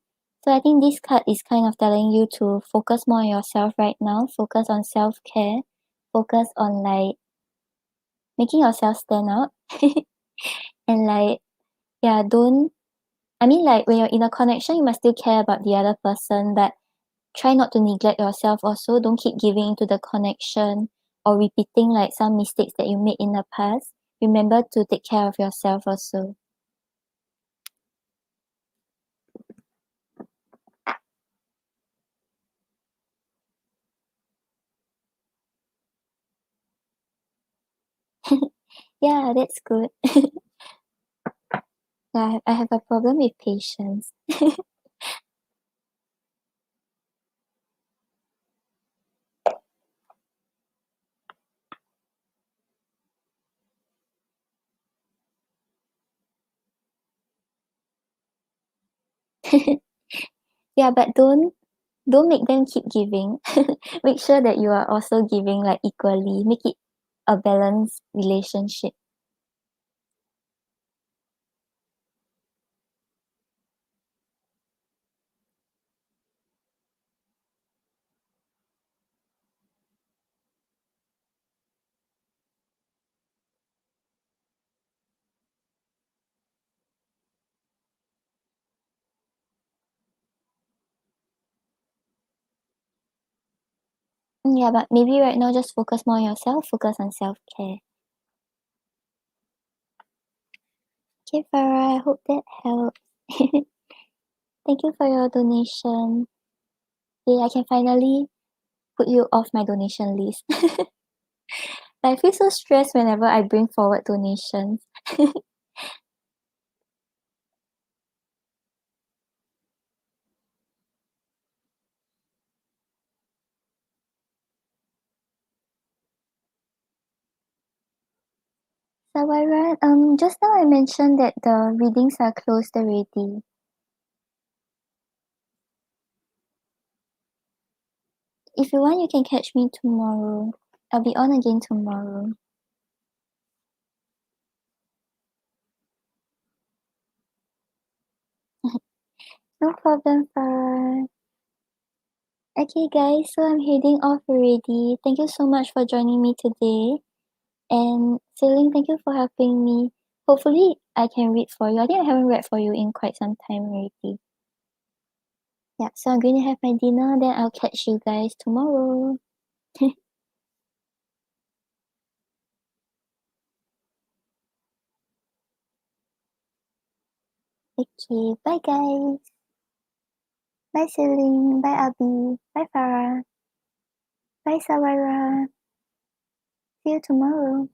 So I think this card is kind of telling you to focus more on yourself right now, focus on self-care, focus on like making yourself stand out. And like, yeah, don't, I mean, like when you're in a connection, you must still care about the other person, but try not to neglect yourself also. Don't keep giving into the connection or repeating like some mistakes that you made in the past. Remember to take care of yourself also. Yeah, that's good. Yeah, I have a problem with patience. Yeah, but don't make them keep giving. Make sure that you are also giving like equally. Make it a balanced relationship. Yeah, but maybe right now just focus more on yourself, focus on self-care. Okay, Farah, I hope that helps. Thank you for your donation. Yeah, I can finally put you off my donation list. I feel so stressed whenever I bring forward donations. Sawaran, just now I mentioned that the readings are closed already. If you want, you can catch me tomorrow. I'll be on again tomorrow. No problem, Farah. Okay, guys, so I'm heading off already. Thank you so much for joining me today. And Celine, thank you for helping me. Hopefully, I can read for you. I think I haven't read for you in quite some time already. Yeah, so I'm going to have my dinner, then I'll catch you guys tomorrow. Okay, bye guys. Bye Celine. Bye Abi. Bye Farah. Bye Sawara. See you tomorrow.